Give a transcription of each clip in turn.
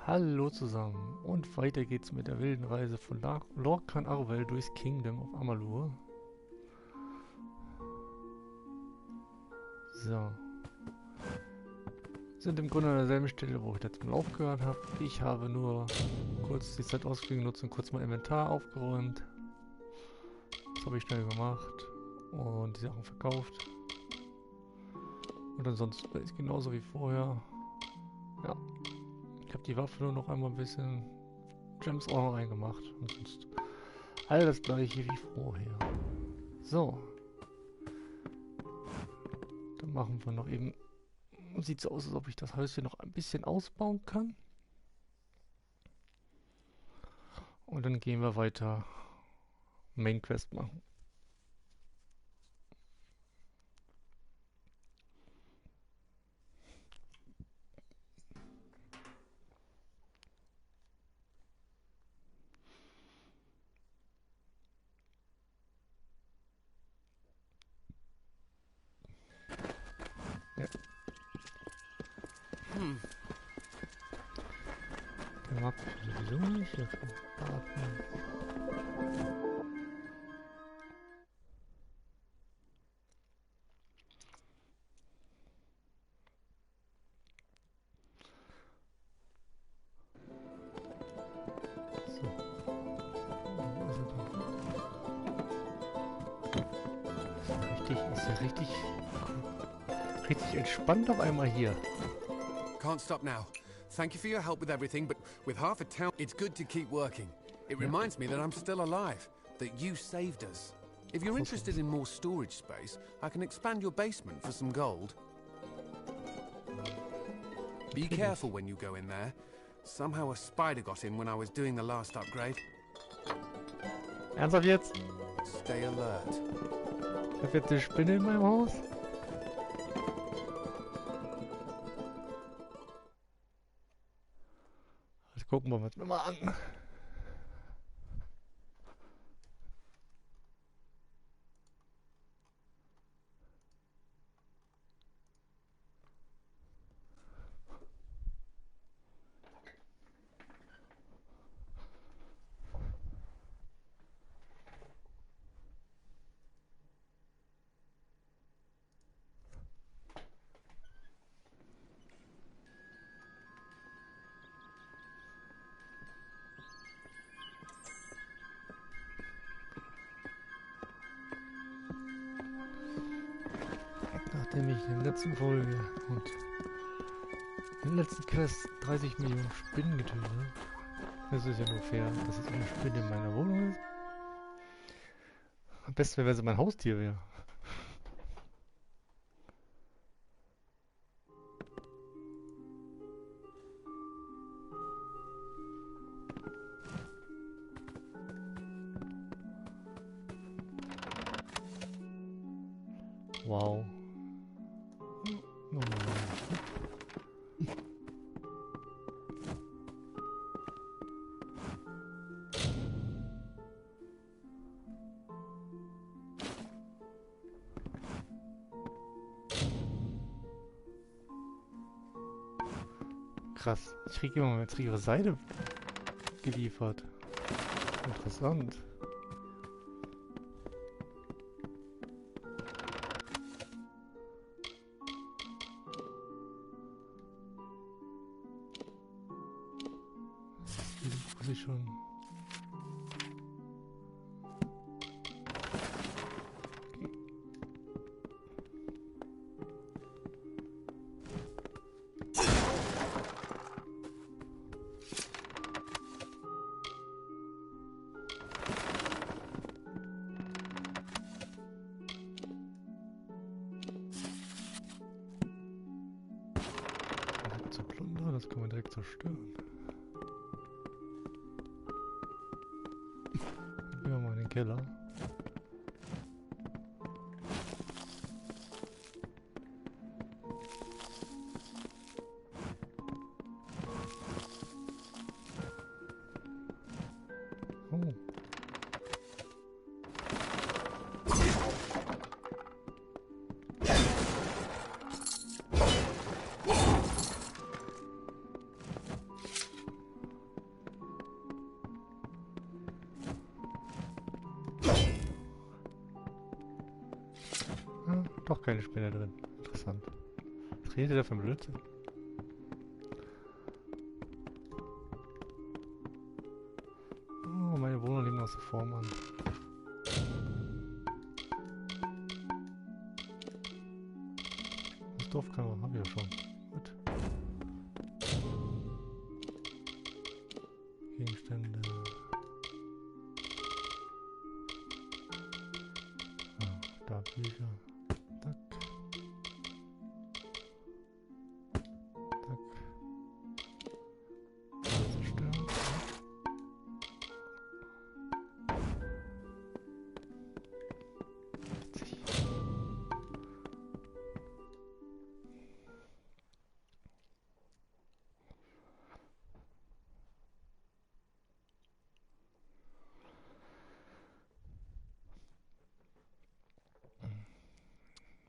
Hallo zusammen und weiter geht's mit der wilden Reise von Lorcan Aruvel durchs Kingdom of Amalur. So. Sind im Grunde an derselben Stelle, wo ich letztes Mal aufgehört habe. Ich habe nur kurz die Zeit ausfliegen genutzt und kurz mein Inventar aufgeräumt. Das habe ich schnell gemacht und die Sachen verkauft. Und ansonsten ist es genauso wie vorher. Ja. Ich habe die Waffe nur noch einmal ein bisschen Gems auch noch reingemacht. Und sonst all das gleiche wie vorher. So. Dann machen wir noch eben. Sieht so aus, als ob ich das Häuschen noch ein bisschen ausbauen kann. Und dann gehen wir weiter Main Quest machen. Ja. Der mag sowieso nicht. Warten. Ist ja richtig entspannt auf einmal hier. Can't stop now. Thank you for your help with everything, but with half a town, it's good to keep working. It reminds me that I'm still alive, that you saved us. If you're interested in more storage space, I can expand your basement for some gold. Be careful when you go in there. Somehow a spider got in when I was doing the last upgrade. Ernsthaft jetzt? Stay alert. Ich habe jetzt eine Spinne in meinem Haus. Das gucken wir uns mal an. Nachdem ich in der letzten Folge und in der letzten Quest 30 Millionen Spinnen getötet habe, das ist ja nur fair, dass jetzt eine Spinne in meiner Wohnung ist. Am besten wäre, wenn sie mein Haustier wäre. Wow. Krass, ich kriege immer jetzt ihre Seite geliefert. Interessant. Muss ich schon. Zu plundern, das kann man direkt zerstören. Gehen wir mal in den Keller. Oh. Doch keine Spinne drin. Interessant. Was redet der für ein Blödsinn? Oh, meine Wohnung liegt noch so vor, Mann. Das Dorfkammer habe ich ja schon. Gut. Gegenstände. Ah, da Bücher. Zack. Zack. Alles zerstören.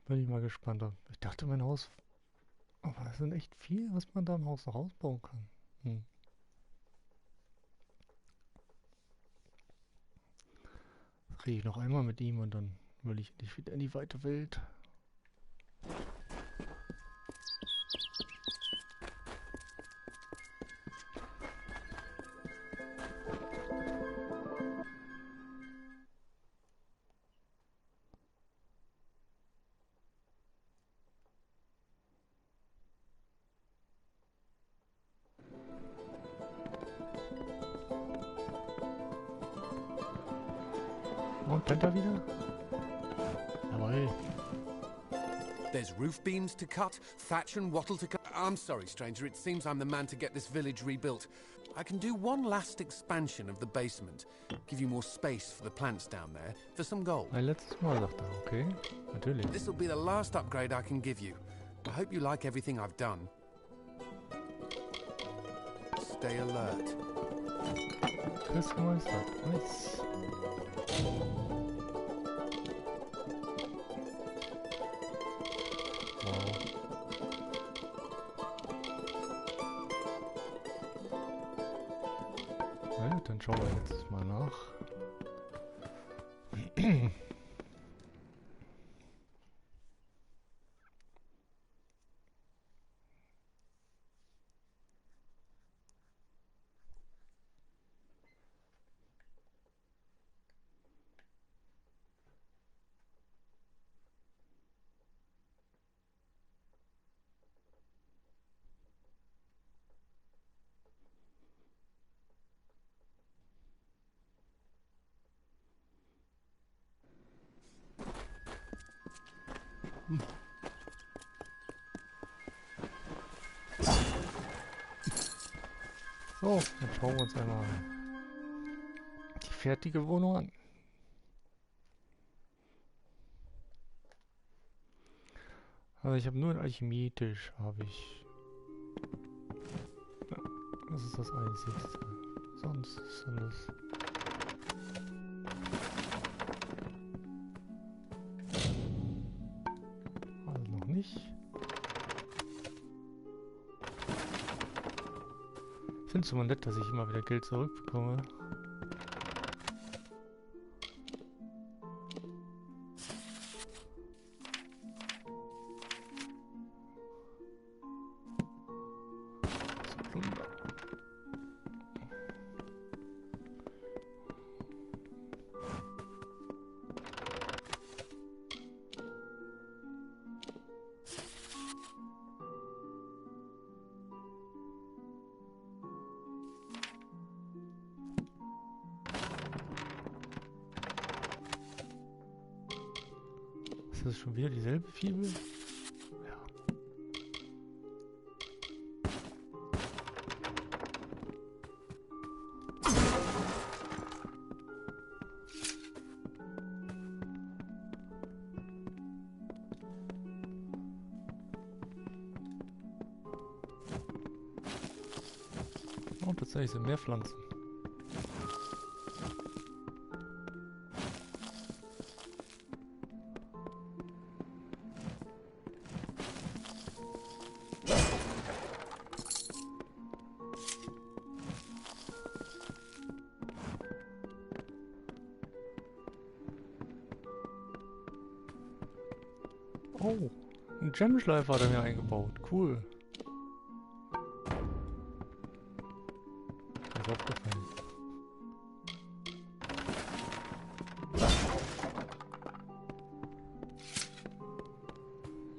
Bin ich mal gespannt. Ich dachte, mein Haus... Aber es sind echt viel, was man da im Haus noch ausbauen kann. Hm. Rede ich noch einmal mit ihm und dann will ich nicht wieder in die weite Welt. Und pennt er wieder? Jawohl. There's roof beams to cut, thatch and wattle to cut. I'm sorry, stranger. It seems I'm the man to get this village rebuilt. I can do one last expansion of the basement. Give you more space for the plants down there for some gold. Ein letztes Mal, sagt er. Okay, natürlich. This will be the last upgrade I can give you. I hope you like everything I've done. Stay alert. Quest gemeistert. Nice. Wow. Na gut, dann schauen wir jetzt mal nach. So, dann schauen wir uns einmal die fertige Wohnung an. Also ich habe nur einen Alchemietisch, habe ich. Ja, das ist das Einzigste. Sonst ist alles. Also noch nicht. Ich finde es immer nett, dass ich immer wieder Geld zurückbekomme. Ist das schon wieder dieselbe Fibel? Ja. Oh, tatsächlich sind mehr Pflanzen. Oh, ein Gemschleifer hat er mir eingebaut. Cool. Mir ist aufgefallen.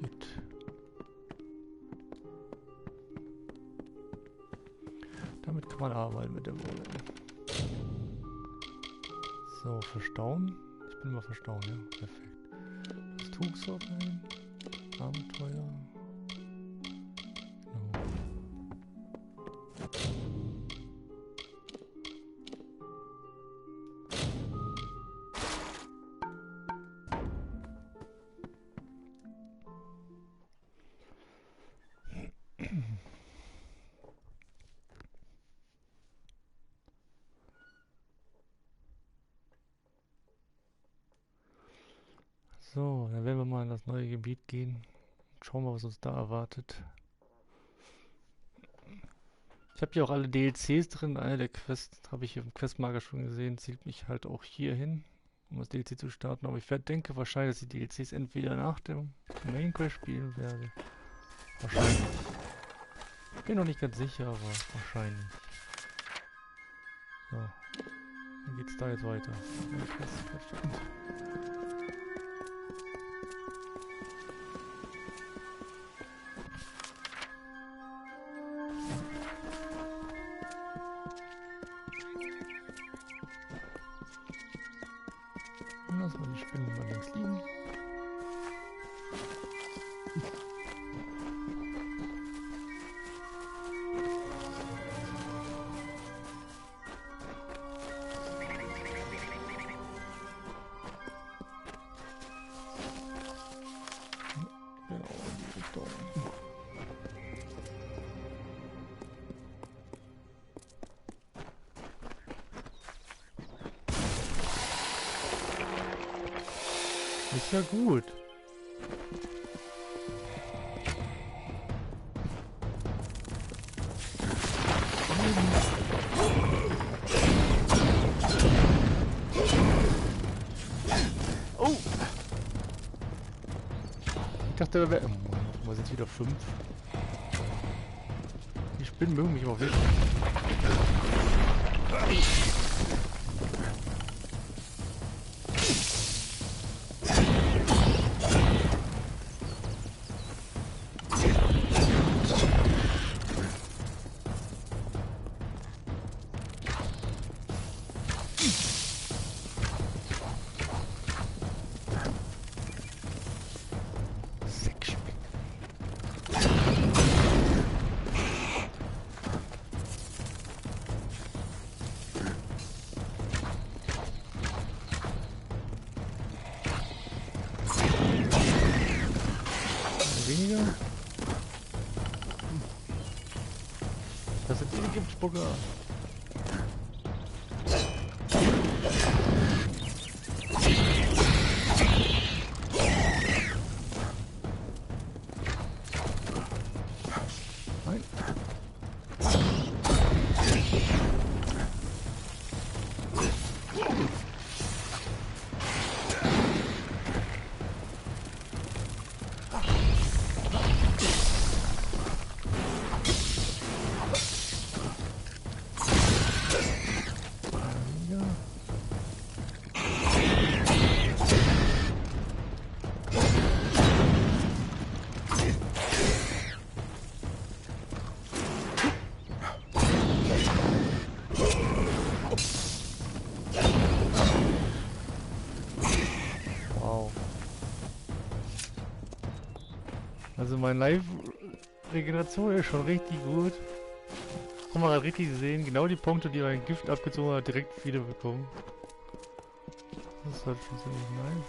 Gut. Damit kann man arbeiten mit der Wolle. So, verstauen. Ich bin mal verstauen, ja. Perfekt. Das Tuch rein. Abenteuer. Genau. So, dann werden wir mal in das neue Gebiet gehen. Schauen wir, was uns da erwartet. Ich habe hier auch alle DLCs drin. Eine der Quests habe ich hier im Questmarker schon gesehen. Zieht mich halt auch hier hin, um das DLC zu starten. Aber ich denke wahrscheinlich, dass die DLCs entweder nach dem Main Quest spielen werde. Wahrscheinlich. Ich bin noch nicht ganz sicher, aber wahrscheinlich. So. Dann geht's da jetzt weiter. Ja, perfekt. Lassen wir die Spinnen mal links liegen. Genau, in die Richtung. Ist ja gut. Oh! Ich dachte, da wäre... Mal sind es wieder 5. Die Spinnen mögen mich aber wirklich. Weniger. Das sind die Giftspucker. Nein. Also mein Live-Regeneration ist schon richtig gut. Kann man halt richtig sehen, genau die Punkte, die mein Gift abgezogen hat, direkt wieder bekommen. Das ist halt schon ziemlich nice.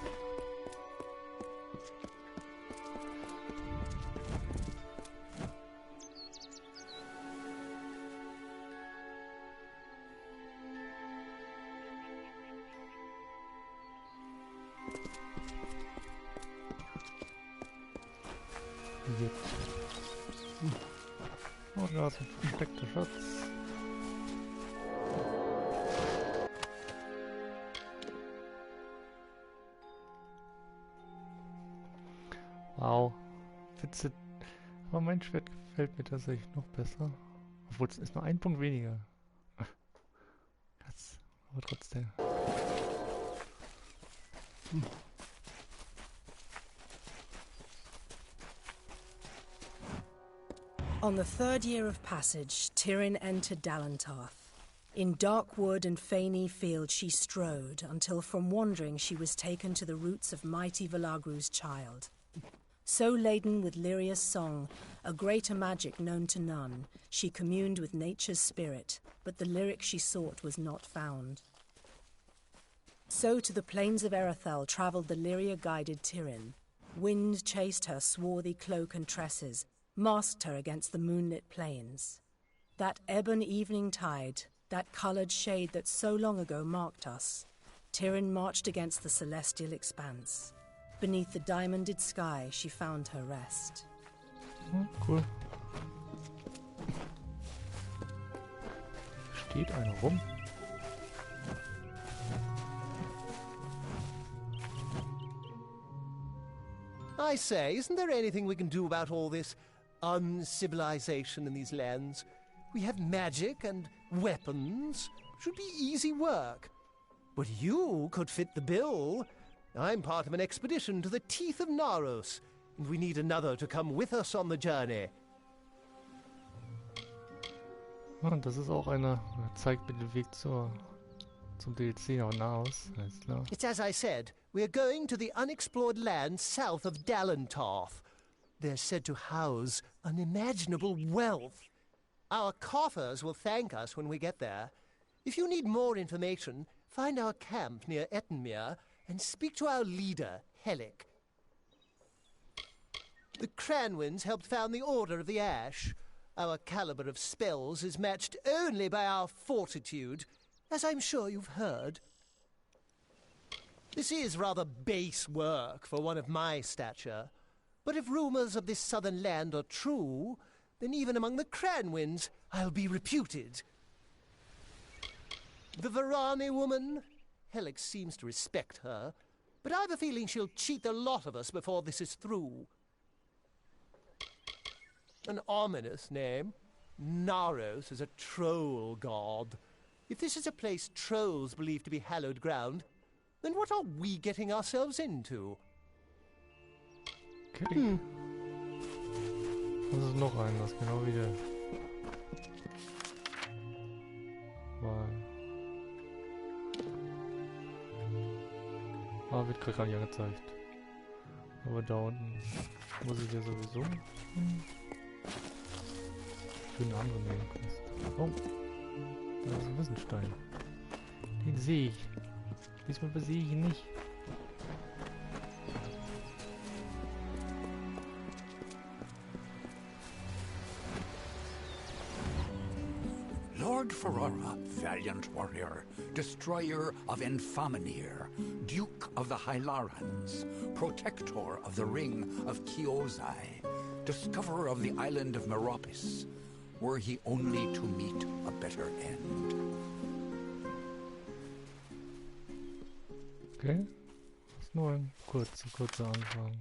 Oh, da ist ein versteckter Schatz. Au. Witze. Aber mein Schwert gefällt mir tatsächlich noch besser. Obwohl es ist nur ein Punkt weniger. Das, aber trotzdem. On the third year of passage, Tyrion entered Dalentarth. In dark wood and fany field she strode, until from wandering she was taken to the roots of mighty Velagru's child. So laden with Lyria's song, a greater magic known to none, she communed with nature's spirit, but the lyric she sought was not found. So to the plains of Erethel travelled the Lyria-guided Tyrion. Wind chased her swarthy cloak and tresses, masked her against the moonlit plains. That ebon evening tide, that coloured shade that so long ago marked us, Tyrion marched against the celestial expanse. Beneath the diamonded sky she found her rest. Cool. Steht einer rum? I say, isn't there anything we can do about all this uncivilization in these lands? We have magic and weapons. Should be easy work. But you could fit the bill. I'm part of an expedition to the teeth of Naros, and we need another to come with us on the journey. Ah, das ist auch einer. Zeigt mir den Weg zum DLC auch aus. Alles klar. It's as I said, we're going to the unexplored land south of Dalentarth. They're said to house unimaginable wealth. Our coffers will thank us when we get there. If you need more information, find our camp near Ettenmere and speak to our leader, Helic. The Cranwins helped found the Order of the Ash. Our caliber of spells is matched only by our fortitude, as I'm sure you've heard. This is rather base work for one of my stature, but if rumors of this southern land are true, then even among the Cranwins I'll be reputed. The Varani woman? Helic seems to respect her, but I've a feeling she'll cheat the lot of us before this is through. An ominous name. Naros is a troll god. If this is a place trolls believe to be hallowed ground, then what are we getting ourselves into? Okay. Das ist noch ein, das genau wie der war. Ah, wird gerade gar nicht angezeigt. Aber da unten muss ich ja sowieso für eine andere nehmen. Oh, da ist ein Wissenstein. Den sehe ich. Diesmal sehe ich ihn nicht. Lord Ferrara, valiant warrior, destroyer of Infaminir, Duke of the Hylarans, protector of the Ring of Chiosai, discoverer of the island of Meropis, were he only to meet a better end. Okay, das ist nur ein kurzer Anfang.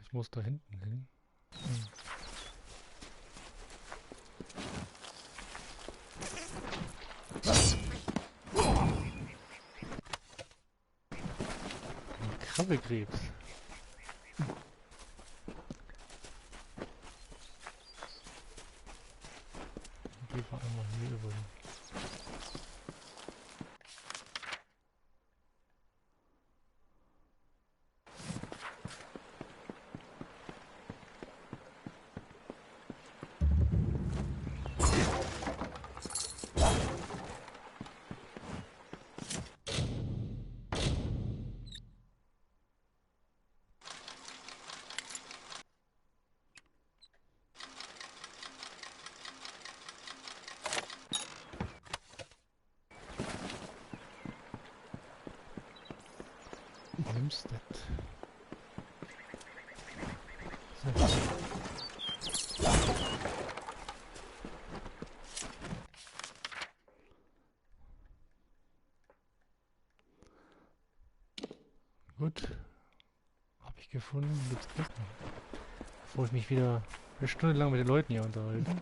Ich muss da hinten hin. Ein Krabbelkrebs. Gehen wir einmal hier über. Gut. Habe ich gefunden. Jetzt klicken. Bevor ich mich wieder eine Stunde lang mit den Leuten hier unterhalte.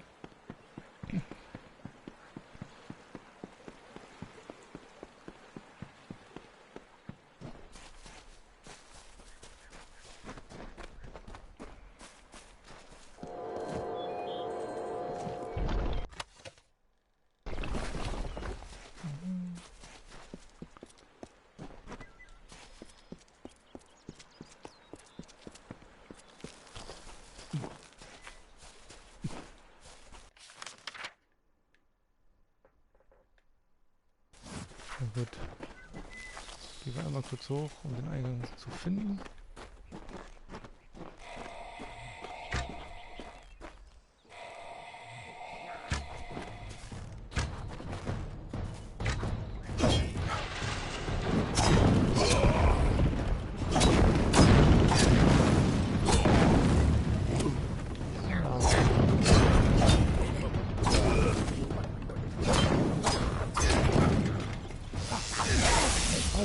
Na gut. Gehen wir einmal kurz hoch, um den Eingang zu finden.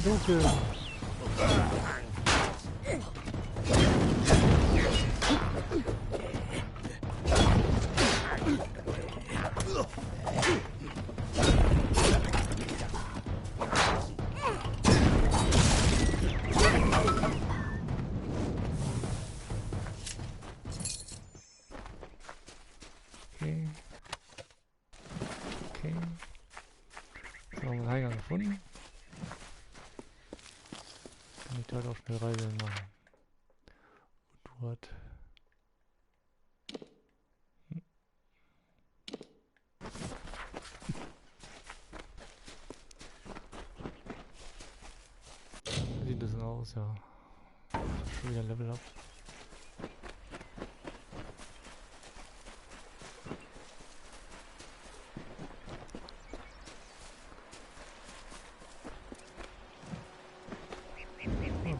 Dunkel. Okay. Okay. So, haben wir einen Eingang gefunden. Kann ich dort auch schnell Reise machen. Und dort. Wie sieht das denn aus? Ja. Schon wieder Level up.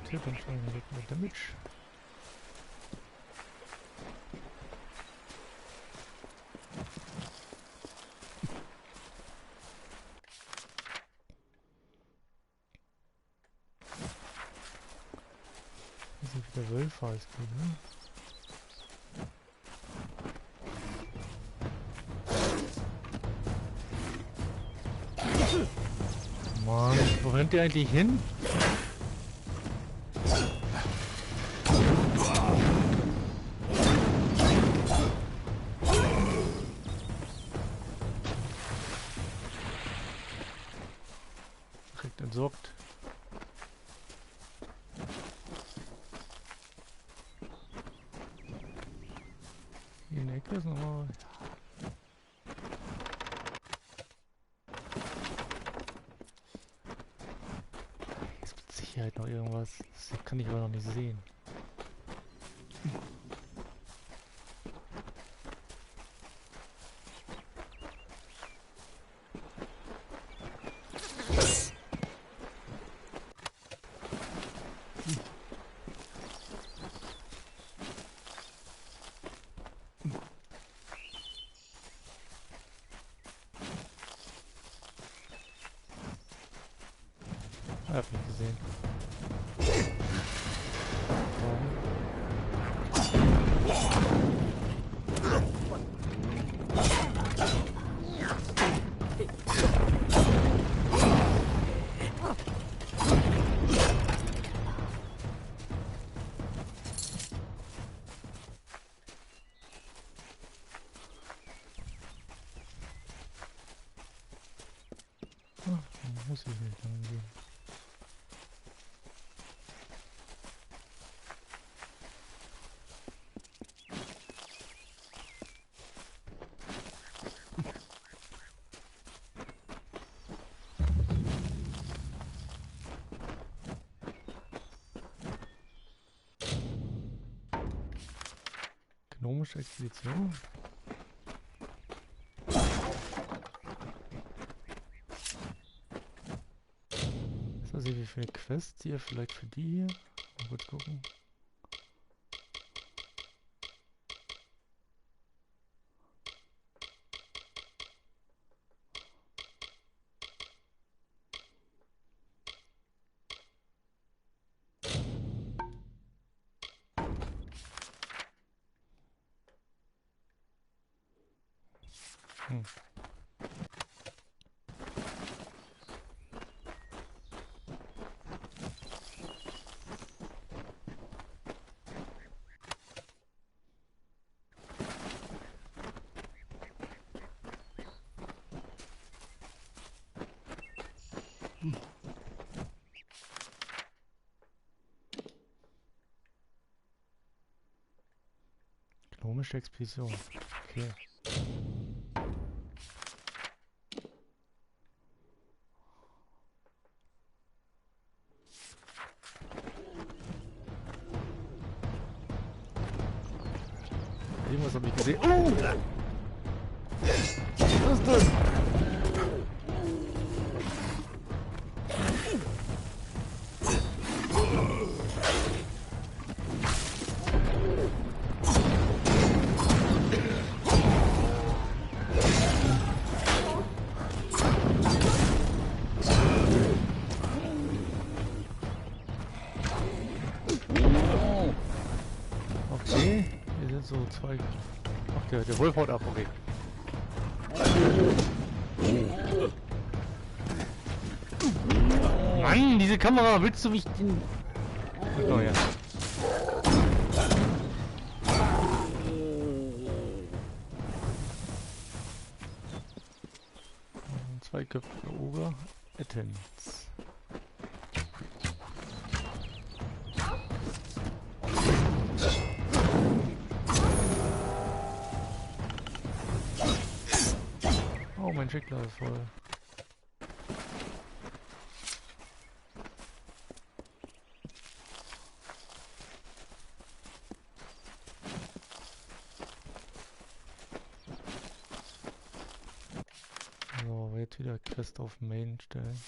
Tippentschein legt mit Damage. Hier sind wieder Wölfe als Gegner. Mann, wo rennt der eigentlich hin? Entsorgt. Hier in der Ecke ist nochmal. Hier ist mit Sicherheit noch irgendwas. Das kann ich aber noch nicht sehen. Hab nicht gesehen. Muss ich nicht lang gehen. Gnomische Expedition. Was weiß ich, wie viele Quests hier, vielleicht für die hier. Mal kurz gucken. Gnomische Expedition. Okay. Irgendwas habe ich gesehen. Oh! Was ist das? Okay, hier sind so zwei. Ach, der Wolf haut ab, okay. Mann, diese Kamera, willst du mich den... Oh ja. Zweiköpfige Oger, Ettens. Oh, mein Schickler ist voll. So, jetzt wieder Quest auf Main stellen.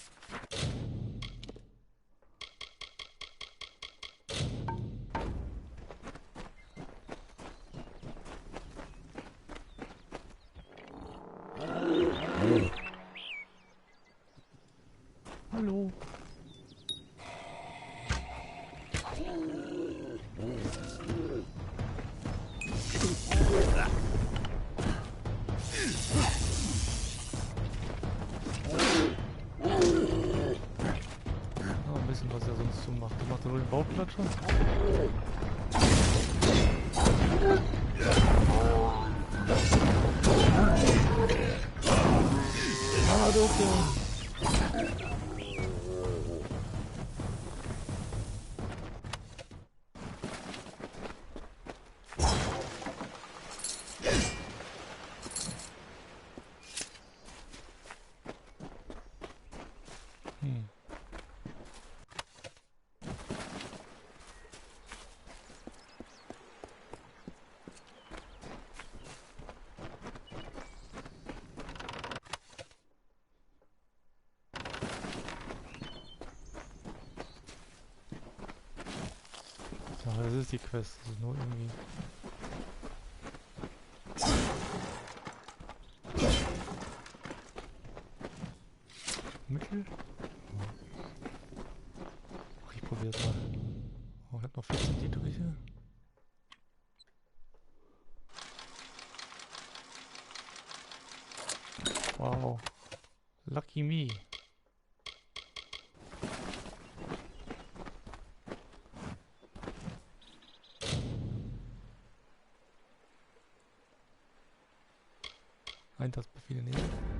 Hallo. Ein bisschen, was er sonst so macht. Er macht nur den Bauchklatscher. Ah, okay. Ja, das ist die Quest, das ist nur irgendwie... Mittel? Ach, ich probiere es mal. Oh, ich habe noch 14 die durch hier. Wow. Lucky me. Eintagsbefehle nehmen.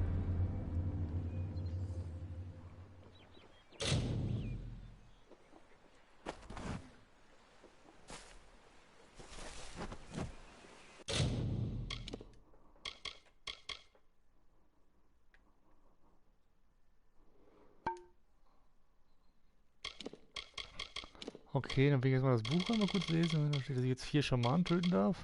Okay, dann will ich jetzt mal das Buch einmal kurz lesen. Da steht, dass ich jetzt 4 Schamanen töten darf.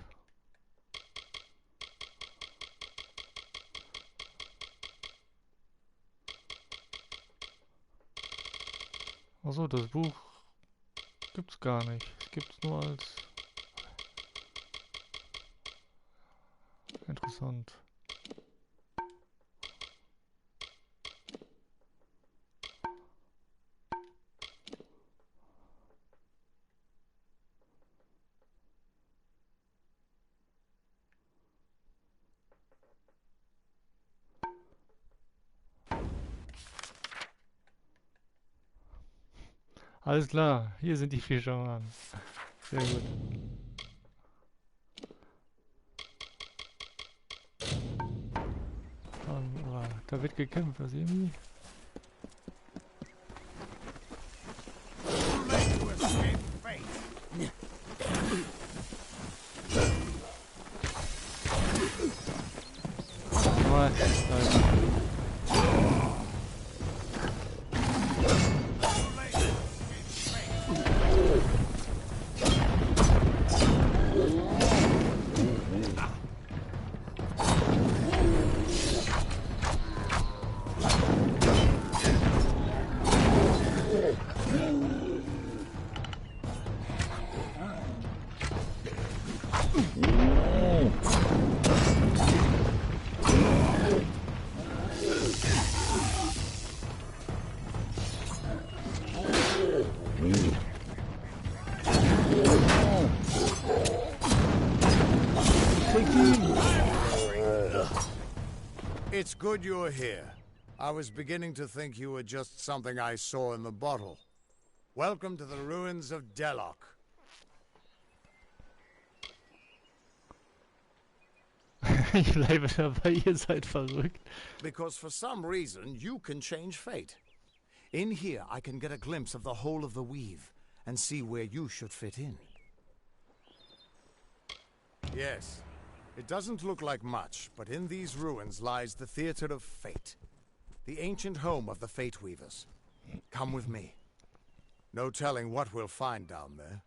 Achso, das Buch gibt's gar nicht. Es gibt's nur als... Interessant. Alles klar, hier sind die 4 Schamanen. Sehr gut. Da wird gekämpft, was irgendwie. Mal, It's good you're here. I was beginning to think you were just something I saw in the bottle. Welcome to the ruins of Delok. ich bleibe dabei, ihr seid verrückt. Because for some reason, you can change fate. In here, I can get a glimpse of the whole of the weave and see where you should fit in. Yes. It doesn't look like much, but in these ruins lies the Theater of Fate, the ancient home of the Fate Weavers. Come with me. No telling what we'll find down there.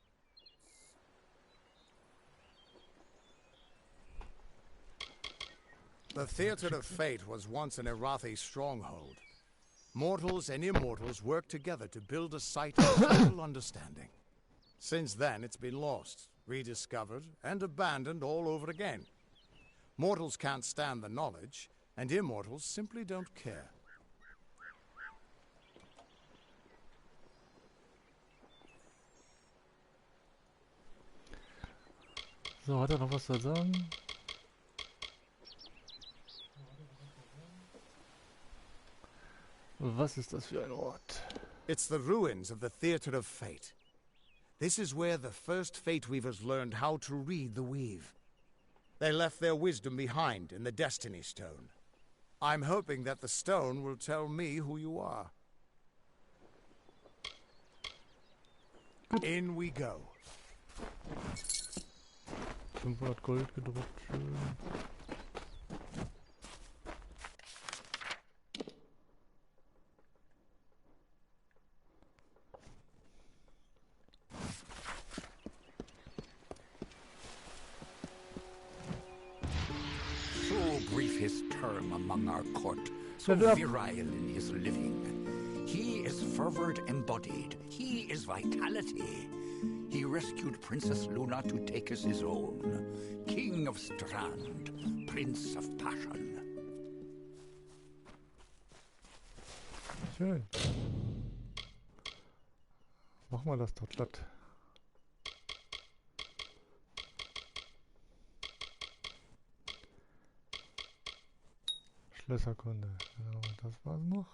The Theater of Fate was once an Erathi stronghold. Mortals and immortals worked together to build a site of total understanding. Since then, it's been lost, rediscovered, and abandoned all over again. Mortals can't stand the knowledge, and immortals simply don't care. So, hat er noch was zu sagen? Was ist das für ein Ort? It's the ruins of the Theater of Fate. This is where the first Fate Weavers learned how to read the weave. They left their wisdom behind in the Destiny Stone. I'm hoping that the stone will tell me who you are. In we go. 500 Gold gedruckt, schön. Brief his term among our court, so virile in his living. He is fervor embodied, he is vitality. He rescued Princess Luna to take as his own, King of Strand, Prince of Passion. Schön. Machen wir das doch glatt. Schlösserkunde. Genau, das war's noch.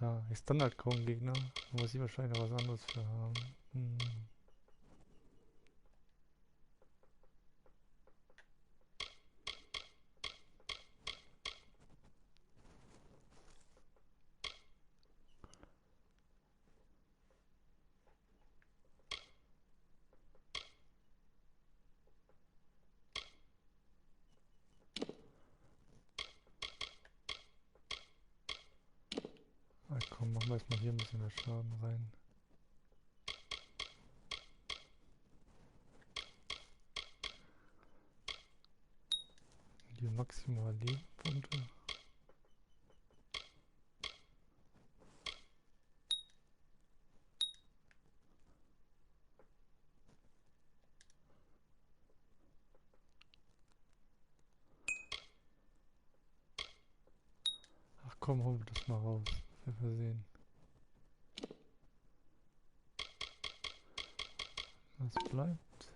Ja, ich Standard kaum Gegner. Da muss ich wahrscheinlich noch was anderes für haben. Komm, machen wir erstmal hier ein bisschen mehr Schaden rein. Die maximal Lebenspunkte. Ach komm, holen wir das mal raus. Wir versehen. Das bleibt.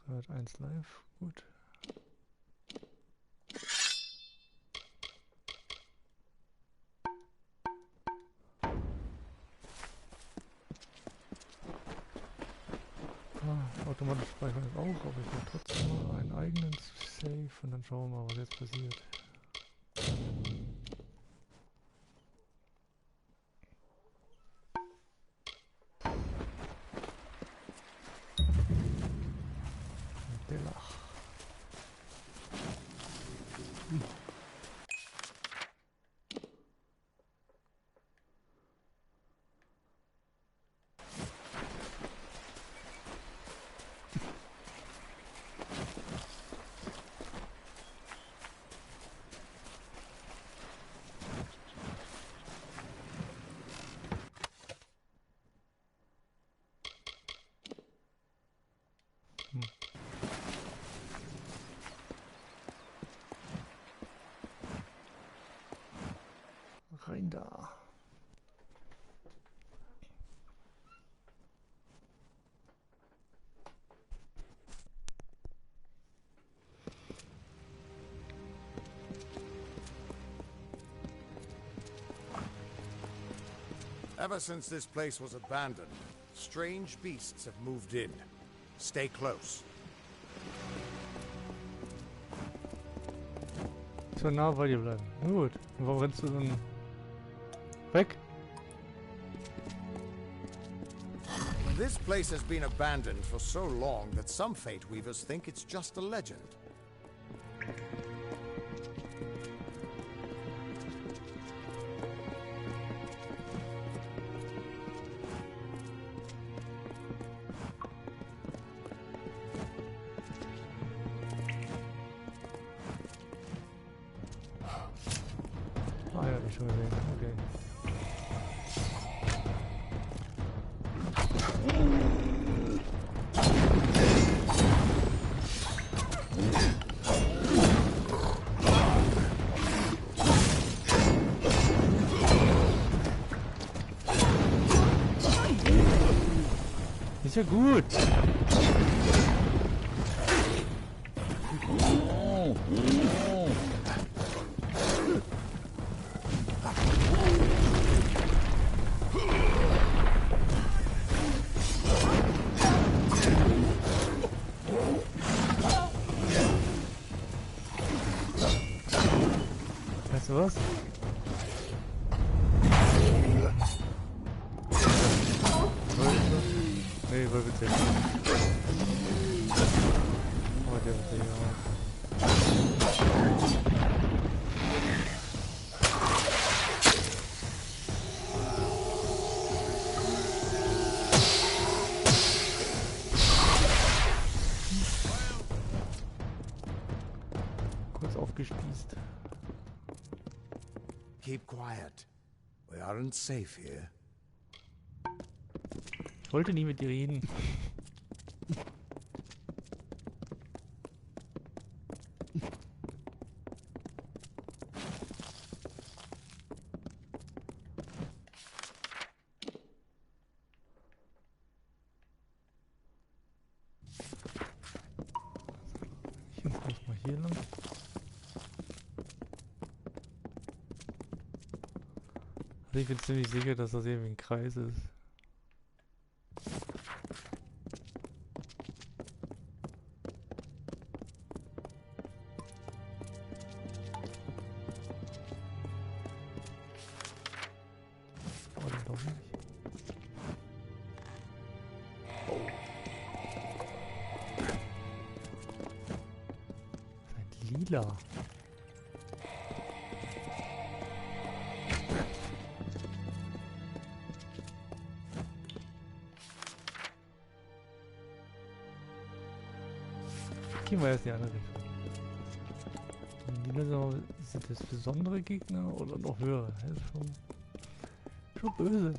301 live, gut. Automatisch speichern ist auch, aber ich mache trotzdem mal einen eigenen Save und dann schauen wir mal, was jetzt passiert. Rein da. Ever since this place was abandoned, strange beasts have moved in. Stay close. So nah bei dir bleiben. Gut. Und warum rennst du dann weg? This place has been abandoned for so long that some fate weavers think it's just a legend. Ah ja, ich schon gesehen. Okay. Ist ja gut. Weißt du was? Nee, weil wir zählen. Oh, der ist ja kurz aufgespießt. Keep quiet. We aren't safe here. Ich wollte nie mit dir reden. Ich muss mal hier lang. Also ich bin ziemlich sicher, dass das irgendwie ein Kreis ist. Lila. Gehen wir jetzt in die andere Richtung. Lila, sind das besondere Gegner oder noch höhere? Das ist schon böse.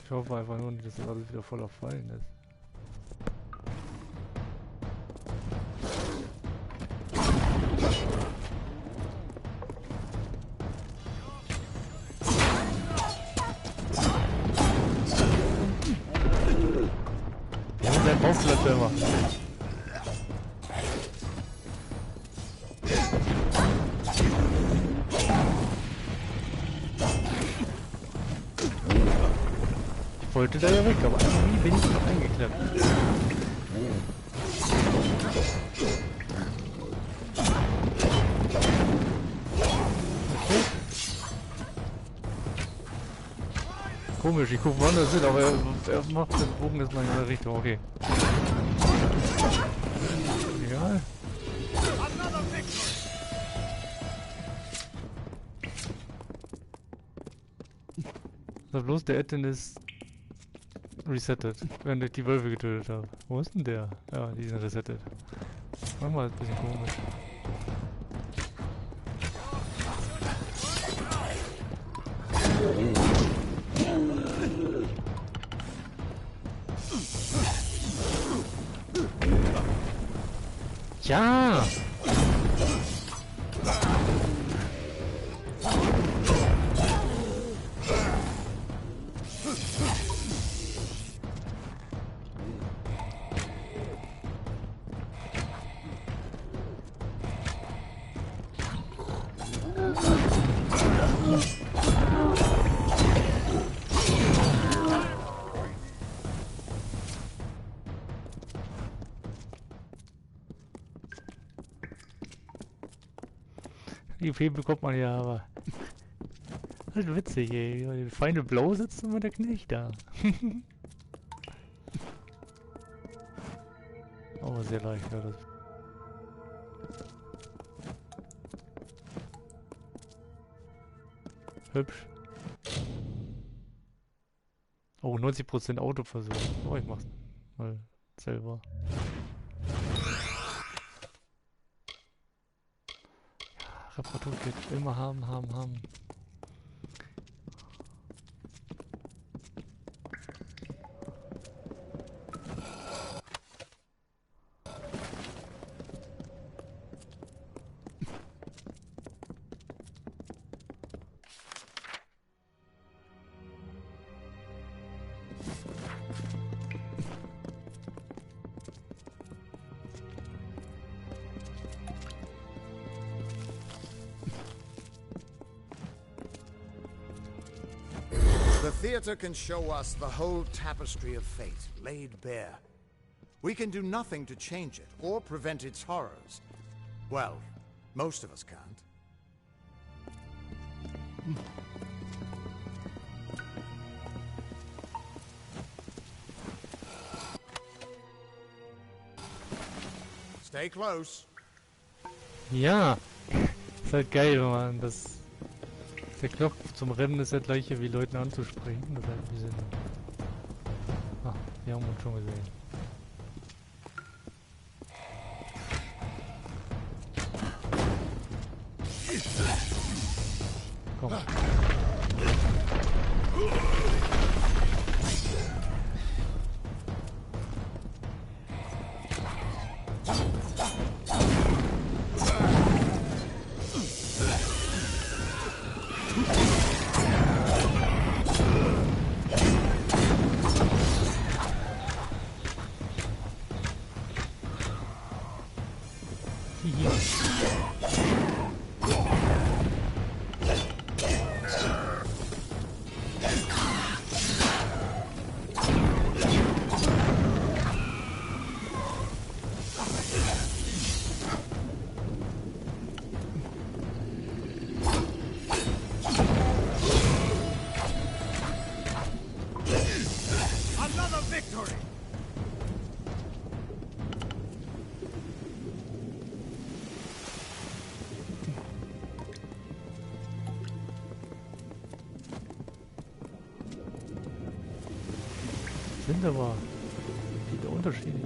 Ich hoffe einfach nur nicht, dass das alles wieder voller Fallen ist. Der mit seinem brauchst du das immer. Ich wollte da ja weg, aber irgendwie bin ich noch eingeklemmt. Komisch, ich gucke woanders hin, aber er macht den Bogen jetzt mal in der Richtung, okay. Egal. So, bloß der Etten ist resettet, während ich die Wölfe getötet habe. Wo ist denn der? Ja, die sind resettet. Manchmal ist ein bisschen komisch. Ja! Die OP bekommt man ja, aber... Das ist witzig, ey. Die Feinde blau sitzt immer der Knecht da. Aber sehr leicht, ja, das... Hübsch. Oh, 90% Autoversuch. Oh, ich mach's mal selber. Reparaturkit immer haben. The theater can show us the whole tapestry of fate, laid bare. We can do nothing to change it, or prevent its horrors. Well, most of us can't. Stay close. Ja! Ist halt geil, wenn man das... Der Knopf zum Rennen ist der gleiche wie Leuten anzusprechen. Das ist halt ein bisschen... Ah, wir haben uns schon gesehen. Komm. Sind aber viele Unterschiede.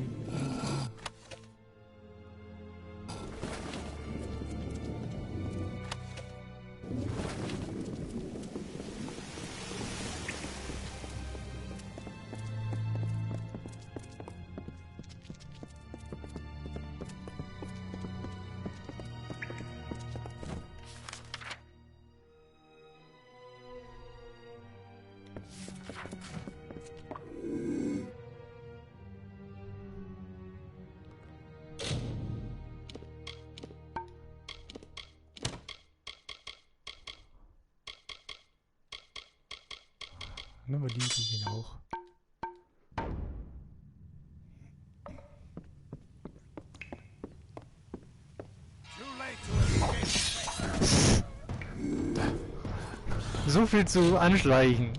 Nehmen wir die gehen auch. So viel zu anschleichen.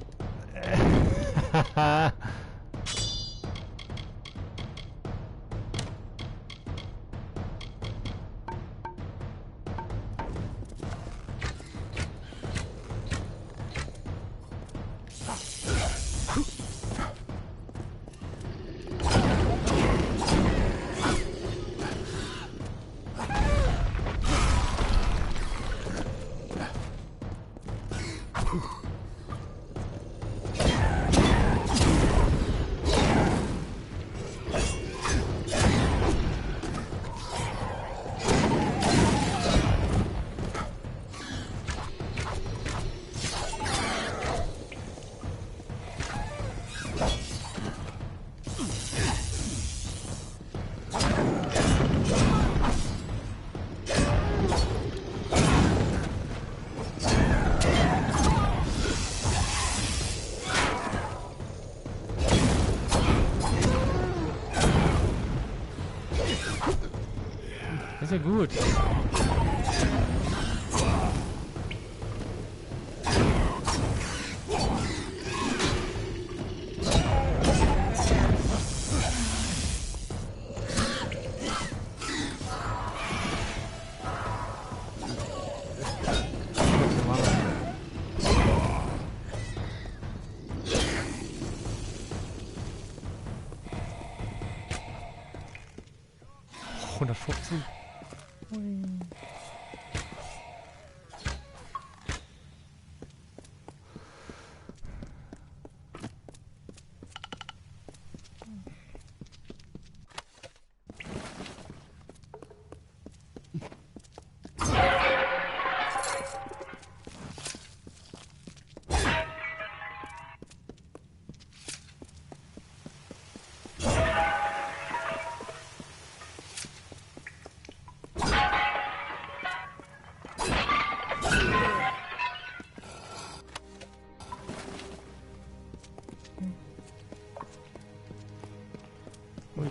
Das ist ja gut.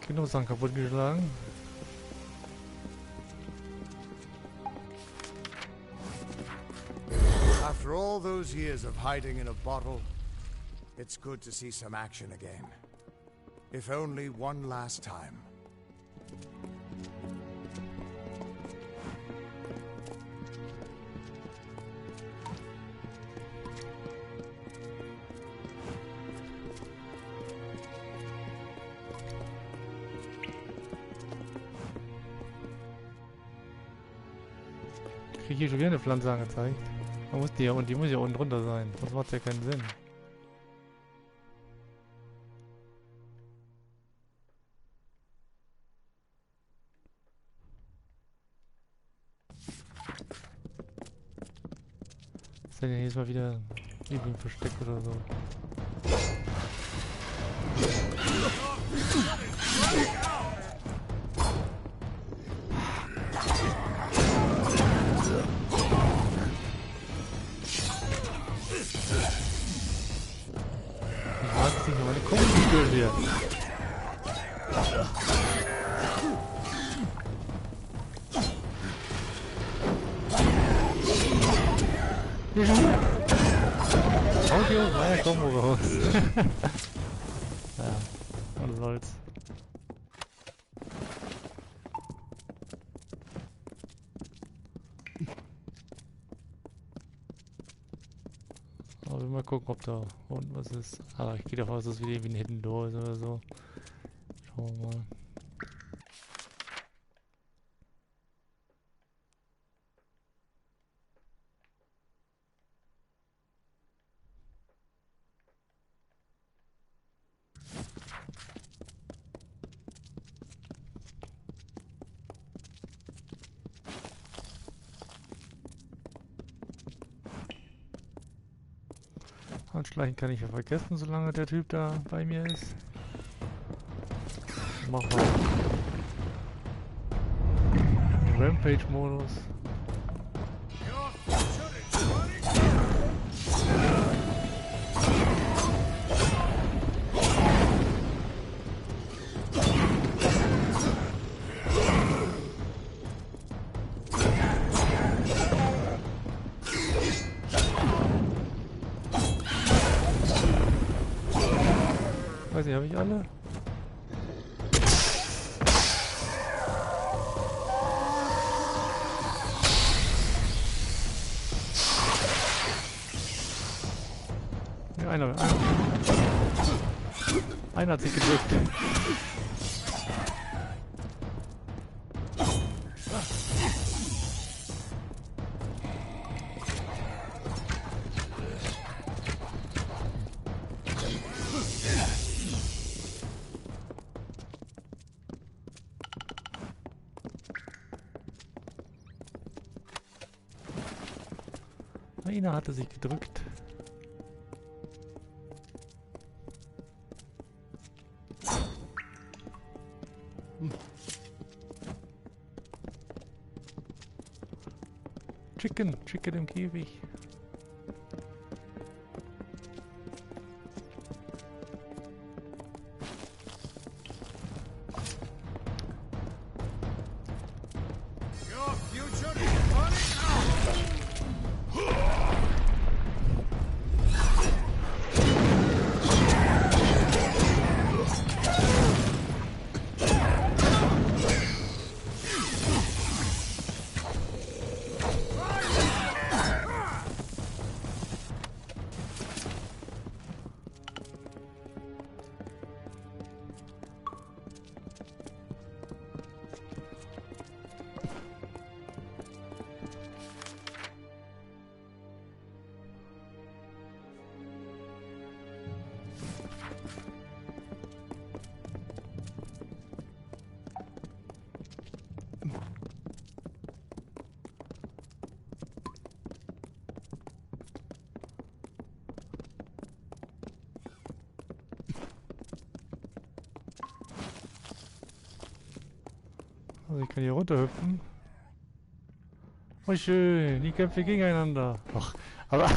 Genau, Sachen kaputt geschlagen. After all those years of hiding in a bottle, it's good to see some action again. If only one last time. Ich kriege hier schon wieder eine Pflanze angezeigt. Man muss die ja, und die muss ja unten drunter sein. Sonst macht ja keinen Sinn. Ist denn jedes Mal wieder irgendwie ein Versteck oder so? Hier. Audio, naja, komm raus. Ja, und soll's. Aber mal gucken, ob da unten was ist. Ah, ich gehe davon aus, dass es wieder irgendwie ein Hidden Door ist oder so. Schauen wir mal. Anschleichen kann ich ja vergessen, solange der Typ da bei mir ist. Machen wir. Rampage-Modus. habe ich alle. Ja, einer hat sich gedrückt. Einer hatte sich gedrückt. Chicken im Käfig. Your future is running out! Also ich kann hier runterhüpfen. Oh schön, die Kämpfe gegeneinander. Ach, aber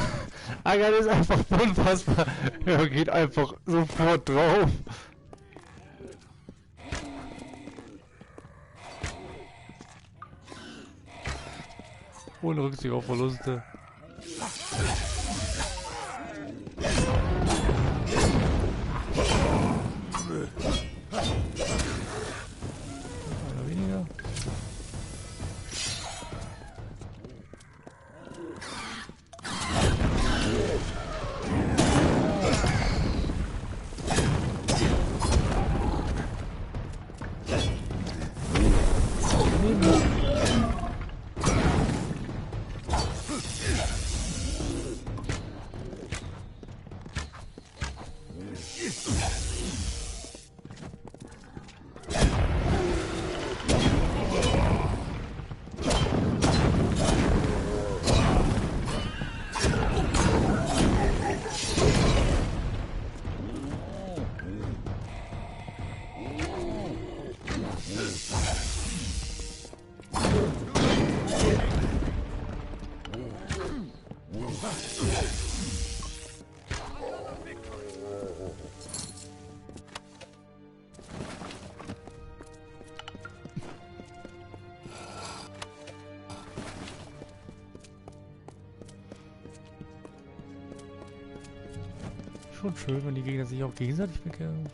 Agathe ist einfach unfassbar. Er geht einfach sofort drauf. Ohne Rücksicht auf Verluste. Einer weniger. Schon schön, wenn die Gegner sich auch gegenseitig bekämpfen.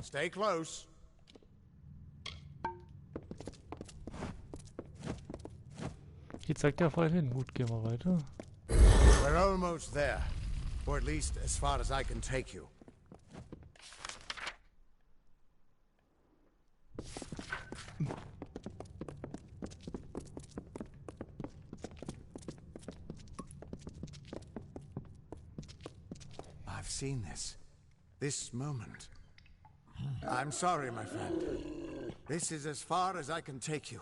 Stay close. Hier zeigt er voll hin. Gut, gehen wir weiter. We're almost there. Or at least as far as I can take you. I've seen this. This moment. I'm sorry, my friend. This is as far as I can take you.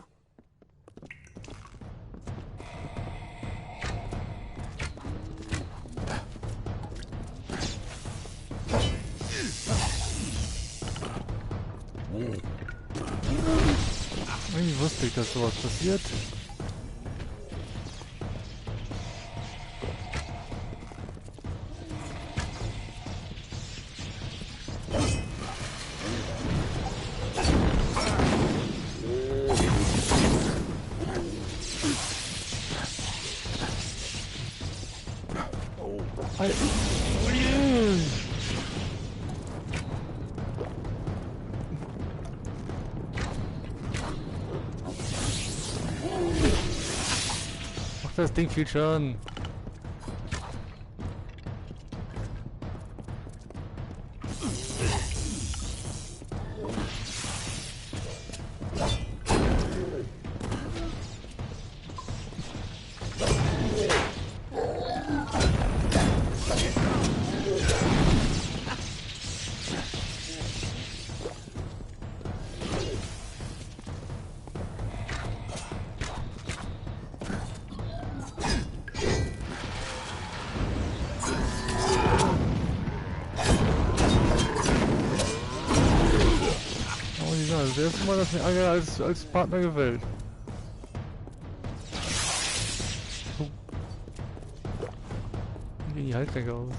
Ich wusste nicht, dass sowas passiert. Mach das Ding viel Schaden. Das erste Mal, dass mir Angela als Partner gefällt. Wie gehen die Haltwerke aus?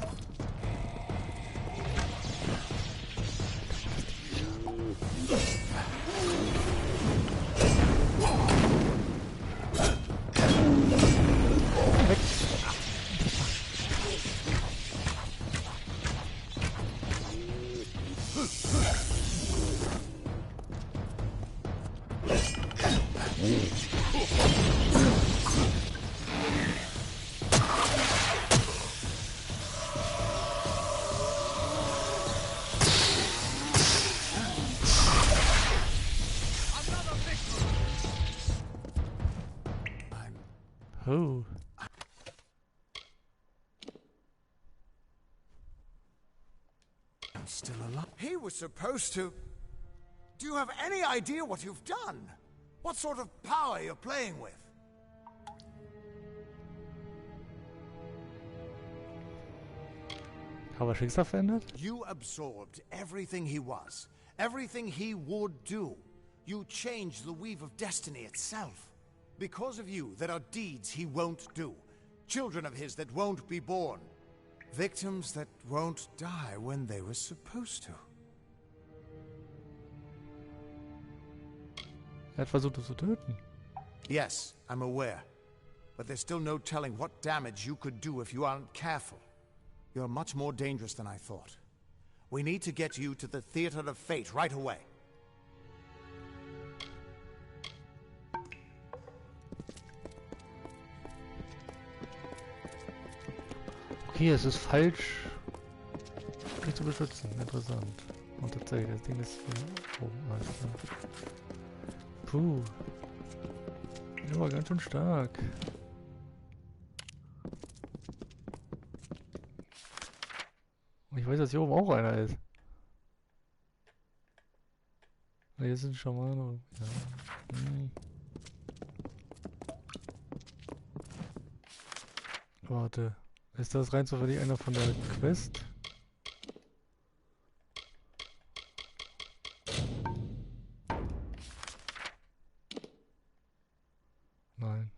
Weg! Oh. I'm still alive. He was supposed to... Do you have any idea what you've done? What sort of power you're playing with? Habe Schicksal verändert? You absorbed everything he was, everything he would do. You changed the weave of destiny itself. Because of you, there are deeds he won't do. Children of his that won't be born. Victims that won't die when they were supposed to. Er hat versucht, uns zu töten. Yes, I'm aware. But there's still no telling what damage you could do if you aren't careful. You're much more dangerous than I thought. We need to get you to the Theater of Fate right away. Okay, es ist falsch, dich zu beschützen. Interessant. Und tatsächlich, das Ding ist... Oh, alles klar. Puh. Der war ganz schön stark. Und ich weiß, dass hier oben auch einer ist. Hier ist ein Schamane. Ja. Hm. Warte. Ist das rein zufällig einer von der Quest? Nein.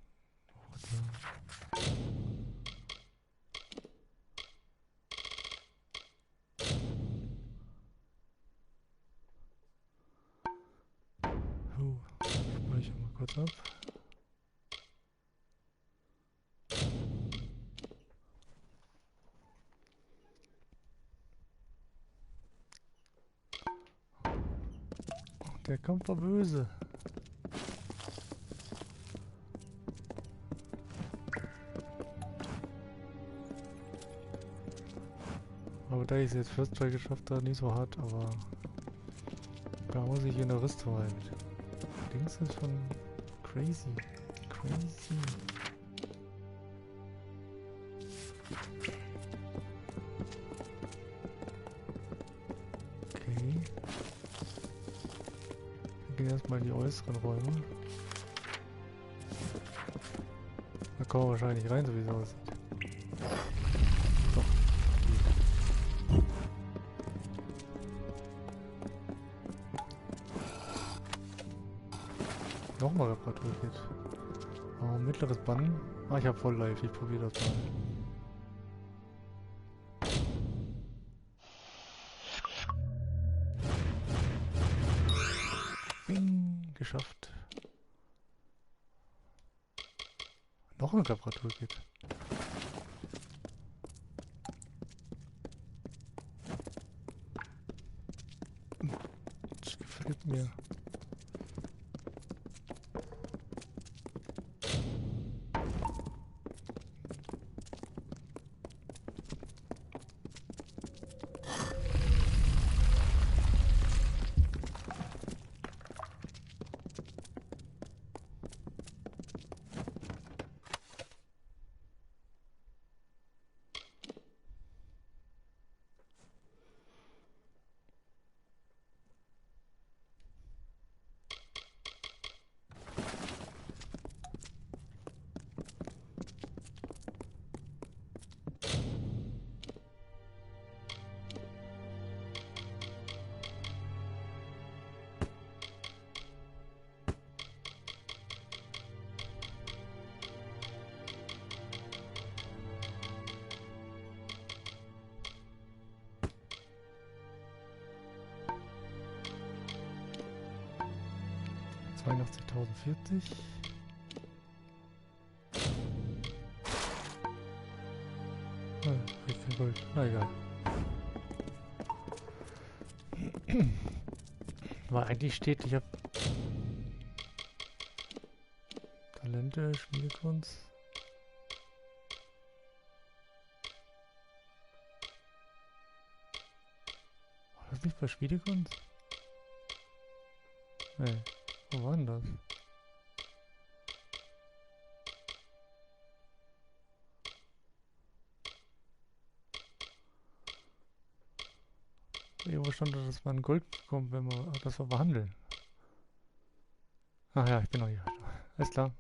Speichere mal kurz ab. Der Kampf war böse. Aber da ich es jetzt First Try geschafft habe, nicht so hart, aber da muss ich in der Rüstung halt. Links ist schon crazy. Crazy. Okay. Wir gehen erstmal in die äußeren Räume. Da kommen wir wahrscheinlich rein, so wie es aussieht. Doch. Nochmal Reparaturkit. Oh, mittleres Bann. Ah, ich habe voll live. Ich probiere das mal. Bing, geschafft. Noch ein Reparaturkit. 83.040. Krieg kein Gold. Na egal. Weil eigentlich steht, ich habe Talente, Schmiedekunst. War das nicht bei Schmiedekunst? Nee, wo war denn das? Irgendwo stand da, dass man Gold bekommt, wenn man das behandeln. Ach ja, ich bin noch hier. Alles klar.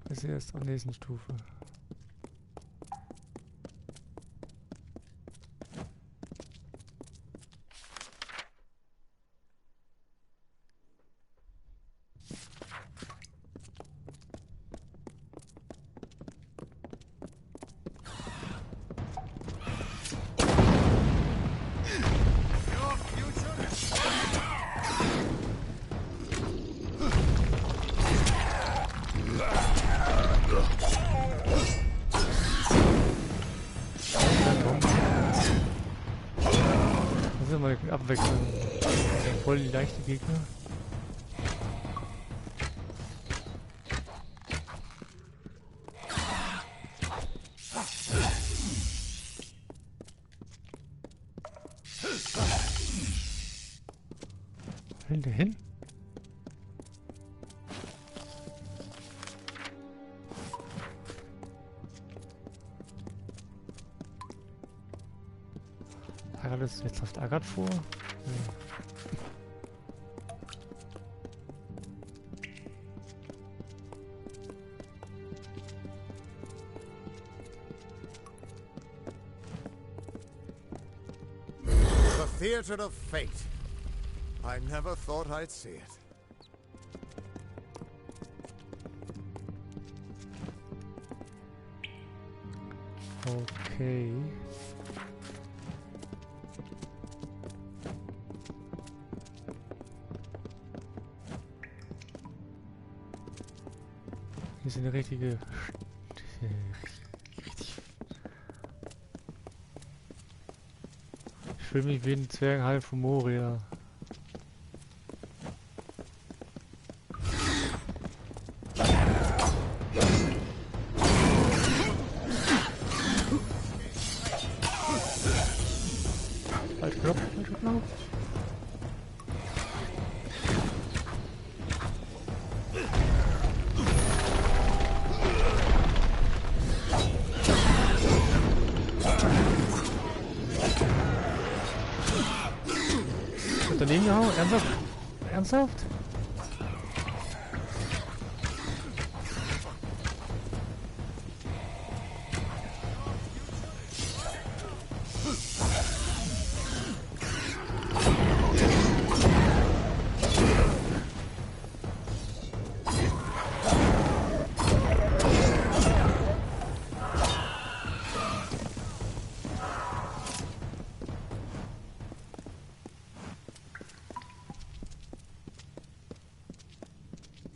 Ist erst an der nächsten Stufe. Mal abwechseln. Voll die leichte Gegner. Wo will der hin? Jetzt läuft Agat vor. Ja. The theater of fate. I never thought I'd see it. Okay. Hier ist eine richtige... Ich fühle mich wie ein Zwergenhalb von Moria. Falscher Knopf, falscher Knopf. Daneben gehauen? Ernsthaft? Ernsthaft?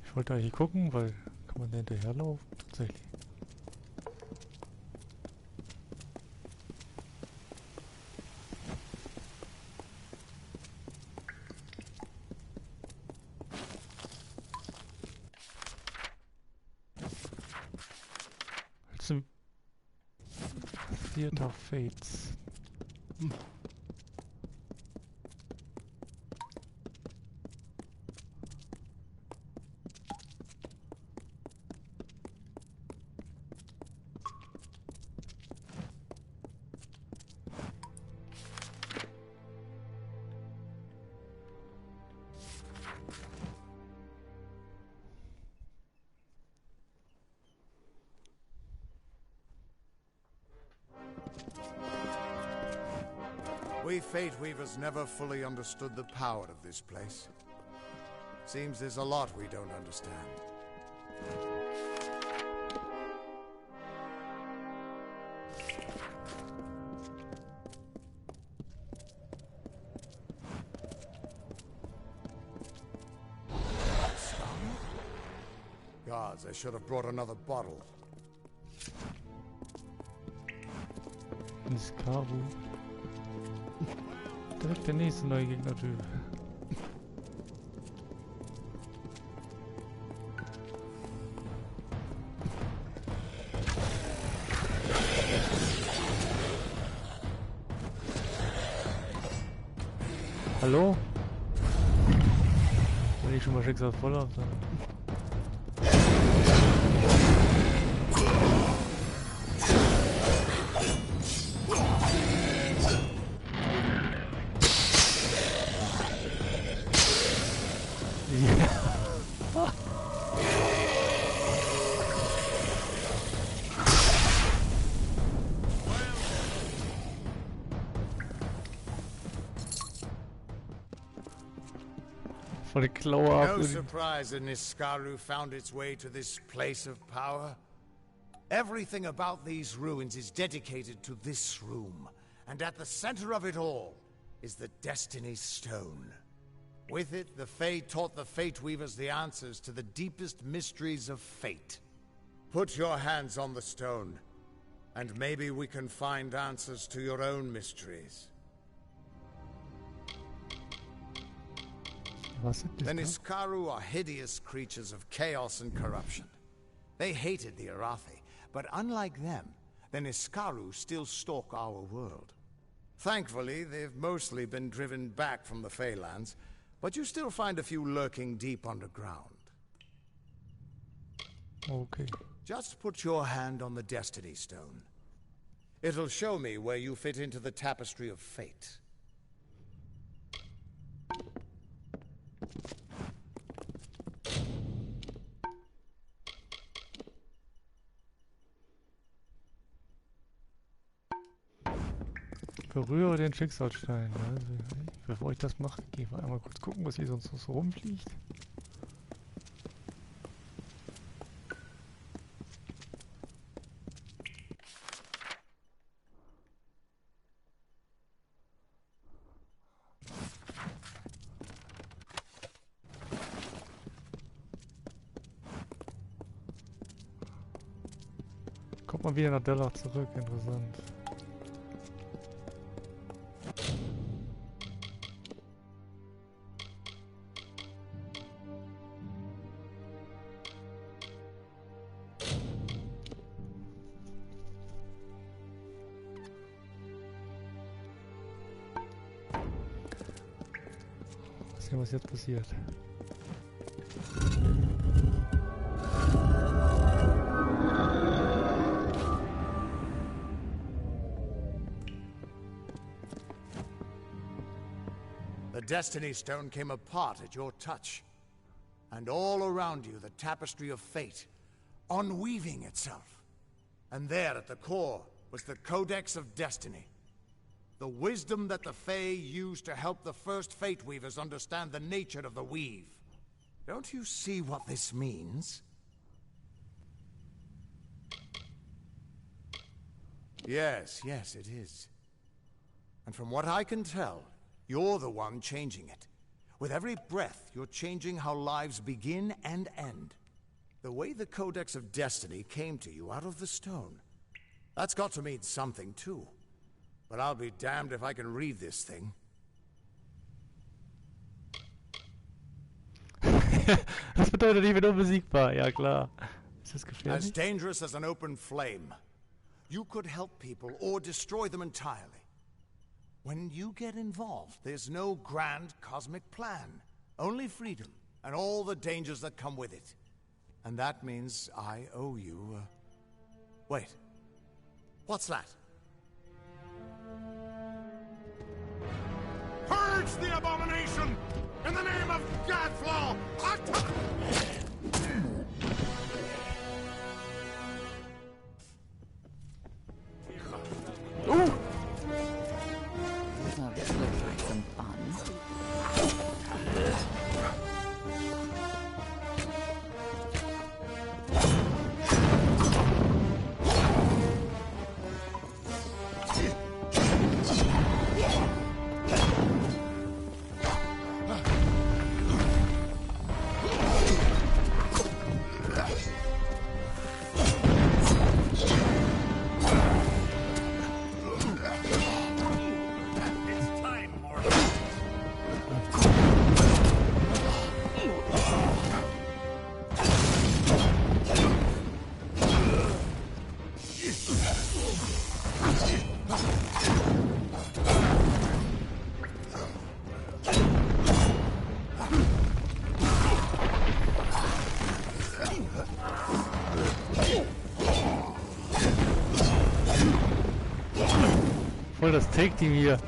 Ich wollte eigentlich gucken, weil kann man da hinterherlaufen? Tatsächlich. Jetzt sind Theater of Fates. We Fate Weavers never fully understood the power of this place. Seems there's a lot we don't understand. gods, I should have brought another bottle. Niskaru. Direkt der nächste neue Gegnertyp. Hallo? Wenn ich schon mal schicksalsvoll habe, dann... No surprise that Niskaru found its way to this place of power. Everything about these ruins is dedicated to this room, and at the center of it all is the Destiny Stone. With it, the Fae taught the Fate Weavers the answers to the deepest mysteries of fate. Put your hands on the stone, and maybe we can find answers to your own mysteries. The Niskaru are hideous creatures of chaos and corruption. They hated the Arathi, but unlike them, the Niskaru still stalk our world. Thankfully, they've mostly been driven back from the Feylands, but you still find a few lurking deep underground. Okay. Just put your hand on the Destiny Stone. It'll show me where you fit into the tapestry of fate. Berühre den Schicksalsstein. Also, bevor ich das mache, gehe ich mal einmal kurz gucken, was hier sonst so rumfliegt. Kommt mal wieder nach Dellach zurück, interessant. Sehen, was jetzt passiert. The Destiny Stone came apart at your touch. And all around you, the tapestry of fate, unweaving itself. And there at the core was the Codex of Destiny. The wisdom that the Fae used to help the first Fate Weavers understand the nature of the weave. Don't you see what this means? Yes, it is. And from what I can tell, you're the one changing it. With every breath, you're changing how lives begin and end. The way the Codex of Destiny came to you out of the stone. That's got to mean something, too. But I'll be damned if I can read this thing. Das bedeutet, ich bin unbesiegbar, ja klar. Ist das gefährlich? As dangerous as an open flame. You could help people or destroy them entirely. When you get involved, there's no grand cosmic plan. Only freedom and all the dangers that come with it. And that means I owe you... Wait. What's that? Purge the abomination! In the name of Godflaw! Now this looks like some fun. Voll das Take-Team hier.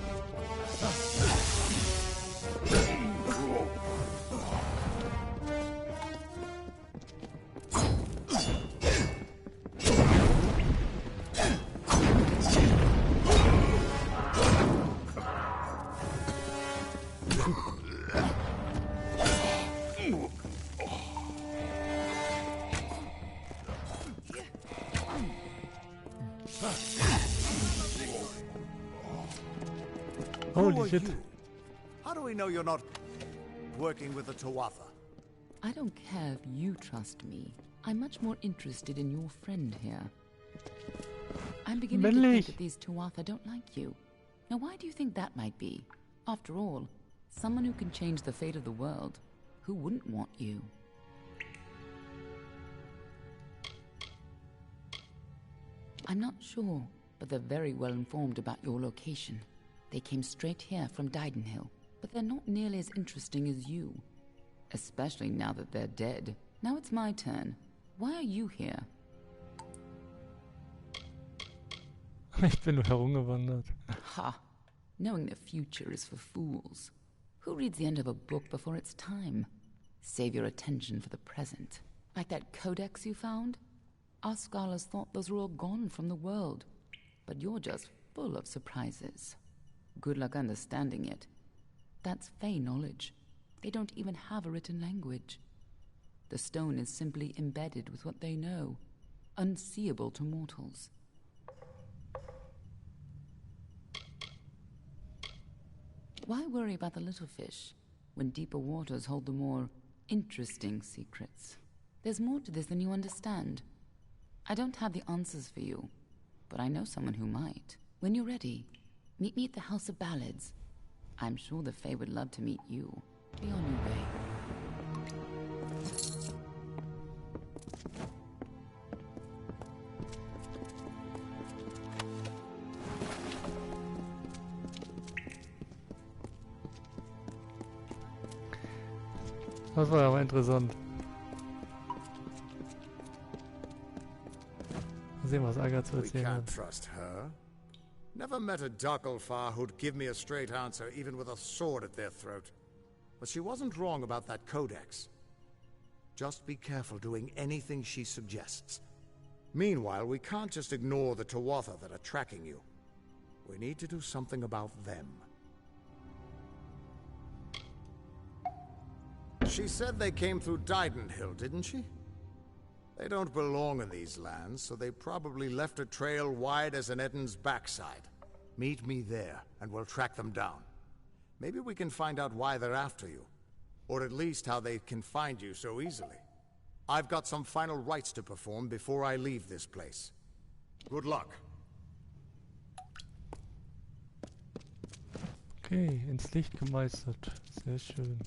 Holy shit. How do we know you're not working with the Tuatha? I don't care if you trust me. I'm much more interested in your friend here. I'm beginning to think that these Tuatha don't like you. Now why do you think that might be? After all, someone who can change the fate of the world, who wouldn't want you? I'm not sure, but they're very well informed about your location. They came straight here from Didenhill, but they're not nearly as interesting as you. Especially now that they're dead. Now it's my turn. Why are you here? Ich bin nur herumgewandert. Ha! Knowing the future is for fools. Who reads the end of a book before it's time? Save your attention for the present. Like that codex you found? Our scholars thought those were all gone from the world. But you're just full of surprises. Good luck understanding it. That's Fey knowledge. They don't even have a written language. The stone is simply embedded with what they know, unseeable to mortals. Why worry about the little fish, when deeper waters hold the more interesting secrets? There's more to this than you understand. I don't have the answers for you, but I know someone who might. When you're ready, meet me at the House of Ballads. I'm sure the Fae would love to meet you. Be on your way. Das war aber interessant. Mal sehen, was Aga zu We erzählen can't hat. trust her. Never met a Ducklefar who'd give me a straight answer, even with a sword at their throat. But she wasn't wrong about that codex. Just be careful doing anything she suggests. Meanwhile, we can't just ignore the Tuatha that are tracking you. We need to do something about them. She said they came through Didenhill, didn't she? They don't belong in these lands, so they probably left a trail wide as an Eden's backside. Meet me there, and we'll track them down. Maybe we can find out why they're after you. Or at least how they can find you so easily. I've got some final rites to perform before I leave this place. Good luck. Okay, ins Licht gemeistert. Sehr schön.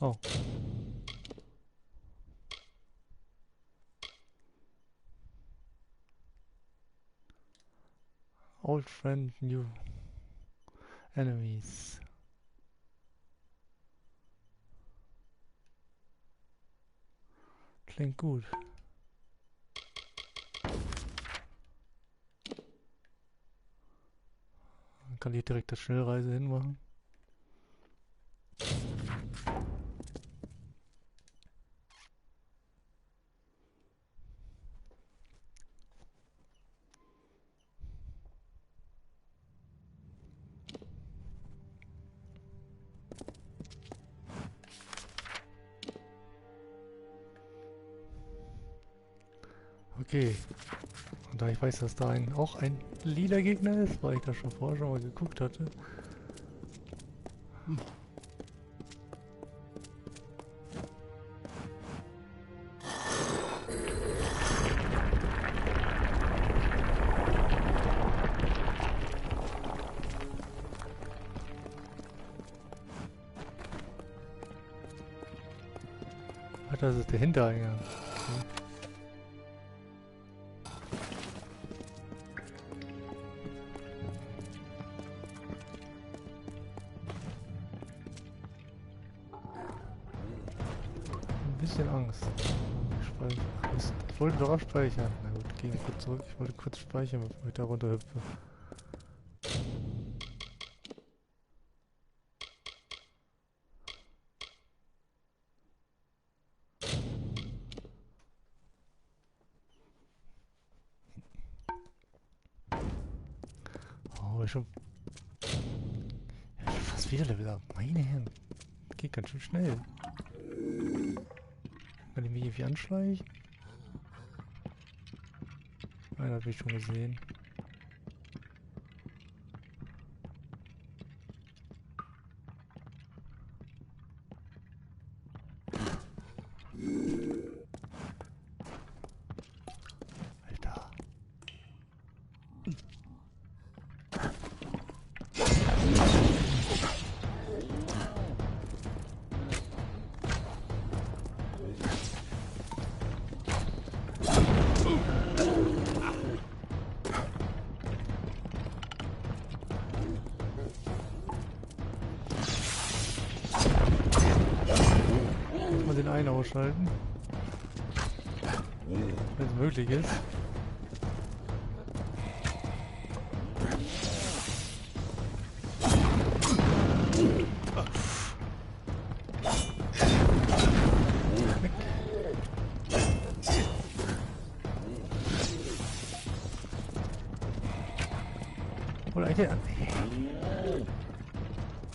Oh. Old friend, new enemies. Klingt gut. Dann kann ich direkt das Schnellreise hinmachen. Okay. Und da ich weiß, dass da auch ein lila Gegner ist, weil ich da schon vorher mal geguckt hatte. Ach, das ist der Hintereingang. Okay. Bisschen Angst. abspeichern. Ich wollte doch abspeichern. Na gut, gehen kurz zurück. Ich wollte kurz speichern, bevor ich da runterhüpfe. Oh, schon fast wieder Level up. Meine Herren. Geht ganz schön schnell. Kann ich mich irgendwie anschleichen? Nein, habe ich schon gesehen. Alter. Den einen ausschalten, wenn es möglich ist. Oder eigentlich,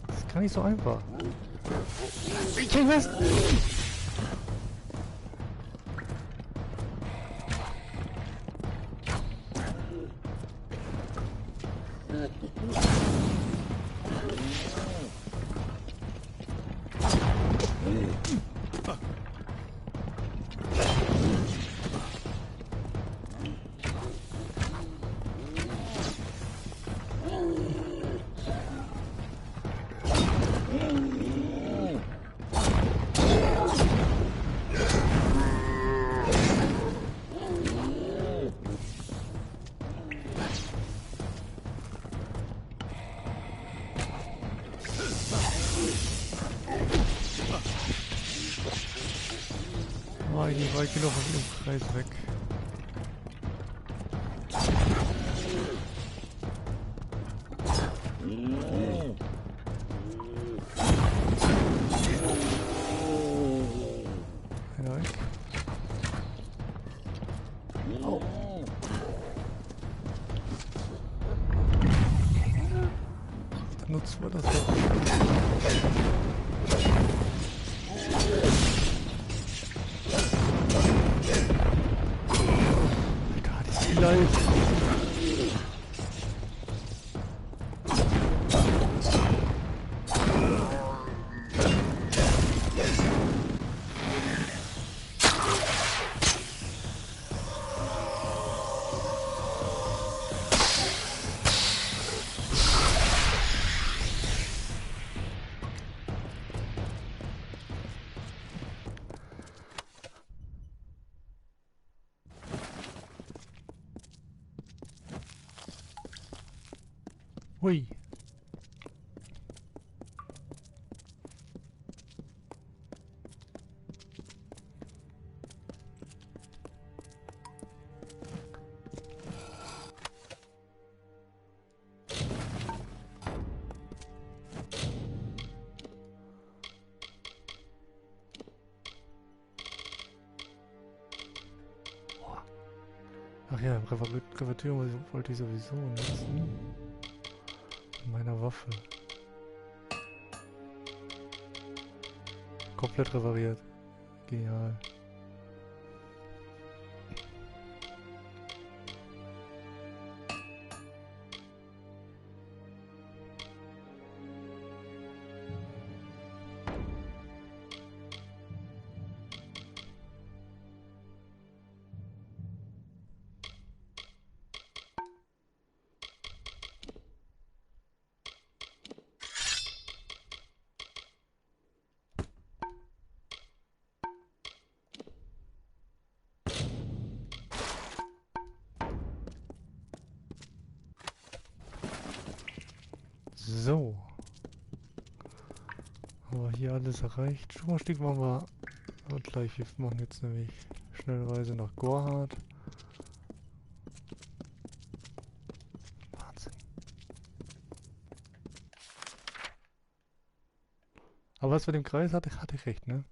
das ist gar nicht so einfach. Ich krieg was. Die war ich noch aus dem Kreis weg. Einer weg. Oh. Dann nutzen wir das doch. Hui. Ach ja, Reparatur wollte ich sowieso nutzen. Meiner Waffe. Komplett repariert. Genial. So. Aber hier alles erreicht. Schuhstieg machen wir Und gleich, wir machen jetzt nämlich Schnellreise nach Gorhard. Wahnsinn. Aber was mit dem Kreis hatte ich recht, ne?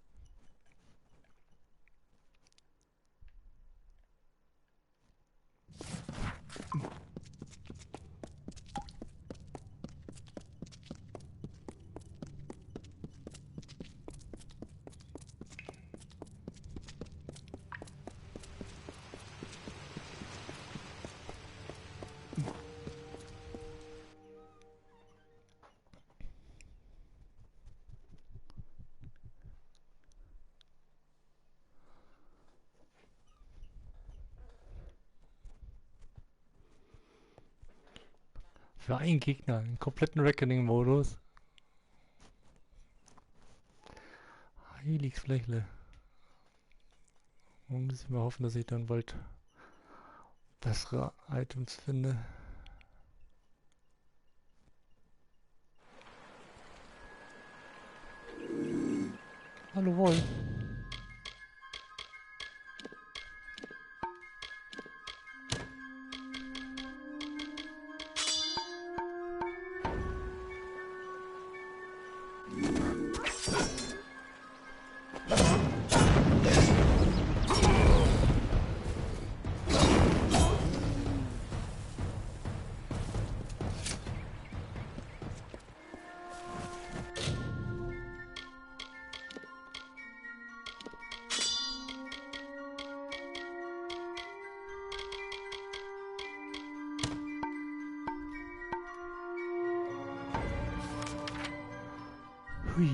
Für einen Gegner, einen kompletten Reckoning-Modus. Heiligsflächle. Und muss ich mal hoffen, dass ich dann bald bessere Items finde. Hallo Wolf. Hui.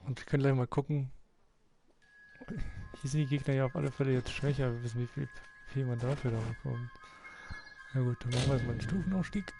Und wir können gleich mal gucken. Hier sind die Gegner ja auf alle Fälle jetzt schwächer. Wir wissen, wie viel man dafür da bekommt. Na gut, dann machen wir jetzt mal einen Stufenaufstieg.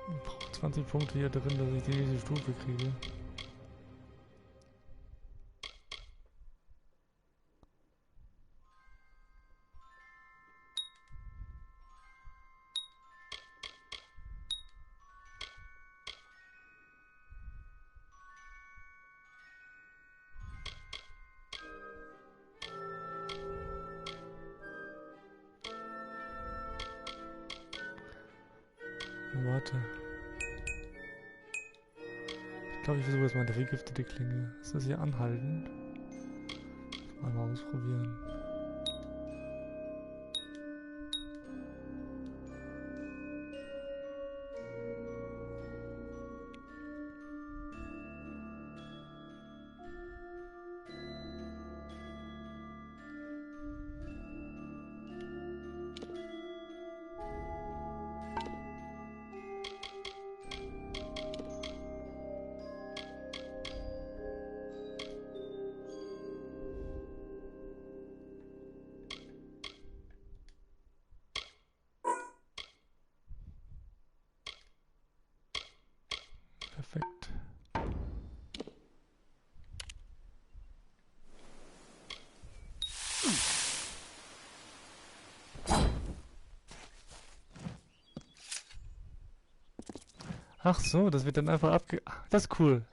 Ich brauche 20 Punkte hier drin, dass ich die nächste Stufe kriege. Warte. Ich glaube, ich versuche jetzt mal die vergiftete Klinge. Ist das hier anhalten? Mal ausprobieren. Perfekt. Ach so, das wird dann einfach Das ist cool.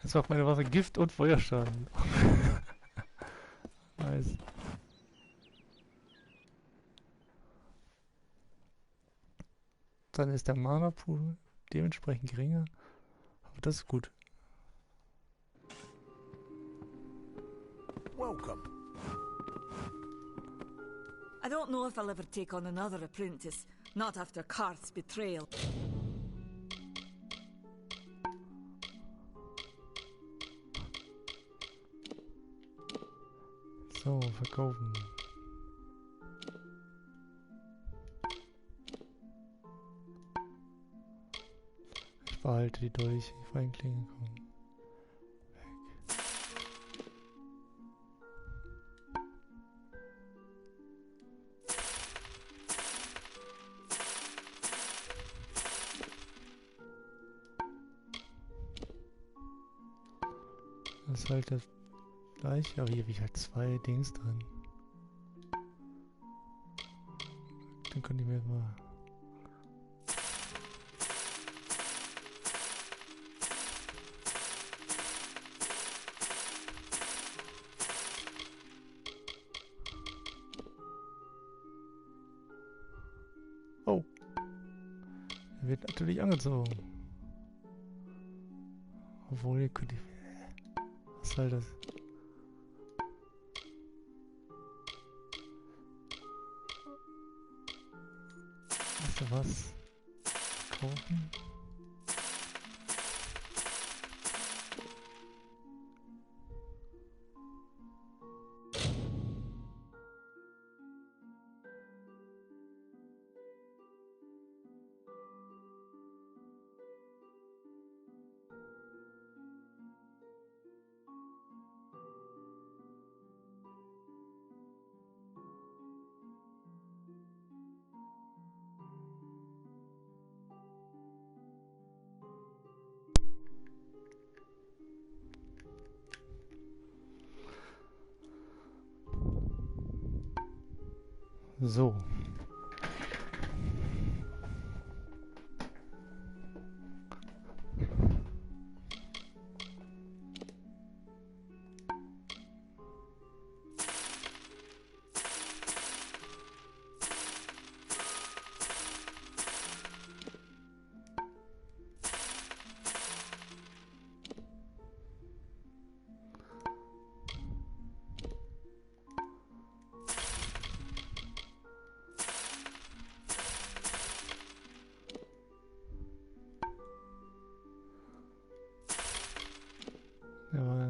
Jetzt macht meine Waffe Gift und Feuerschaden. Nice. dann ist der Mana-Pool dementsprechend geringer. Aber das ist gut. Welcome. I don't know if I'll ever take on another apprentice, not after Karth's betrayal. So, verkaufen. Ich behalte die durch. Ich war in Klingen gekommen. Weg. Das ist halt das gleiche, aber hier habe ich halt 2 Dings drin. Dann könnte ich mir mal... Oh! Er wird natürlich angezogen. Obwohl, hier könnte ich... Was soll das? Weißt du was? Kaufen? So. Ja.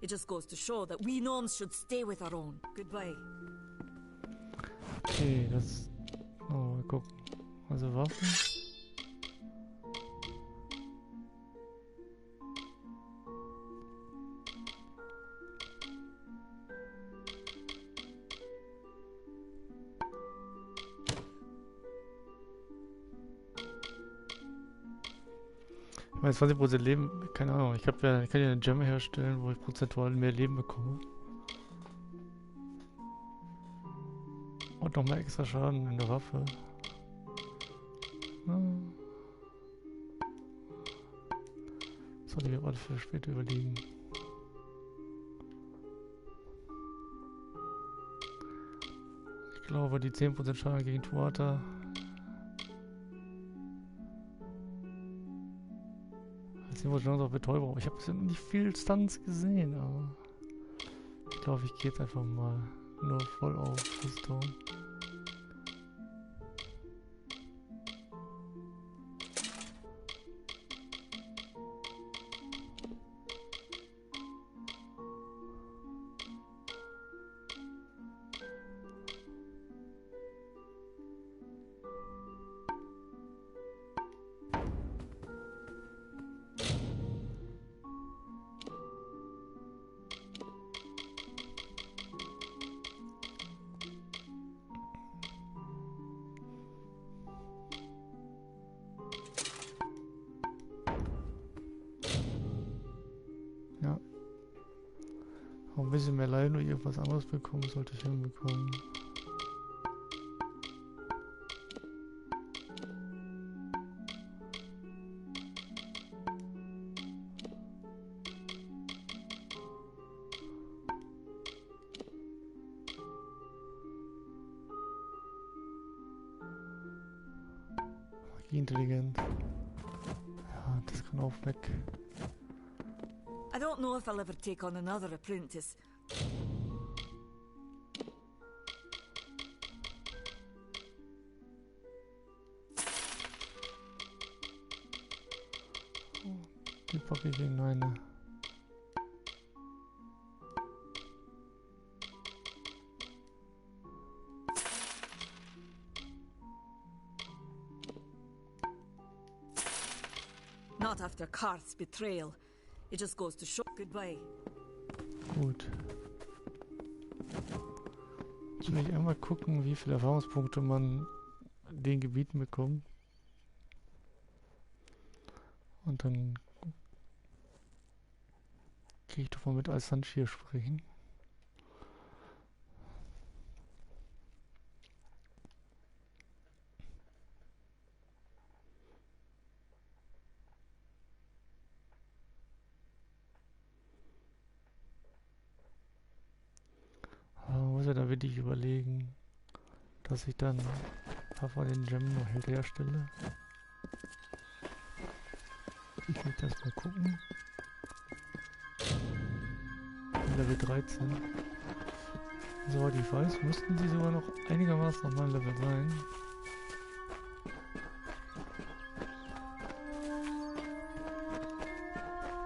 It just goes to show that we gnomes should stay with our own. Goodbye. Okay, das... Oh, mal gucken. Also Waffen. Ich meine, 20% Leben, keine Ahnung, ich kann ja eine Gem herstellen, wo ich prozentual mehr Leben bekomme. Und nochmal extra Schaden in der Waffe. Sollte ich mir aber für später überlegen. Ich glaube, die 10% Schaden gegen Tuata. Jetzt muss ich noch Betäubung. Ich habe bisher noch nicht viel Stunts gesehen, aber ich glaube, ich gehe jetzt einfach mal nur voll auf Rüstung. Noch ein bisschen mehr Leiden oder irgendwas anderes bekommen, sollte ich hinbekommen. Intelligent. Ja, das kann auch weg. I don't know if I'll ever take on another apprentice. Die packe ich in eine. Not after Karth's betrayal. It just goes to show goodbye. Gut. Jetzt will ich einmal gucken, wie viele Erfahrungspunkte man in den Gebieten bekommt. Und dann gehe ich doch mal mit Alsan hier sprechen. Da will ich überlegen, dass ich dann ein paar von den Gemmen noch herstelle. Ich will das mal gucken. Level 13. Soweit ich weiß, müssten sie sogar noch einigermaßen auf meinem Level sein.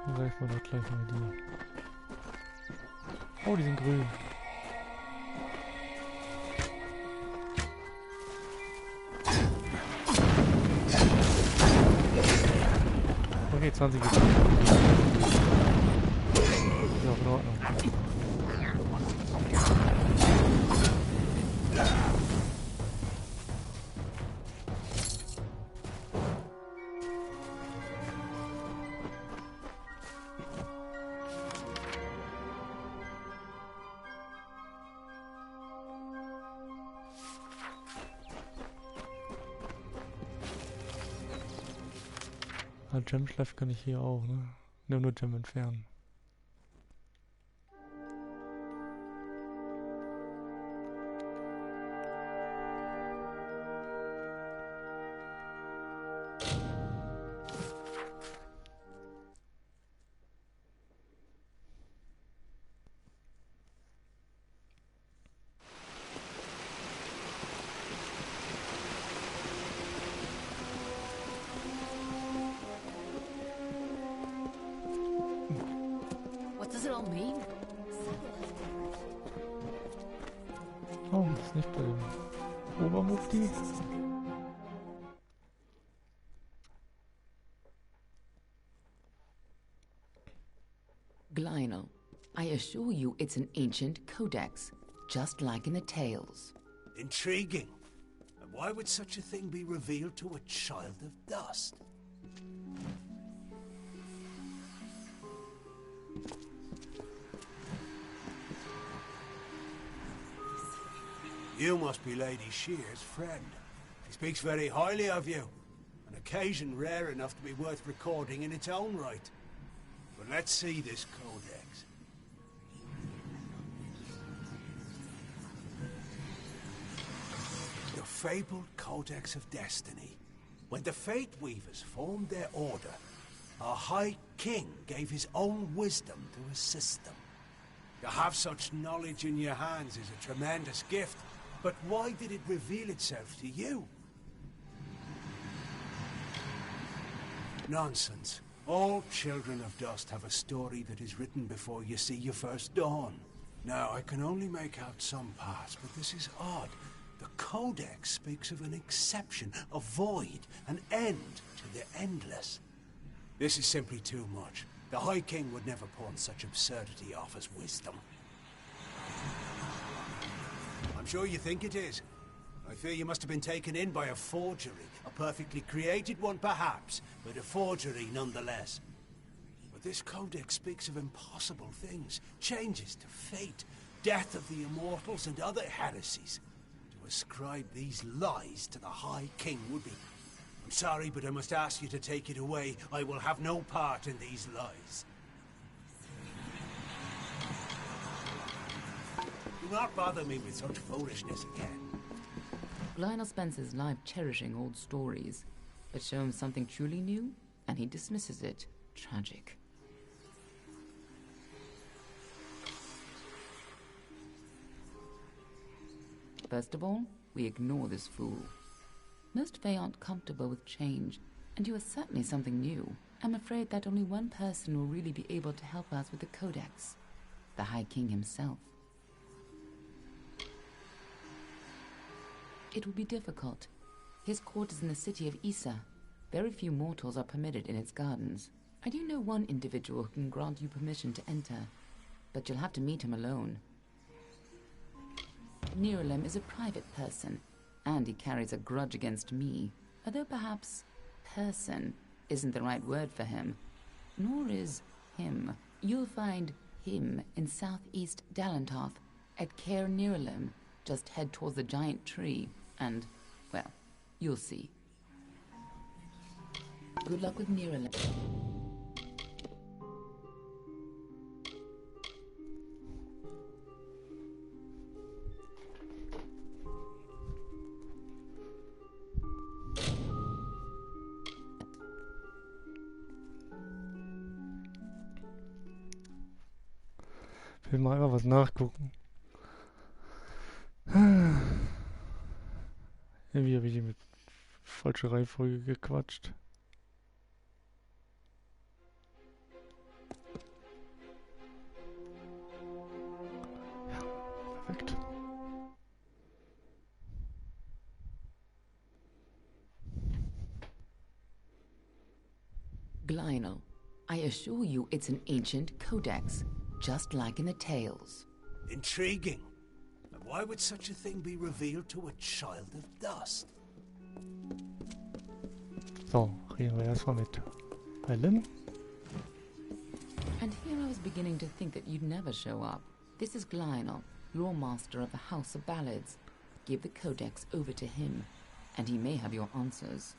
Dann greifen wir doch gleich mal die. Oh, die sind grün. Okay, 20 ist auch in Ordnung. Gem-Schleif kann ich hier auch, ne? Nur Gem entfernen. Oh, das ist nicht bei dem Obermufti. Glynel, I assure you it's an ancient codex, just like in the tales. Intriguing. And why would such a thing be revealed to a child of dust? You must be Lady Shear's friend. She speaks very highly of you. An occasion rare enough to be worth recording in its own right. But let's see this codex. The fabled Codex of Destiny. When the Fate Weavers formed their order, our High King gave his own wisdom to assist them. To have such knowledge in your hands is a tremendous gift. But why did it reveal itself to you? Nonsense. All children of dust have a story that is written before you see your first dawn. Now, I can only make out some parts, but this is odd. The Codex speaks of an exception, a void, an end to the endless. This is simply too much. The High King would never pawn such absurdity off as wisdom. I'm sure you think it is. I fear you must have been taken in by a forgery. A perfectly created one, perhaps, but a forgery nonetheless. But this codex speaks of impossible things, changes to fate, death of the immortals, and other heresies. To ascribe these lies to the High King would be... I'm sorry, but I must ask you to take it away. I will have no part in these lies. Do not bother me with such foolishness again. Lionel spends his life cherishing old stories, but show him something truly new, and he dismisses it. Tragic. First of all, we ignore this fool. Most Fae aren't comfortable with change, and you are certainly something new. I'm afraid that only one person will really be able to help us with the Codex. The High King himself. It will be difficult. His court is in the city of Issa. Very few mortals are permitted in its gardens. I do know one individual who can grant you permission to enter, but you'll have to meet him alone. Nerulem is a private person, and he carries a grudge against me, although perhaps person isn't the right word for him, nor is him. You'll find him in southeast Dalentarth at Caer Nerulem. Just head towards the giant tree, and, well, you'll see. Good luck with Nerulem. Ich will mal einfach was nachgucken. Irgendwie habe ich die mit falscher Reihenfolge gequatscht. Ja, perfekt. Lionel, I assure you it's an ancient codex, just like in the tales. Intriguing. And why would such a thing be revealed to a child of dust? So, reden wir erstmal mit Helen. And here I was beginning to think that you'd never show up. This is Lionel, lore master of the House of Ballads. Give the codex over to him, and he may have your answers.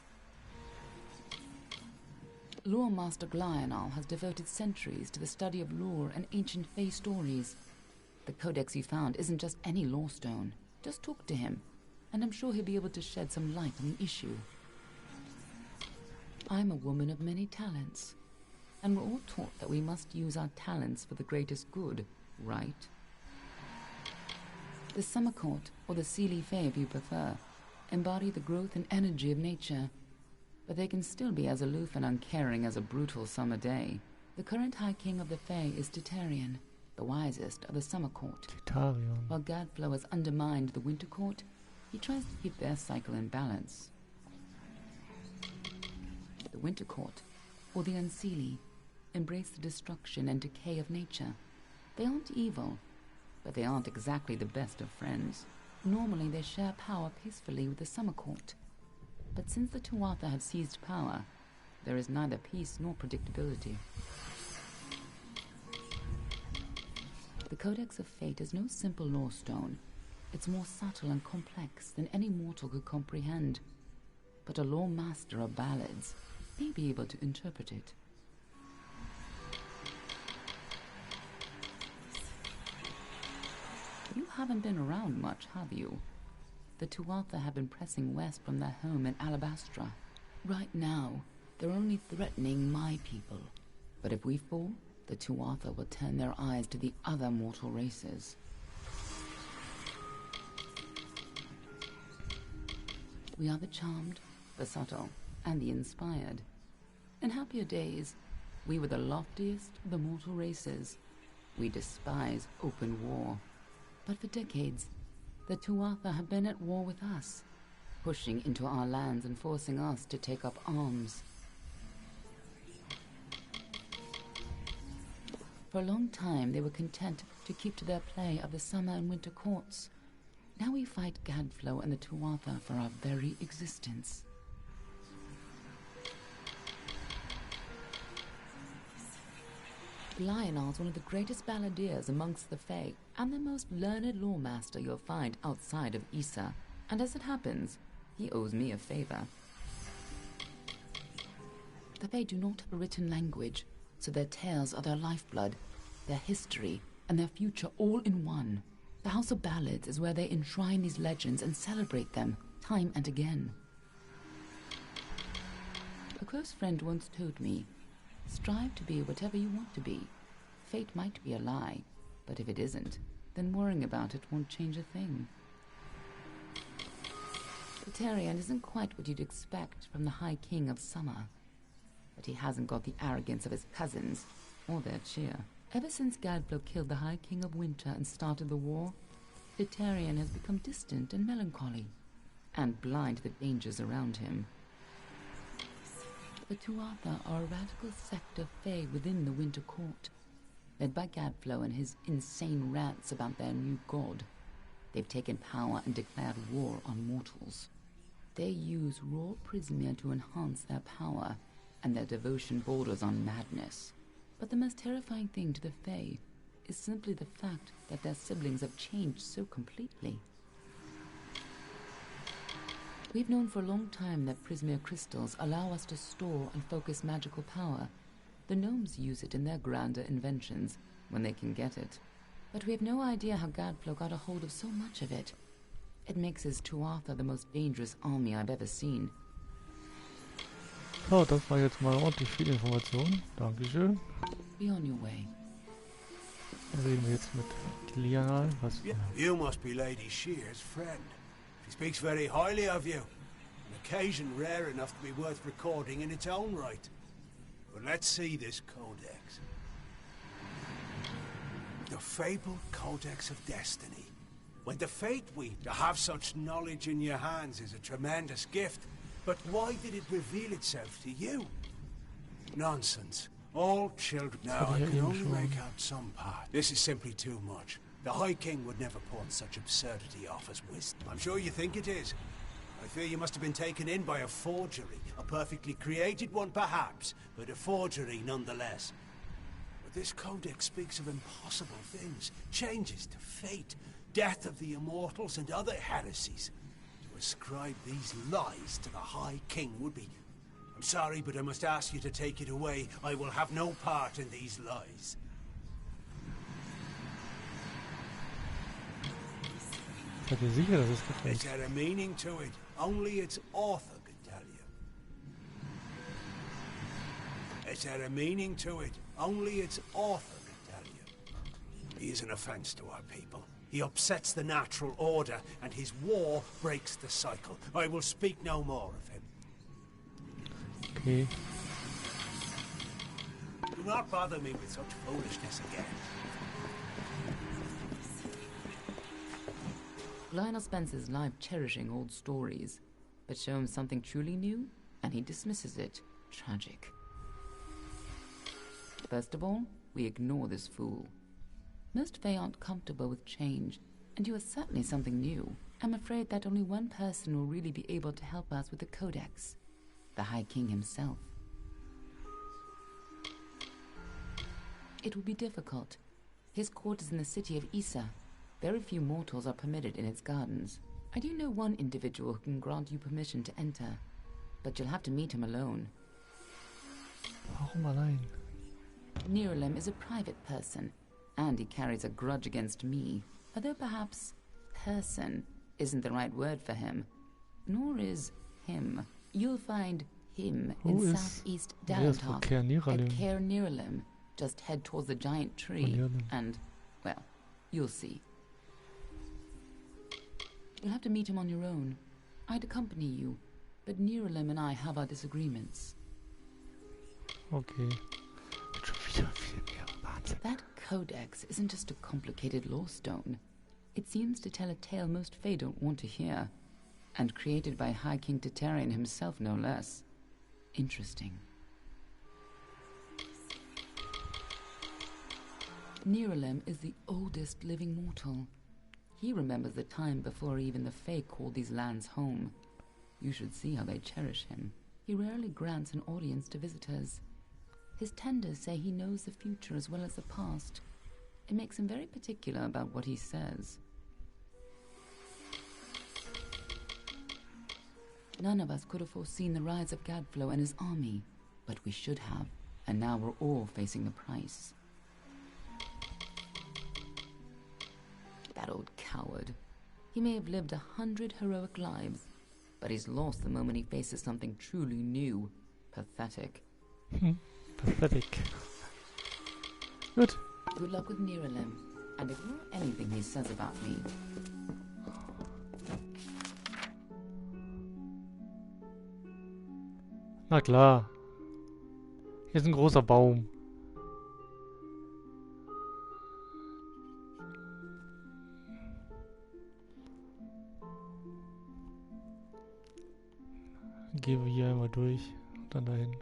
Lore Master Lionel has devoted centuries to the study of lore and ancient Fae stories. The codex you found isn't just any lore stone. Just talk to him, and I'm sure he'll be able to shed some light on the issue. I'm a woman of many talents, and we're all taught that we must use our talents for the greatest good, right? The Summer Court, or the Seelie Fae if you prefer, embody the growth and energy of nature, but they can still be as aloof and uncaring as a brutal summer day. The current High King of the Fae is Titarian, the wisest of the Summer Court. Titarian. While Gadflow has undermined the Winter Court, he tries to keep their cycle in balance. The Winter Court, or the Unseelie, embrace the destruction and decay of nature. They aren't evil, but they aren't exactly the best of friends. Normally they share power peacefully with the Summer Court. But since the Tuatha have seized power, there is neither peace nor predictability. The Codex of Fate is no simple lore stone. It's more subtle and complex than any mortal could comprehend. But a lore master of ballads may be able to interpret it. You haven't been around much, have you? The Tuatha have been pressing west from their home in Alabastra. Right now, they're only threatening my people. But if we fall, the Tuatha will turn their eyes to the other mortal races. We are the charmed, the subtle, and the inspired. In happier days, we were the loftiest of the mortal races. We despise open war. But for decades, the Tuatha have been at war with us, pushing into our lands and forcing us to take up arms. For a long time, they were content to keep to their play of the summer and winter courts. Now we fight Gadflow and the Tuatha for our very existence. Lionel's one of the greatest balladeers amongst the Fae, and the most learned lawmaster you'll find outside of Issa. And as it happens, he owes me a favor. The Fae do not have a written language, so their tales are their lifeblood, their history, and their future all in one. The House of Ballads is where they enshrine these legends and celebrate them, time and again. A close friend once told me, strive to be whatever you want to be. Fate might be a lie, but if it isn't, then worrying about it won't change a thing. Batarian isn't quite what you'd expect from the High King of Summer, but he hasn't got the arrogance of his cousins, or their cheer. Ever since Gadflow killed the High King of Winter and started the war, Batarian has become distant and melancholy, and blind to the dangers around him. The Tuatha are a radical sect of Fae within the Winter Court, led by Gadflow and his insane rants about their new god. They've taken power and declared war on mortals. They use raw prismia to enhance their power, and their devotion borders on madness. But the most terrifying thing to the Fae is simply the fact that their siblings have changed so completely. We've known for a long time that prismia crystals allow us to store and focus magical power. The gnomes use it in their grander inventions, when they can get it. But we have no idea how Gadflow got a hold of so much of it. It makes his Tuatha the most dangerous army I've ever seen. So, das war jetzt mal ordentlich viel Information. Dankeschön. Be on your way. Dann reden wir jetzt mit Lionel. Was? You must be Lady Shear's friend. She speaks very highly of you. An occasion rare enough to be worth recording in its own right. But let's see this codex. The fabled Codex of Destiny. When the fate weave, to have such knowledge in your hands is a tremendous gift. But why did it reveal itself to you? Nonsense. All children... Now, I can only make out some part. This is simply too much. The High King would never pawn such absurdity off as wisdom. I'm sure you think it is. I fear you must have been taken in by a forgery. A perfectly created one, perhaps, but a forgery nonetheless. But this codex speaks of impossible things, changes to fate, death of the immortals, and other heresies. To ascribe these lies to the High King would be... I'm sorry, but I must ask you to take it away. I will have no part in these lies. Seid ihr sicher, dass es gefällt? Is there a meaning to it? Only its author could tell you. Is there a meaning to it? Only its author could tell you. He is an offense to our people. He upsets the natural order, and his war breaks the cycle. I will speak no more of him. Okay. Do not bother me with such foolishness again. Lionel spends his life cherishing old stories, but show him something truly new, and he dismisses it. Tragic. First of all, we ignore this fool. Most Fae aren't comfortable with change, and you are certainly something new. I'm afraid that only one person will really be able to help us with the Codex. The High King himself. It will be difficult. His court is in the city of Issa. Very few mortals are permitted in its gardens. I do know one individual who can grant you permission to enter, but you'll have to meet him alone. Warum allein? Nirelem is a private person, and he carries a grudge against me, although perhaps person isn't the right word for him, nor is him. You'll find him in southeast Dalantarth at Cair Nirelem. Just head towards the giant tree, and, well, you'll see. You'll have to meet him on your own. I'd accompany you, but Nirelem and I have our disagreements. Okay. That codex isn't just a complicated lore stone. It seems to tell a tale most Fae don't want to hear, and created by High King Tatarian himself, no less. Interesting. Nirelem is the oldest living mortal. He remembers the time before even the Fae called these lands home. You should see how they cherish him. He rarely grants an audience to visitors. His tenders say he knows the future as well as the past. It makes him very particular about what he says. None of us could have foreseen the rise of Gadflo and his army, but we should have, and now we're all facing the price. That old coward. He may have lived 100 heroic lives, but he's lost the moment he faces something truly new. Pathetic. Pathetic. Gut. Good luck with Niralim, and ignore anything he says about me. Na klar. Hier ist ein großer Baum. Gehen wir hier einmal durch und dann dahin.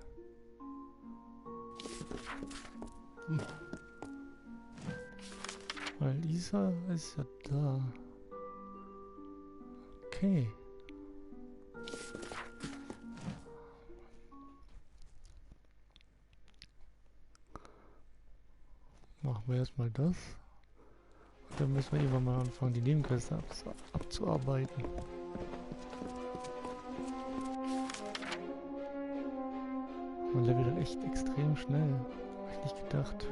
Weil Isa ist ja da. Okay. Machen wir erstmal das. Und dann müssen wir irgendwann mal anfangen, die Nebenqueste abzuarbeiten. Man levelt dann echt extrem schnell. Hab ich nicht gedacht.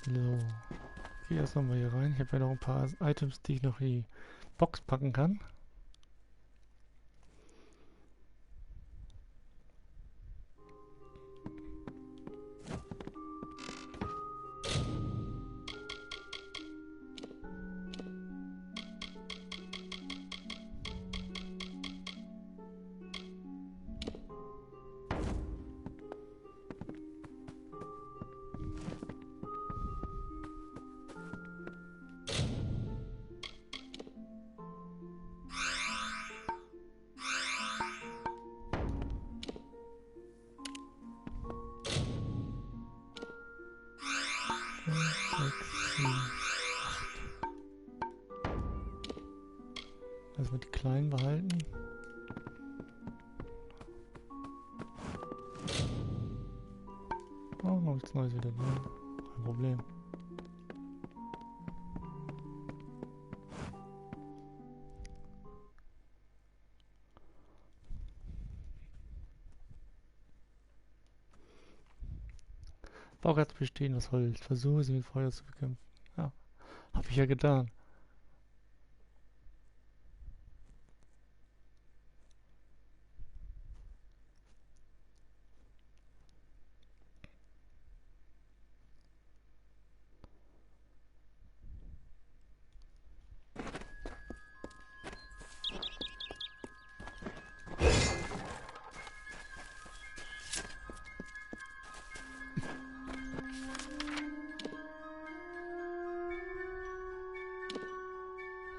So, okay, erst nochmal hier rein. Ich habe ja noch ein paar Items, die ich noch in die Box packen kann. Erstmal die kleinen behalten. Oh, noch nichts Neues wieder drin. Kein Problem. Baugatz bestehen aus Holz. Versuche sie mit Feuer zu bekämpfen. Ja, habe ich ja getan.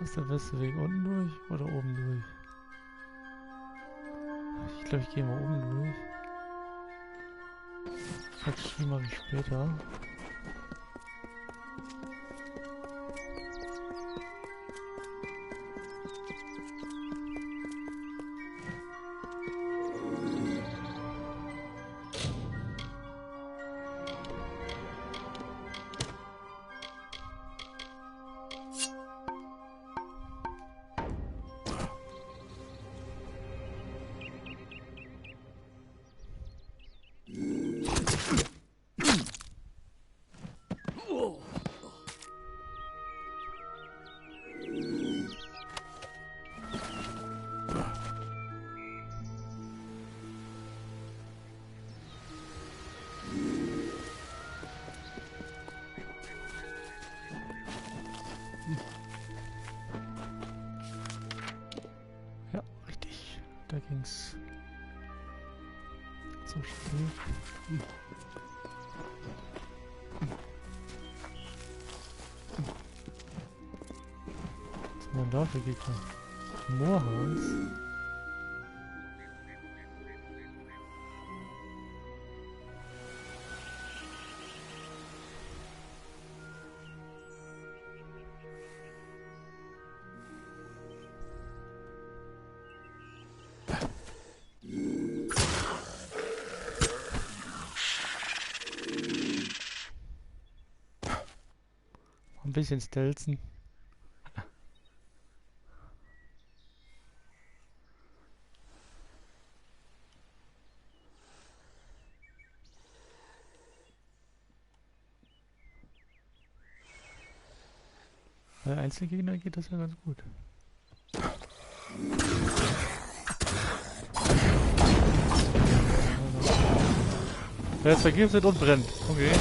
Ist der beste Weg unten durch oder oben durch? Ich glaube, ich gehe mal oben durch. Quatsch, mache ich später. zum Spiel. Was sind denn da für Gegner? Moorhans? Ein bisschen stelzen. Bei Einzelgegner geht das ja ganz gut. Wer jetzt vergiftet und brennt. Okay.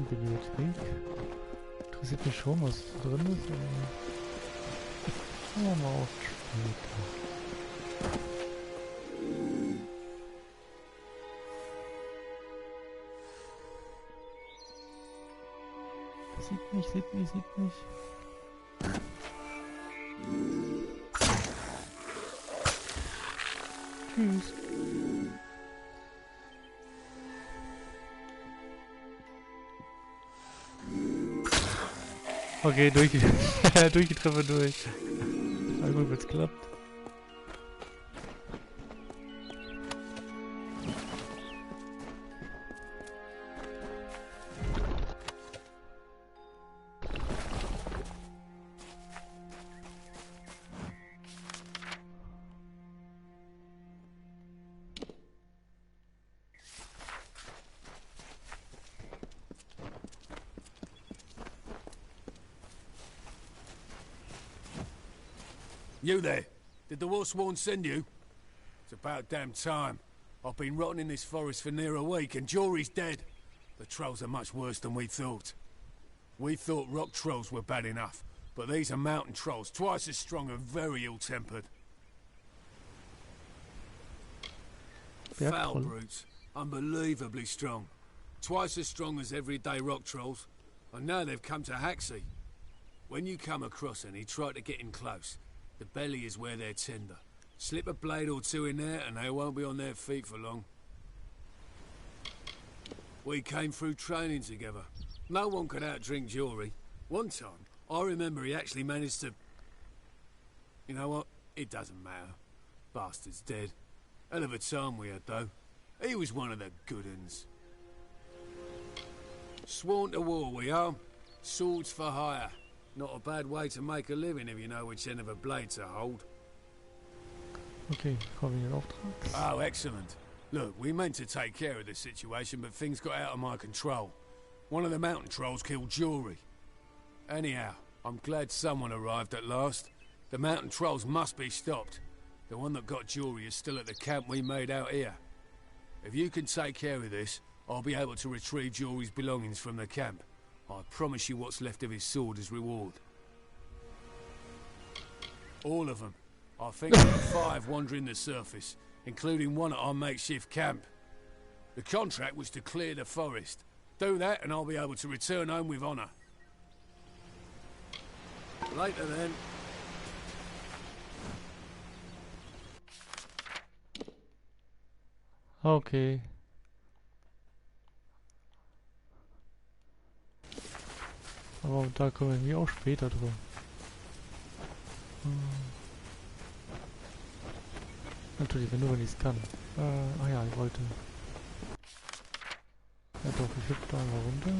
Bibliothek. Interessiert mich schon, was drin ist, aber schauen wir mal auf später. Sieht mich, sieht mich, sieht mich. Tschüss. Okay, durchgetrefft durch. Na gut, wenn's klappt. You there? Did the Wolfsworn send you? It's about damn time. I've been rotting in this forest for near a week and Jory's dead. The trolls are much worse than we thought. We thought rock trolls were bad enough, but these are mountain trolls, twice as strong and very ill-tempered. Foul brutes, unbelievably strong. Twice as strong as everyday rock trolls, and now they've come to Haxie. When you come across any, try to get in close. The belly is where they're tender. Slip a blade or two in there and they won't be on their feet for long. We came through training together. No one could outdrink Jory. One time, I remember he actually managed to... You know what? It doesn't matter. Bastard's dead. Hell of a time we had, though. He was one of the good uns. Sworn to war, we are. Swords for hire. Not a bad way to make a living if you know which end of a blade to hold. Okay, komme ich in den Auftrag. Oh, excellent. Look, we meant to take care of the situation, but things got out of my control. One of the mountain trolls killed Jory. Anyhow, I'm glad someone arrived at last. The mountain trolls must be stopped. The one that got Jory is still at the camp we made out here. If you can take care of this, I'll be able to retrieve Jory's belongings from the camp. I promise you what's left of his sword as reward. All of them. I think there are 5 wandering the surface, including one at our makeshift camp. The contract was to clear the forest. Do that and I'll be able to return home with honor. Later then. Okay. Aber da kommen wir auch später drum. Natürlich, wenn nur wenn ich es kann. Ah ja, ich wollte. Ja doch, ich hüpfe da mal runter.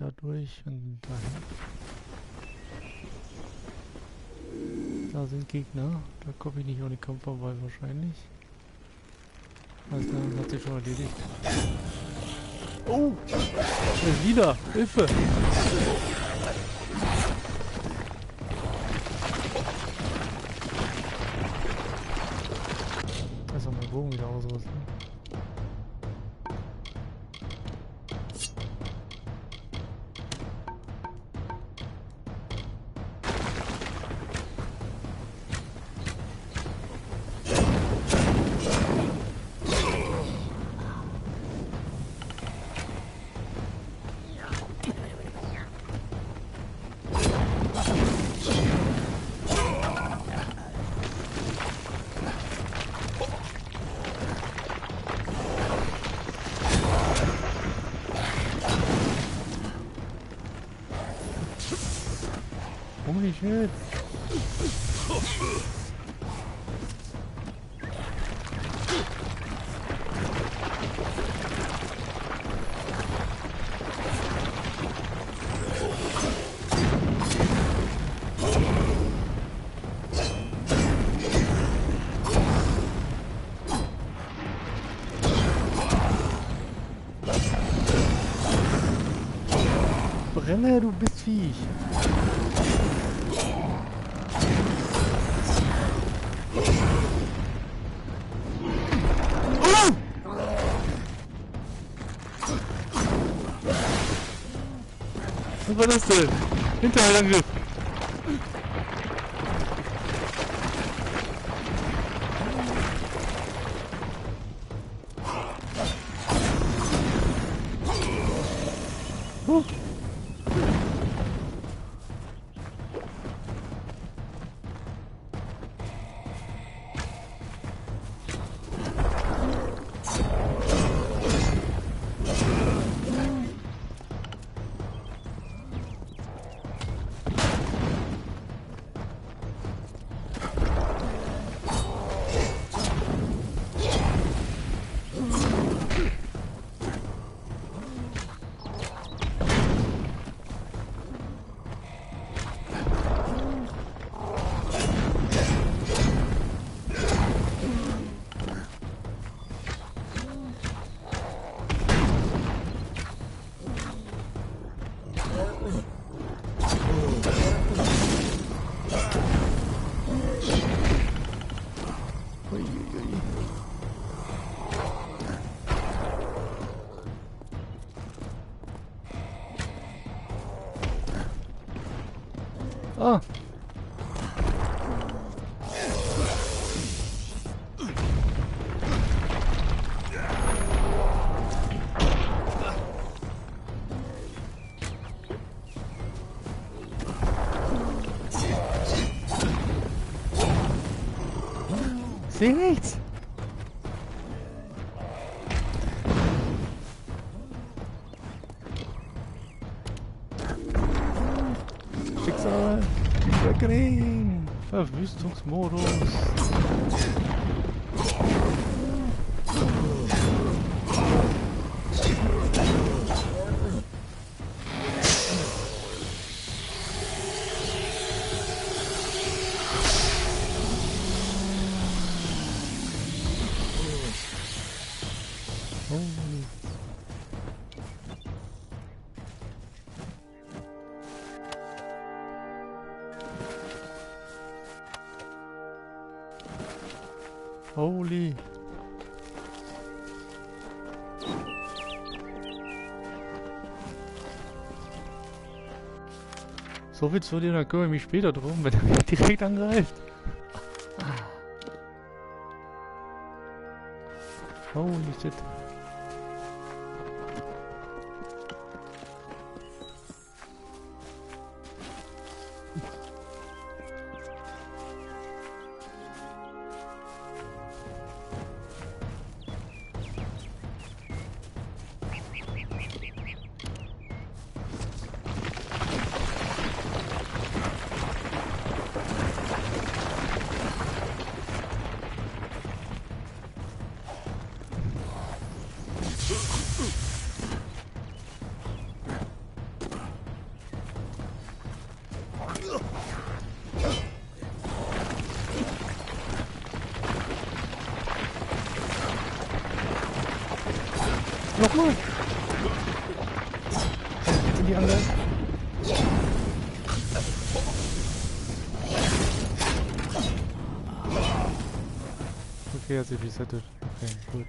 dadurch und dahin. Da sind Gegner. Da komme ich nicht ohne Kampf vorbei wahrscheinlich. Also dann hat sich schon erledigt. Oh! Wieder! Hilfe! Da ist auch mein Bogen wieder ausrüsten. Holy shit! Brenne, du bist Viech! Was war das denn? Hinterhaltangriff! Ah! Seh nichts! Schicksal! Reckoning! Verwüstungsmodus! Holy. So viel zu dir, dann kümmere ich mich später drum, wenn er mich direkt angreift. Holy shit. cool. Jetzt in die andere. Okay, er hat sich resettet. Okay, gut.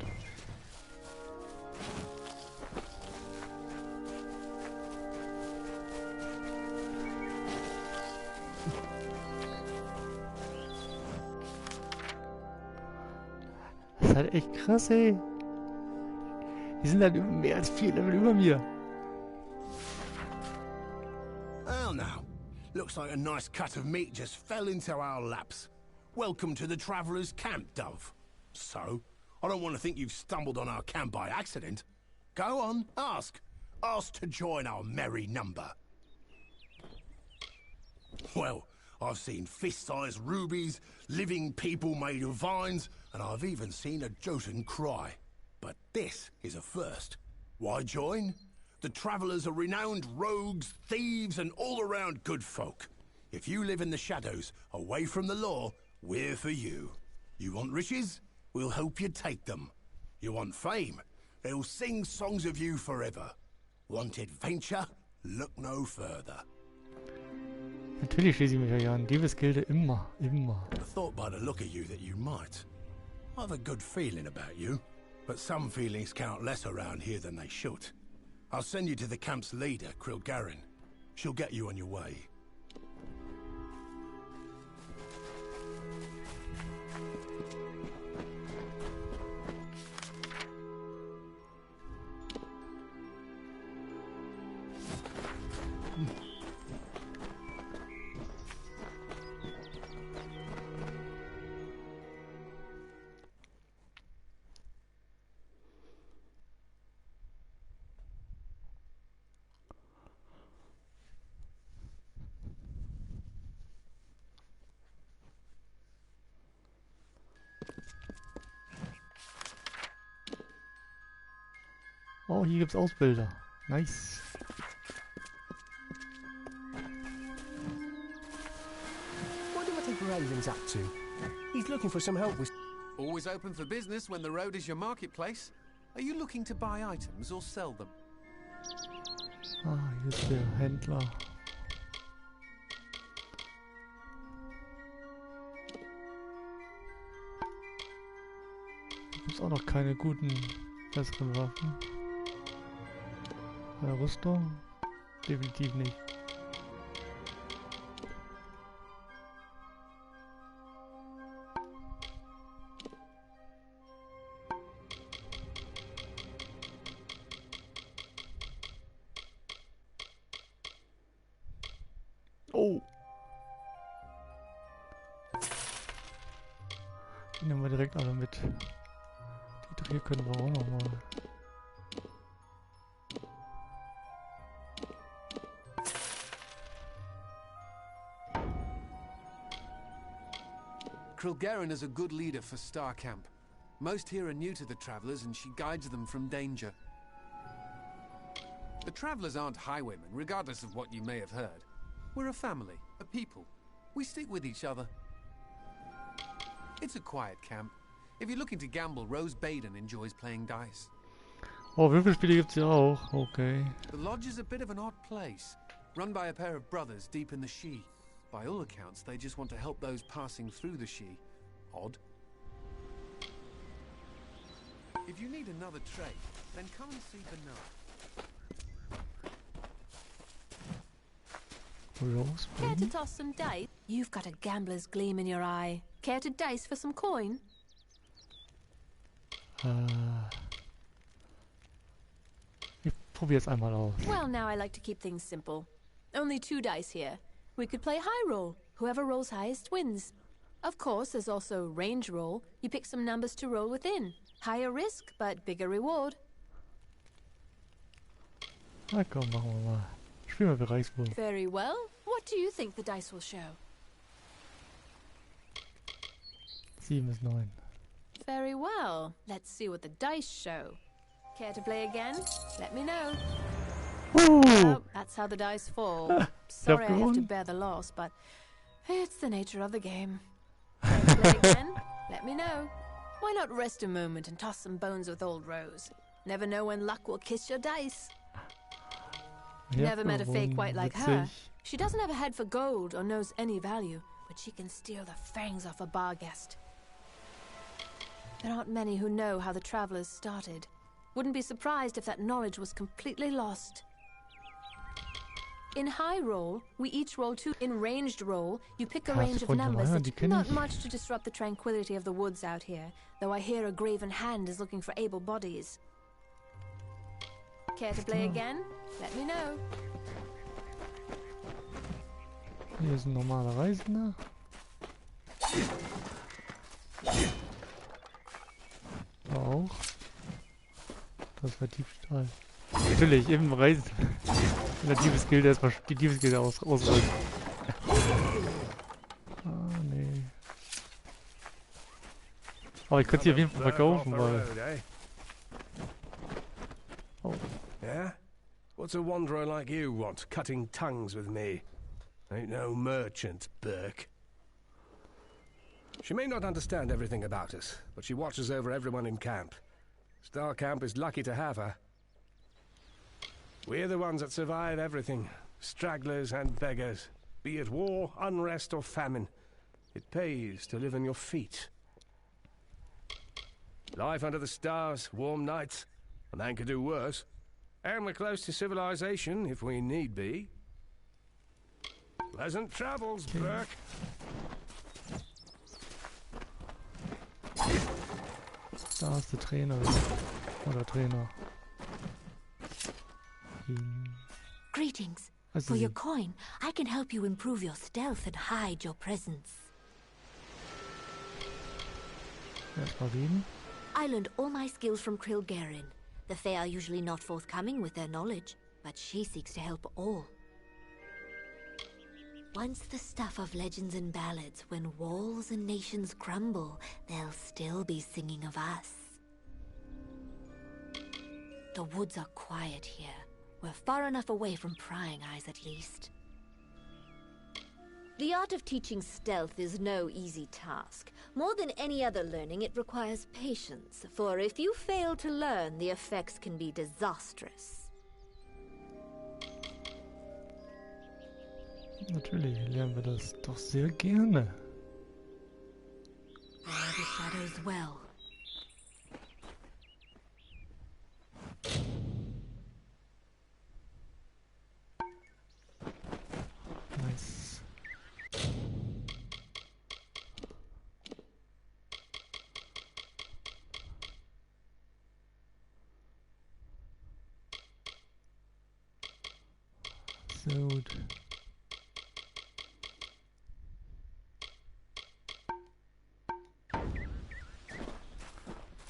Das ist halt echt krass, ey. Die sind halt mehr als 4 Level über mir. Well now, looks like a nice cut of meat just fell into our laps. Welcome to the Traveller's Camp, Dove. So, I don't want to think you've stumbled on our camp by accident. Go on, ask. Ask to join our merry number. Well, I've seen fist-sized rubies, living people made of vines, and I've even seen a Jotun cry. But this is a first. Why join? The Travellers are renowned rogues, thieves, and all-around good folk. If you live in the shadows, away from the law, we're for you. You want riches? We'll help you take them. You want fame? They'll sing songs of you forever. Want adventure? Look no further. Natürlich schließe ich mich ja an. Diebesgilde immer, immer. I thought by the look of you that you might. I've a good feeling about you, but some feelings count less around here than they should. I'll send you to the camp's leader, Krilgarin. She'll get you on your way. Oh, hier gibt's Ausbilder. Nice. Wonder what Raven's up to. He's looking for some help with... Always open for business when the road is your marketplace. Are you looking to buy items or sell them? Ah, hier ist der Händler. Hier gibt's auch noch keine guten, besseren Waffen. Rüstung? Definitiv nicht. Oh! Die nehmen wir direkt alle mit. Die drei können wir auch noch mal. Krilgarin is a good leader for Star Camp. Most here are new to the Travellers and she guides them from danger. The Travellers aren't highwaymen, regardless of what you may have heard. We're a family, a people. We stick with each other. It's a quiet camp. If you're looking to gamble, Rose Baden enjoys playing dice. Oh, Würfelspiele gibt's ja auch. Okay. The lodge is a bit of an odd place, run by a pair of brothers deep in the She. By all accounts, they just want to help those passing through the She. Odd. If you need another trade, then come and see Bernard. Rose Care to Baden? toss some dice? You've got a gambler's gleam in your eye. Care to dice for some coin? Ich probier's einmal aus. Well, now I like to keep things simple. Only 2 dice here. We could play high roll. Whoever rolls highest wins. Of course, there's also range roll. You pick some numbers to roll within. Higher risk, but bigger reward. Na komm, machen wir mal. Spielen wir Bereichswurf. Very well. What do you think the dice will show? 7 ist 9. Very well. Let's see what the dice show. Care to play again? Let me know. Oh, that's how the dice fall. Sorry I have to bear the loss, but it's the nature of the game. Care to play again? Let me know. Why not rest a moment and toss some bones with old Rose? Never know when luck will kiss your dice. Never met a fay gewonnen. quite like her. Witzig. She doesn't have a head for gold or knows any value, but she can steal the fangs off a bar guest. There aren't many who know how the travelers started. Wouldn't be surprised if that knowledge was completely lost. In high roll, we each roll 2. In ranged roll, you pick a range of numbers that not much to disrupt the tranquility of the woods out here, though I hear a graven hand is looking for able bodies. Care to play again? Let me know. Hier ist ein normaler Reisender. Auch. Das war Diebstahl. Natürlich, im Reisen. In der Diebesgilde erstmal die Diebesgilde ausrollen. Ah, nee. Aber ich könnte sie auf jeden Fall verkaufen, weil... Oh. Yeah? What's a wanderer like you want, cutting tongues with me? Ain't no merchant, Burke. She may not understand everything about us, but she watches over everyone in camp. Star Camp is lucky to have her. We're the ones that survive everything. Stragglers and beggars. Be it war, unrest or famine. It pays to live on your feet. Life under the stars, warm nights. A man could do worse. And we're close to civilization, if we need be. Pleasant travels, Burke. Da ist der Trainer. Oder Trainer. Greetings. For your coin, I can help you improve your stealth and hide your presence. Erstmal reden. I learned all my skills from Krilgarin. The Fae are usually not forthcoming with their knowledge, but she seeks to help all. Once the stuff of legends and ballads, when walls and nations crumble, they'll still be singing of us. The woods are quiet here. We're far enough away from prying eyes, at least. The art of teaching stealth is no easy task. More than any other learning, it requires patience, for if you fail to learn, the effects can be disastrous. Natürlich lernen wir das doch sehr gerne. I know the shadows well. Nice. Sehr gut.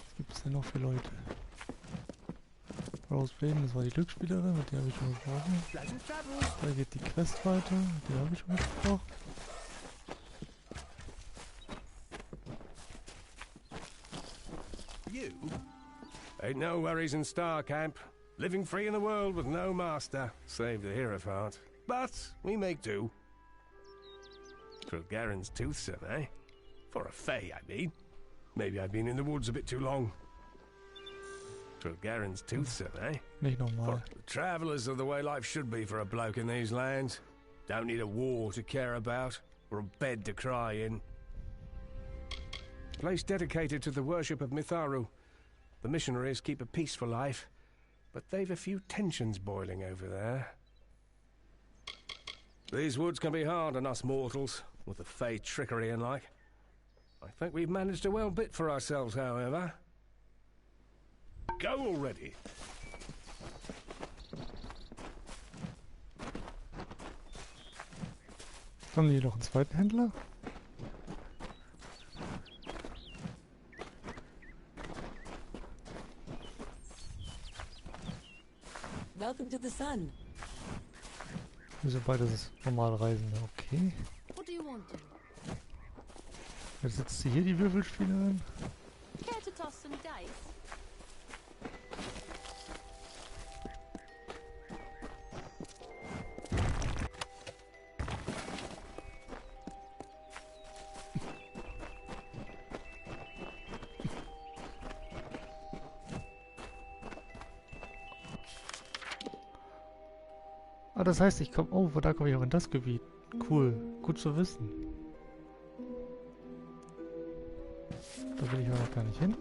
Was gibt es denn noch für Leute? Rose Baden, das war die Glücksspielerin, mit der habe ich schon gesprochen. Da geht die Quest weiter, mit der habe ich schon gesprochen. You? Ain't no worries in Star Camp. Living free in the world with no master, save the Hierophant. But we make do. Krilgarin's toothsome, eh? For a Fae, I mean. Maybe I've been in the woods a bit too long. Krilgarin's toothsome, eh? Nicht normal. The travellers are the way life should be for a bloke in these lands. Don't need a war to care about, or a bed to cry in. Place dedicated to the worship of Mitharu. The missionaries keep a peaceful life, but they've a few tensions boiling over there. These woods can be hard on us mortals, with the Fae trickery and like. I think we've managed a well bit for ourselves, however. Go already. Haben die noch einen zweiten Händler? Welcome to the sun. Wir sind beide normale Reisende, okay. What do you want? Jetzt sitzt hier die Würfelspielerin. Care to toss some dice? Ah, das heißt, ich komme... Oh, da komme ich auch in das Gebiet. Cool. Gut zu wissen. Da will ich aber noch gar nicht hin.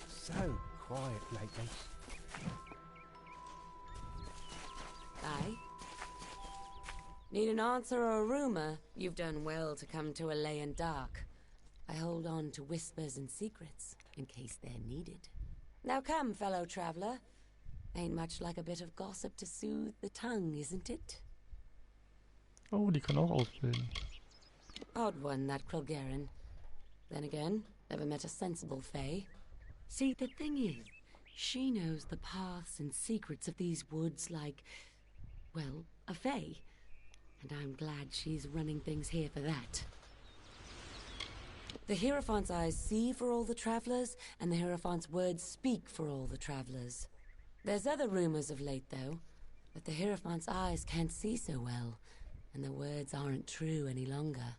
So quiet lately. Aye? Need an answer or a rumor? You've done well to come to a Leyan dark. I hold on to whispers and secrets, in case they're needed. Now come, fellow traveler. Ain't much like a bit of gossip to soothe the tongue, isn't it? Oh, die kann auch ausbilden. Odd one, that Krulgaren. Then again, never met a sensible Fae. See, the thing is, she knows the paths and secrets of these woods like, well, a Fae. And I'm glad she's running things here for that. The Hierophant's eyes see for all the travelers, and the Hierophant's words speak for all the travelers. There's other rumors of late, though, that the Hierophant's eyes can't see so well, and the words aren't true any longer.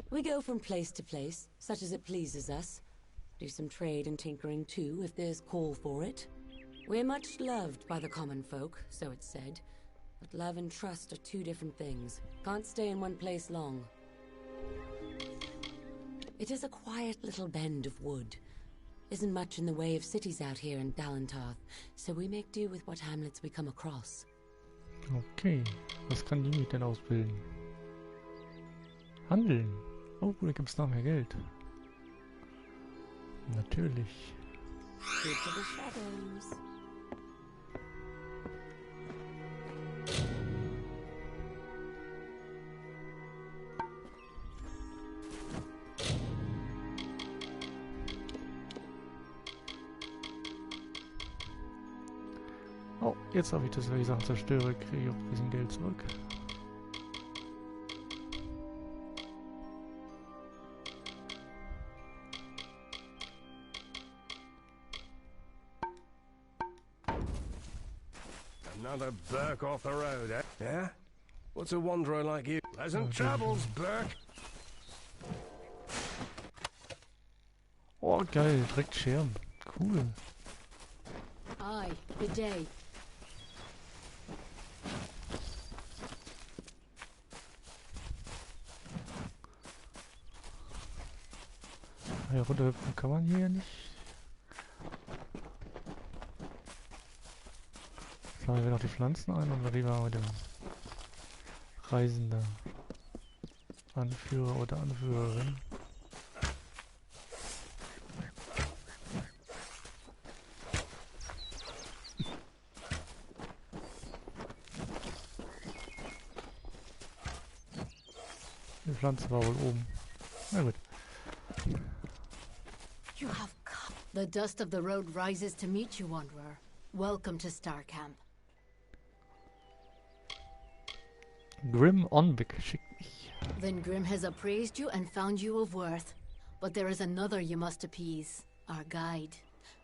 We go from place to place, such as it pleases us. Do some trade and tinkering too, if there's call for it. We're much loved by the common folk, so it's said. But love and trust are two different things. Can't stay in one place long. It is a quiet little bend of wood. Isn't much in the way of cities out here in Dalentarth, so we make do with what hamlets we come across. Okay, was kann die mich denn ausbilden? Handeln. Oh, da gibt's noch mehr Geld. Natürlich. Good to the shadows. Oh, jetzt habe ich das, wenn ich Sachen zerstöre, kriege ich auch ein bisschen Geld zurück. Another Burke off the road, eh? Yeah? What's a wanderer like you? Pleasant travels, Burke. Oh, geil, direkt Schirm. Cool. Aye, good day. Hier runterhüpfen kann man hier nicht. Sammeln wir noch die Pflanzen ein und dann reden wir mit dem Reisender. Anführer oder Anführerin. Die Pflanze war wohl oben. Na gut. You have come. The dust of the road rises to meet you, wanderer. Welcome to Star Camp. Grim Onbeck schickt mich. Then Grim has appraised you and found you of worth. But there is another you must appease. Our guide.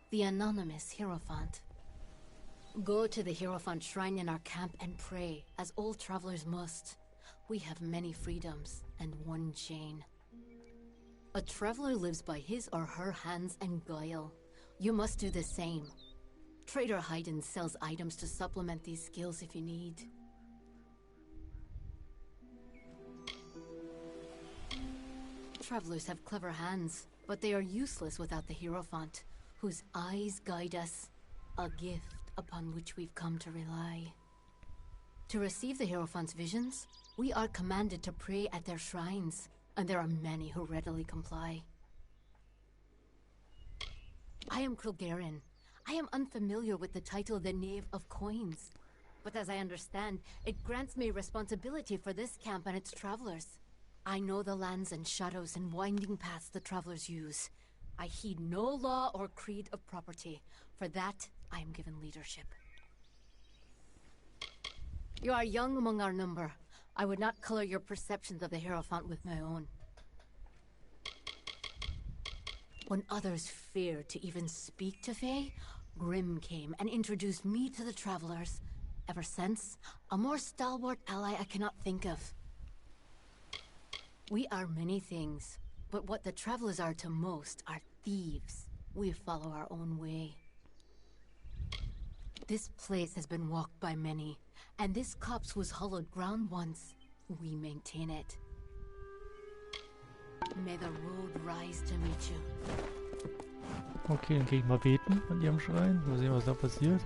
The anonymous Hierophant. Go to the Hierophant shrine in our camp and pray, as all travelers must. We have many freedoms and one chain. A traveler lives by his or her hands and guile. You must do the same. Trader Hayden sells items to supplement these skills if you need. Travelers have clever hands, but they are useless without the Hierophant, whose eyes guide us, a gift upon which we've come to rely. To receive the Hierophant's visions, we are commanded to pray at their shrines, and there are many who readily comply. I am Krulgaren. I am unfamiliar with the title the Knave of Coins, but as I understand, it grants me responsibility for this camp and its travelers. I know the lands and shadows and winding paths the travelers use. I heed no law or creed of property. For that, I am given leadership. You are young among our number. I would not color your perceptions of the Hierophant with my own. When others feared to even speak to Fae, Grim came and introduced me to the travelers, ever since. A more stalwart ally I cannot think of. We are many things, but what the travelers are to most are thieves. We follow our own way. This place has been walked by many, and this copse was hollowed ground once. We maintain it. May the road rise to meet you. Okay, dann gehe ich mal beten an ihrem Schrein. Mal sehen, was da passiert.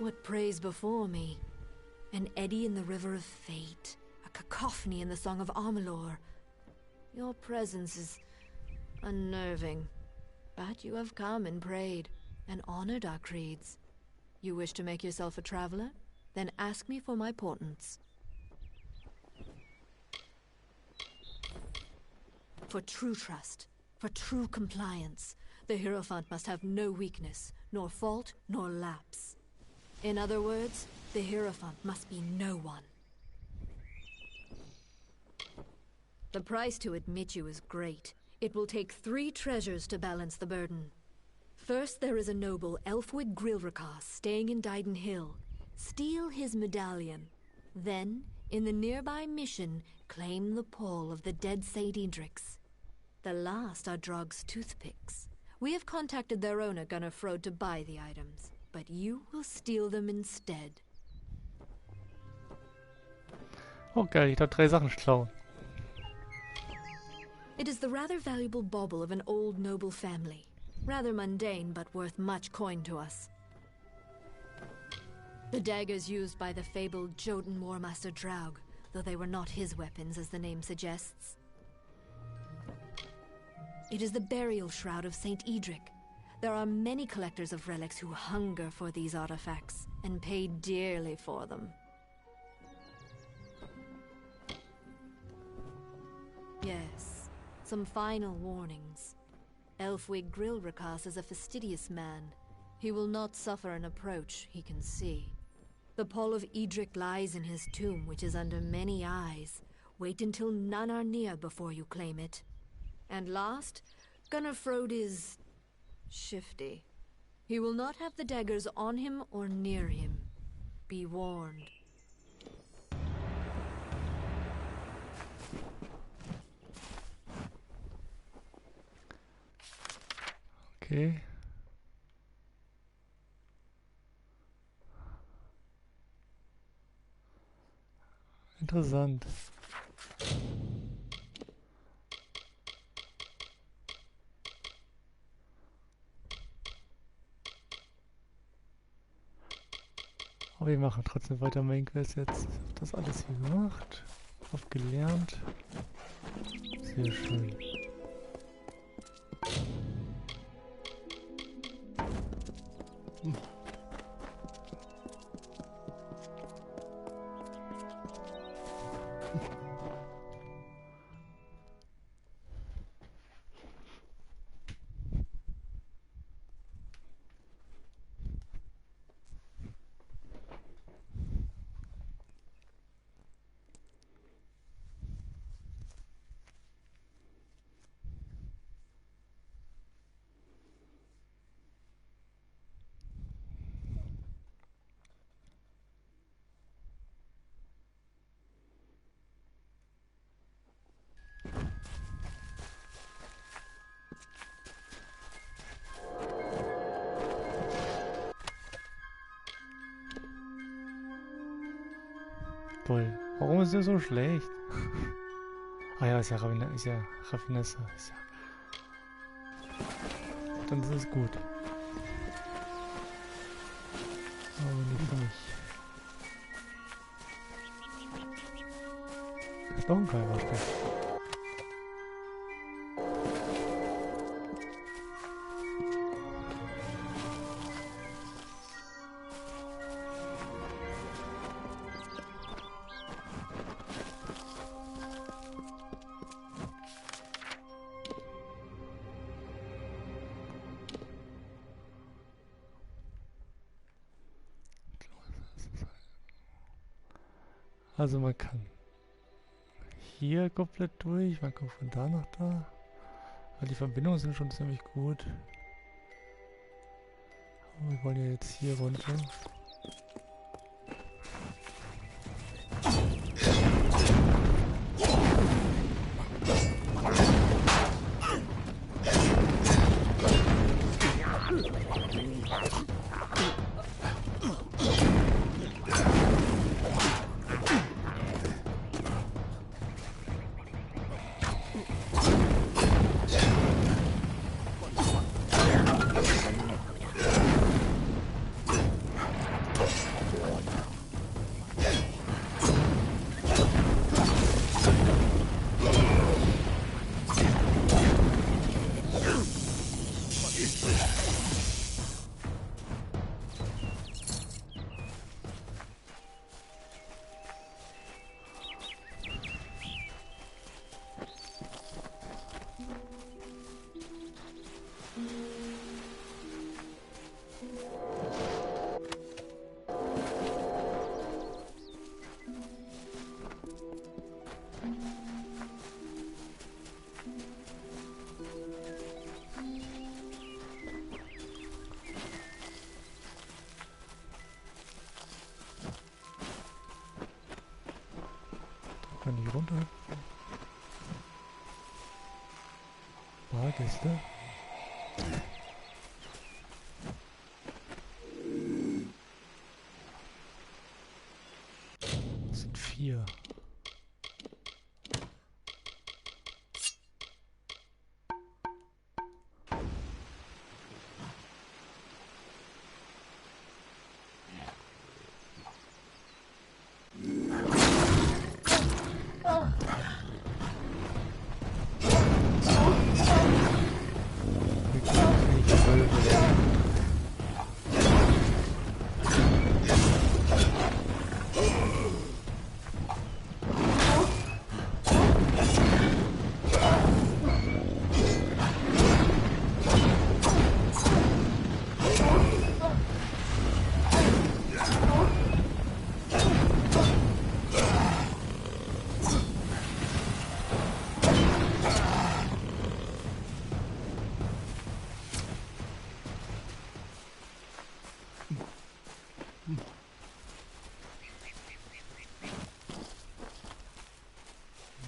What prays before me? An eddy in the river of fate, a cacophony in the song of Amalur. Your presence is unnerving, but you have come and prayed, and honored our creeds. You wish to make yourself a traveler? Then ask me for my portents. For true trust, for true compliance, the Hierophant must have no weakness, nor fault, nor lapse. In other words, the Hierophant must be no one. The price to admit you is great. It will take 3 treasures to balance the burden. First, there is a noble Elfwig Grilrakas staying in Dyden Hill. Steal his medallion. Then, in the nearby mission, claim the pall of the dead Saint Edric's. The last are Drog's toothpicks. We have contacted their owner, Gunnar Frode, to buy the items, but you will steal them instead. Oh geil, ich darf 3 Sachen klauen. It is the rather valuable bauble of an old noble family. Rather mundane, but worth much coin to us. The daggers used by the fabled Jotun Warmaster Draug, though they were not his weapons, as the name suggests. It is the burial shroud of Saint Edric. There are many collectors of relics who hunger for these artifacts, and pay dearly for them. Yes, some final warnings. Elfwig Grilrakas is a fastidious man. He will not suffer an approach he can see. The pall of Edric lies in his tomb, which is under many eyes. Wait until none are near before you claim it. And last, Gunnar Frode is shifty. He will not have the daggers on him or near him. Be warned. Okay. Interessant. Aber wir machen trotzdem weiter Main Quest jetzt. Ich habe das alles hier gemacht. Hab gelernt. Sehr schön. Toll. Warum ist der so schlecht? Ah ja, ist ja Raffinesse. Dann ist es gut. Aber nicht für mich. Ist doch ein geiler Stück. Also man kann hier komplett durch, man kommt von da nach da. Weil die Verbindungen sind schon ziemlich gut. Aber wir wollen ja jetzt hier runter. Kann ich runter? Bargäste? Das sind 4.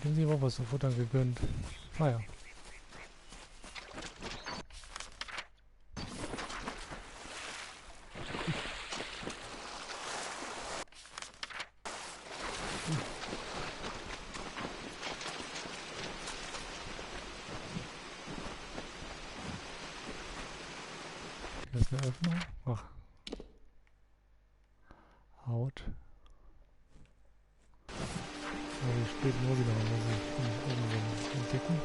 Haben Sie auch was zu futtern gegönnt? Ah ja. Hier ist eine Öffnung. Ach. Haut. Die steht nur wieder, muss ich irgendwo entdecken.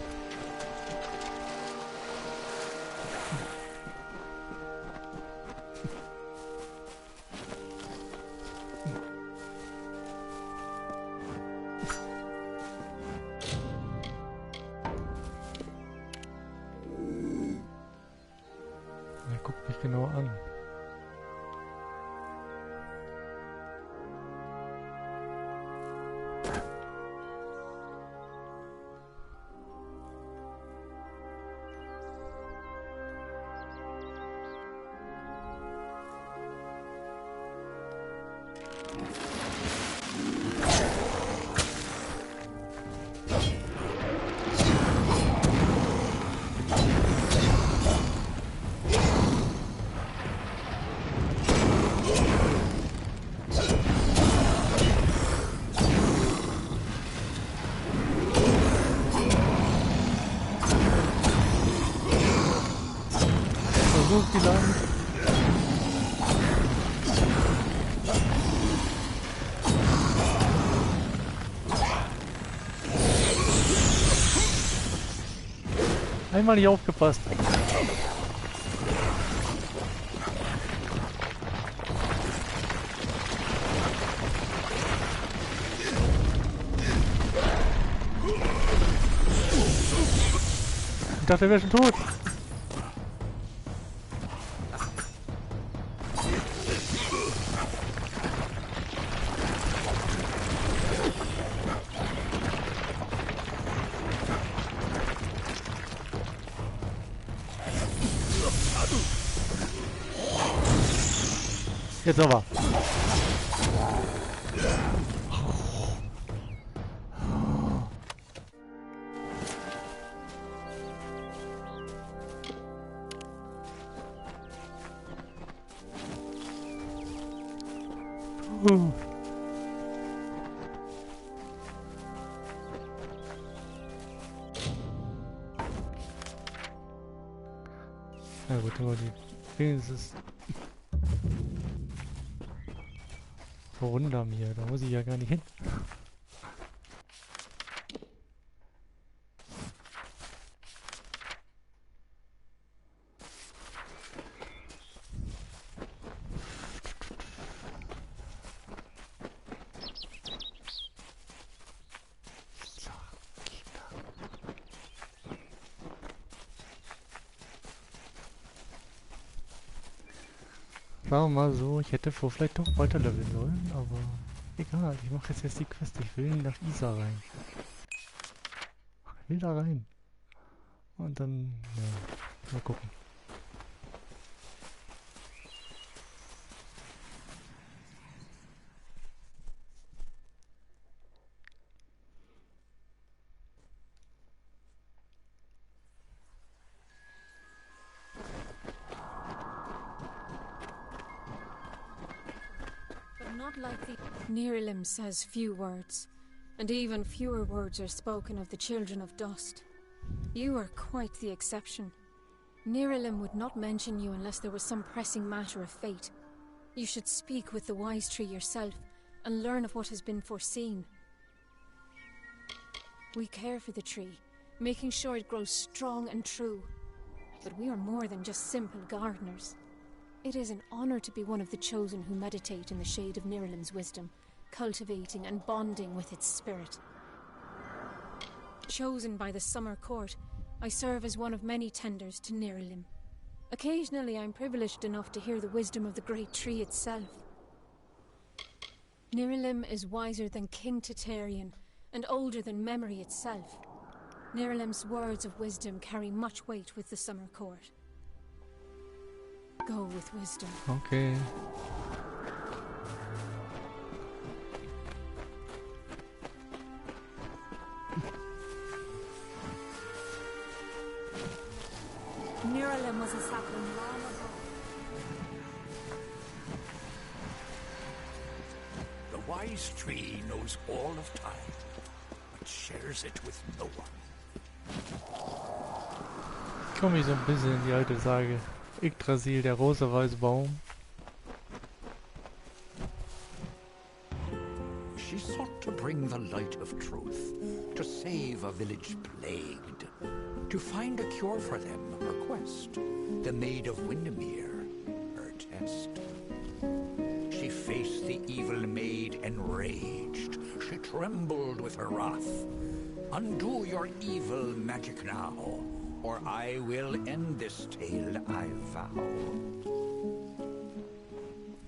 Er guckt mich genau an. Einmal nicht aufgepasst. Ich dachte, er wäre schon tot. Jetzt aber. Na gut, aber die wenigstens verwundern mir, da muss ich ja gar nicht hin. Sagen wir mal so, ich hätte vielleicht doch weiter leveln sollen, aber egal, ich mache jetzt die Quest, ich will nach Isa rein. Ich will da rein. Und dann, ja, mal gucken. Nerilim says few words, and even fewer words are spoken of the children of dust. You are quite the exception. Nerilim would not mention you unless there was some pressing matter of fate. You should speak with the wise tree yourself, and learn of what has been foreseen. We care for the tree, making sure it grows strong and true. But we are more than just simple gardeners. It is an honor to be one of the chosen who meditate in the shade of Nerilim's wisdom, cultivating and bonding with its spirit. Chosen by the Summer Court, I serve as one of many tenders to Nerilim. Occasionally I'm privileged enough to hear the wisdom of the great tree itself. Nerilim is wiser than King Tatarian, and older than memory itself. Nerilim's words of wisdom carry much weight with the Summer Court. Go with wisdom. Okay. Nerilim was a sapling long ago. The wise tree knows all of time, but shares it with no one. Ich komme mich so ein bisschen in die alte Sage. Yggdrasil, der rosa-weiße Baum. She sought to bring the light of truth, to save a village plagued, to find a cure for them, her quest, the Maid of Windermere, her test. She faced the evil maid enraged, she trembled with her wrath. Undo your evil magic now, or I will end this tale, I vow.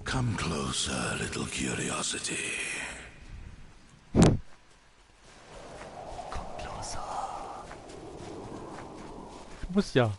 Come closer, little curiosity. Komm closer. Ich muss ja.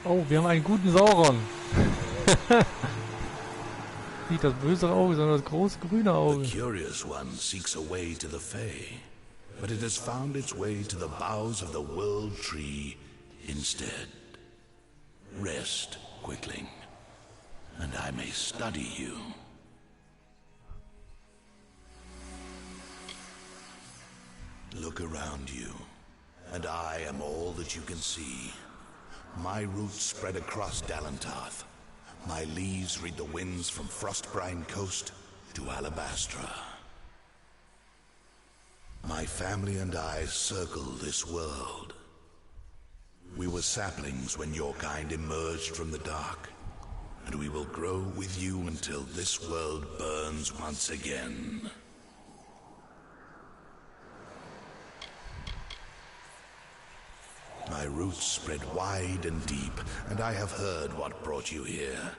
Oh, wir haben einen guten Sauron. Nicht das böse Auge, sondern das große grüne Auge. The curious one seeks a way to the Fae, but it has found its way to the boughs of the world tree instead. Rest, quickling, and I may study you. Look around you, and I am all that you can see. My roots spread across Dalantarth. My leaves read the winds from Frostbrine Coast to Alabastra. My family and I circle this world. We were saplings when your kind emerged from the dark, and we will grow with you until this world burns once again. My My roots spread wide and deep, and I have heard what brought you here.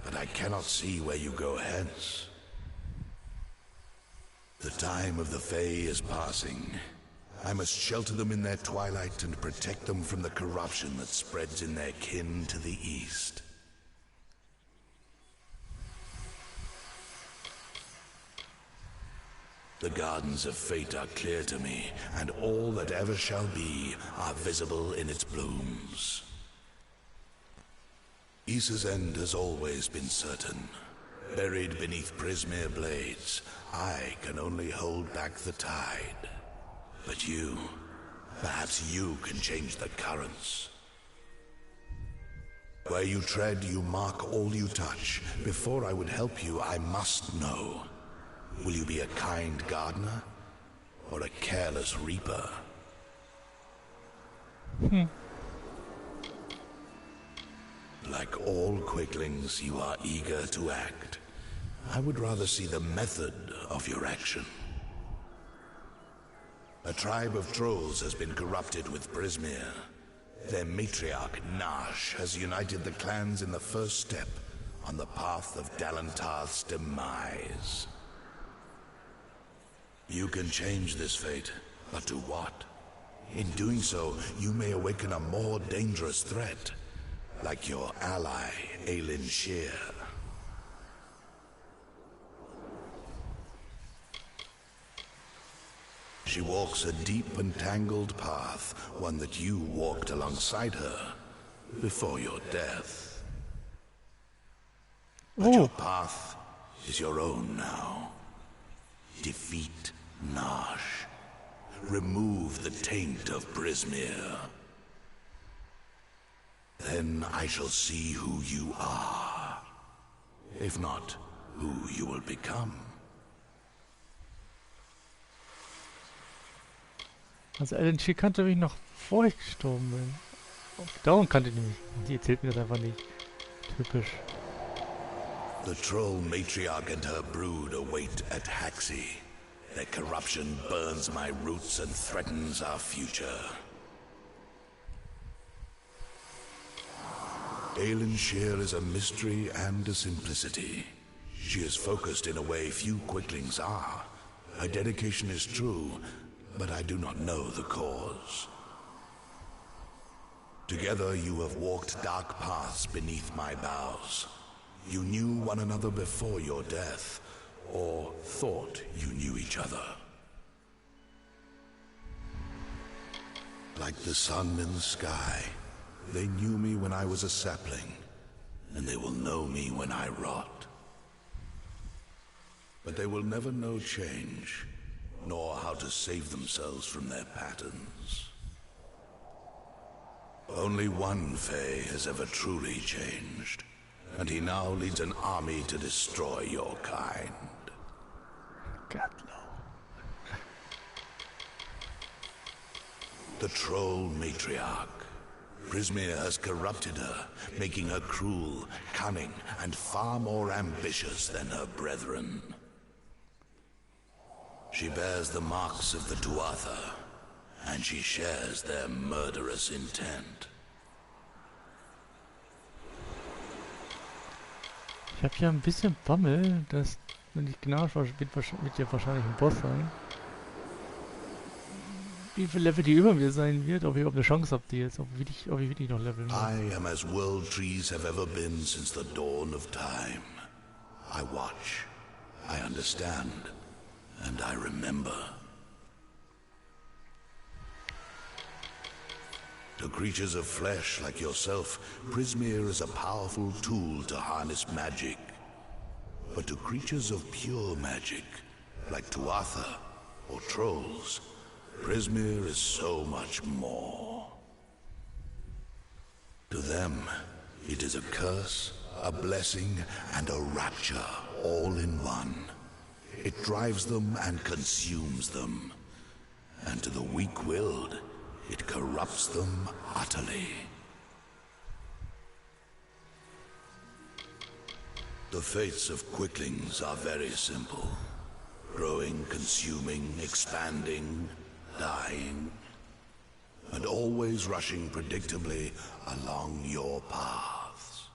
But I cannot see where you go hence. The time of the Fae is passing. I must shelter them in their twilight and protect them from the corruption that spreads in their kin to the east. The gardens of fate are clear to me, and all that ever shall be are visible in its blooms. Issa's end has always been certain. Buried beneath Prismere blades, I can only hold back the tide. But you, perhaps you can change the currents. Where you tread, you mark all you touch. Before I would help you, I must know. Will you be a kind gardener, or a careless reaper? Like all quicklings, you are eager to act. I would rather see the method of your action. A tribe of trolls has been corrupted with Prismere. Their matriarch, Nash, has united the clans in the first step on the path of Dalentarth's demise. You can change this fate, but to what? In doing so, you may awaken a more dangerous threat, like your ally, Aelin Shear. She walks a deep and tangled path, one that you walked alongside her before your death. But your path is your own now. Defeat Nash. Remove the taint of Prismere. Then I shall see who you are. If not, who you will become. Also Aelin Shear kannte mich noch bevor ich gestorben bin. Darum kannte die mich. Die erzählt mir das einfach nicht. Typisch. The troll matriarch and her brood await at Haxi. Their corruption burns my roots and threatens our future. Aelin Shear is a mystery and a simplicity. She is focused in a way few quicklings are. Her dedication is true, but I do not know the cause. Together you have walked dark paths beneath my boughs. You knew one another before your death, or thought you knew each other. Like the sun in the sky, they knew me when I was a sapling, and they will know me when I rot. But they will never know change, nor how to save themselves from their patterns. Only one Fae has ever truly changed, and he now leads an army to destroy your kind. God, The troll matriarch. Prismere has corrupted her, making her cruel, cunning, and far more ambitious than her brethren. She bears the marks of the Tuatha, and she shares their murderous intent. Ich habe ja ein bisschen Bammel, dass, wenn ich genau schaue, wird ja wahrscheinlich ein Boss sein. Wie viel Level die über mir sein wird, ob ich eine Chance habe, die jetzt, ob ich wirklich noch leveln muss. I am as world trees have ever been since the dawn of time. I watch, I understand, and I remember. To creatures of flesh like yourself, Prismere is a powerful tool to harness magic. But to creatures of pure magic, like Tuatha or trolls, Prismere is so much more. To them, it is a curse, a blessing, and a rapture all in one. It drives them and consumes them. And to the weak-willed, it corrupts them utterly. The fates of quicklings are very simple. Growing, consuming, expanding, dying. And always rushing predictably along your paths.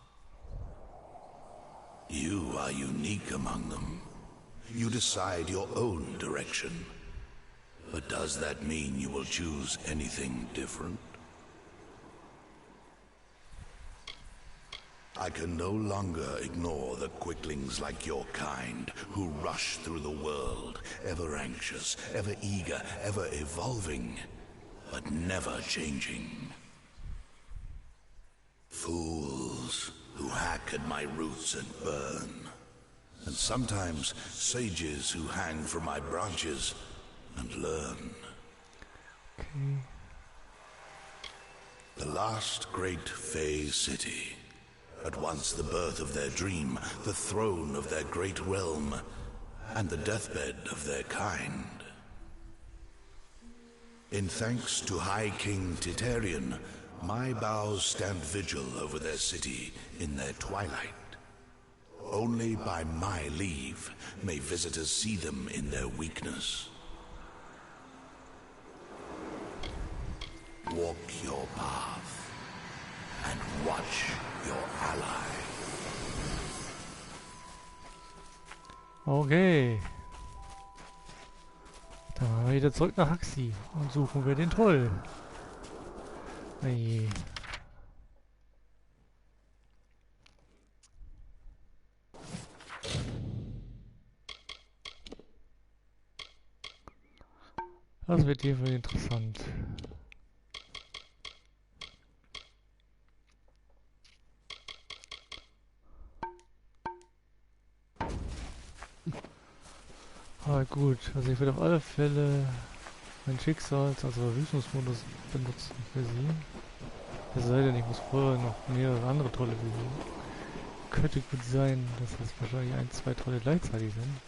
You are unique among them. You decide your own direction. But does that mean you will choose anything different? I can no longer ignore the quicklings like your kind, who rush through the world, ever anxious, ever eager, ever evolving, but never changing. Fools who hack at my roots and burn. And sometimes sages who hang from my branches and learn. Okay. The last great Fey city. At once the birth of their dream, the throne of their great realm, and the deathbed of their kind. In thanks to High King Titarian, my bows stand vigil over their city in their twilight. Only by my leave may visitors see them in their weakness. Walk your path and watch your ally. Okay. Dann machen wir wieder zurück nach Haxi und suchen wir den Troll. Hey. Das wird hier für interessant. Ah gut, also ich werde auf alle Fälle meinen Schicksals-, also Verwüstungsmodus benutzen für sie. Es sei denn, ich muss vorher noch mehrere andere Trolle besiegen. Könnte gut sein, dass das wahrscheinlich 1, 2 Trolle gleichzeitig sind.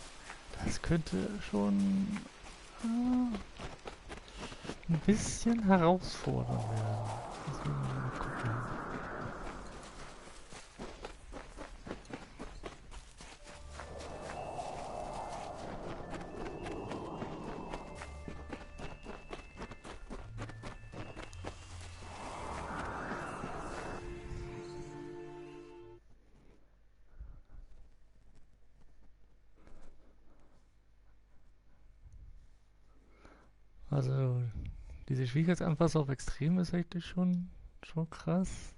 Das könnte schon ein bisschen herausfordernd werden. Deswegen mal gucken. Also, diese Schwierigkeitsanpassung auf Extrem ist eigentlich schon krass.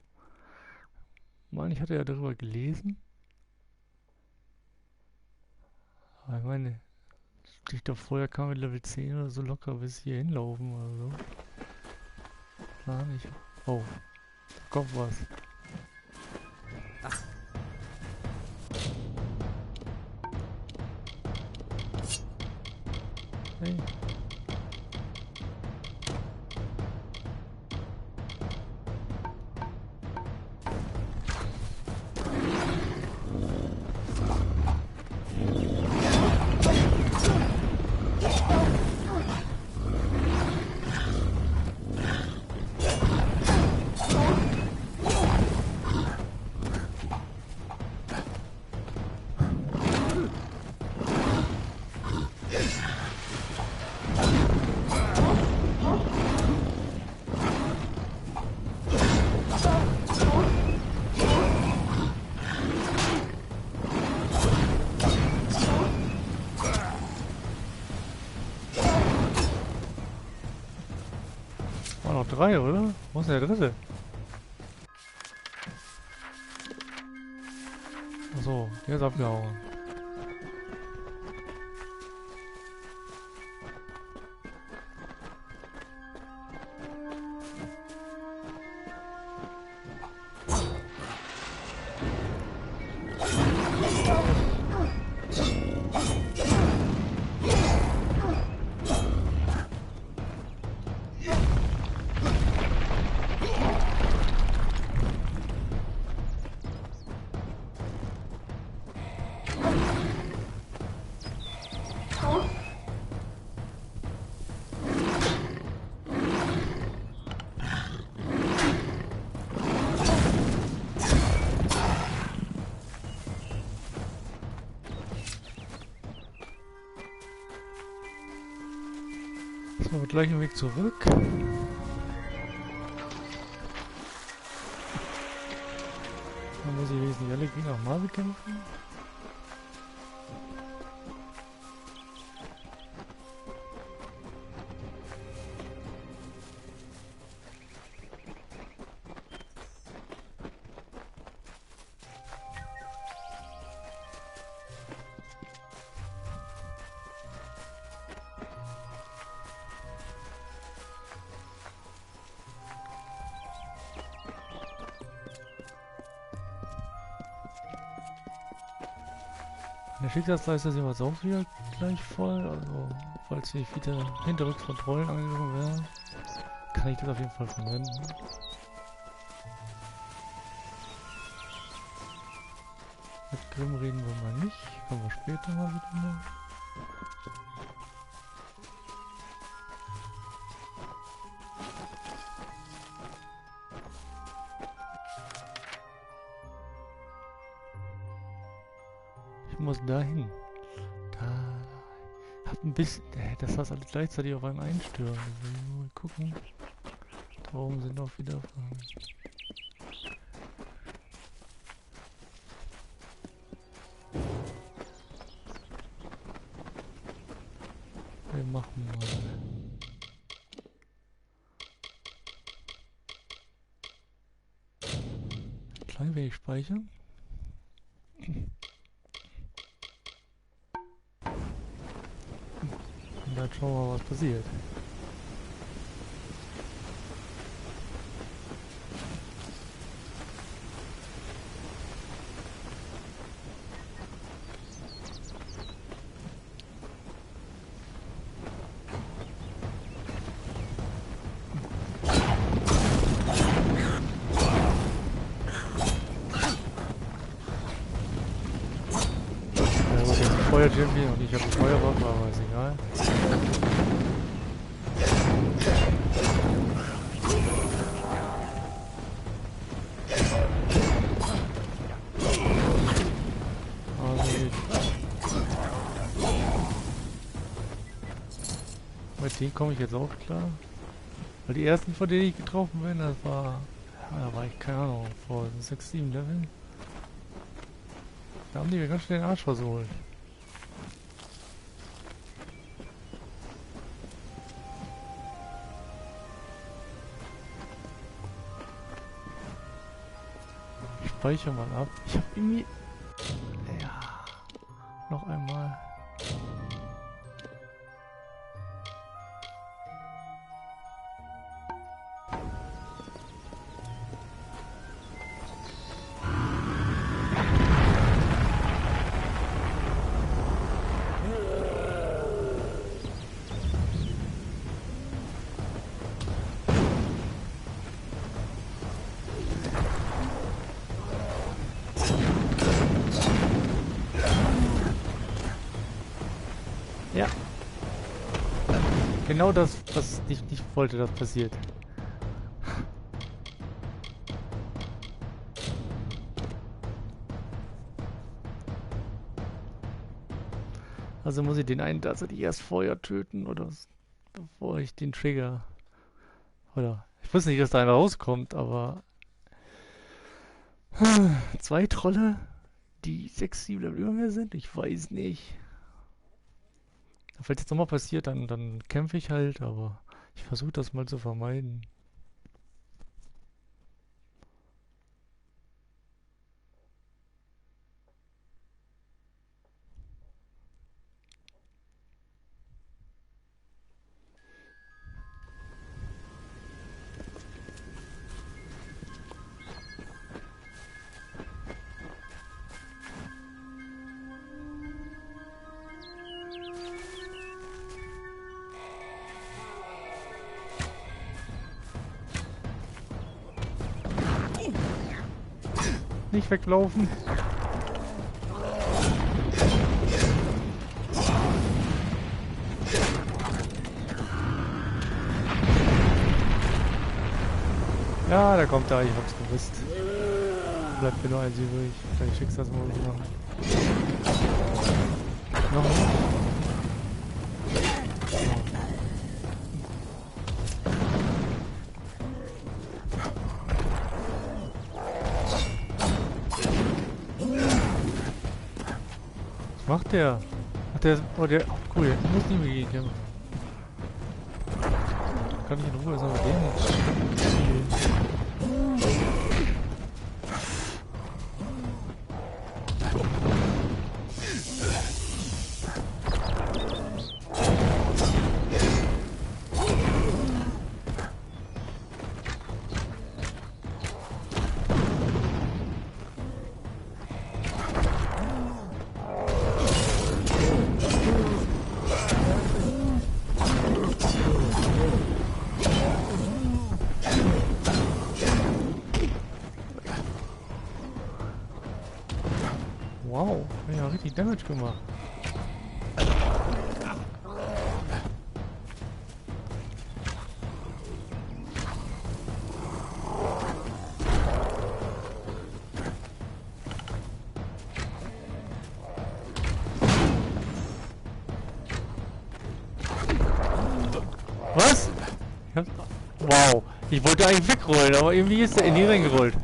Ich meine, ich hatte ja darüber gelesen. Aber ich meine, ich glaube, vorher kam mit Level 10 oder so locker bis hier hinlaufen oder so. Klar nicht. Oh, da kommt was. Ach. Hey. War noch 3, oder? Wo ist denn der dritte? Achso, der ist abgehauen. So, gleichen Weg zurück. Dann muss ich wesentlich alle Gegner nochmal bekämpfen. Der Schicksalsleiste ist jeweils auch wieder gleich voll, also falls ich wieder hinterrücks von Trollen angegangen wäre, kann ich das auf jeden Fall verwenden. Mit Grimm reden wir mal nicht, kommen wir später mal wieder mal. Ich muss dahin. Hab ein bisschen. Das heißt alles gleichzeitig auf einem einstören. Also mal gucken. Da oben sind auch wieder. Wir machen mal. Klein wenig speichern. Dann schauen wir mal, was passiert. Ja, gut, jetzt Feuer-Champion und ich habe eine Feuerwaffe, aber ist egal. Mit denen komme ich jetzt auch klar. Weil die ersten, von denen ich getroffen bin, das war... Ja, da war ich, keine Ahnung, vor 6, 7 Leveln. Da haben die mir ganz schnell den Arsch versohlt. Ich speichere mal ab. Ich habe irgendwie... Ja... Noch einmal... Ja. Genau das, was ich nicht wollte, das passiert. Also muss ich den einen tatsächlich erst vorher töten, oder bevor ich den Trigger... Oder... Ich wusste nicht, dass da einer rauskommt, aber... 2 Trolle, die 6, 7 Level über mir sind? Ich weiß nicht. Falls jetzt nochmal passiert, dann kämpfe ich halt, aber ich versuche das mal zu vermeiden. Nicht weglaufen. Ja, da kommt er, ich hab's gewusst. Bleibt mir nur eins übrig. Dein Schicksalsmodus machen. Noch nicht. Was macht der? Ach, der ist... Oh, der... Oh, cool, der muss nicht mehr gehen. Kann ich in Ruhe sagen, den spielen. Wow, ja, richtig Damage gemacht. Was? Wow, ich wollte eigentlich wegrollen, aber irgendwie ist der in die reingerollt.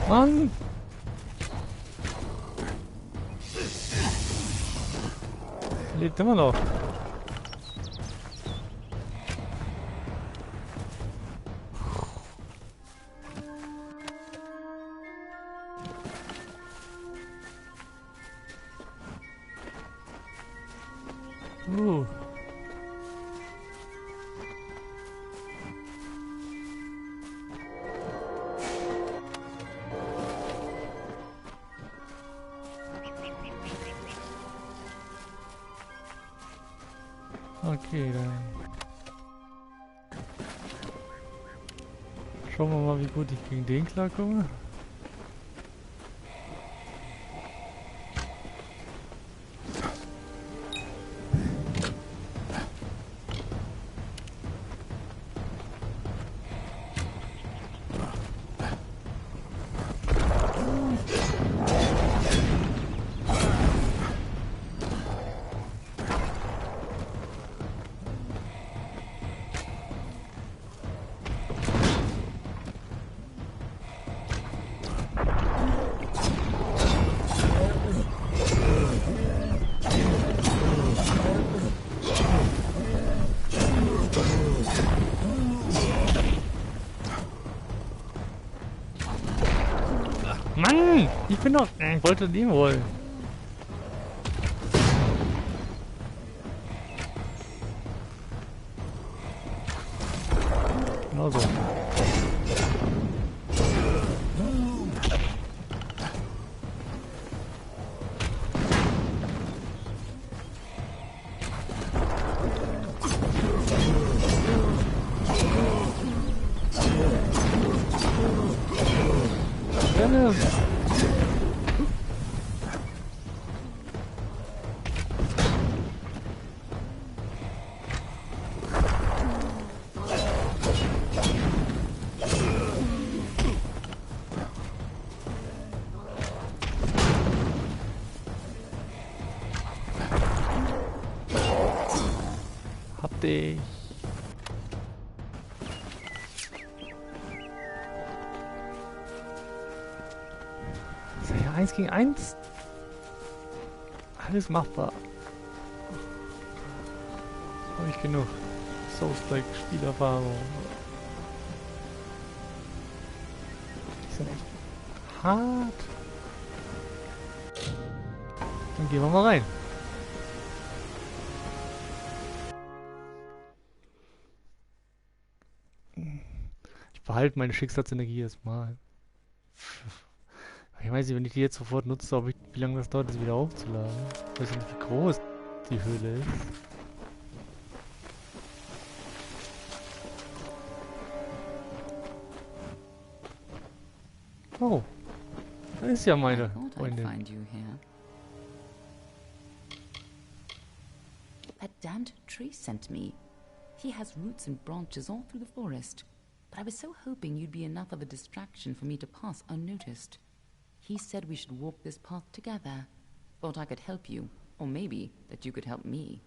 Mann! Lebt immer noch. Okay, dann schauen wir mal, wie gut ich gegen den klarkomme. Mann! Ich bin doch... Ich wollte den holen. Genau so. Hab dich. Das ist ja 1 gegen 1. Alles machbar. Habe ich genug. Souls-like Spielerfahrung. Die sind echt hart. Dann gehen wir mal rein. behalte meine Schicksalsenergie erstmal. Ich weiß nicht, wenn ich die jetzt sofort nutze, wie lange das dauert, das wieder aufzuladen. Ich weiß nicht, wie groß die Höhle ist. Oh, da ist ja meine Freundin. That damned tree sent me. He has roots and branches all through the forest. But I was so hoping you'd be enough of a distraction for me to pass unnoticed. He said we should walk this path together. Thought I could help you, or maybe that you could help me.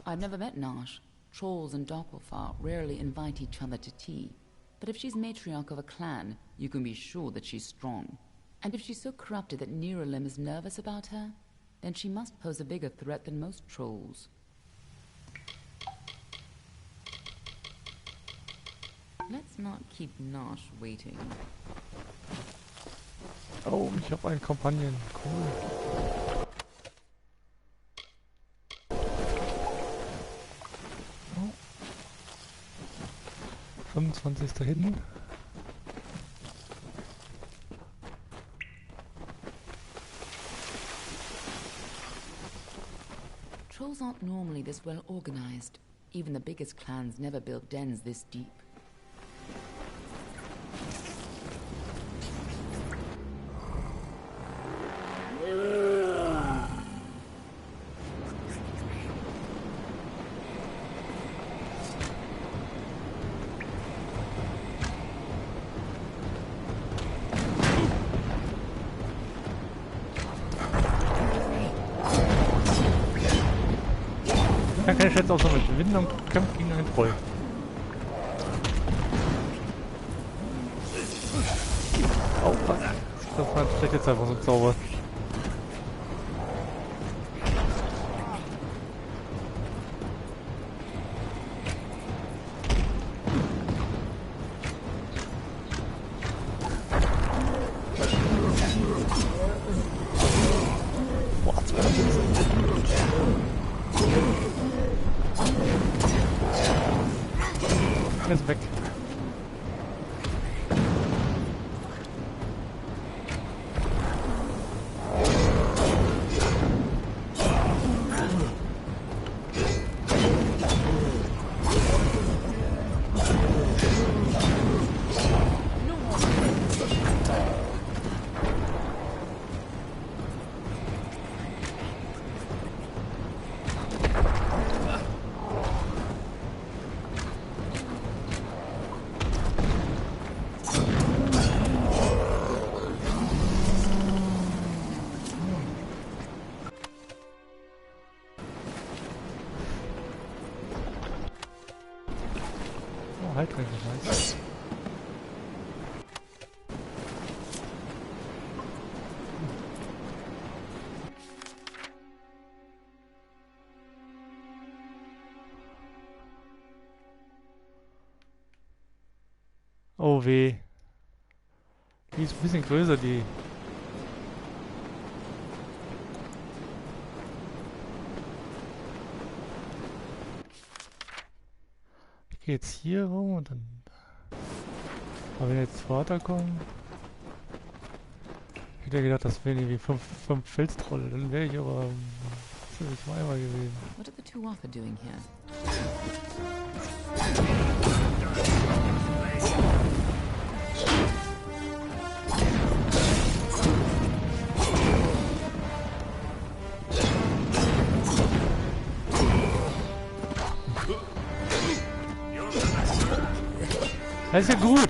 I've never met Nash. Trolls and Doppelfar rarely invite each other to tea. But if she's matriarch of a clan, you can be sure that she's strong. And if she's so corrupted that Niralim is nervous about her, then she must pose a bigger threat than most trolls. Let's not keep Nash waiting. Oh, ich habe einen Kompagnon. Cool. Oh. 25. hinten. Trolls aren't normally this well organized. Even the biggest clans never built dens this deep. Ich kann keine Schätze aussammeln. Gewinnen am Kampf gegen einen Troll. Oh, fuck. Das war vielleicht jetzt einfach so ein Zauber. Ist weg. Halt nice. Oh weh. Die ist ein bisschen größer, die. Ich gehe jetzt hier rum und dann. Aber wenn jetzt Vater kommen. Ich hätte gedacht, das wären irgendwie fünf Felstrolle. Dann wäre ich aber ziemlich zweimal gewesen. What are the two Arthur doing here? Das ist ja gut.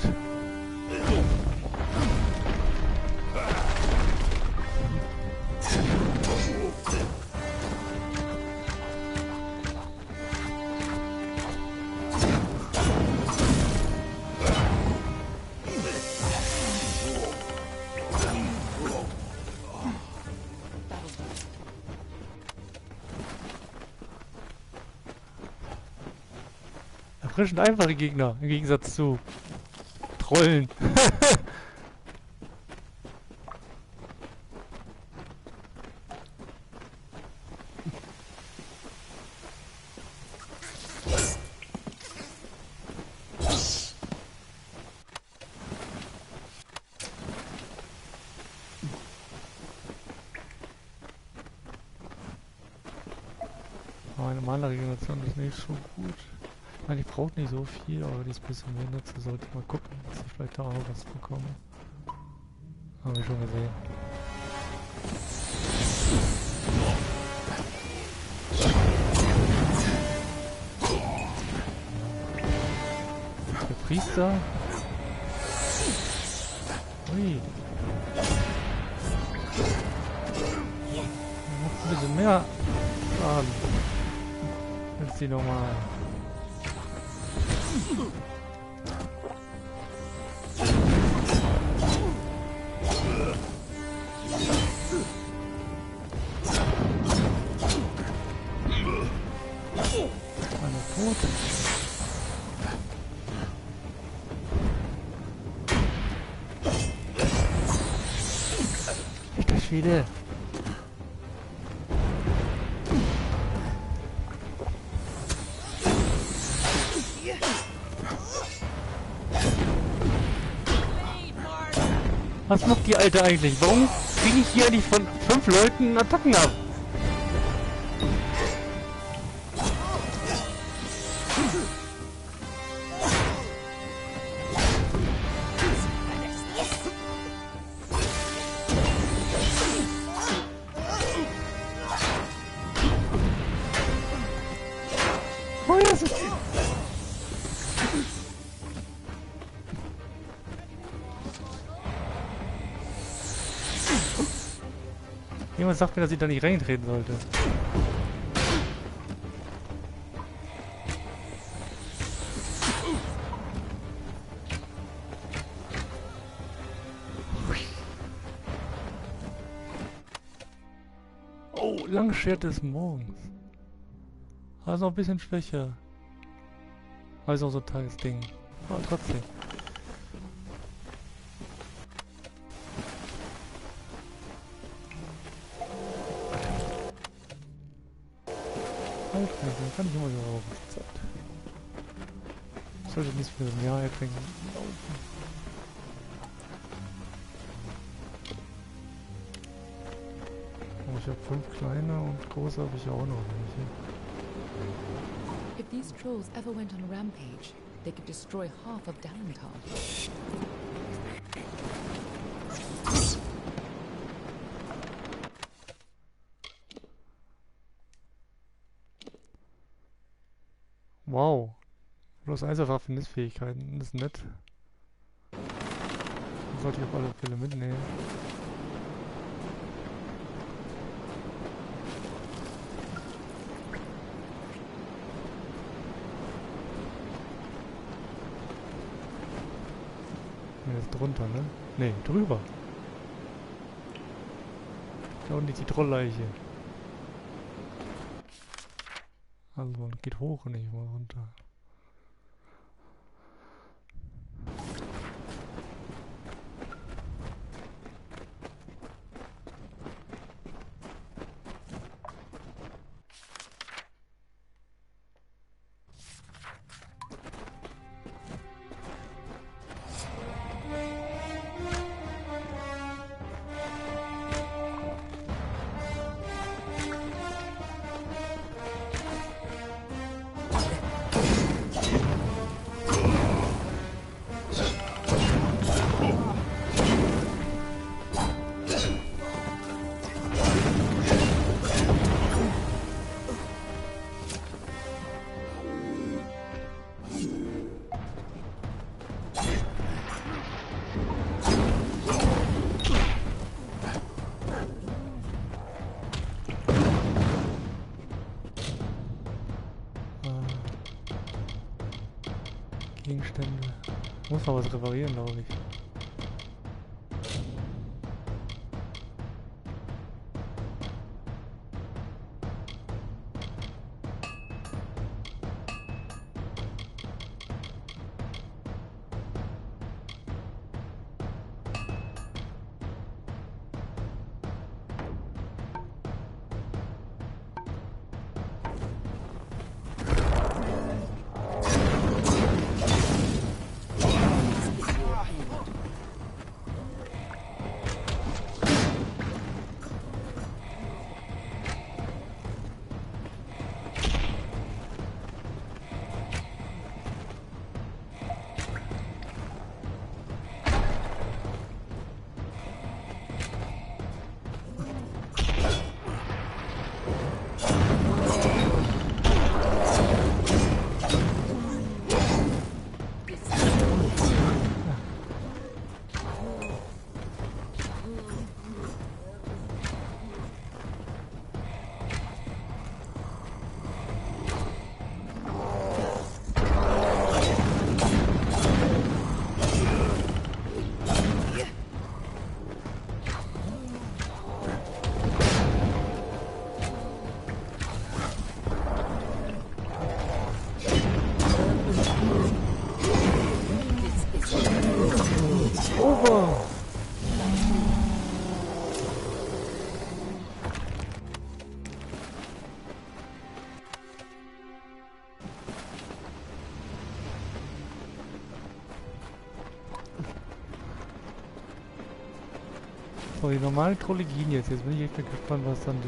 Erfrischend einfache Gegner, im Gegensatz zu Trollen. Meine Mana-Regeneration ist nicht so gut. Ich meine, ich brauche nicht so viel, aber wenn ich es ein bisschen mehr nutze, sollte ich mal gucken, dass ich vielleicht da auch was bekomme. Haben wir schon gesehen. Der Priester. Ui. Ein bisschen mehr Schaden als die normal. Einer tot. Alter Schwede. Was macht die Alte eigentlich? Warum kriege ich hier nicht von 5 Leuten Attacken ab? Oh, das ist... Jemand sagt mir, dass ich da nicht reintreten sollte. Oh, Langschwert des Morgens. Also noch ein bisschen schwächer. Also auch so ein Tagesding. Aber trotzdem. Kann ich immer so rauchen. Ich sollte nicht für ein Jahr trinken. Oh, ich habe 5 kleine und große habe ich auch noch welche. If these trolls ever went on a rampage, they could destroy half of Dalentarth. Wow. Bloß Eiserwaffen ist Fähigkeiten. Das ist nett. Das sollte ich auf alle Fälle mitnehmen. Jetzt drunter, ne? Ne, drüber. Da unten ist die Trollleiche. Also, geht hoch und nicht mal runter. Gegenstände. Muss mal was reparieren, glaube ich. So, die normalen Trolle gehen jetzt. Jetzt bin ich echt gespannt, was dann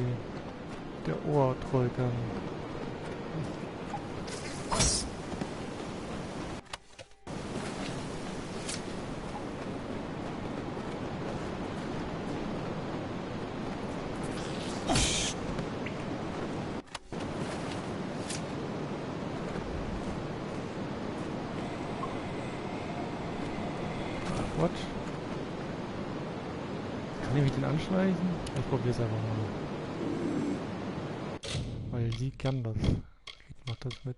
der Ohrtroll kann. What? Kann ich mich den anschleichen? Ich probiere es einfach mal. Weil sie kann das. Ich mach das mit.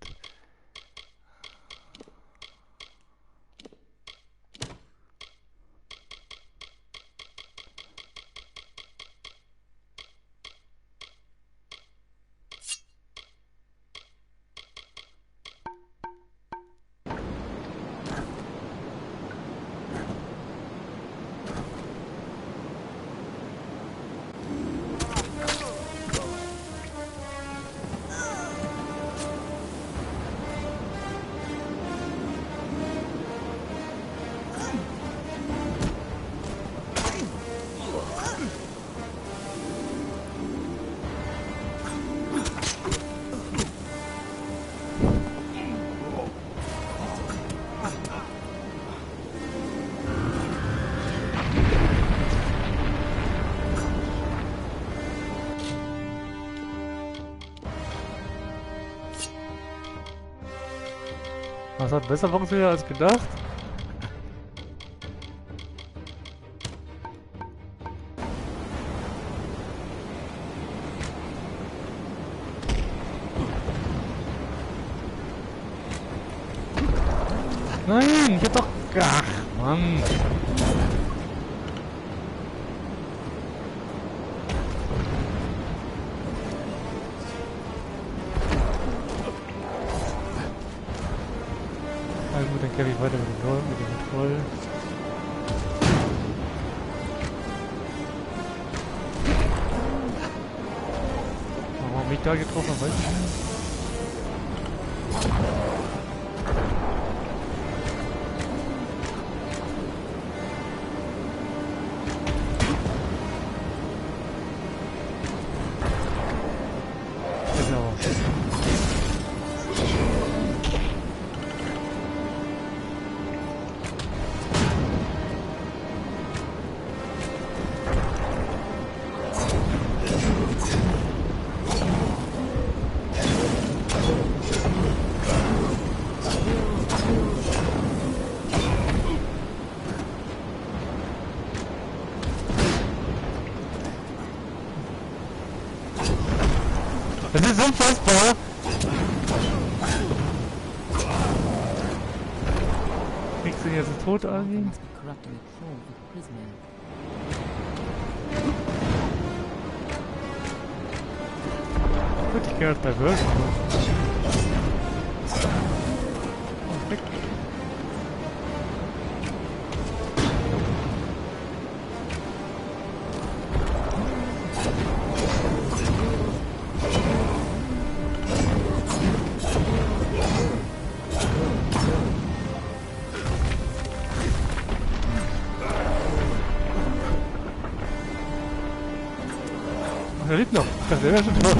Das hat besser funktioniert als gedacht. Nein, ich hab doch... Ach, Mann. Gut, dann kämpfe ich weiter mit dem Troll. Warum mich da getroffen, weiß ich nicht. Das ist unfassbar! Kriegst du ihn jetzt tot an? Gut, ich gehe jetzt bei Würgen. Weg. Er lebt noch. Ich dachte, er wäre schon tot.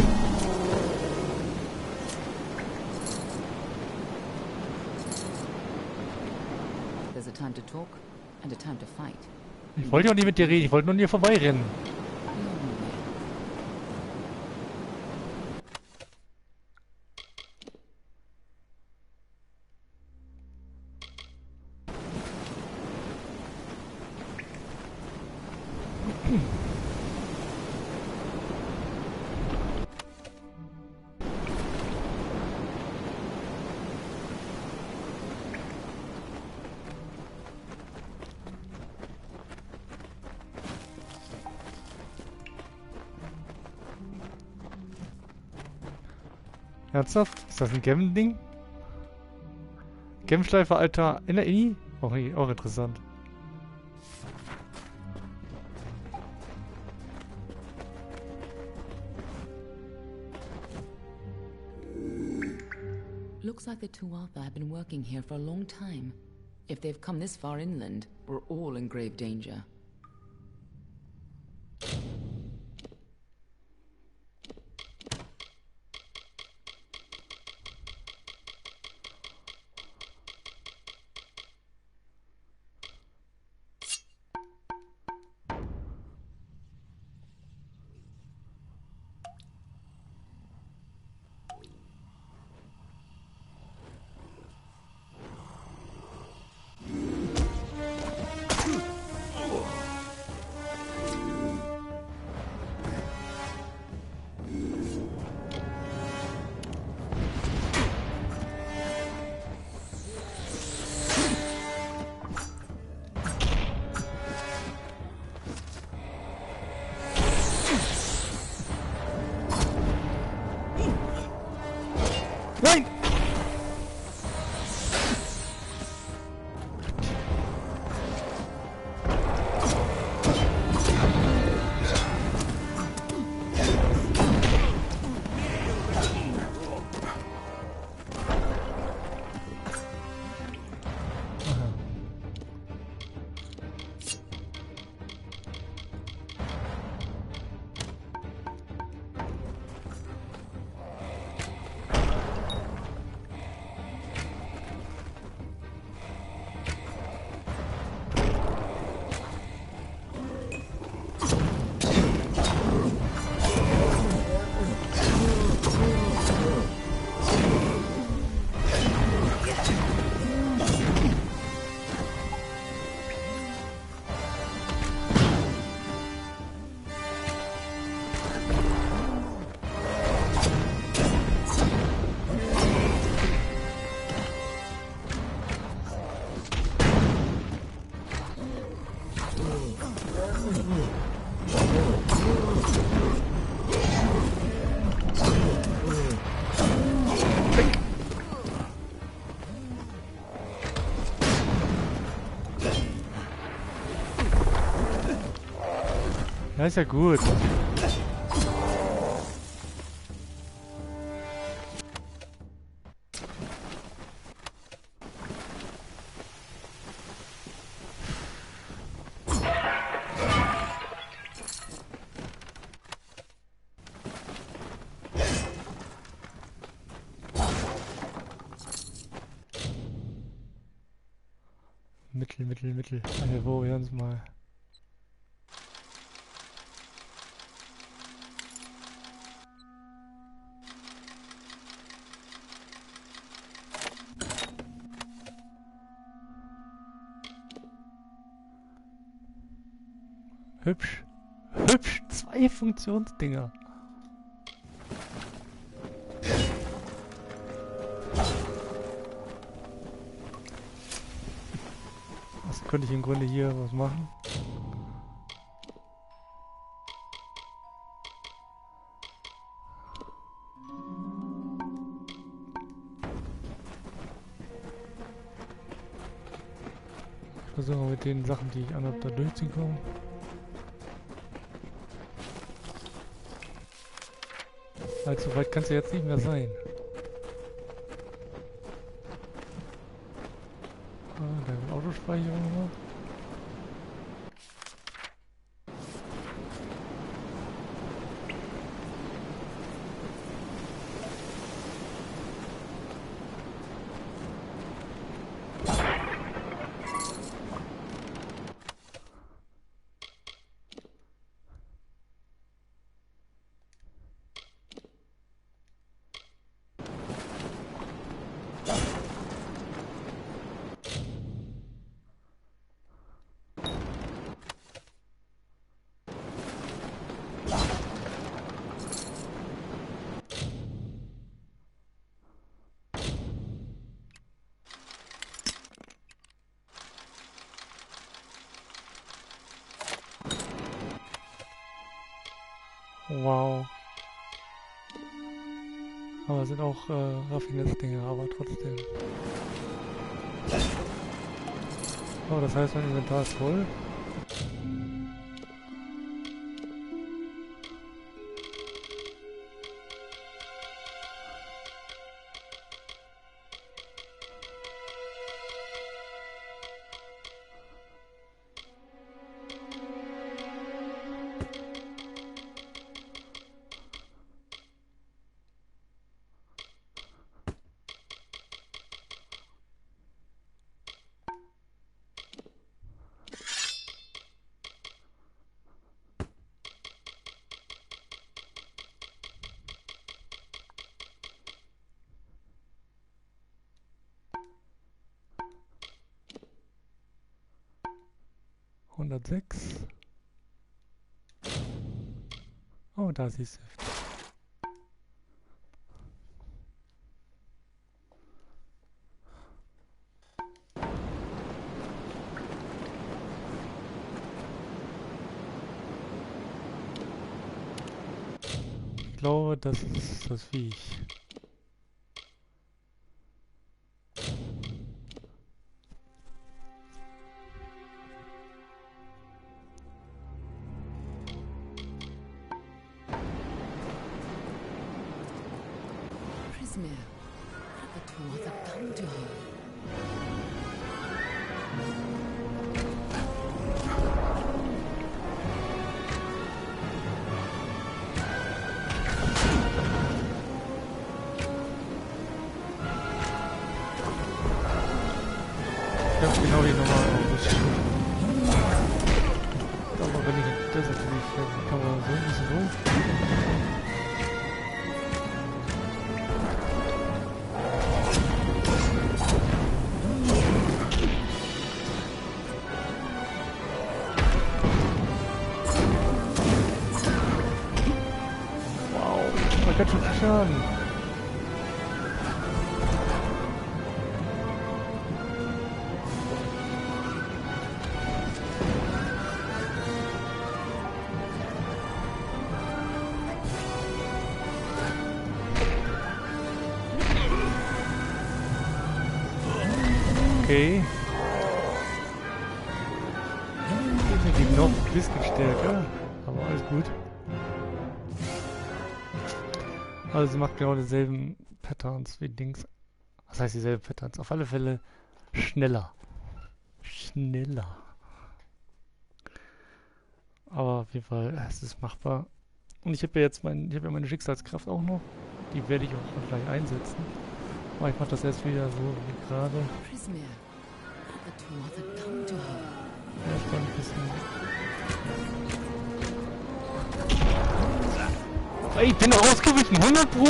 Ich wollte auch nicht mit dir reden, ich wollte nur an dir vorbeirennen. Ernsthaft? Ist das ein Gem-Ding? Gemschleifer, Alter, in der Inni? Auch interessant. Looks like the Tuatha have been working here for a long time. If they've come this far inland, we're all in grave danger. Ja, ist ja gut. Mittel. Also, wo wir uns mal. Hübsch. 2 Funktionsdinger. Was könnte ich im Grunde hier was machen? Ich versuche mit den Sachen, die ich anhabe, da durchzukommen. Allzu weit kann es ja jetzt nicht mehr sein. Ah, da Autospeicherung noch. Wow. Aber sind auch Raffinettes-Dinge, aber trotzdem. Oh, das heißt, mein Inventar ist voll. ...106. Oh, da siehst du. Ich glaube, das ist das Viech. Genau wie normal aufgeschrieben. Aber wenn ich das natürlich kann man so ein bisschen rum. Wow, man kann schon viel Schaden. Okay. Definitiv noch ein bisschen stärker, aber alles gut. Also sie macht genau dieselben Patterns wie Dings. Was heißt dieselben Patterns? Auf alle Fälle schneller. Schneller. Aber auf jeden Fall, es ist machbar. Und ich habe ja jetzt meine Schicksalskraft auch noch. Die werde ich auch gleich einsetzen. Aber ich mache das erst wieder so wie gerade. Ja, ich war ein bisschen. Ey, ich bin ausgewichen, 100 Pro!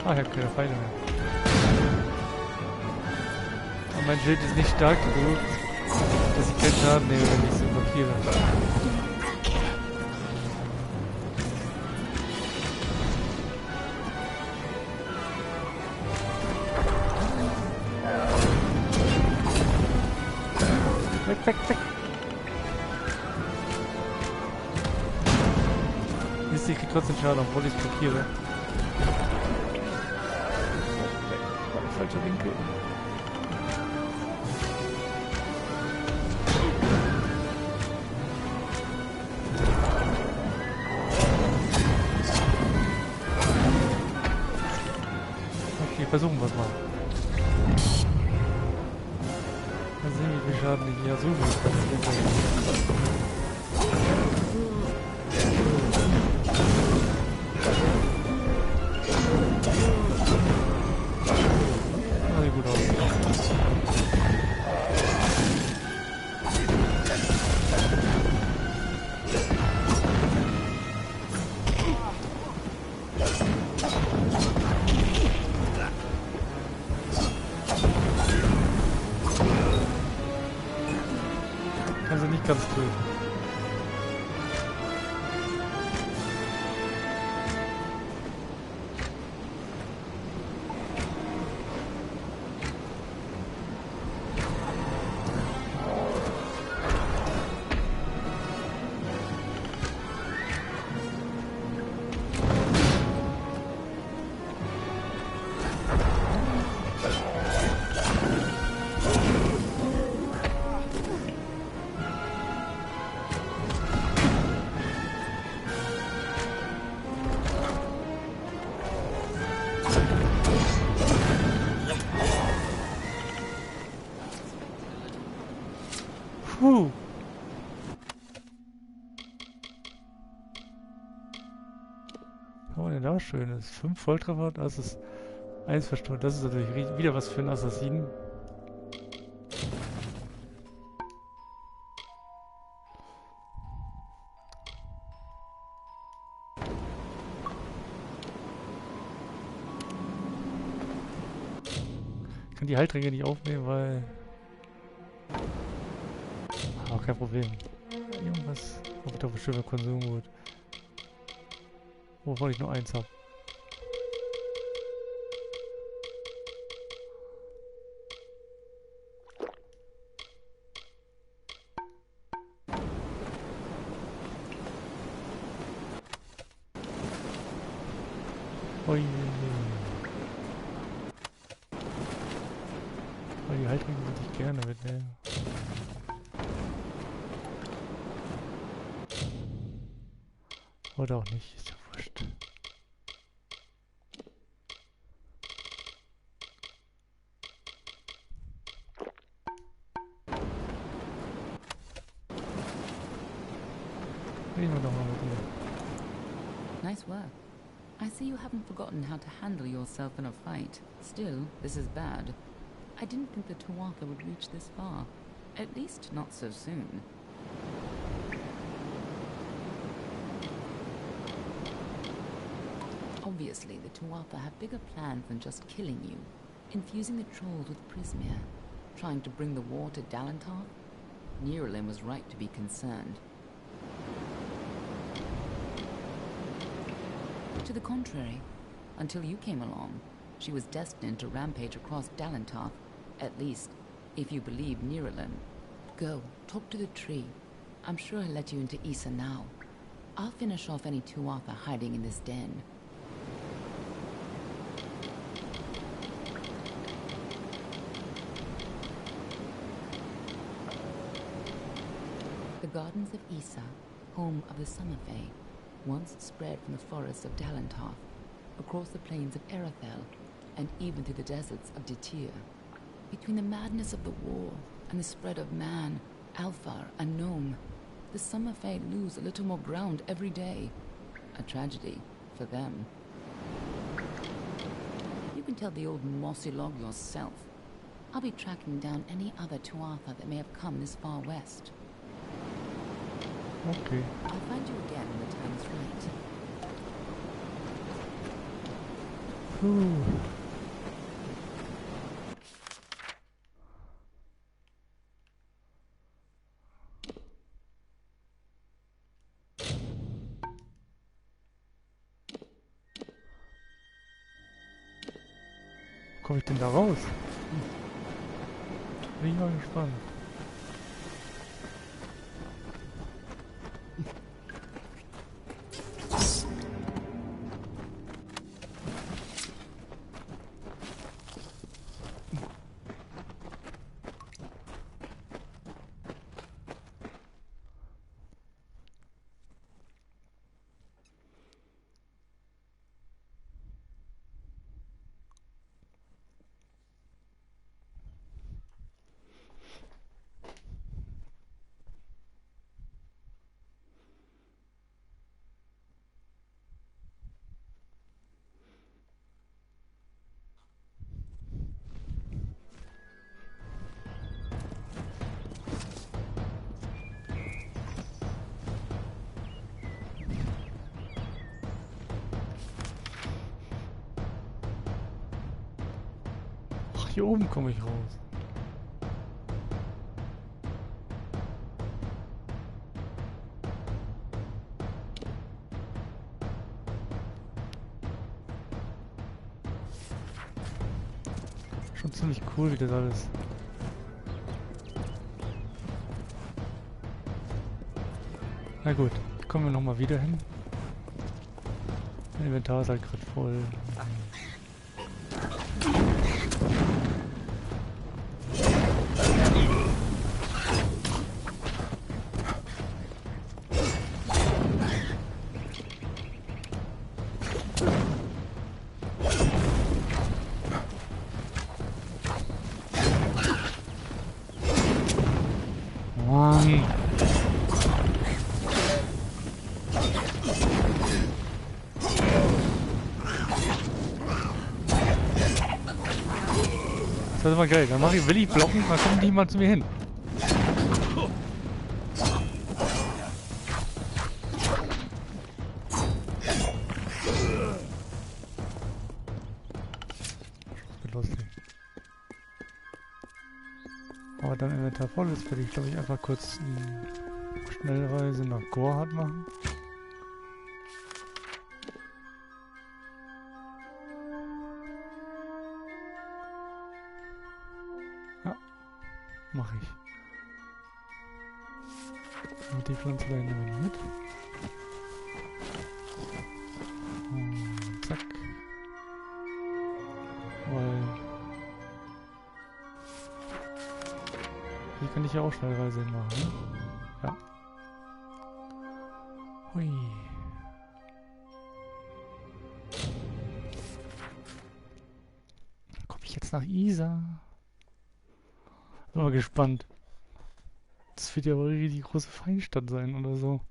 Ah, ich habe keine Pfeile mehr. Aber mein Schild ist nicht stark genug, dass ich keinen Schaden nehme, wenn ich es blockiere. Weg. Mist, ich krieg trotzdem Schaden, obwohl ich es blockiere. Falscher Winkel. Okay, versuchen wir es mal. Mal sehen, wie viel Schaden ich hier so gut kann. Also nicht ganz töten. Puh. Was haben wir denn da Schönes? 5 Volltreffer, das ist 1 verstört. Das ist natürlich wieder was für einen Assassinen. Ich kann die Heiltränke nicht aufnehmen, weil... Auch kein Problem. Irgendwas. Oh, bitte auf ein schöner Konsumgut. Wovon ich nur 1 habe. Ui. Oh, die Heiltränke würde ich gerne mitnehmen. Oder auch nicht, ist ja wurscht. Reden wir doch mal mit dir. Nice work. I see you haven't forgotten how to handle yourself in a fight. Still, this is bad. I didn't think the Tuatha would reach this far. At least not so soon. Obviously, the Tuatha have bigger plans than just killing you. Infusing the trolls with Prismir. Trying to bring the war to Dalantarth? Nirelin was right to be concerned. To the contrary, until you came along, she was destined to rampage across Dalantarth. At least, if you believe Nirelin. Go, talk to the tree. I'm sure he'll let you into Issa now. I'll finish off any Tuatha hiding in this den. The gardens of Issa, home of the Summer Fae, once spread from the forests of Dalantarth, across the plains of Erethel, and even through the deserts of Ditir. Between the madness of the war and the spread of man, Alfar, and Gnome, the Summer Fae lose a little more ground every day. A tragedy for them. You can tell the old mossy log yourself. I'll be tracking down any other Tuatha that may have come this far west. Okay. I'll find you again when the time is right. Puh. Wo komme ich denn da raus? Bin ich mal gespannt. Hier oben komme ich raus. Schon ziemlich cool, wie das alles. Na gut, kommen wir nochmal wieder hin. Mein Inventar ist halt gerade voll. Das ist immer geil. Dann will ich blocken, dann kommt niemand zu mir hin. Das wird lustig. Aber dann Inventar voll ist, werde ich glaube ich einfach kurz eine Schnellreise nach Gorhard machen. Mache ich. Und die Pflanzlein nehmen wir mit. Und zack. Weil hier kann ich ja auch Schnellreise machen, ne? Ja. Hui. Komme ich jetzt nach Isa? Bin mal gespannt. Das wird ja wohl eine richtig große Feinstadt sein oder so.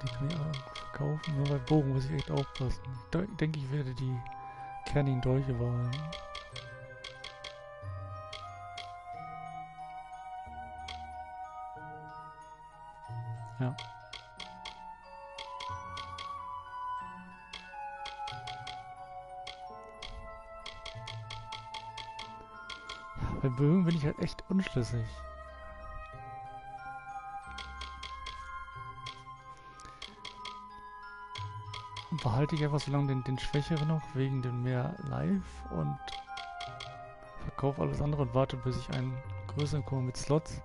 die kann ich auch verkaufen. Nur bei Bogen muss ich echt aufpassen. Ich denke, ich werde die kernigen Dolche wählen. Ja. Bei Bögen bin ich halt echt unschlüssig. Behalte ich einfach so lange den Schwächeren noch, wegen dem mehr Live und verkaufe alles andere und warte, bis ich einen größeren komme mit Slots.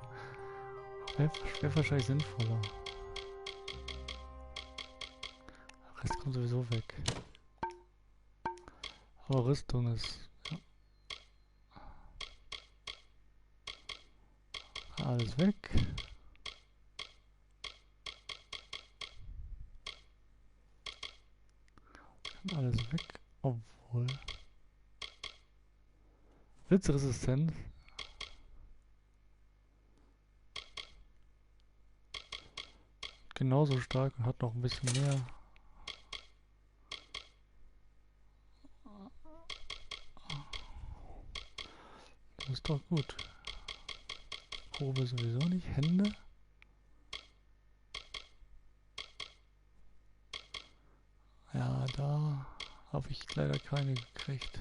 Wäre wahrscheinlich sinnvoller. Der Rest kommt sowieso weg. Aber Rüstung ist... Ja. Alles weg. Alles weg, obwohl... Blitzresistenz. Genauso stark und hat noch ein bisschen mehr. Das ist doch gut. Probe sowieso nicht. Hände. Ja, da habe ich leider keine gekriegt.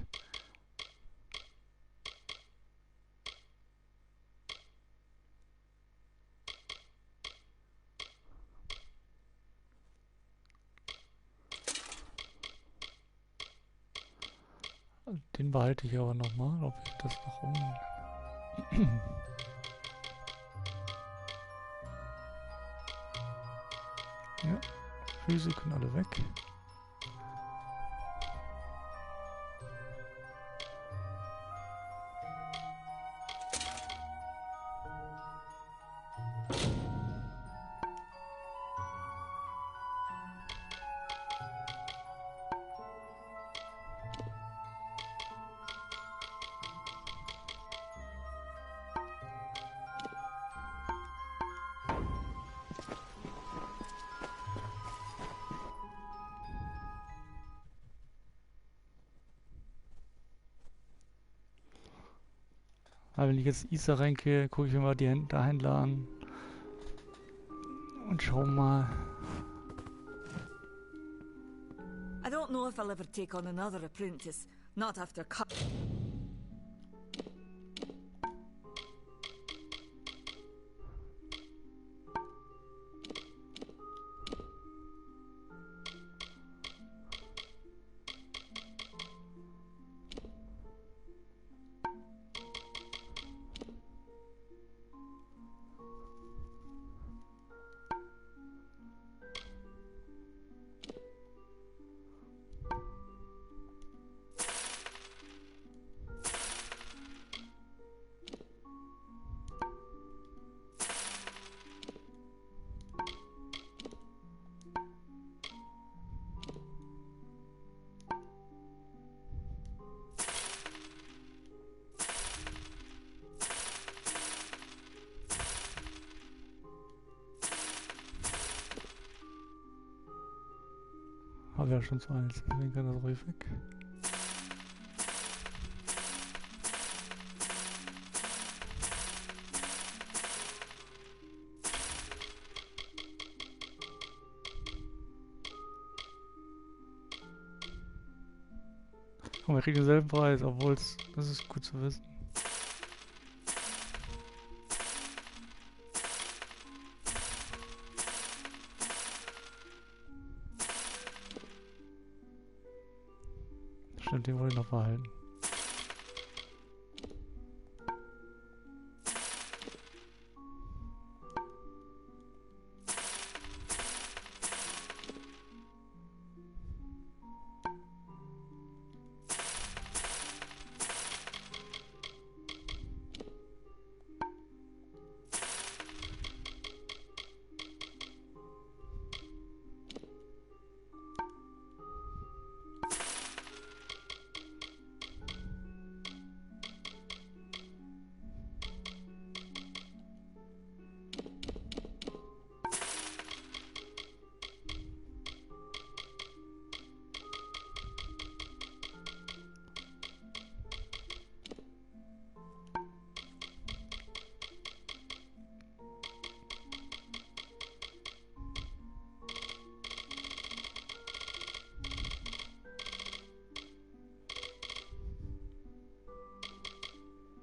Den behalte ich aber nochmal, ob ich das noch Ja, Füße können alle weg. Aber wenn ich jetzt Isa reingehe, gucke ich mir mal die Händler an und schau mal. I don't know if I'll ever take on another apprentice, not after Habe ja schon zu eins, deswegen kann das ruhig weg. Komm, wir kriegen denselben Preis, obwohl das ist gut zu wissen. Stimmt, den wollte ich noch behalten.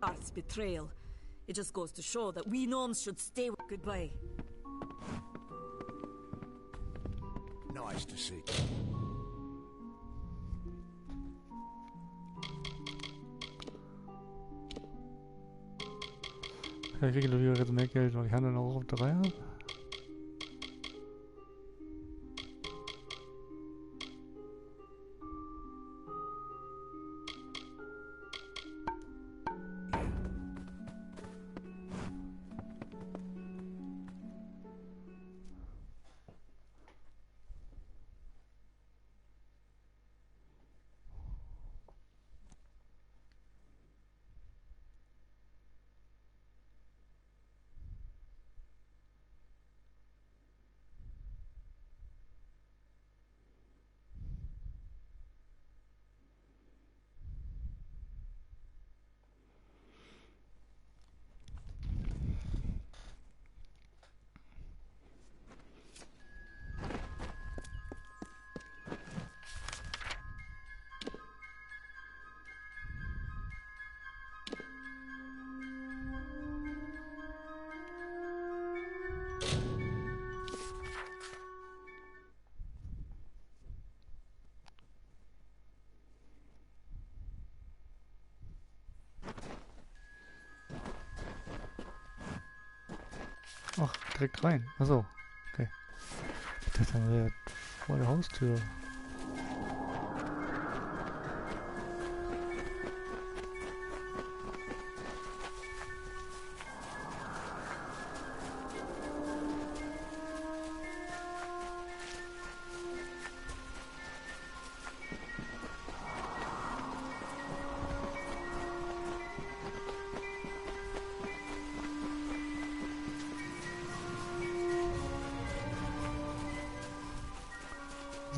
Karth's betrayal. It just goes to show that we gnomes should stay with goodbye. Nice to see. Ich kriege glaube ich jetzt mehr Geld, weil ich Handel noch auf 3 habe. Ach, direkt rein. Achso, okay. Das haben wir ja vor der Haustür.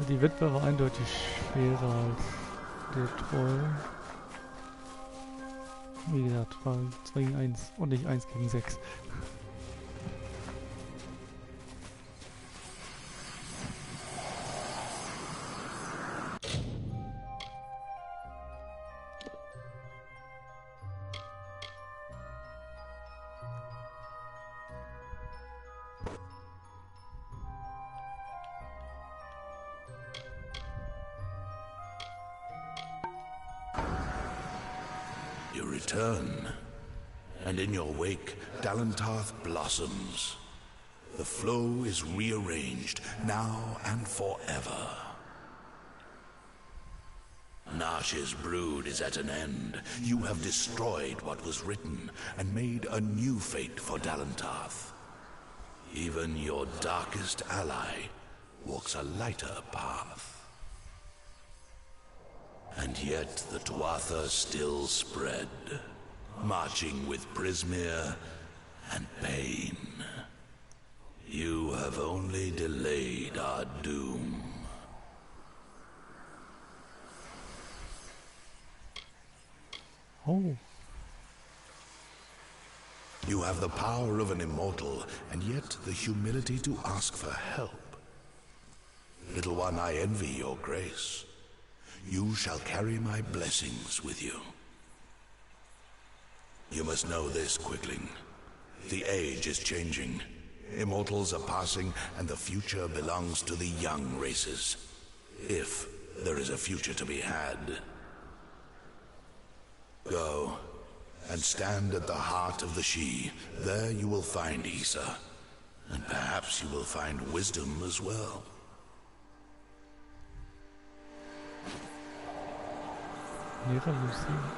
Die Witwe war eindeutig schwerer als der Troll. Wie gesagt, war 2 gegen 1 und nicht 1 gegen 6. You return, and in your wake, Dalentarth blossoms. The flow is rearranged, now and forever. Nash's brood is at an end. You have destroyed what was written, and made a new fate for Dalentarth. Even your darkest ally walks a lighter path. And yet the Tuatha still spread, marching with Prismere and pain. You have only delayed our doom. Oh. You have the power of an immortal, and yet the humility to ask for help. Little one, I envy your grace. You shall carry my blessings with you. You must know this, Quickling. The age is changing. Immortals are passing, and the future belongs to the young races. If there is a future to be had. Go, and stand at the heart of the She. There you will find Issa. And perhaps you will find wisdom as well.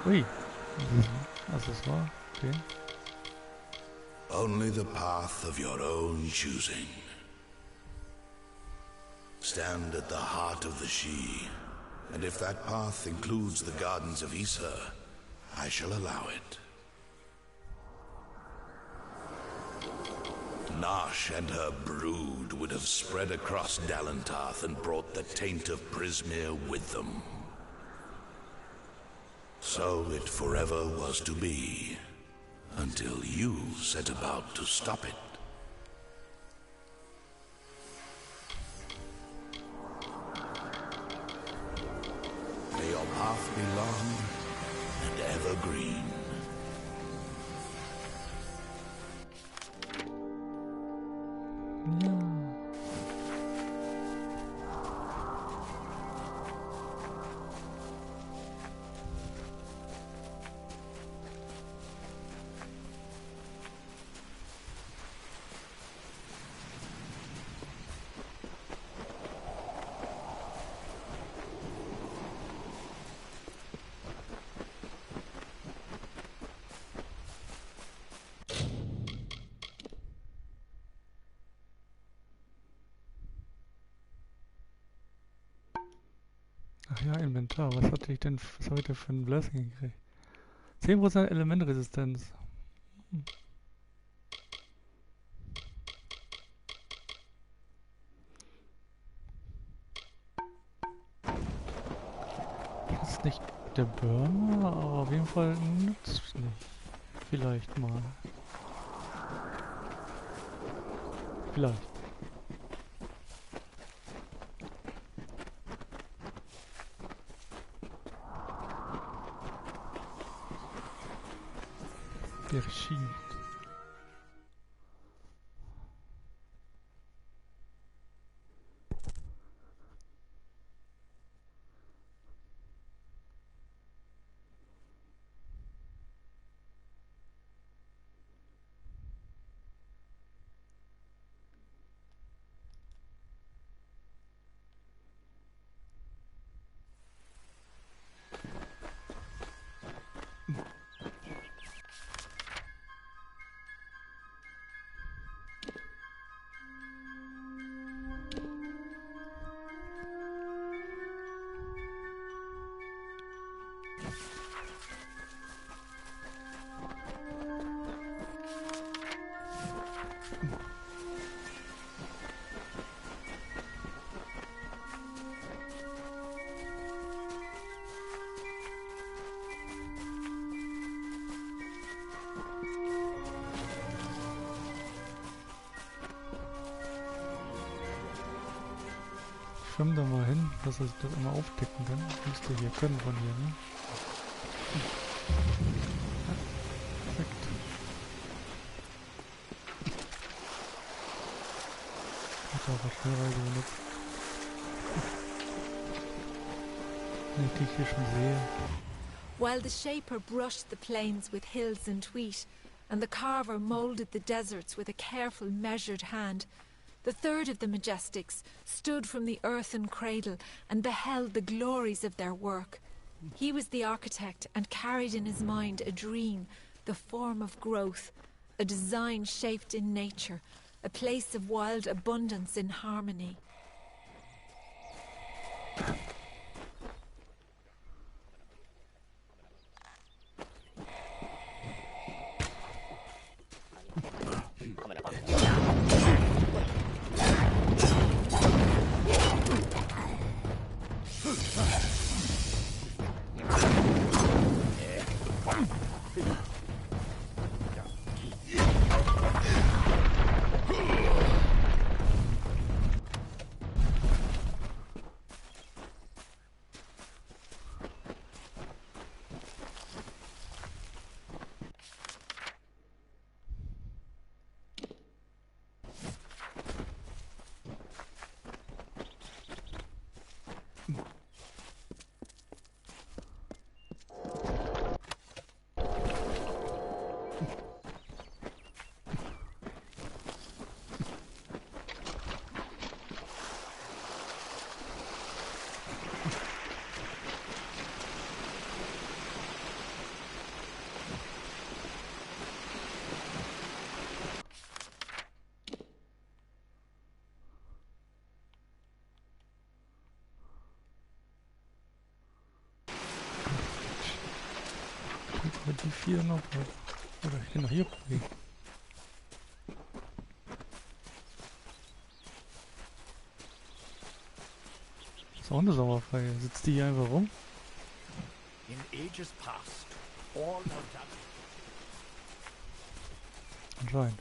Ui. Accessoire. Okay. Only the path of your own choosing. Stand at the heart of the She, and if that path includes the gardens of Issa, I shall allow it. Nash and her brood would have spread across Dalentarth and brought the taint of Prismere with them. So it forever was to be, until you set about to stop it. May your path be long and evergreen. ja, Inventar. Was hatte ich denn, was habe ich denn für ein Blessing gekriegt? 10% Elementresistenz. Das ist nicht der Burner, aber auf jeden Fall nützlich. Vielleicht mal. Vielleicht. Der Shield. Schwimm da mal hin, dass ich das immer aufdecken kann. Müsste hier können von hier, ne? Ja, perfekt. Ich habe auch Schnellreise benutzt. Wenn ich dich hier schon sehe. While the shaper brushed the plains with hills and wheat, and the carver moulded the deserts with a careful, measured hand, the third of the Majestics stood from the earthen cradle and beheld the glories of their work. He was the architect and carried in his mind a dream, the form of growth, a design shaped in nature, a place of wild abundance in harmony. Die 4 noch. Oder ich kann noch hier probieren. Ist auch eine Sauerfeige. Sitzt die hier einfach rum? In ages past, all of that. Anscheinend.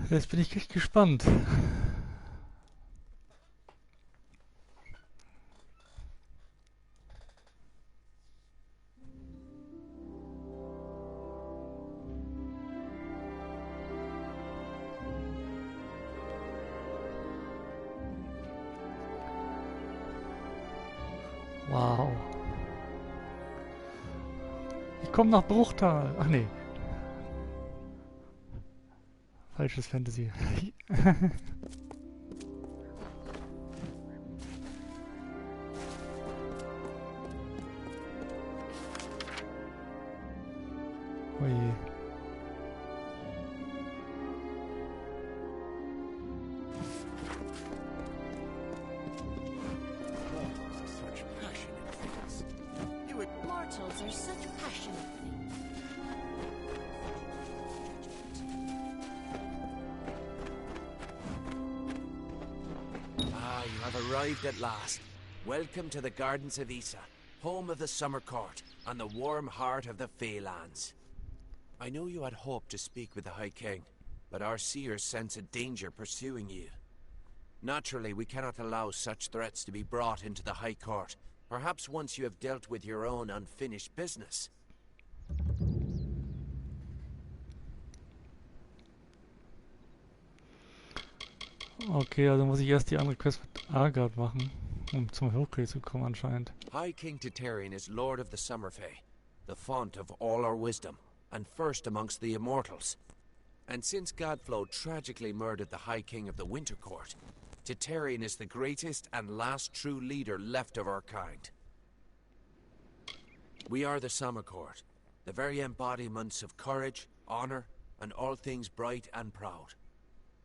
Jetzt bin ich echt gespannt. Wow. Ich komme nach Bruchtal. Ach nee. Falsches Fantasy. Oje. Mortals are such passionate things. Ah, you have arrived at last. Welcome to the Gardens of Issa, home of the Summer Court, and the warm heart of the Feylands. I know you had hoped to speak with the High King, but our seers sense a danger pursuing you. Naturally, we cannot allow such threats to be brought into the High Court, perhaps once you have dealt with your own unfinished business. Okay, also muss ich erst die andere Quest mit Argard machen, um zum Hochkönig zu kommen anscheinend. High King Tatarian is Lord of the Summer Fae, the font of all our wisdom, and first amongst the immortals. And since Godflow tragically murdered the High King of the Winter Court, Tatarian is the greatest and last true leader left of our kind. We are the Summer Court, the very embodiments of courage, honor, and all things bright and proud.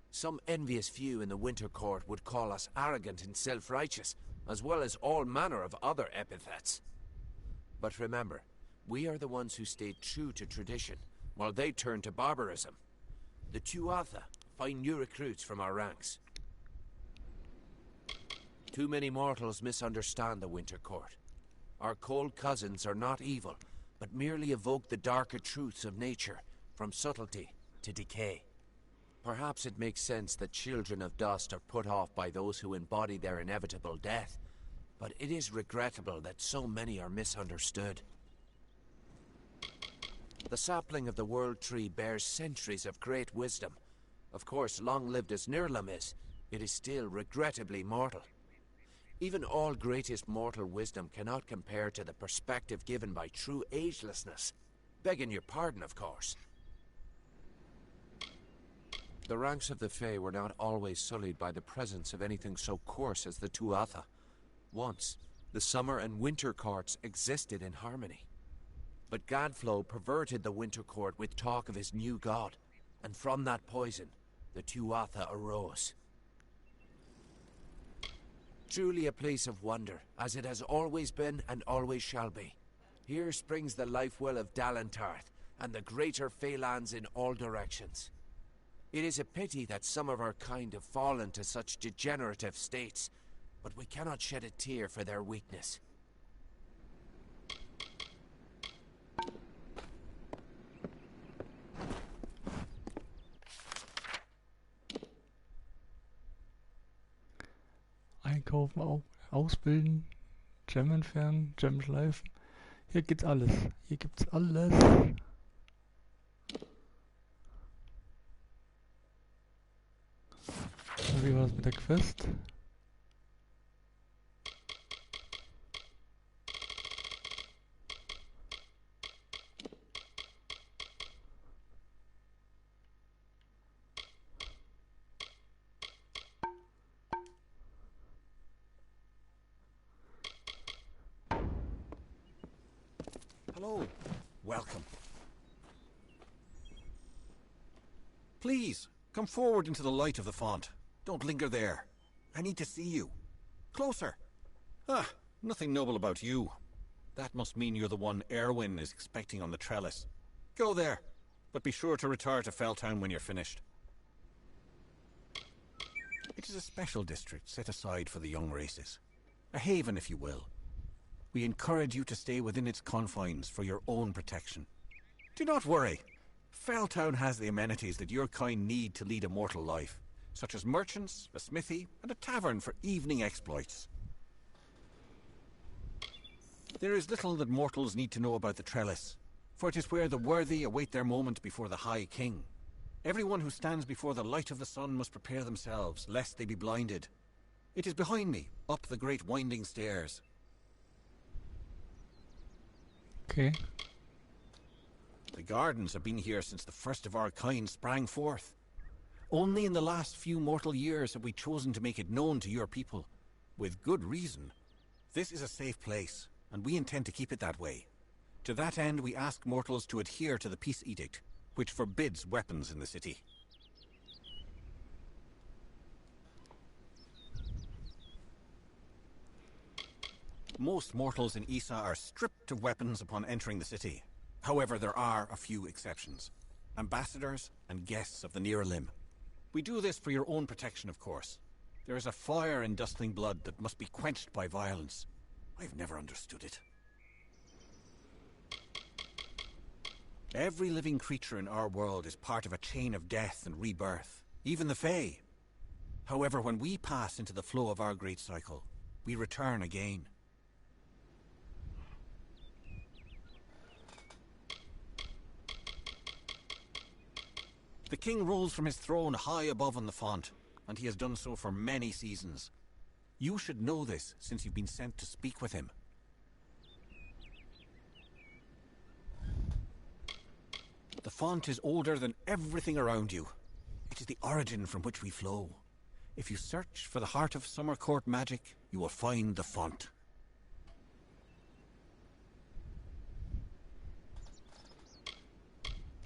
Some envious few in the Winter Court would call us arrogant and self-righteous, as well as all manner of other epithets. But remember, we are the ones who stayed true to tradition, while they turned to barbarism. The Tuatha find new recruits from our ranks. Too many mortals misunderstand the Winter Court. Our cold cousins are not evil, but merely evoke the darker truths of nature, from subtlety to decay. Perhaps it makes sense that children of dust are put off by those who embody their inevitable death, but it is regrettable that so many are misunderstood. The sapling of the World Tree bears centuries of great wisdom. Of course, long-lived as Nirlam is, it is still regrettably mortal. Even all greatest mortal wisdom cannot compare to the perspective given by true agelessness. Begging your pardon, of course. The ranks of the Fae were not always sullied by the presence of anything so coarse as the Tuatha. Once, the Summer and Winter Courts existed in harmony. But Godflow perverted the Winter Court with talk of his new god, and from that poison, the Tuatha arose. Truly a place of wonder, as it has always been and always shall be. Here springs the life well of Dalentarth, and the greater Feylands in all directions. It is a pity that some of our kind have fallen to such degenerative states, but we cannot shed a tear for their weakness. Einkaufen, ausbilden, Gem entfernen, Gem schleifen. Hier gibt's alles. Hier gibt's alles. Wie war das mit der Quest? Hello. Welcome. Please, come forward into the light of the font. Don't linger there. I need to see you. Closer. Ah, nothing noble about you. That must mean you're the one Erwin is expecting on the trellis. Go there, but be sure to retire to Felltown when you're finished. It is a special district set aside for the young races. A haven, if you will. We encourage you to stay within its confines for your own protection. Do not worry. Felltown has the amenities that your kind need to lead a mortal life, such as merchants, a smithy, and a tavern for evening exploits. There is little that mortals need to know about the trellis, for it is where the worthy await their moment before the High King. Everyone who stands before the light of the sun must prepare themselves, lest they be blinded. It is behind me, up the great winding stairs. Okay. The gardens have been here since the first of our kind sprang forth. Only in the last few mortal years have we chosen to make it known to your people. With good reason. This is a safe place, and we intend to keep it that way. To that end, we ask mortals to adhere to the peace edict, which forbids weapons in the city. Most mortals in Issa are stripped of weapons upon entering the city. However, there are a few exceptions. Ambassadors and guests of the Near Limb. We do this for your own protection, of course. There is a fire in dustling blood that must be quenched by violence. I've never understood it. Every living creature in our world is part of a chain of death and rebirth, even the Fae. However, when we pass into the flow of our great cycle, we return again. The king rules from his throne high above on the font, and he has done so for many seasons. You should know this, since you've been sent to speak with him. The font is older than everything around you. It is the origin from which we flow. If you search for the heart of Summer Court magic, you will find the font.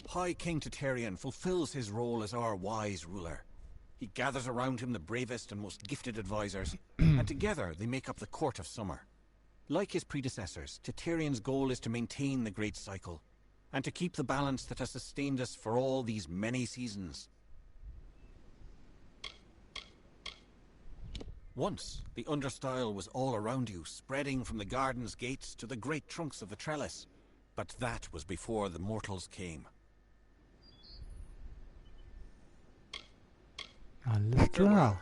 High King Tatarian fulfills his role as our wise ruler. He gathers around him the bravest and most gifted advisors, and together they make up the Court of Summer. Like his predecessors, Tatarian's goal is to maintain the Great Cycle, and to keep the balance that has sustained us for all these many seasons. Once, the understyle was all around you, spreading from the garden's gates to the great trunks of the trellis, but that was before the mortals came. Alles klar.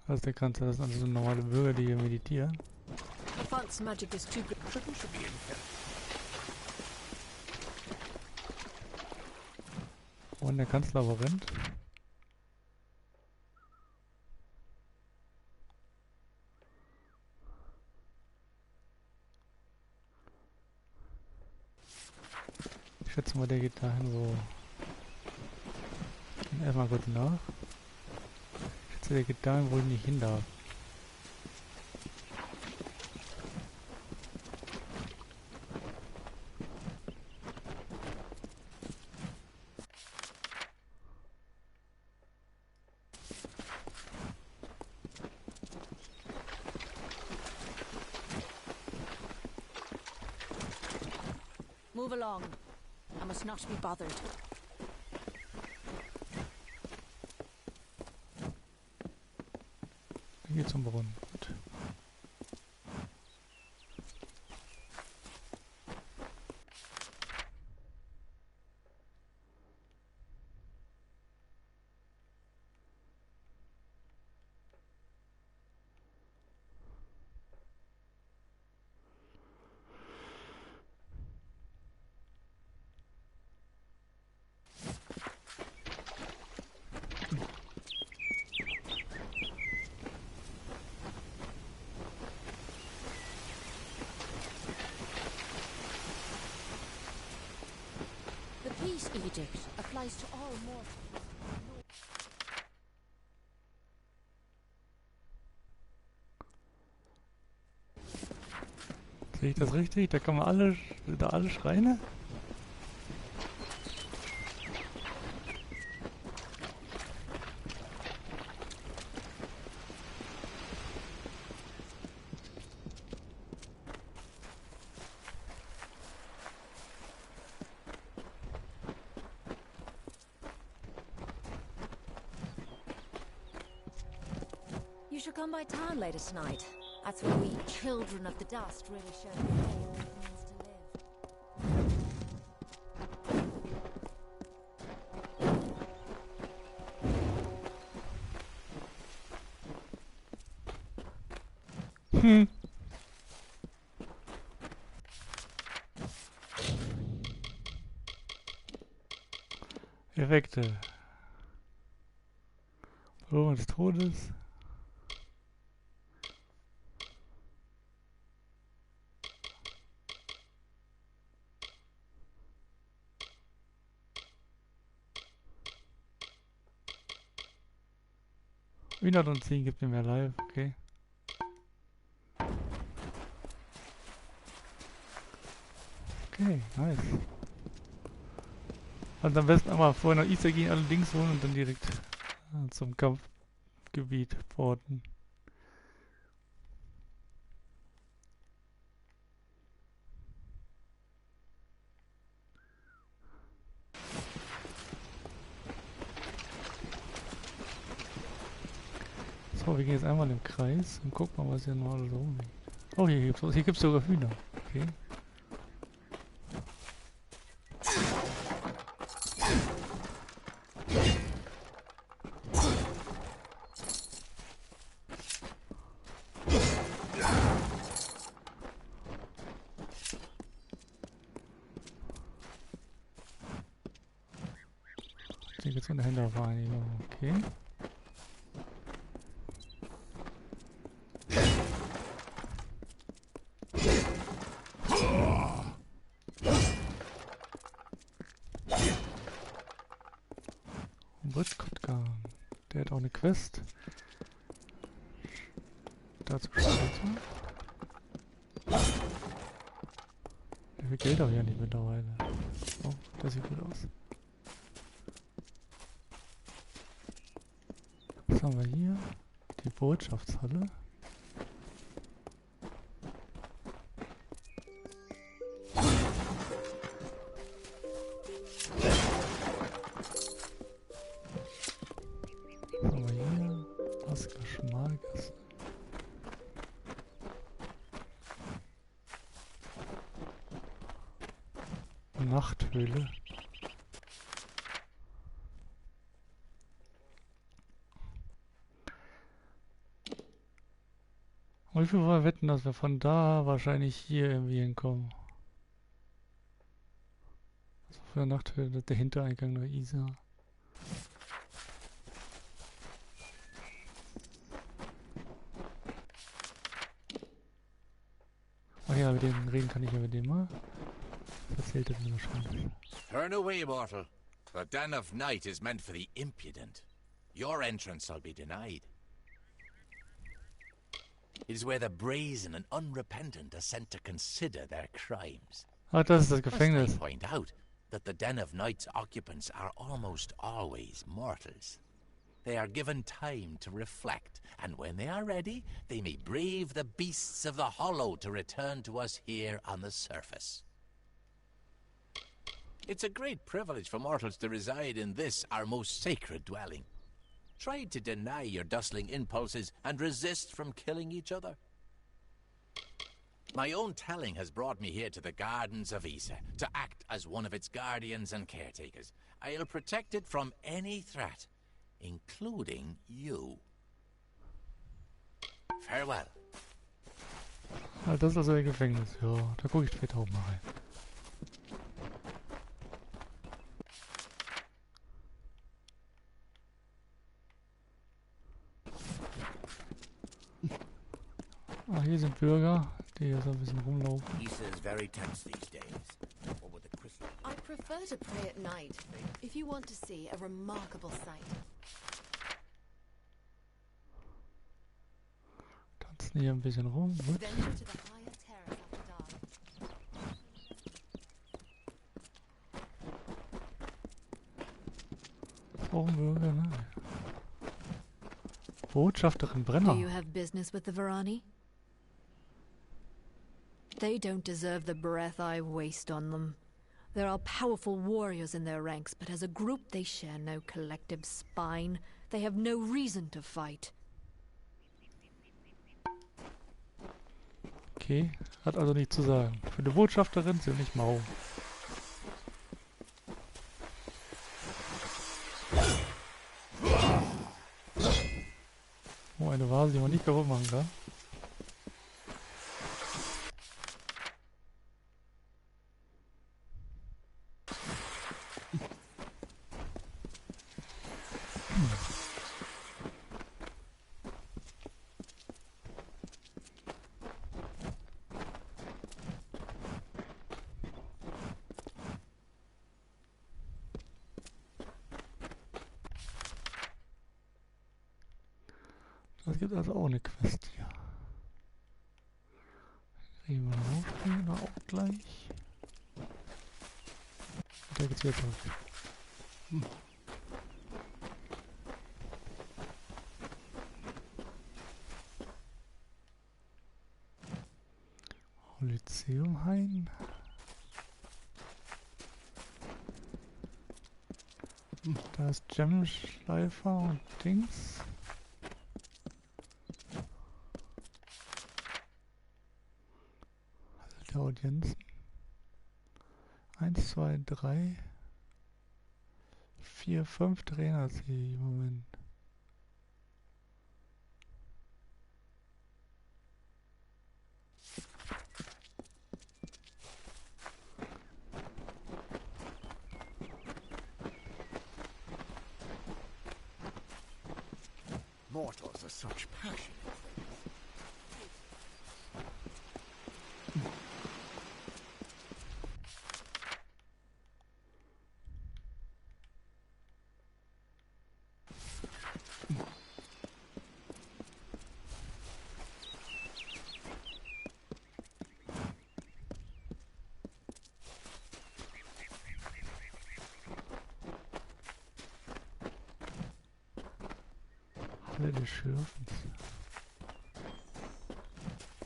Also der kannst du das also so normale Bürger, die hier meditieren. The font's magic is too good. Und der Kanzler aber rennt. Ich schätze mal, der geht dahin, wo... Erstmal kurz nach. Ich schätze, der geht dahin, wo ich nicht hin darf. Move along. I must not be bothered. Hier zum Brunnen. Gut. Peace edict applies to all mortals. Sehe ich das richtig? Da kann man alle Schreine? You should come by town later tonight. That's where we children of the dust really show the way of what it means to live. Effekte. Belohnung des Todes. Wieder und 10 gibt mir mehr Live, okay. Okay, nice. Und am besten einmal vorher noch Easter gehen, alle Links holen und dann direkt zum Kampfgebiet porten. So, wir gehen jetzt einmal im Kreis und gucken mal, was hier noch alles rumliegt. Oh, hier gibt's sogar Hühner. Okay. Hier geht's eine Händervereinigung. Okay. Der hat auch eine Quest. Dazu später. Wie viel Geld habe ich ja nicht mittlerweile. Oh, das sieht gut aus. Was haben wir hier? Die Botschaftshalle. Nachthöhle. Und wie viel wollen wir wetten, dass wir von da wahrscheinlich hier irgendwie hinkommen? Also für eine Nachthöhle, der Hintereingang der Isar. Ach ja, mit dem reden kann ich ja mit dem mal. Erzählt er mir wahrscheinlich. Turn away, mortal. The den of night is meant for the impudent. Your entrance shall be denied. It is where the brazen and unrepentant are sent to consider their crimes. Ah, das ist das Gefängnis. Must I point out that the den of night's occupants are almost always mortals. They are given time to reflect, and when they are ready, they may brave the beasts of the hollow to return to us here on the surface. It's a great privilege for mortals to reside in this, our most sacred dwelling. Try to deny your dustling impulses and resist from killing each other. My own telling has brought me here to the gardens of Isa, to act as one of its guardians and caretakers. I'll protect it from any threat, including you. Farewell. Ah, das ist also ein Gefängnis, ja. Da gucke ich später auch mal rein. Ah, hier sind Bürger, die hier so ein bisschen rumlaufen. I prefer to pray at night, if you want to see a remarkable sight. Tanzen hier ein bisschen rum. Gut. Auch ein Bürger, ne? Botschafterin Brenner. Do you have business with the Varani? They don't deserve the breath I waste on them. There are powerful warriors in their ranks, but as a group they share no collective spine. They have no reason to fight. Okay, hat also nichts zu sagen. Für eine Botschafterin sind nicht mau. Oh, eine Vase, die man nicht kaputt machen kann. Das gibt also auch eine Quest hier. Kriegen wir noch aufspringen oder auch gleich? Da geht's wieder zurück. Lyzeumhain. Da ist Gemschleifer und Dings. Der Audienzen. 1, 2, 3, 4, 5 Trainer sehe ich im Moment. Mortals are such passionate. Halle des Schürfens.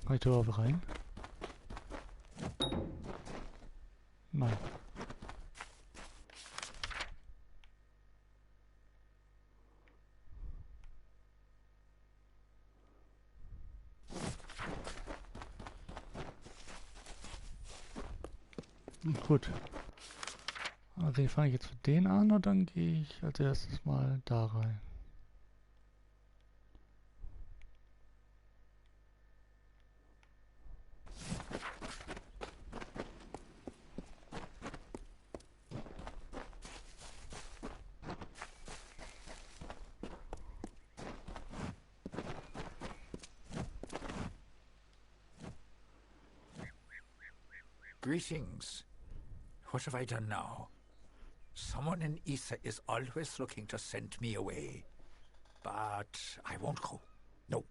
Kann ich da überhaupt rein? Nein. Gut. Also ich fange jetzt mit denen an und dann gehe ich als erstes mal da rein. Greetings. What have I done now? Someone in Isa is always looking to send me away. But I won't go. No.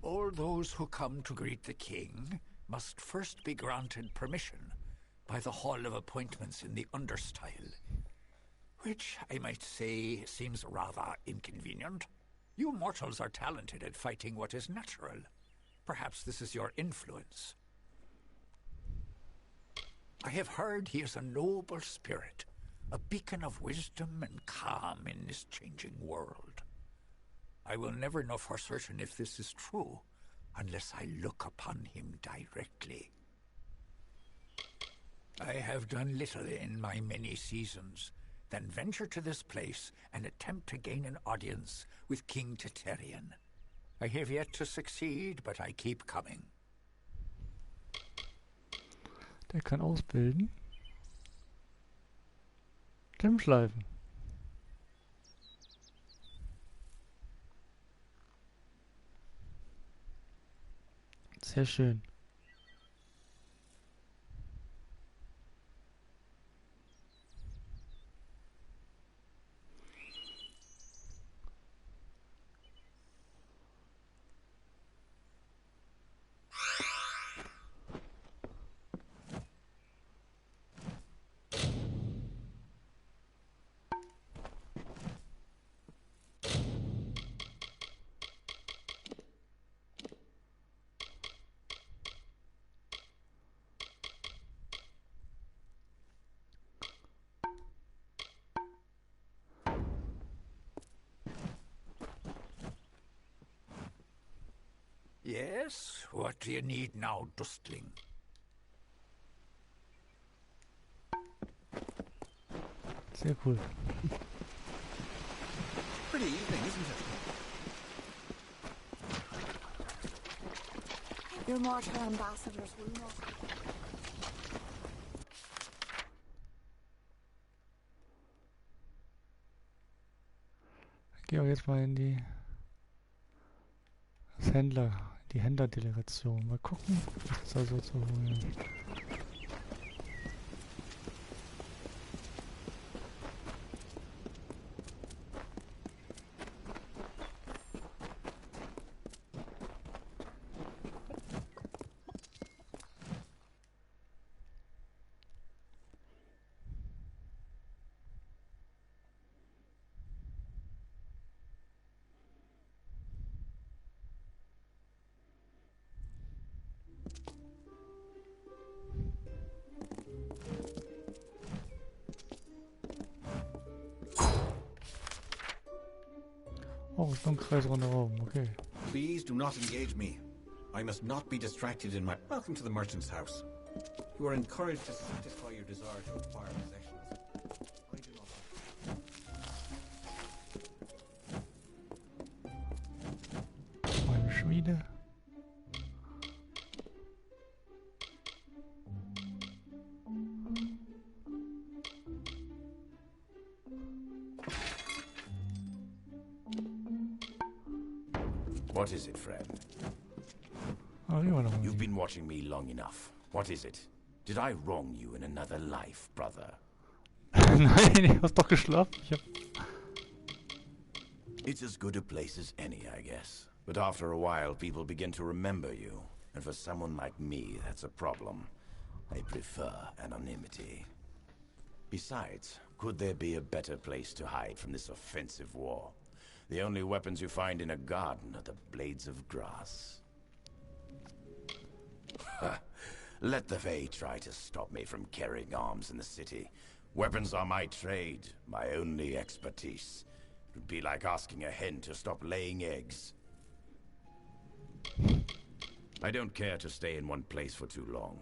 All those who come to greet the king must first be granted permission by the Hall of Appointments in the Understyle, which I might say seems rather inconvenient. You mortals are talented at fighting what is natural. Perhaps this is your influence. I have heard he is a noble spirit, a beacon of wisdom and calm in this changing world. I will never know for certain if this is true, unless I look upon him directly. I have done little in my many seasons, then venture to this place and attempt to gain an audience with King Teterian. I have yet to succeed, but I keep coming. Der kann ausbilden. Klimmschleifen. Sehr schön. Yes? What do you need now, Dustling? Sehr cool. Pretty evening, isn't it? Your mortal ambassadors will not. Ich gehe auch jetzt mal in die die Händlerdelegation. Mal gucken, was es da so zu holen. Oh, it's ein Kreis rundherum, okay. Please do not engage me. I must not be distracted in my... Welcome to the merchant's house. You are encouraged to satisfy your desire to acquire possessions. I do not... Meine Schmiede. What is it, friend? Oh, you've been watching me long enough. What is it? Did I wrong you in another life, brother? Nein, du hast doch geschlafen. It's as good a place as any, I guess. But after a while, people begin to remember you. And for someone like me, that's a problem. I prefer anonymity. Besides, could there be a better place to hide from this offensive war? The only weapons you find in a garden are the blades of grass. Let the Fae try to stop me from carrying arms in the city. Weapons are my trade, my only expertise. It would be like asking a hen to stop laying eggs. I don't care to stay in one place for too long.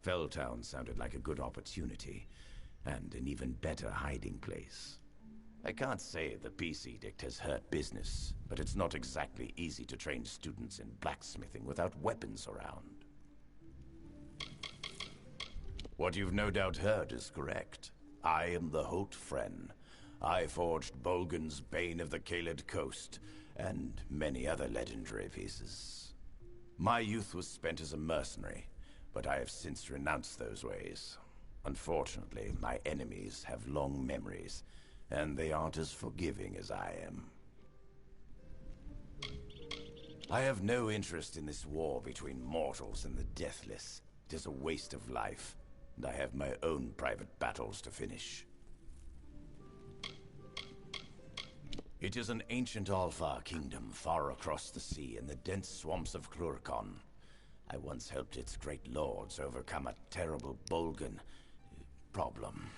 Felltown sounded like a good opportunity, and an even better hiding place. I can't say the peace edict has hurt business, but it's not exactly easy to train students in blacksmithing without weapons around. What you've no doubt heard is correct. I am the Holt Friend. I forged Bolgan's Bane of the Kaled Coast, and many other legendary pieces. My youth was spent as a mercenary, but I have since renounced those ways. Unfortunately, my enemies have long memories, and they aren't as forgiving as I am. I have no interest in this war between mortals and the deathless. It is a waste of life, and I have my own private battles to finish. It is an ancient Alfar kingdom far across the sea in the dense swamps of Lorcan. I once helped its great lords overcome a terrible Bolgan problem.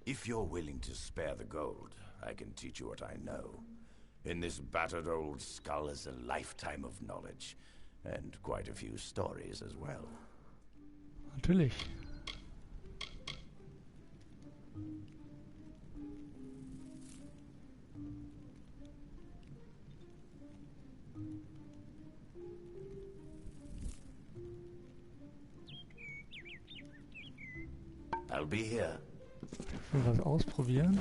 If you're willing to spare the gold, I can teach you what I know. In this battered old skull is a lifetime of knowledge, and quite a few stories as well. Natürlich. I'll be here. Ich will was ausprobieren.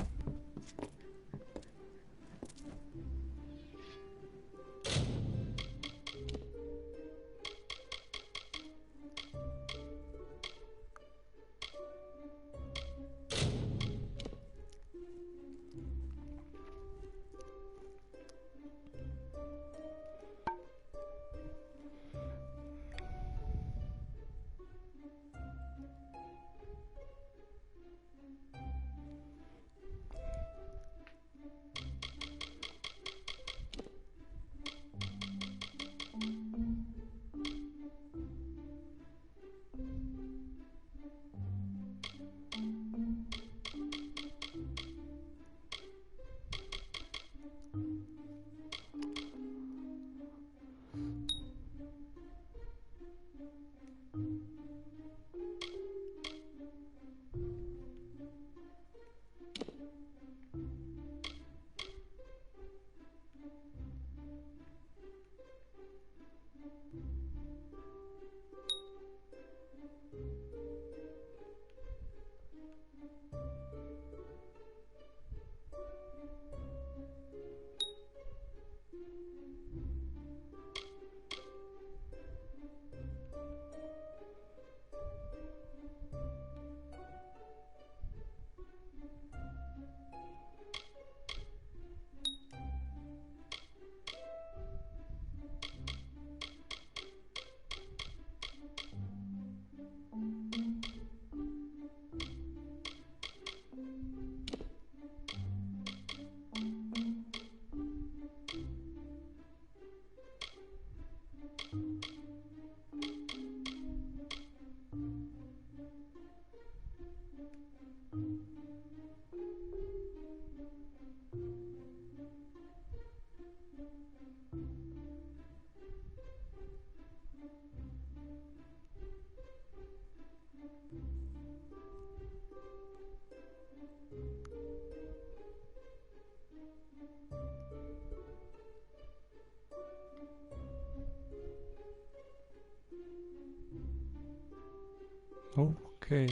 Okay.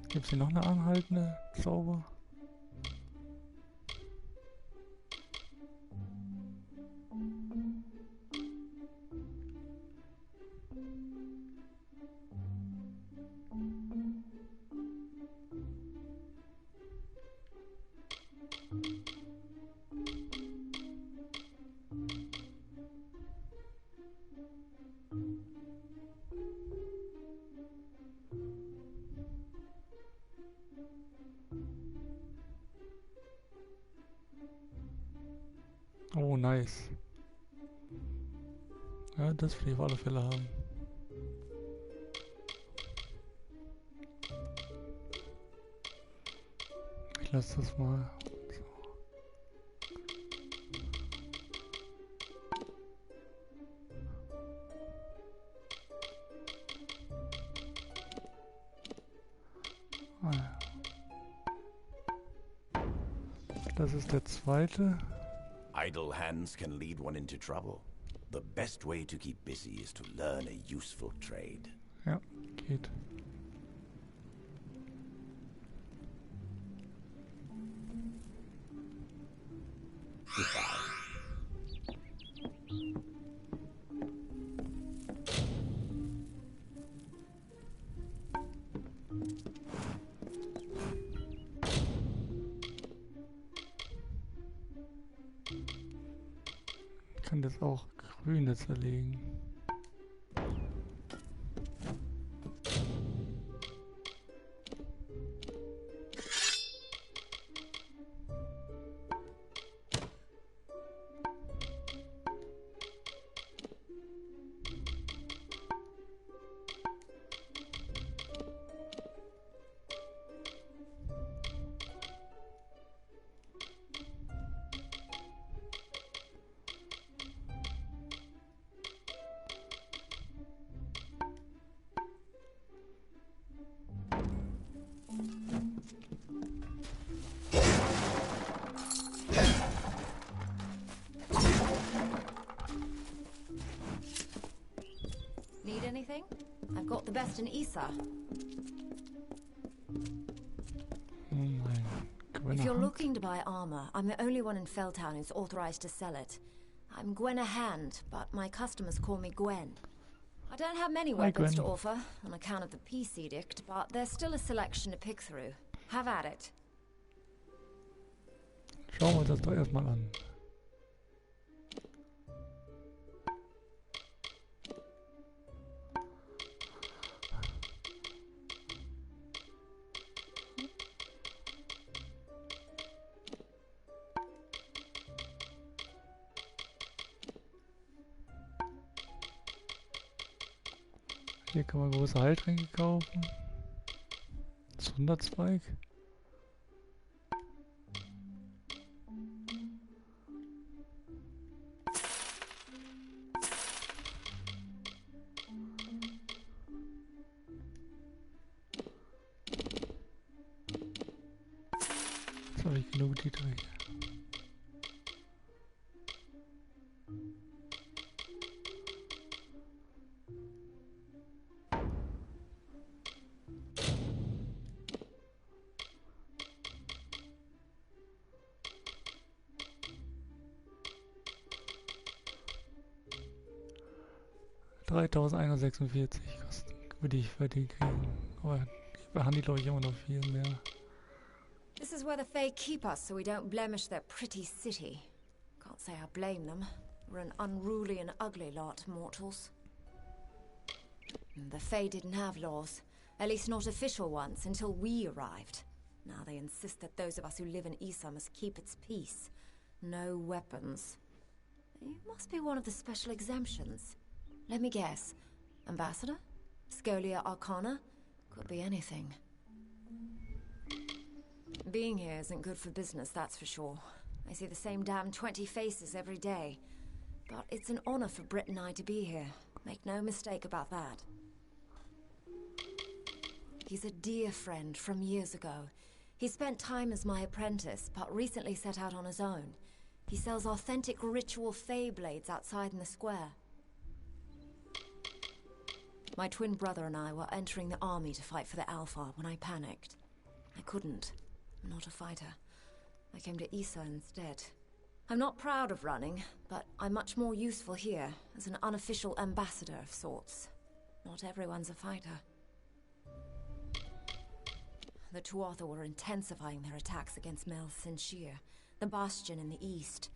Gibt es hier noch eine anhaltende Zauber? Oh, nice. Ja, das will ich auf alle Fälle haben. Ich lasse das mal. So. Ah, ja. Das ist der zweite. Idle hands can lead one into trouble. The best way to keep busy is to learn a useful trade. Ja, geht. Ich kann das auch grüne zerlegen. best in Isa. If you're looking to buy armor, I'm the only one in Felltown who's authorized to sell it. I'm Gwenna Hand, but my customers call me Gwen. I don't have many weapons to offer on account of the peace edict, but there's still a selection to pick through. Have at it. Schauen wir uns das doch erstmal an. Hier kann man große Heiltränke kaufen. Sonderzweig. Jetzt habe ich genug die Tränke. $3.146 kosten, würde ich für die kriegen. Aber ich behandle, glaube ich, immer noch viel mehr. This is where the Fae keep us so we don't blemish their pretty city. Can't say I blame them. We're an unruly and ugly lot, mortals. The Fae didn't have laws, at least not official ones, until we arrived. Now they insist that those of us who live in Isa must keep its peace. No weapons. You must be one of the special exemptions. Let me guess. Ambassador? Scholia Arcana? Could be anything. Being here isn't good for business, that's for sure. I see the same damn 20 faces every day. But it's an honor for Britt and I to be here. Make no mistake about that. He's a dear friend from years ago. He spent time as my apprentice, but recently set out on his own. He sells authentic ritual Fae blades outside in the square. My twin brother and I were entering the army to fight for the Alpha when I panicked. I couldn't. I'm not a fighter. I came to Isa instead. I'm not proud of running, but I'm much more useful here as an unofficial ambassador of sorts. Not everyone's a fighter. The Tuatha were intensifying their attacks against Mel Sinshir, the bastion in the east.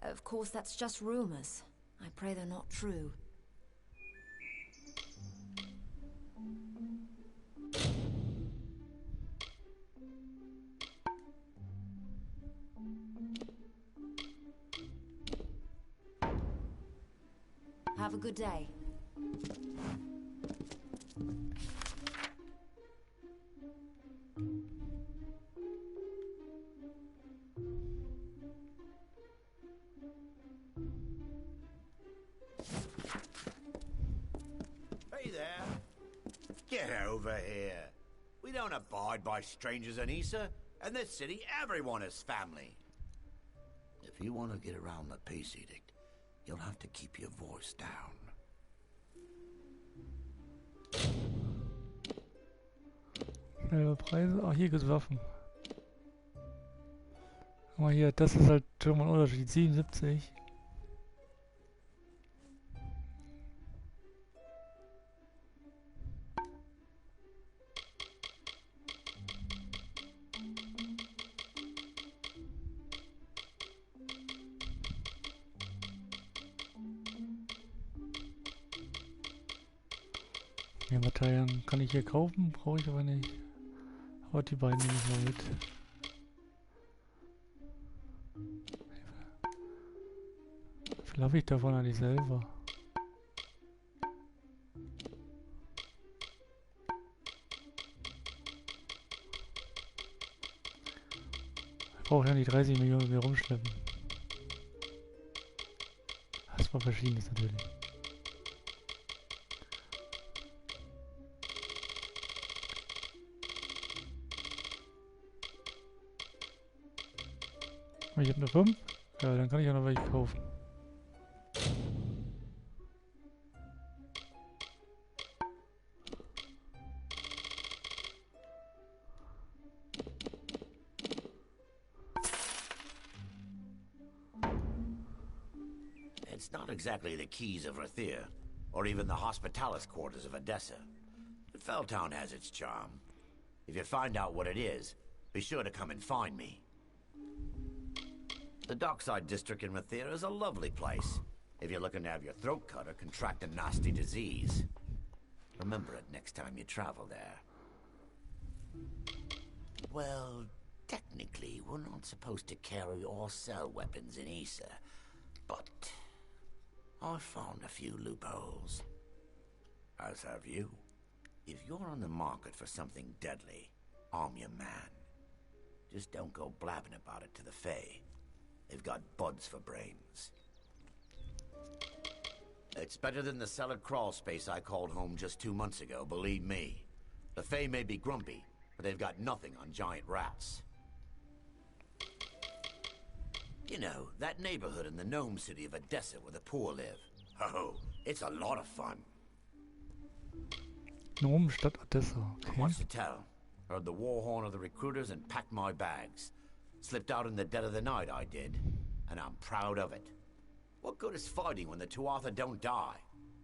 Of course, that's just rumors. I pray they're not true. Have a good day. Hey there. Get over here. We don't abide by strangers in Isa. In this city, everyone is family. If you want to get around the peace edict, you'll have to keep your voice down. Schnelle Preise. Ah, hier gibt's Waffen. Guck mal hier, das ist halt schon mal ein Unterschied. 77. Ja, Materialien kann ich hier kaufen, brauche ich aber nicht. Aber die beiden nehme ich mal mit. Wie viel habe ich davon eigentlich selber? Ich brauche ja nicht 30 Millionen mehr rumschleppen. Das war verschiedenes natürlich. Ich habe nur 5. Ja, dann kann ich ja noch welche kaufen. It's not exactly the keys of Rathir, or even the hospitalis quarters of Odessa. But Felltown has its charm. If you find out what it is, be sure to come and find me. The dockside district in Rathir is a lovely place, if you're looking to have your throat cut or contract a nasty disease. Remember it next time you travel there. Well, technically, we're not supposed to carry or sell weapons in Issa, but I found a few loopholes. As have you. If you're on the market for something deadly, I'm your man. Just don't go blabbing about it to the Fae. They've got buds for brains. It's better than the cellar crawl space I called home just 2 months ago, believe me. The Fae may be grumpy, but they've got nothing on giant rats. You know, that neighborhood in the gnome city of Odessa where the poor live. Oh, it's a lot of fun. Gnomenstadt Odessa, okay. What's to tell? Heard the war horn of the recruiters and packed my bags. Slipped out in the dead of the night, I did. And I'm proud of it. What good is fighting when the Tuatha don't die?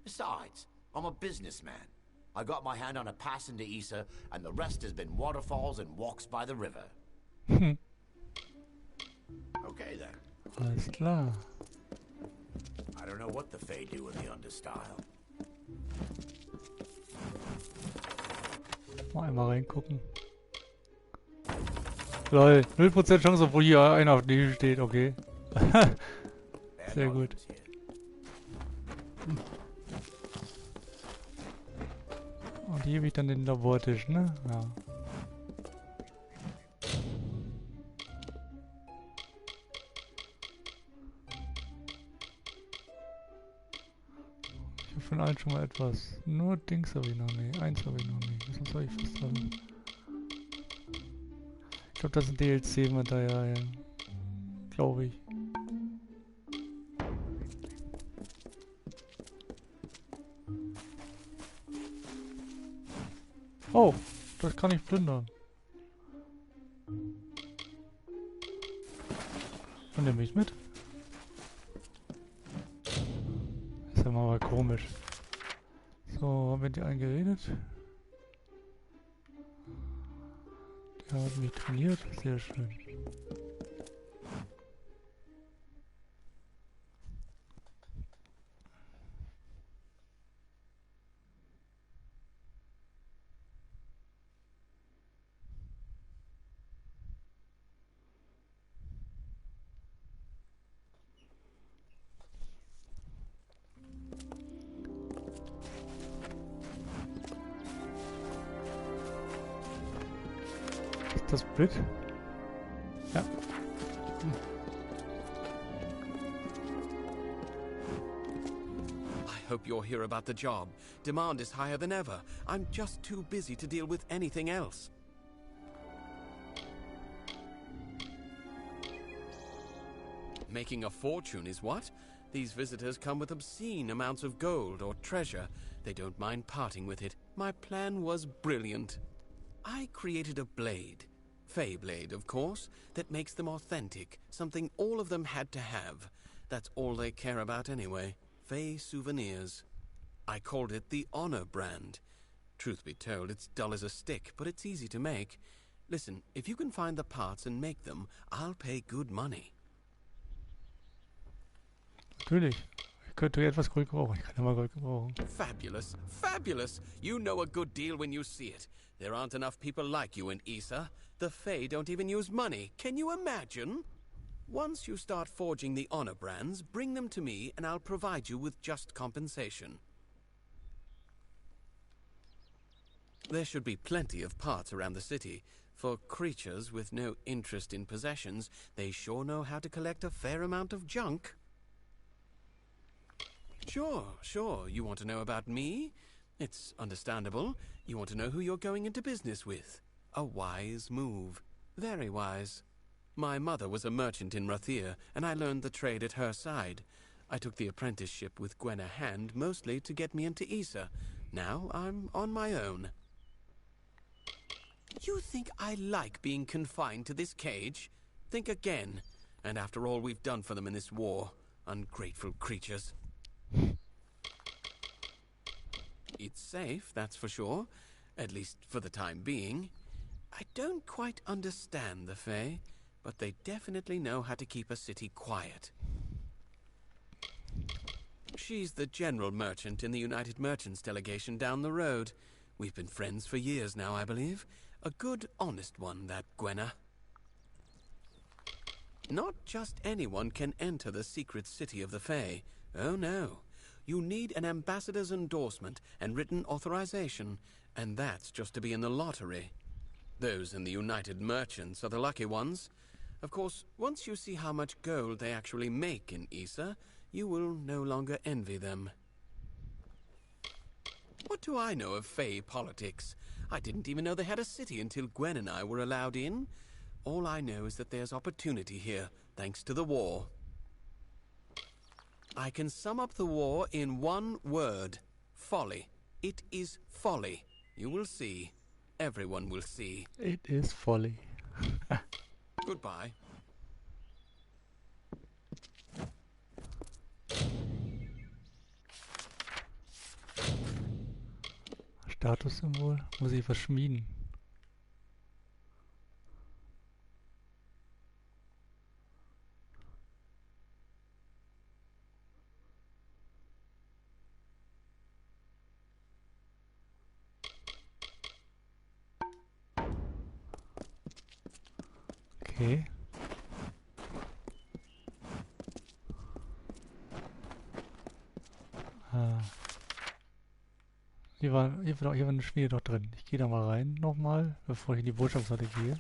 Besides, I'm a businessman. I got my hand on a pass into Issa, and the rest has been waterfalls and walks by the river. Okay then. Alles klar. I don't know what the Fae do with the understyle. Mal einmal reingucken. Lol, 0% Chance, obwohl hier einer auf dem steht, okay. Sehr gut. Und hier habe ich dann den Labortisch, ne? Ja. Ich habe von allen schon mal etwas. Nur Dings habe ich noch nicht. Eins habe ich noch nicht. Sonst habe ich fast alle. Ich glaube, das ist ein DLC-Material. Glaube ich. Oh, das kann ich plündern. Und nehme ich mit. Ist ja mal komisch. So, haben wir die eingeredet? Der hat mich trainiert, sehr schön. Das Split? Ja. I hope you're here about the job. Demand is higher than ever. I'm just too busy to deal with anything else. Making a fortune is what? These visitors come with obscene amounts of gold or treasure. They don't mind parting with it. My plan was brilliant. I created a blade. Fey blade, of course, that makes them authentic, something all of them had to have. That's all they care about anyway. Fey souvenirs. I called it the Honor brand. Truth be told, it's dull as a stick, but it's easy to make. Listen, if you can find the parts and make them, I'll pay good money. Natürlich. Ich könnte etwas Gold gebrauchen. Ich kann immer Gold gebrauchen. Fabulous. Fabulous. You know a good deal when you see it. There aren't enough people like you in Issa. The Fae don't even use money. Can you imagine? Once you start forging the honor brands, bring them to me and I'll provide you with just compensation. There should be plenty of parts around the city. For creatures with no interest in possessions, they sure know how to collect a fair amount of junk. Sure. You want to know about me? It's understandable. You want to know who you're going into business with. A wise move. Very wise. My mother was a merchant in Rathir, and I learned the trade at her side. I took the apprenticeship with Gwen a hand, mostly to get me into Issa. Now I'm on my own. You think I like being confined to this cage? Think again. And after all we've done for them in this war, ungrateful creatures. It's safe, that's for sure. At least for the time being. I don't quite understand the Fae, but they definitely know how to keep a city quiet. She's the general merchant in the United Merchants delegation down the road. We've been friends for years now, I believe. A good, honest one, that Gwenna. Not just anyone can enter the secret city of the Fae. Oh no. You need an ambassador's endorsement and written authorization, and that's just to be in the lottery. Those in the United Merchants are the lucky ones. Of course, once you see how much gold they actually make in Issa, you will no longer envy them. What do I know of Fae politics? I didn't even know they had a city until Gwen and I were allowed in. All I know is that there's opportunity here, thanks to the war. I can sum up the war in one word. Folly. It is folly. You will see. Everyone will see. It is folly. Goodbye. Statussymbol? Muss ich was schmieden? Okay. Hier war eine Schmiede doch drin. Ich gehe da mal rein nochmal, bevor ich in die Botschaftshalle gehe.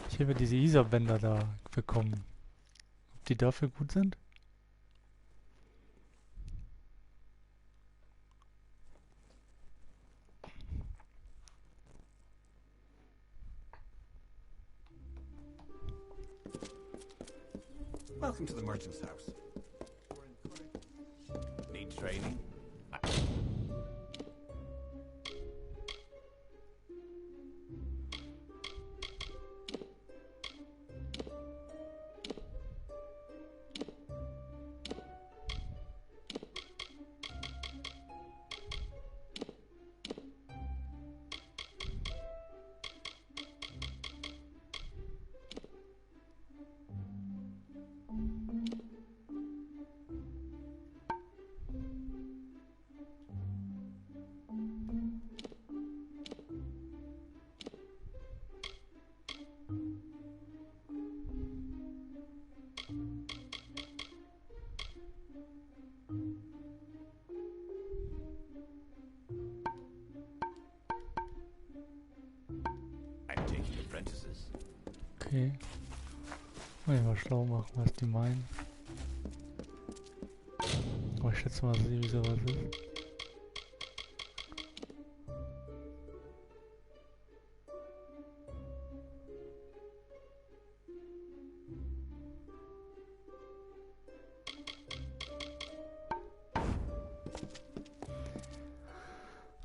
Ich habe diese Isa-Bänder da bekommen. Ob die dafür gut sind? Welcome to the merchant's house. Need training? Okay. Mal mal schlau machen, was die meinen. Aber ich schätze mal, wie sowas ist.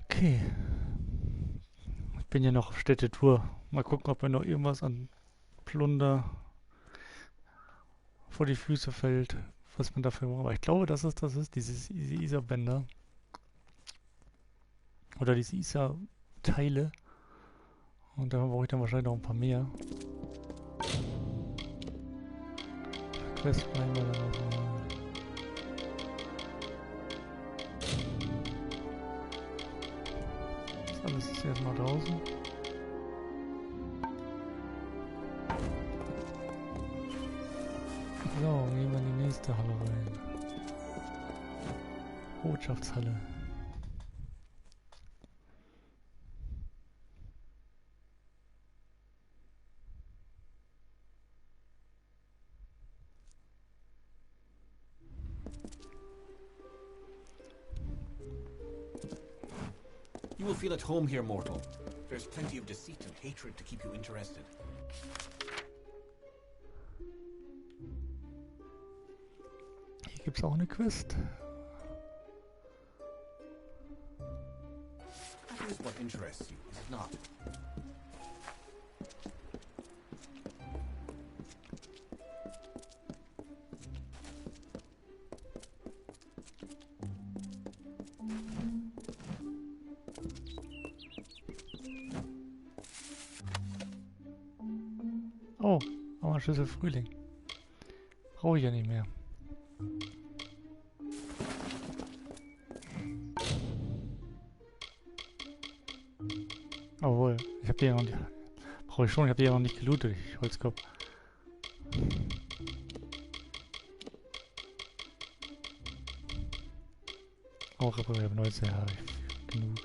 Okay. Ich bin ja noch auf Städtetour. Mal gucken, ob mir noch irgendwas an Plunder vor die Füße fällt, was man dafür braucht. Aber ich glaube, das ist diese Isa-Bänder. Oder diese Isa-Teile. Und da brauche ich dann wahrscheinlich noch ein paar mehr. Quest bleiben wir dann also. Das alles ist erstmal draußen. So, gehen wir in die nächste Halle rein. Botschaftshalle. You will feel at home here, mortal. There's plenty of deceit and hatred to keep you interested. Hier gibt's auch eine Quest. That is what interests you, is it not? Schlüssel Frühling. Brauche ich ja nicht mehr. Obwohl, ich habe die ja noch nicht... Brauche ich schon, ich habe die ja noch nicht gelootet, ich Holzkopf. Auch repariert, 19 habe ich genug.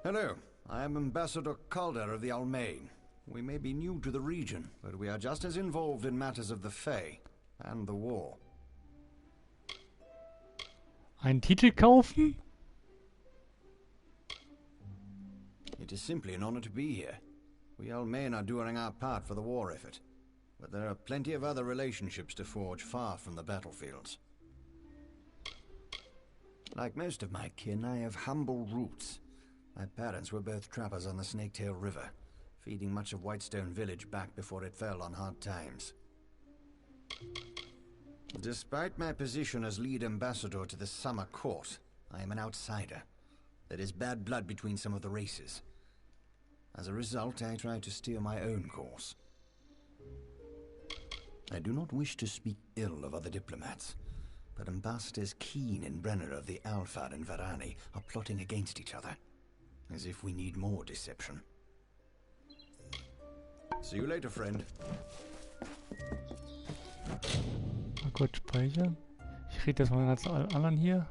Hello, I am Ambassador Calder of the Almain. We may be new to the region, but we are just as involved in matters of the Fae and the war. Einen Titel kaufen? It is simply an honor to be here. We Almain are doing our part for the war effort, but there are plenty of other relationships to forge far from the battlefields. Like most of my kin, I have humble roots. My parents were both trappers on the Snaketail River, feeding much of Whitestone Village back before it fell on hard times. Despite my position as lead ambassador to the Summer Court, I am an outsider. There is bad blood between some of the races. As a result, I try to steer my own course. I do not wish to speak ill of other diplomats, but Ambassadors Keen and Brenner of the Alfar and Varani are plotting against each other, as if we need more deception. See you later, friend. Mal kurz speichern. Ich rede jetzt mal ganz allen anderen hier.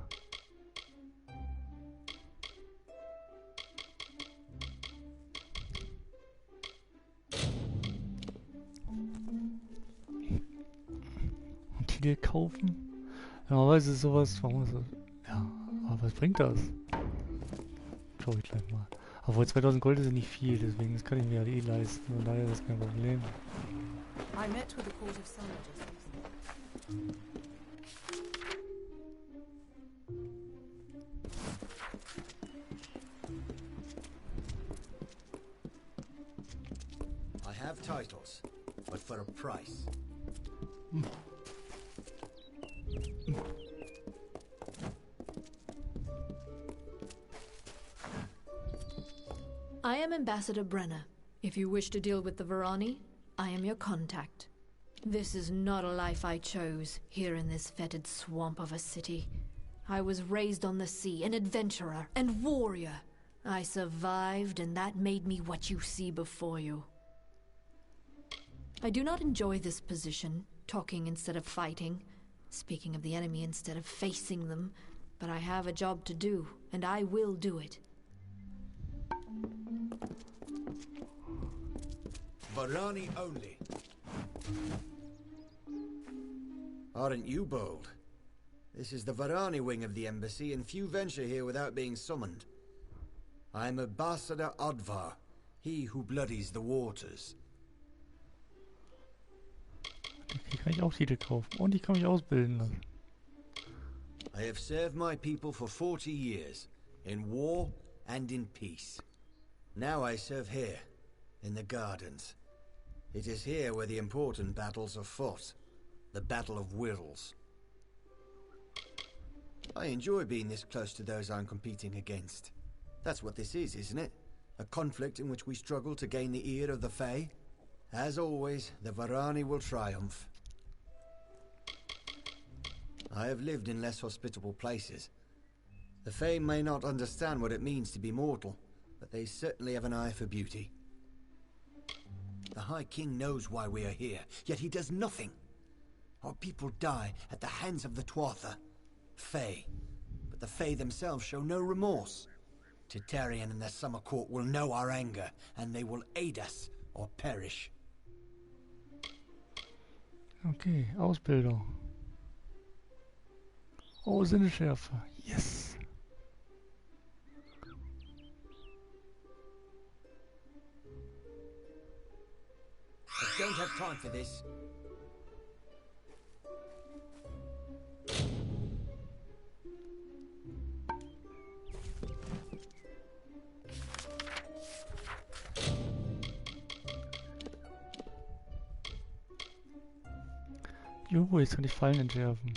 Und Titel kaufen? Normalerweise ist sowas, warum ist das? Ja, aber was bringt das? Schau ich gleich mal. Obwohl 2000 Gold ist ja nicht viel, deswegen das kann ich mir ja eh leisten. Von daher ist das kein Problem. I met with the Court of Summer just recently. I have titles, but for a price. I am Ambassador Brenner. If you wish to deal with the Varani, I am your contact. This is not a life I chose, here in this fetid swamp of a city. I was raised on the sea, an adventurer and warrior. I survived, and that made me what you see before you. I do not enjoy this position, talking instead of fighting, speaking of the enemy instead of facing them, but I have a job to do, and I will do it. Varani only. Aren't you bold? This is the Varani wing of the embassy, and few venture here without being summoned. I'm Ambassador Advar, he who bloodies the waters. Hier kann ich auch Titel kaufen und ich kann mich ausbilden lassen. I have served my people for 40 years, in war and in peace. Now I serve here, in the gardens. It is here where the important battles are fought. The Battle of Wills. I enjoy being this close to those I'm competing against. That's what this is, isn't it? A conflict in which we struggle to gain the ear of the Fae. As always, the Varani will triumph. I have lived in less hospitable places. The Fae may not understand what it means to be mortal, but they certainly have an eye for beauty. The High King knows why we are here, yet he does nothing. Our people die at the hands of the Tuatha, Fae, but the Fae themselves show no remorse. Titarian and the Summer Court will know our anger, and they will aid us or perish. Okay, Ausbildung. Oh, Sinneschärfe. Yes. I don't have time for this. Juhu, jetzt kann ich Fallen entwerfen.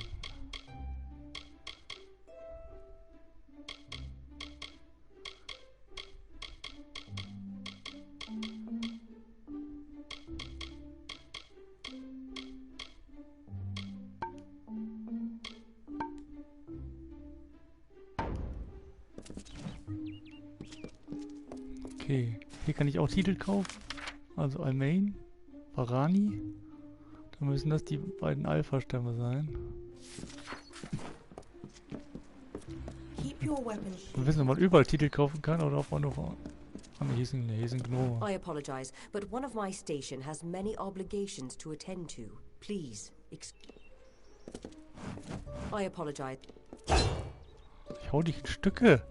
Okay, hier kann ich auch Titel kaufen. Also Almain, Varani. Dann müssen das die beiden Alpha-Stämme sein. Wir wissen, ob man überall Titel kaufen kann oder ob man nur... Ah, hier sind Gnome. I apologize, but one of my station has many obligations to attend to. Please, I apologize. Ich hau dich in Stücke.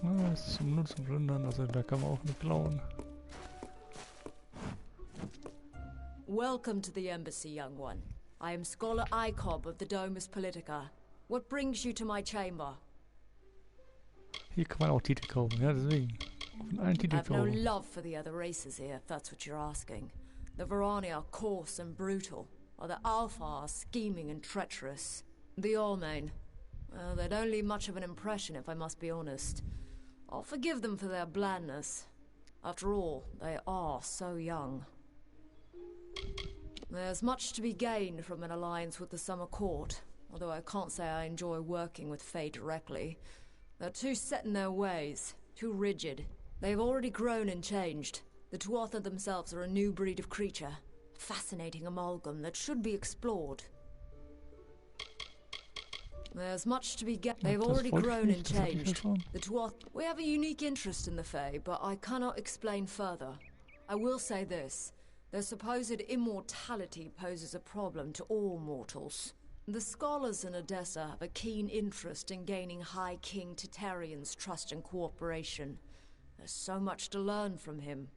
Ah, es ist nur zum Plündern, also da kann man auch nicht klauen. Welcome to the embassy, young one. I am Scholar Icob of the Domus Politica. What brings you to my chamber? Hier kann man auch Titel kaufen, ja, deswegen. Auf allen Titel I've no kaufen. love for the other races here, if that's what you're asking. The Varani are coarse and brutal, while the Alpha are scheming and treacherous. The Almain, well, they don't leave much of an impression, if I must be honest. I'll forgive them for their blandness. After all, they are so young. There's much to be gained from an alliance with the Summer Court, although I can't say I enjoy working with Fae directly. They're too set in their ways, too rigid. They've already grown and changed. The Tuatha themselves are a new breed of creature. Fascinating amalgam that should be explored. There's much to be gained. They've already grown and changed. The Tuatha... We have a unique interest in the Fae, but I cannot explain further. I will say this. Their supposed immortality poses a problem to all mortals. The scholars in Odessa have a keen interest in gaining High King Titarian's trust and cooperation. There's so much to learn from him.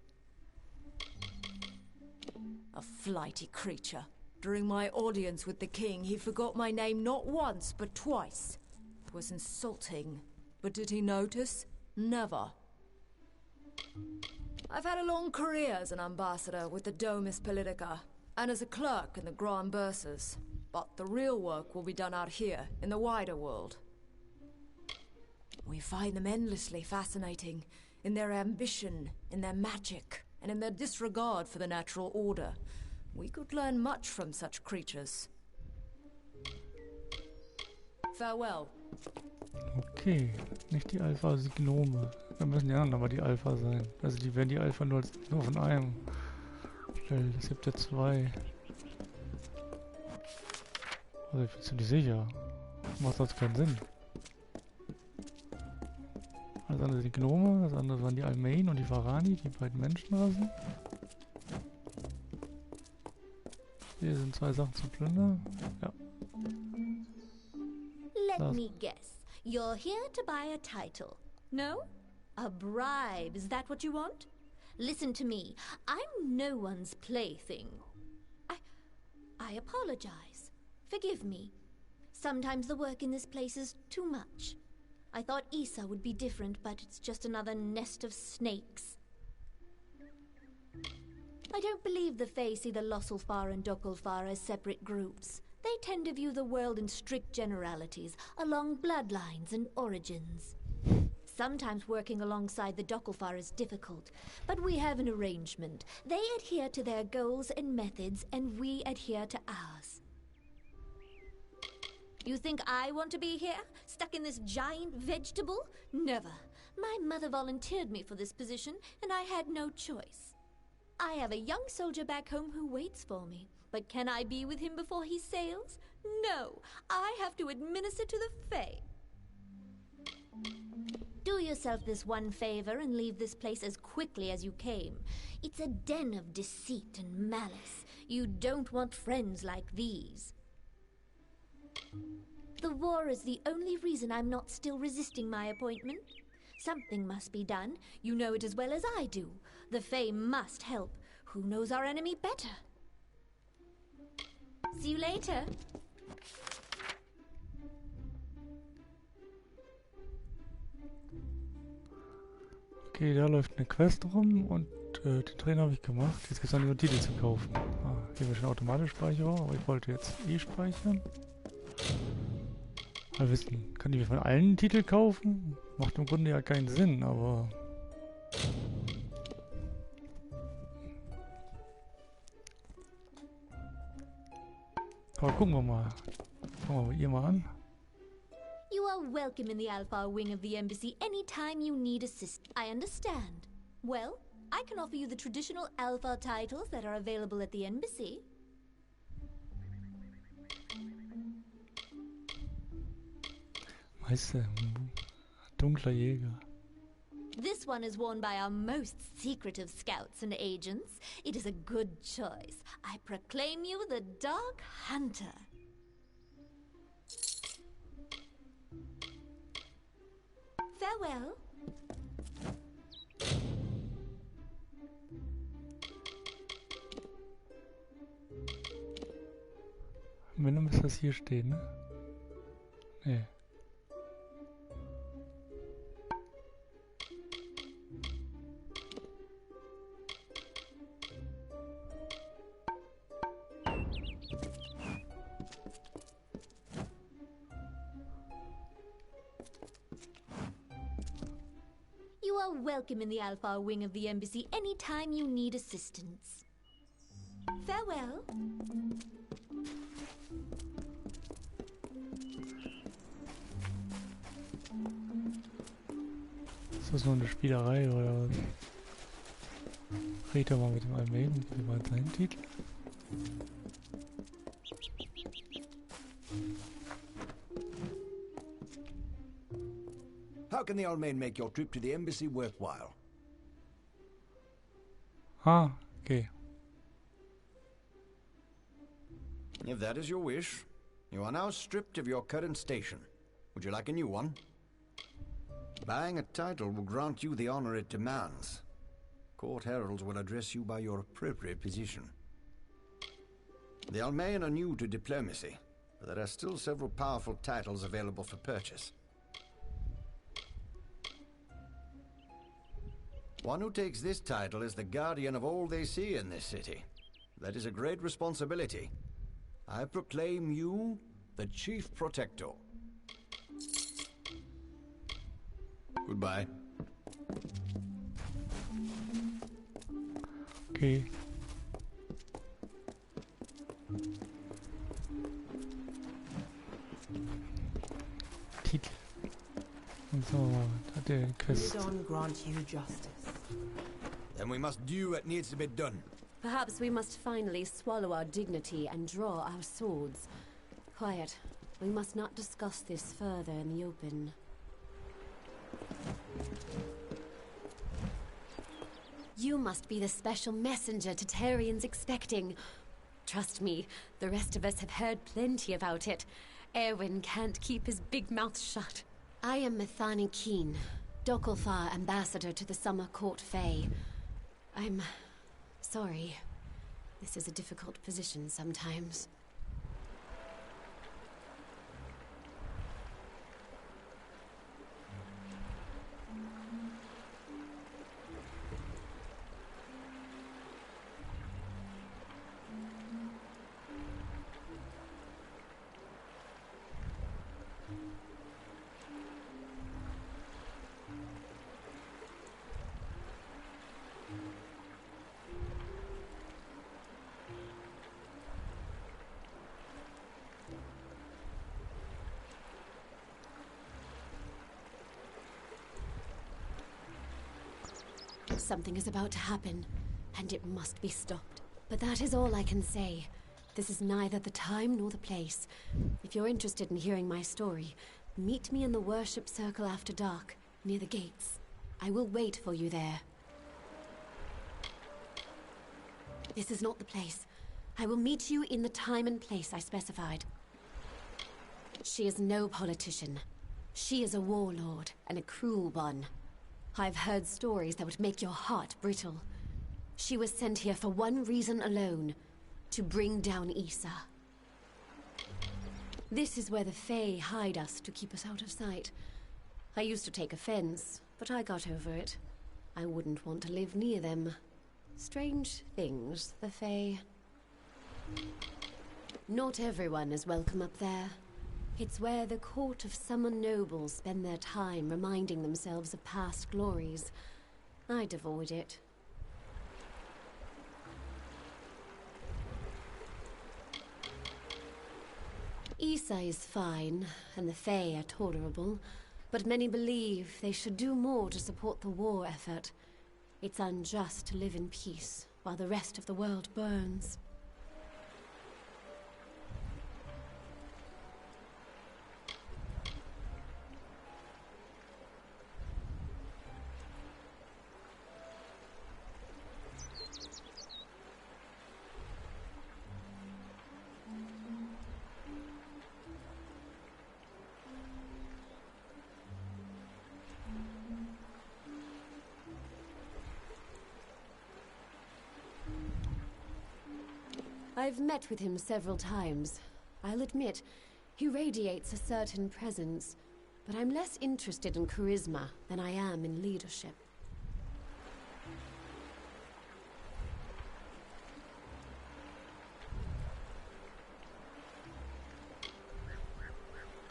A flighty creature. During my audience with the king, he forgot my name not once, but twice. It was insulting. But did he notice? Never. I've had a long career as an ambassador with the Domus Politica, and as a clerk in the Grand Bursars. But the real work will be done out here, in the wider world. We find them endlessly fascinating, in their ambition, in their magic, and in their disregard for the natural order. We could learn much from such creatures. Farewell. Okay, nicht die Alpha, also die Gnome. Da müssen die anderen aber die Alpha sein. Also die werden die Alpha nur von einem. Es gibt ja zwei. Also ich bin ziemlich sicher. Macht sonst keinen Sinn. Das andere sind die Gnome, das andere waren die Almain und die Varani, die beiden Menschenrassen. Hier sind zwei Sachen zu plündern. Ja. Let me guess. You're here to buy a title. No? A bribe, is that what you want? Listen to me. I'm no one's plaything. I apologize. Forgive me. Sometimes the work in this place is too much. I thought Isa would be different, but it's just another nest of snakes. I don't believe the Fae see the Lossulfar and Dokulfar as separate groups. They tend to view the world in strict generalities, along bloodlines and origins. Sometimes working alongside the Dokulfar is difficult, but we have an arrangement. They adhere to their goals and methods, and we adhere to ours. You think I want to be here, stuck in this giant vegetable? Never. My mother volunteered me for this position, and I had no choice. I have a young soldier back home who waits for me. But can I be with him before he sails? No. I have to administer to the Fae. Do yourself this one favor and leave this place as quickly as you came. It's a den of deceit and malice. You don't want friends like these. The war is the only reason I'm not still resisting my appointment. Something must be done. You know it as well as I do. The Fae must help. Who knows our enemy better? See you later. Okay, da läuft eine Quest rum und den Trainer habe ich gemacht. Jetzt gibt es noch nur Titel zu kaufen. Ah, hier wird schon automatisch Speicherung, aber ich wollte jetzt speichern. Mal wissen, kann ich mir von allen Titel kaufen? Macht im Grunde ja keinen Sinn, aber... Aber gucken wir mal. Fangen wir ihr mal an. You are welcome in the Alpha wing of the embassy anytime you need assistance. I understand. Well, I can offer you the traditional Alpha titles that are available at the embassy. Meister, dunkler Jäger. This one is worn by our most secretive scouts and agents. It is a good choice. I proclaim you the Dark Hunter. Farewell. Wenn dann müsste das hier stehen, ne? Nee. You are welcome in the Alpha wing of the embassy anytime you need assistance. Farewell. Ist das nur eine Spielerei oder was? Red doch mal mit dem Almeiden, wie war sein Titel? How can the Almain make your trip to the embassy worthwhile? Ah, okay. If that is your wish, you are now stripped of your current station. Would you like a new one? Buying a title will grant you the honor it demands. Court heralds will address you by your appropriate position. The Almain are new to diplomacy, but there are still several powerful titles available for purchase. One who takes this title is the guardian of all they see in this city. That is a great responsibility. I proclaim you the Chief Protector. Goodbye. Okay. Titel. Und so, hat der Quest. Don grant you justice. Then we must do what needs to be done. Perhaps we must finally swallow our dignity and draw our swords. Quiet. We must not discuss this further in the open. You must be the special messenger Tatarian's expecting. Trust me, the rest of us have heard plenty about it. Erwin can't keep his big mouth shut. I am Methani Keen, Dokalfar ambassador to the Summer Court Fae. I'm sorry. This is a difficult position sometimes. Something is about to happen, and it must be stopped. But that is all I can say. This is neither the time nor the place. If you're interested in hearing my story, meet me in the worship circle after dark, near the gates. I will wait for you there. This is not the place. I will meet you in the time and place I specified. She is no politician. She is a warlord, and a cruel one. I've heard stories that would make your heart brittle. She was sent here for one reason alone, to bring down Issa. This is where the Fae hide us to keep us out of sight. I used to take offense, but I got over it. I wouldn't want to live near them. Strange things, the Fae. Not everyone is welcome up there. It's where the court of summoned nobles spend their time reminding themselves of past glories. I'd avoid it. Issa is fine, and the Fae are tolerable, but many believe they should do more to support the war effort. It's unjust to live in peace while the rest of the world burns. I've met with him several times. I'll admit, he radiates a certain presence, but I'm less interested in charisma than I am in leadership.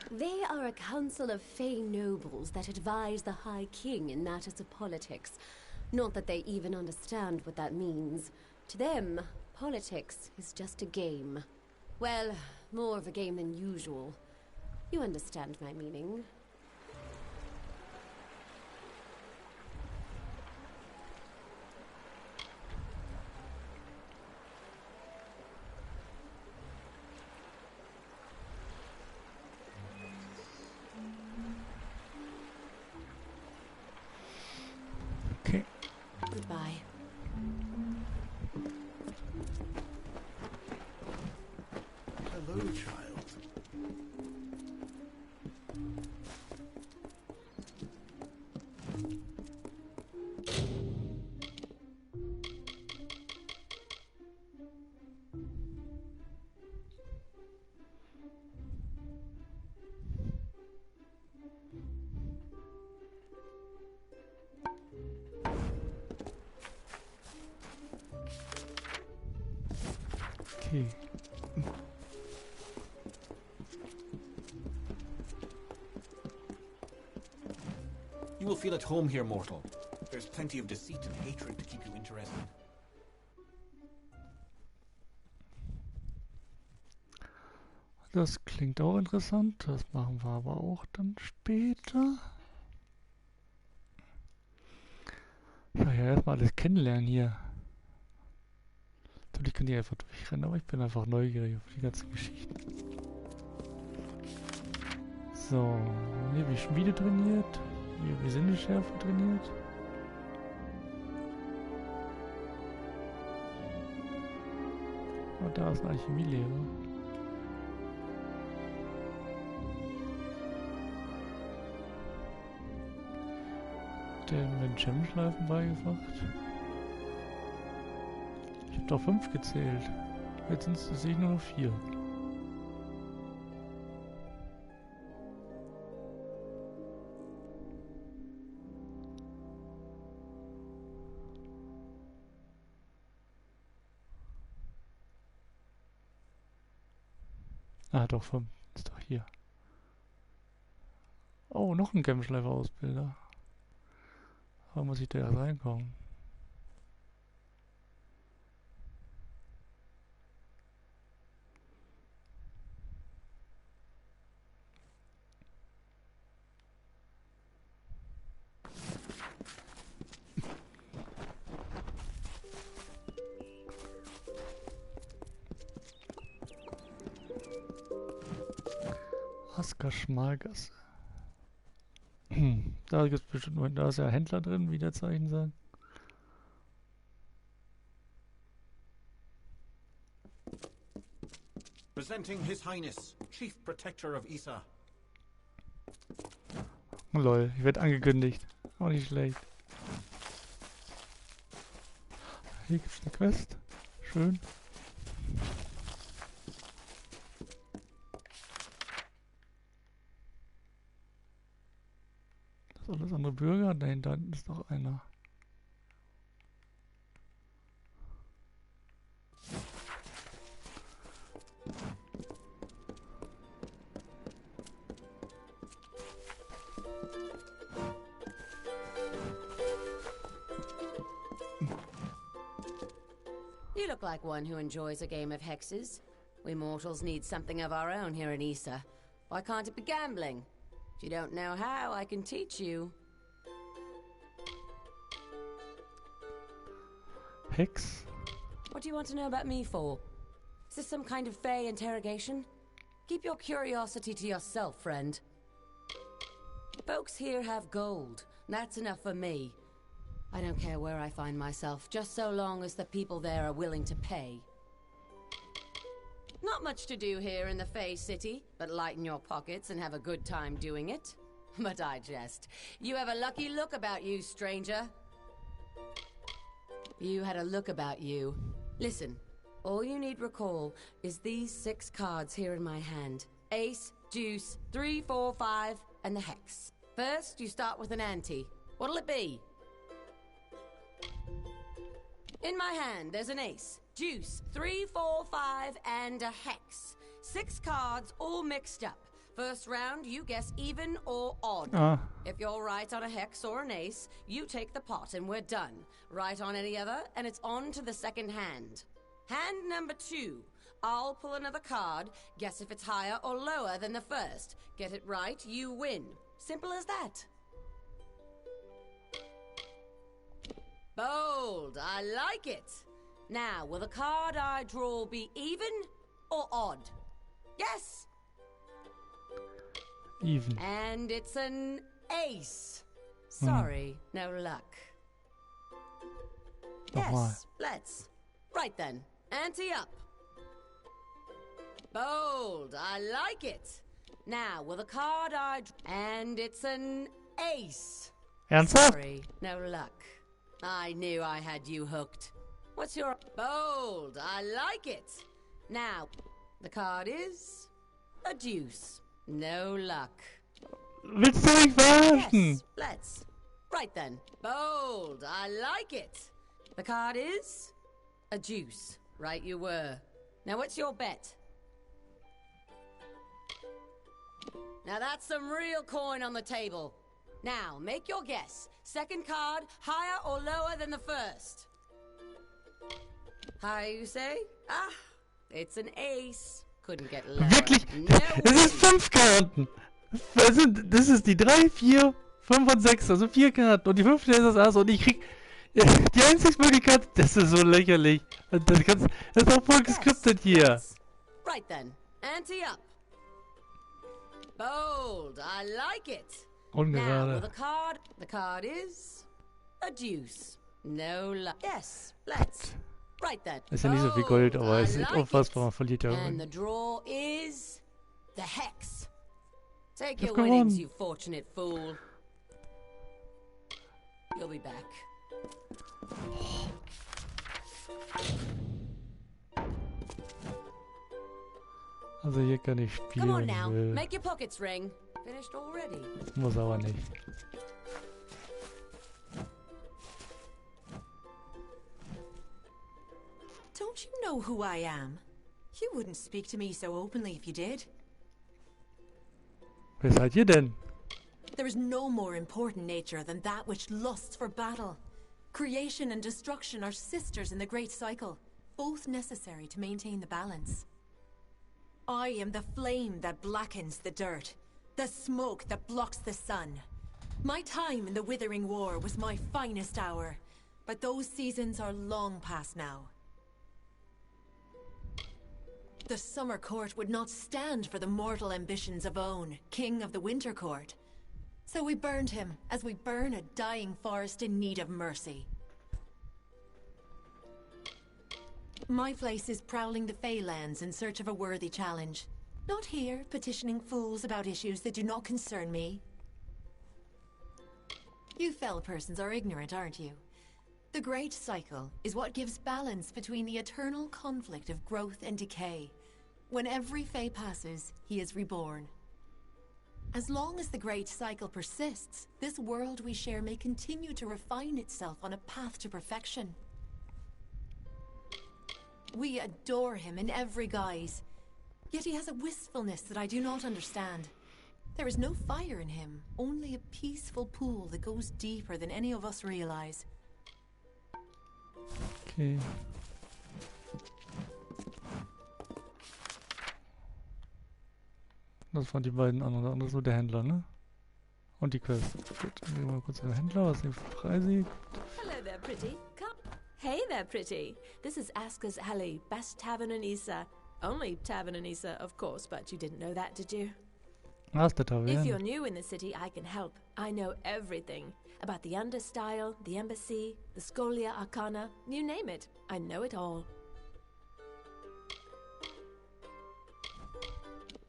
They are a council of Fae nobles that advise the High King in matters of politics. Not that they even understand what that means. To them, politics is just a game. Well, more of a game than usual. You understand my meaning. Okay. Goodbye. Hello, child. Okay. You will feel at home here, mortal. There's plenty of deceit and hatred to keep you interested. Das klingt auch interessant. Das machen wir aber auch dann später. Ich will ja erstmal alles kennenlernen hier. Natürlich könnt ihr einfach durchrennen, aber ich bin einfach neugierig auf die ganzen Geschichten. So, hier habe ich Schmiede trainiert. Hier habe ich Sinneschärfe trainiert. Und da ist ein Alchemielehrer. Der hat mir den Gemschleifen beigebracht. Ich habe doch 5 gezählt. Jetzt sehe ich nur noch 4. Ah, doch 5. Ist doch hier. Oh, noch ein Gemschleifer-Ausbilder. Warum muss ich da erst reinkommen? Asker Schmalgasse. Da gibt es bestimmt nur, da ist ja Händler drin, wie der Zeichen sagt. Presenting His Highness, Chief Protector of Issa. Oh, lol, ich werde angekündigt. Auch nicht schlecht. Hier gibt es eine Quest. Schön. Das alles andere Bürger? Nein, da ist noch einer. You look like one who enjoys a game of hexes. We mortals need something of our own here in Issa. Why can't it be gambling? If you don't know how, I can teach you. Hex? What do you want to know about me for? Is this some kind of fey interrogation? Keep your curiosity to yourself, friend. Folks here have gold. That's enough for me. I don't care where I find myself, just so long as the people there are willing to pay. Not much to do here in the Fey City, but lighten your pockets and have a good time doing it. But I jest. You have a lucky look about you, stranger. You had a look about you. Listen, all you need recall is these 6 cards here in my hand. Ace, deuce, 3, 4, 5, and the hex. First, you start with an ante. What'll it be? In my hand, there's an ace, deuce, 3, 4, 5, and a hex. 6 cards all mixed up. First round, you guess even or odd. If you're right on a hex or an ace, you take the pot and we're done. Right on any other, and it's on to the second hand. Hand number 2. I'll pull another card, guess if it's higher or lower than the first. Get it right, you win. Simple as that. Bold, I like it. Now, will the card I draw be even or odd? Yes. Even. And it's an ace. Sorry, no luck. Yes, let's. Right then, ante up. Bold, I like it. Now, will the card I and it's an ace. Ernsthaft? Sorry, no luck. I knew I had you hooked. What's your... Bold, I like it. Now, the card is... a deuce. No luck. Willst du mich verarschen? Yes, let's. Right then. Bold, I like it. The card is... a deuce. Right you were. Now what's your bet? Now that's some real coin on the table. Now, make your guess. Second card, higher or lower than the first? Higher, you say? Ah, it's an ace. Couldn't get lower. Wirklich? No Es ist 5 Karten. Das ist die 3, 4, 5 und 6. Also 4 Karten. Und die 5. ist das Ass. Und ich krieg... Die einzige Möglichkeit... Das ist so lächerlich. Das ist auch voll geskriptet hier. Right then. Ante up. Bold. I like it. Now, with the card is a deuce. No luck. Yes, let's. Right then. Ist ja nicht so viel Gold, aber es ist unfassbar, man verliert ja. And the draw is the hex. Take your winnings, you fortunate fool. You'll be back. Also hier kann ich spielen, Come on wenn ich now, will. make your pockets ring. Finished already. Muss aber nicht. Don't you know who I am? You wouldn't speak to me so openly if you did. Wer seid ihr denn? There is no more important nature than that which lusts for battle. Creation and destruction are sisters in the great cycle, both necessary to maintain the balance. I am the flame that blackens the dirt, the smoke that blocks the sun. My time in the Withering War was my finest hour, but those seasons are long past now. The Summer Court would not stand for the mortal ambitions of Own, King of the Winter Court. So we burned him, as we burn a dying forest in need of mercy. My place is prowling the Feylands in search of a worthy challenge. Not here, petitioning fools about issues that do not concern me. You fell persons are ignorant, aren't you? The Great Cycle is what gives balance between the eternal conflict of growth and decay. When every Fey passes, he is reborn. As long as the Great Cycle persists, this world we share may continue to refine itself on a path to perfection. We adore him in every guise, yet he has a wistfulness that I do not understand. There is no fire in him, only a peaceful pool that goes deeper than any of us realize. Okay. Das waren die beiden anderen. Der andere ist so der Händler, ne? Und die Quest. Gut, dann gehen wir mal kurz den Händler, was hier für Reise gibt. Hello there, pretty. Come. Hey there, pretty. This is Asker's Alley, best tavern in Isa. Only tavern in Isa, of course, but you didn't know that, did you? That's the tavern. If you're new in the city, I can help. I know everything. About the understyle, the embassy, the Scholia Arcana, you name it. I know it all.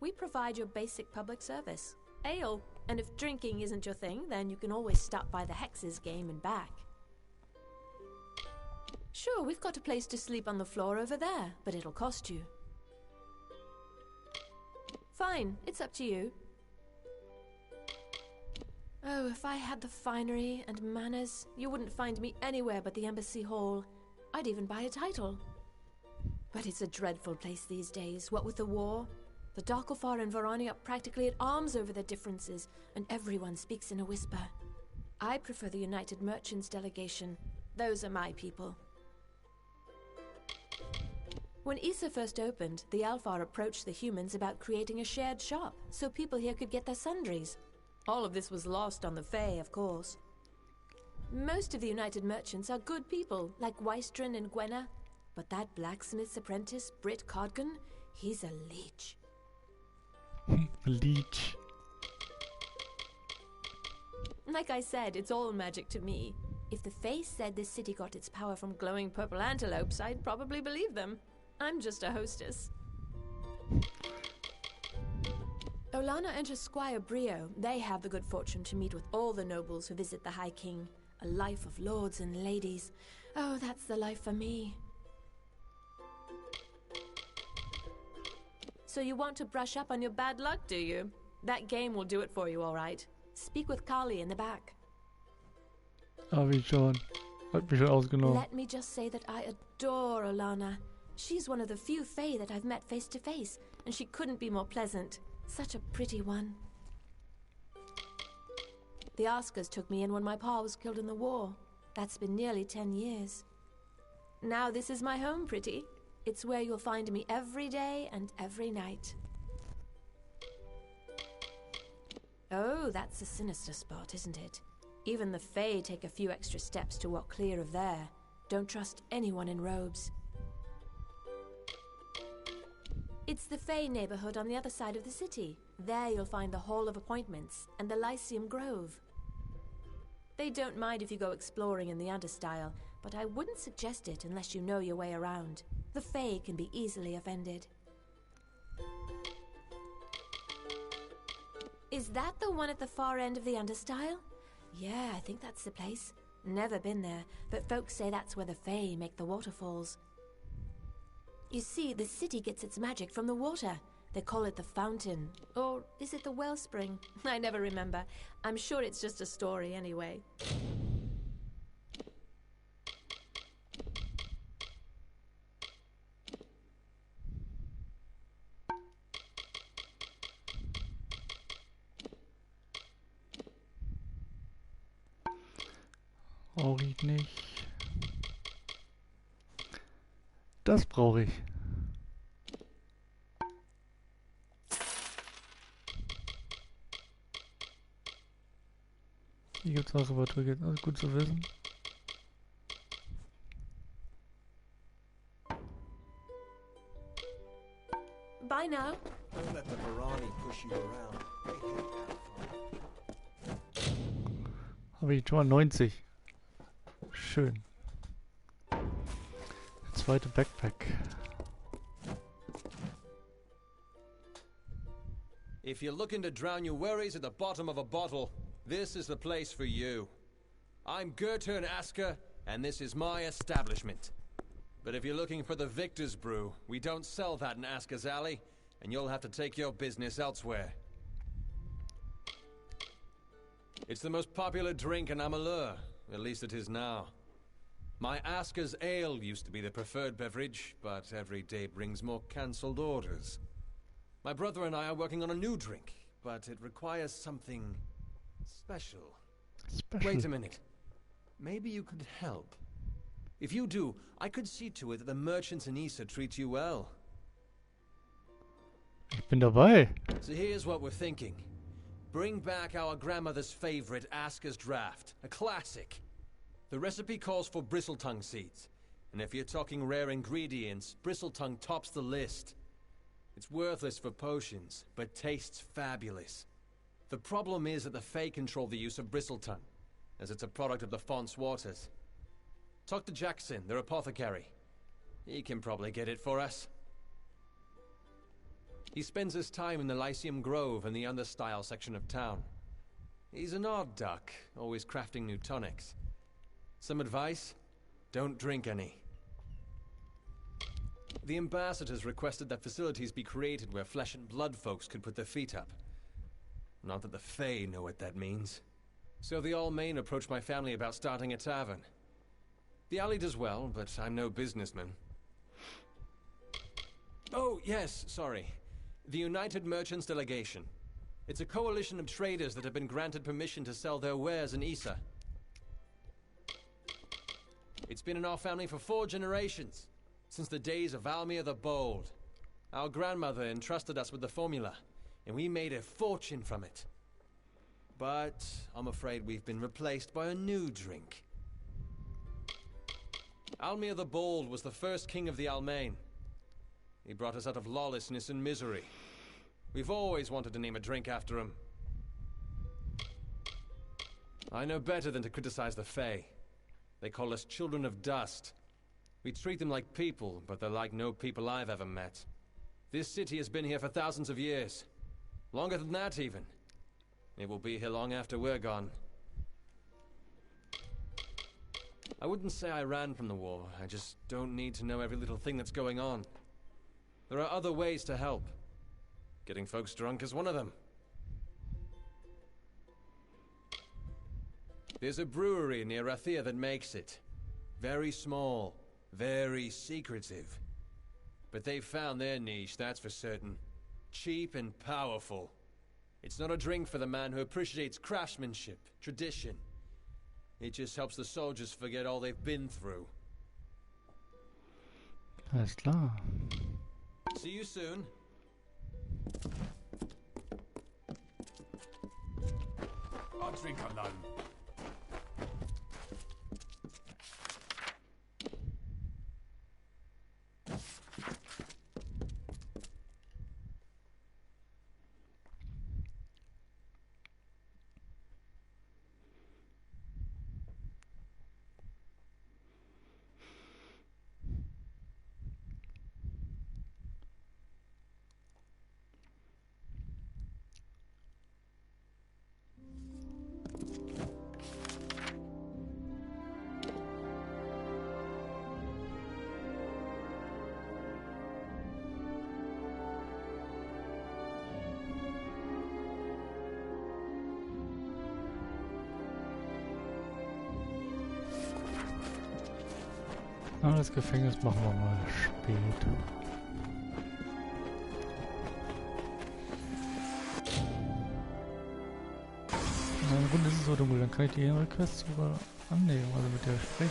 We provide your basic public service. Ale. And if drinking isn't your thing, then you can always stop by the Hexes game and back. Sure, we've got a place to sleep on the floor over there, but it'll cost you. Fine, it's up to you. Oh, if I had the finery and manners, you wouldn't find me anywhere but the Embassy Hall. I'd even buy a title. But it's a dreadful place these days, what with the war. The Darkofar and Varani are practically at arms over their differences, and everyone speaks in a whisper. I prefer the United Merchants delegation. Those are my people. When Isa first opened, the Alfar approached the humans about creating a shared shop, so people here could get their sundries. All of this was lost on the Fae, of course. Most of the United Merchants are good people, like Wystron and Gwenna, but that blacksmith's apprentice, Britt Codgan, he's a leech. Leech. Like I said, it's all magic to me. If the Fae said this city got its power from glowing purple antelopes, I'd probably believe them. I'm just a hostess. Olana and her squire Brio, they have the good fortune to meet with all the nobles who visit the High King. A life of lords and ladies. Oh, that's the life for me. So you want to brush up on your bad luck, do you? That game will do it for you, all right. Speak with Kali in the back. Wie schon. Hat mich schon ausgenommen. Let me just say that I adore Olana. She's one of the few Fae that I've met face to face, and she couldn't be more pleasant. Such a pretty one. The Askers took me in when my pa was killed in the war. That's been nearly 10 years. Now this is my home, pretty. It's where you'll find me every day and every night. Oh, that's a sinister spot, isn't it? Even the Fae take a few extra steps to walk clear of there. Don't trust anyone in robes. It's the Fae neighborhood on the other side of the city. There you'll find the Hall of Appointments and the Lyceum Grove. They don't mind if you go exploring in the understyle, but I wouldn't suggest it unless you know your way around. The Fae can be easily offended. Is that the one at the far end of the understyle? Yeah, I think that's the place. Never been there, but folks say that's where the Fae make the waterfalls. You see, the city gets its magic from the water. They call it the fountain. Or is it the wellspring? I never remember. I'm sure it's just a story anyway. Brauche ich nicht. Das brauche ich. Hier gibt es auch Reparatur, alles gut zu wissen. Bye now. Don't let the Varani push you around. Habe ich schon mal 90. Schön. Zweite Backpack. If you're looking to drown your worries at the bottom of a bottle, this is the place for you. I'm Gertern Asker, and this is my establishment. But if you're looking for the Victor's Brew, we don't sell that in Asker's Alley, and you'll have to take your business elsewhere. It's the most popular drink in Amalur, at least it is now. My Asker's Ale used to be the preferred beverage, but every day brings more cancelled orders. My brother and I are working on a new drink, but it requires something special. Special. Wait a minute. Maybe you could help. If you do, I could see to it that the merchants in Isa treat you well. Ich bin dabei. So here's what we're thinking. Bring back our grandmother's favorite Aska's Draft, a classic. The recipe calls for bristletongue seeds. And if you're talking rare ingredients, bristletongue tops the list. It's worthless for potions, but tastes fabulous. The problem is that the Fae control the use of bristletongue, as it's a product of the Font's waters. Talk to Jackson, their apothecary. He can probably get it for us. He spends his time in the Lyceum Grove and the Understyle section of town. He's an odd duck, always crafting new tonics. Some advice? Don't drink any. The ambassadors requested that facilities be created where flesh and blood folks could put their feet up. Not that the Fae know what that means. So the Allmain approached my family about starting a tavern. The alley does well, but I'm no businessman. Oh, yes, sorry. The United Merchants Delegation. It's a coalition of traders that have been granted permission to sell their wares in Isa. It's been in our family for 4 generations, since the days of Almir the Bold. Our grandmother entrusted us with the formula, and we made a fortune from it. But I'm afraid we've been replaced by a new drink. Almir the Bold was the first king of the Allmain. He brought us out of lawlessness and misery. We've always wanted to name a drink after him. I know better than to criticize the Fae. They call us children of dust. We treat them like people, but they're like no people I've ever met. This city has been here for thousands of years. Longer than that, even. It will be here long after we're gone. I wouldn't say I ran from the war. I just don't need to know every little thing that's going on. There are other ways to help. Getting folks drunk is one of them. There's a brewery near Rathia that makes it. Very small, very secretive. But they've found their niche, that's for certain. Cheap and powerful. It's not a drink for the man who appreciates craftsmanship, tradition. It just helps the soldiers forget all they've been through. Alles klar. See you soon. I'll drink alone. Na, das Gefängnis machen wir mal später. Na, im Grunde ist es so dunkel, dann kann ich die andere Quest sogar annehmen, also mit der sprechen.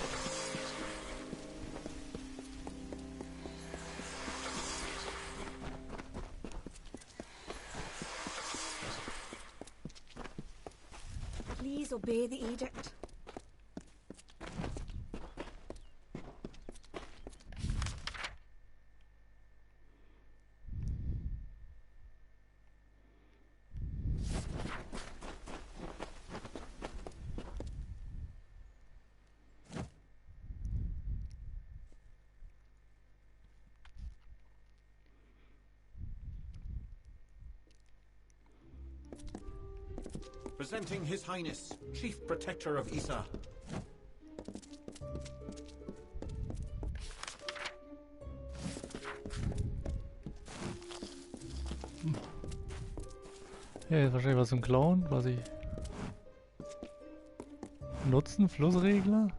Please obey the edict. Presenting His Highness, Chief Protector of Isa. Ja, ist wahrscheinlich was zum Klauen, was ich... Nutzen, Flussregler?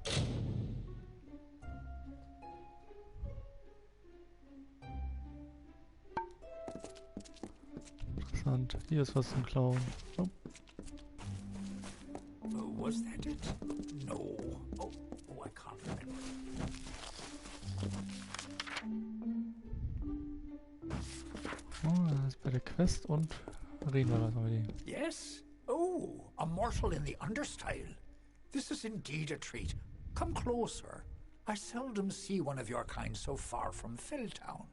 Interessant. Hier ist was zum Klauen. Oh. Was that it? No. Oh, I can't remember. Oh, das ist bei der Quest und reden wir das heute. Yes? Oh, a mortal in the understyle. This is indeed a treat. Come closer. I seldom see one of your kind so far from Felltown.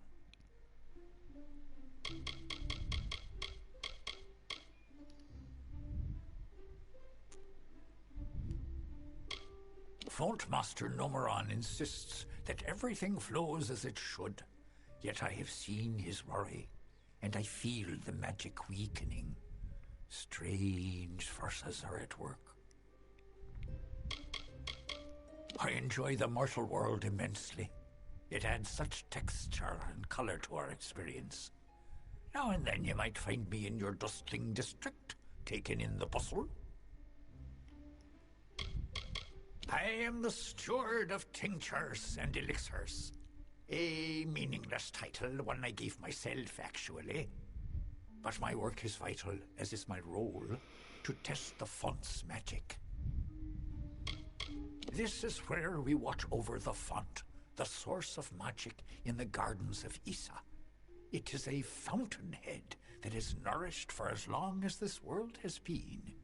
Fontmaster Nomeron insists that everything flows as it should. Yet I have seen his worry, and I feel the magic weakening. Strange forces are at work. I enjoy the mortal world immensely. It adds such texture and color to our experience. Now and then you might find me in your dustling district, taking in the bustle. I am the steward of tinctures and elixirs. A meaningless title, one I gave myself, actually. But my work is vital, as is my role, to test the font's magic. This is where we watch over the font, the source of magic in the gardens of Issa. It is a fountainhead that is nourished for as long as this world has been.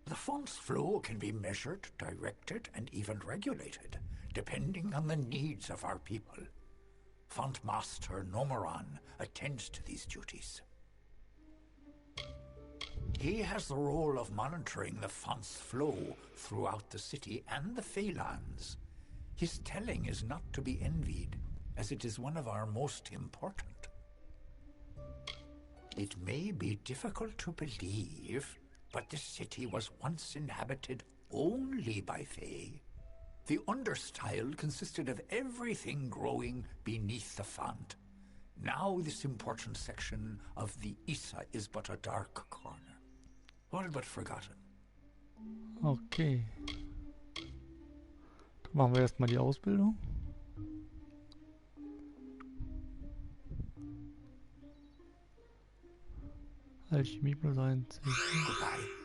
The font's flow can be measured, directed, and even regulated, depending on the needs of our people. Font Master Nomeron attends to these duties. He has the role of monitoring the font's flow throughout the city and the Feylands. His telling is not to be envied, as it is one of our most important. It may be difficult to believe, but this city was once inhabited only by Fey. The understyle consisted of everything growing beneath the font. Now this important section of the Issa is but a dark corner, all but forgotten. Okay. Dann machen wir erstmal die Ausbildung. Alchemie plus 1. Goodbye.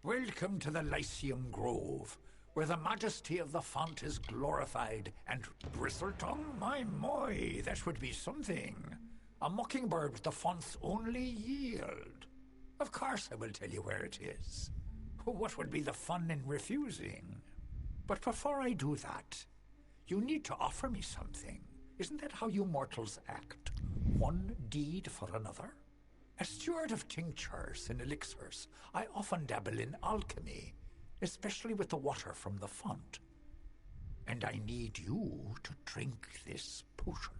Welcome to the Lyceum Grove, where the majesty of the font is glorified, and bristletongue, my, that would be something. A mockingbird with the font's only yield. Of course I will tell you where it is. What would be the fun in refusing? But before I do that, you need to offer me something. Isn't that how you mortals act? One deed for another? As steward of tinctures and elixirs, I often dabble in alchemy, especially with the water from the font. And I need you to drink this potion.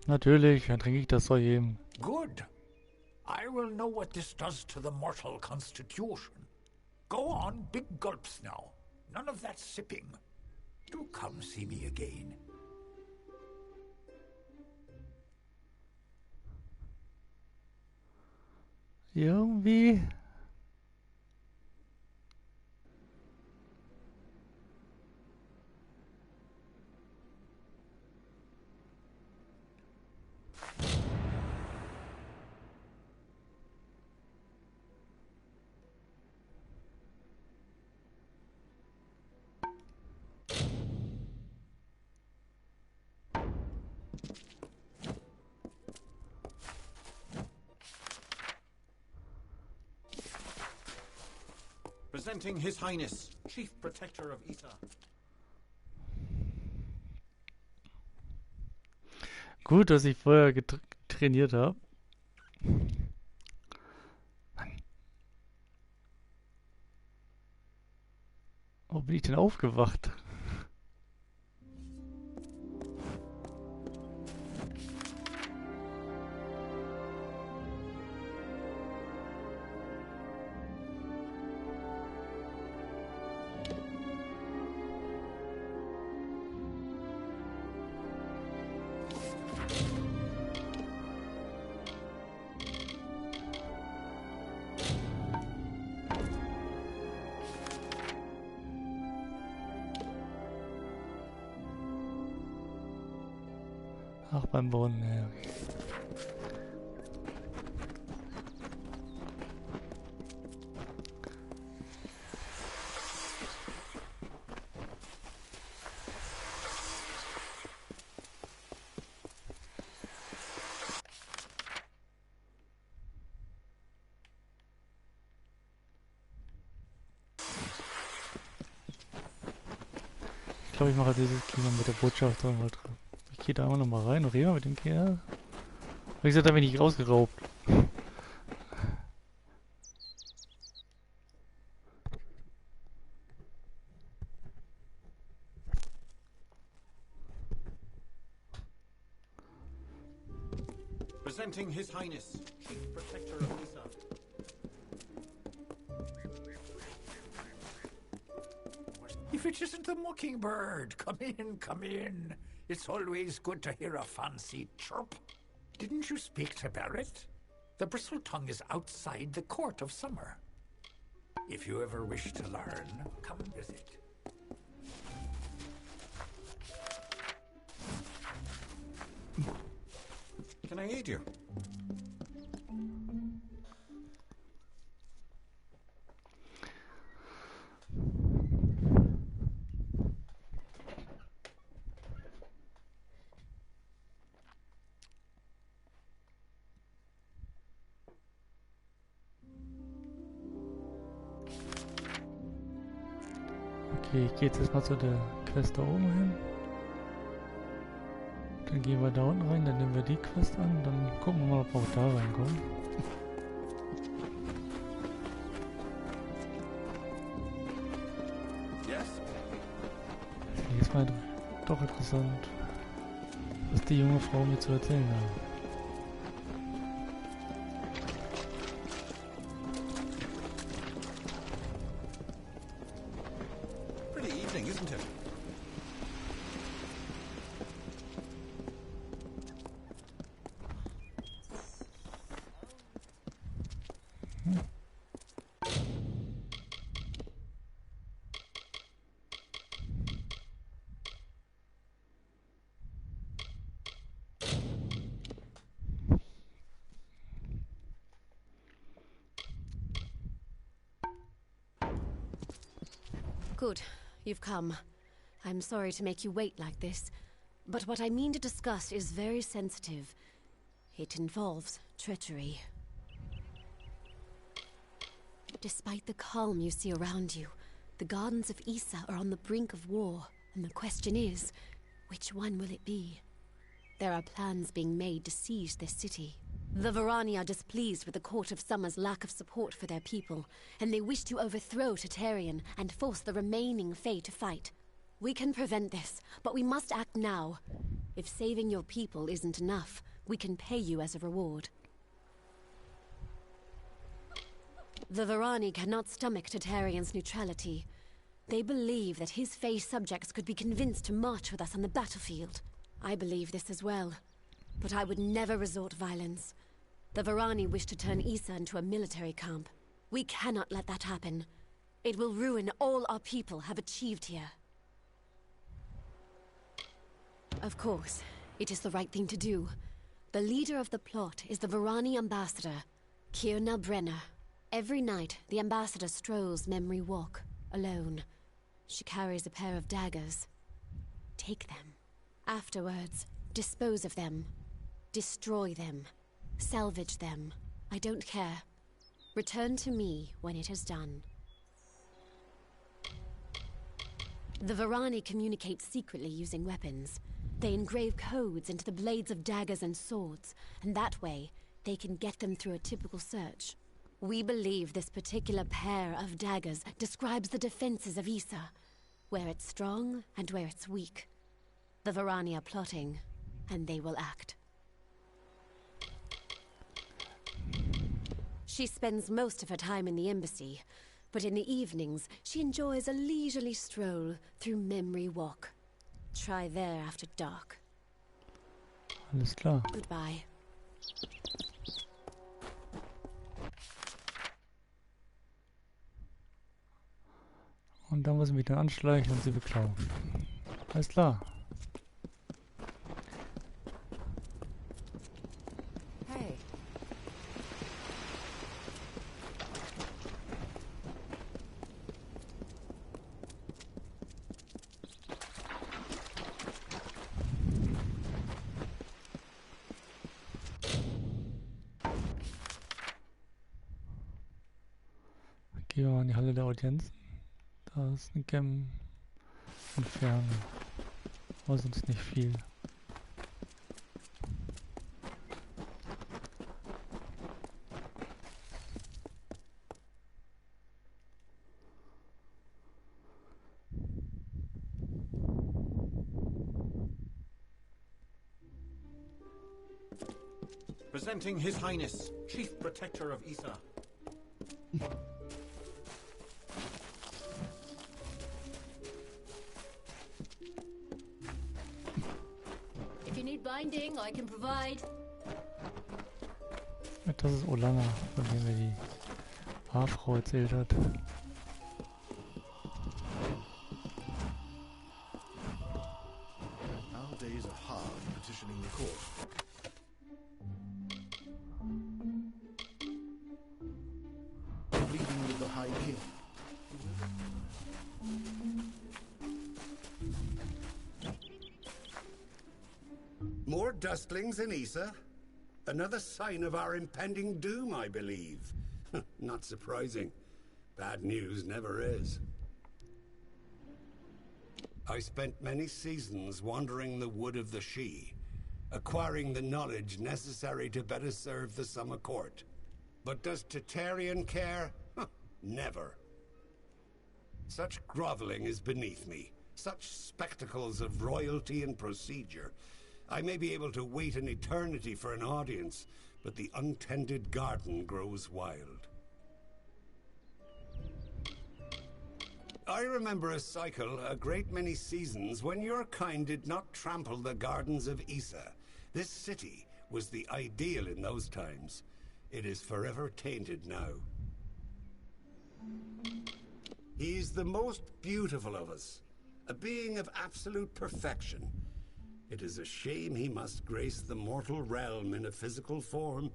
Natürlich, dann trinke ich das Zeug eben. Good. I will know what this does to the mortal constitution. Go on, big gulps now. None of that sipping. Do come see me again. Irgendwie. Presenting His Highness, Chief Protector of Issa. Gut, dass ich vorher trainiert habe. Wo bin ich denn aufgewacht? Beim Brunnen, ja. Ich glaube, ich mache dieses Klima mit der Botschaft dran. Ich gehe da immer noch mal rein und rede mal mit dem Kerl. Wie gesagt, da bin ich rausgeraubt. Presenting His Highness, Chief Protector of Isa. If it isn't the mockingbird, come in, come in. It's always good to hear a fancy chirp. Didn't you speak to Barrett? The bristletongue is outside the court of summer. If you ever wish to learn, come visit. Can I aid you? Okay, ich gehe jetzt erstmal zu der Quest da oben hin. Dann gehen wir da unten rein, dann nehmen wir die Quest an, dann gucken wir mal, ob wir auch da reinkommen. Jetzt mal doch interessant, was die junge Frau mir zu erzählen hat. Good. You've come. I'm sorry to make you wait like this, but what I mean to discuss is very sensitive. It involves treachery. Despite the calm you see around you, the gardens of Isa are on the brink of war, and the question is, which one will it be? There are plans being made to seize this city. The Varani are displeased with the Court of Summer's lack of support for their people, and they wish to overthrow Tatarian and force the remaining Fae to fight. We can prevent this, but we must act now. If saving your people isn't enough, we can pay you as a reward. The Varani cannot stomach Tatarian's neutrality. They believe that his Fae subjects could be convinced to march with us on the battlefield. I believe this as well, but I would never resort to violence. The Varani wish to turn Isa into a military camp. We cannot let that happen. It will ruin all our people have achieved here. Of course, it is the right thing to do. The leader of the plot is the Varani ambassador, Kirna Brenner. Every night, the ambassador strolls Memory Walk, alone. She carries a pair of daggers. Take them. Afterwards, dispose of them. Destroy them. Salvage them. I don't care. Return to me when it is done. The Varani communicate secretly using weapons. They engrave codes into the blades of daggers and swords, and that way, they can get them through a typical search. We believe this particular pair of daggers describes the defenses of Isa, where it's strong and where it's weak. The Varani are plotting, and they will act. She spends most of her time in the embassy, but in the evenings, she enjoys a leisurely stroll through Memory Walk. Try there after dark. Alles klar. Goodbye. Und dann muss ich mich dann anschleichen und sie beklauen. Alles klar. Gehen wir mal in die Halle der Audienzen. Da ist eine Gem entfernen. Aber sonst nicht viel. Presenting His Highness, Chief Protector of Isa. If you need binding, I can provide. Das ist Olanga, von dem mir die Haarfrau erzählt hat. Nowadays are hard petitioning the court. Pleading with the High King. More dustlings in Isa? Another sign of our impending doom, I believe. Not surprising. Bad news never is. I spent many seasons wandering the wood of the She, acquiring the knowledge necessary to better serve the summer court. But does Tatarian care? Never. Such groveling is beneath me. Such spectacles of royalty and procedure. I may be able to wait an eternity for an audience, but the untended garden grows wild. I remember a cycle, a great many seasons, when your kind did not trample the gardens of Isa. This city was the ideal in those times. It is forever tainted now. He is the most beautiful of us, a being of absolute perfection. It is a shame he must grace the mortal realm in a physical form.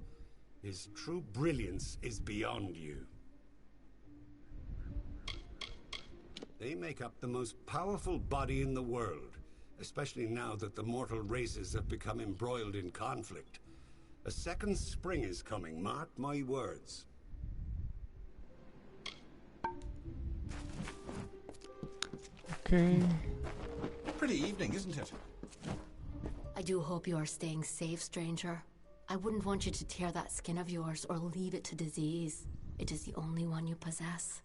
His true brilliance is beyond you. They make up the most powerful body in the world, especially now that the mortal races have become embroiled in conflict. A second spring is coming, mark my words. Okay. Pretty evening, isn't it? I do hope you are staying safe, stranger. I wouldn't want you to tear that skin of yours or leave it to disease. It is the only one you possess.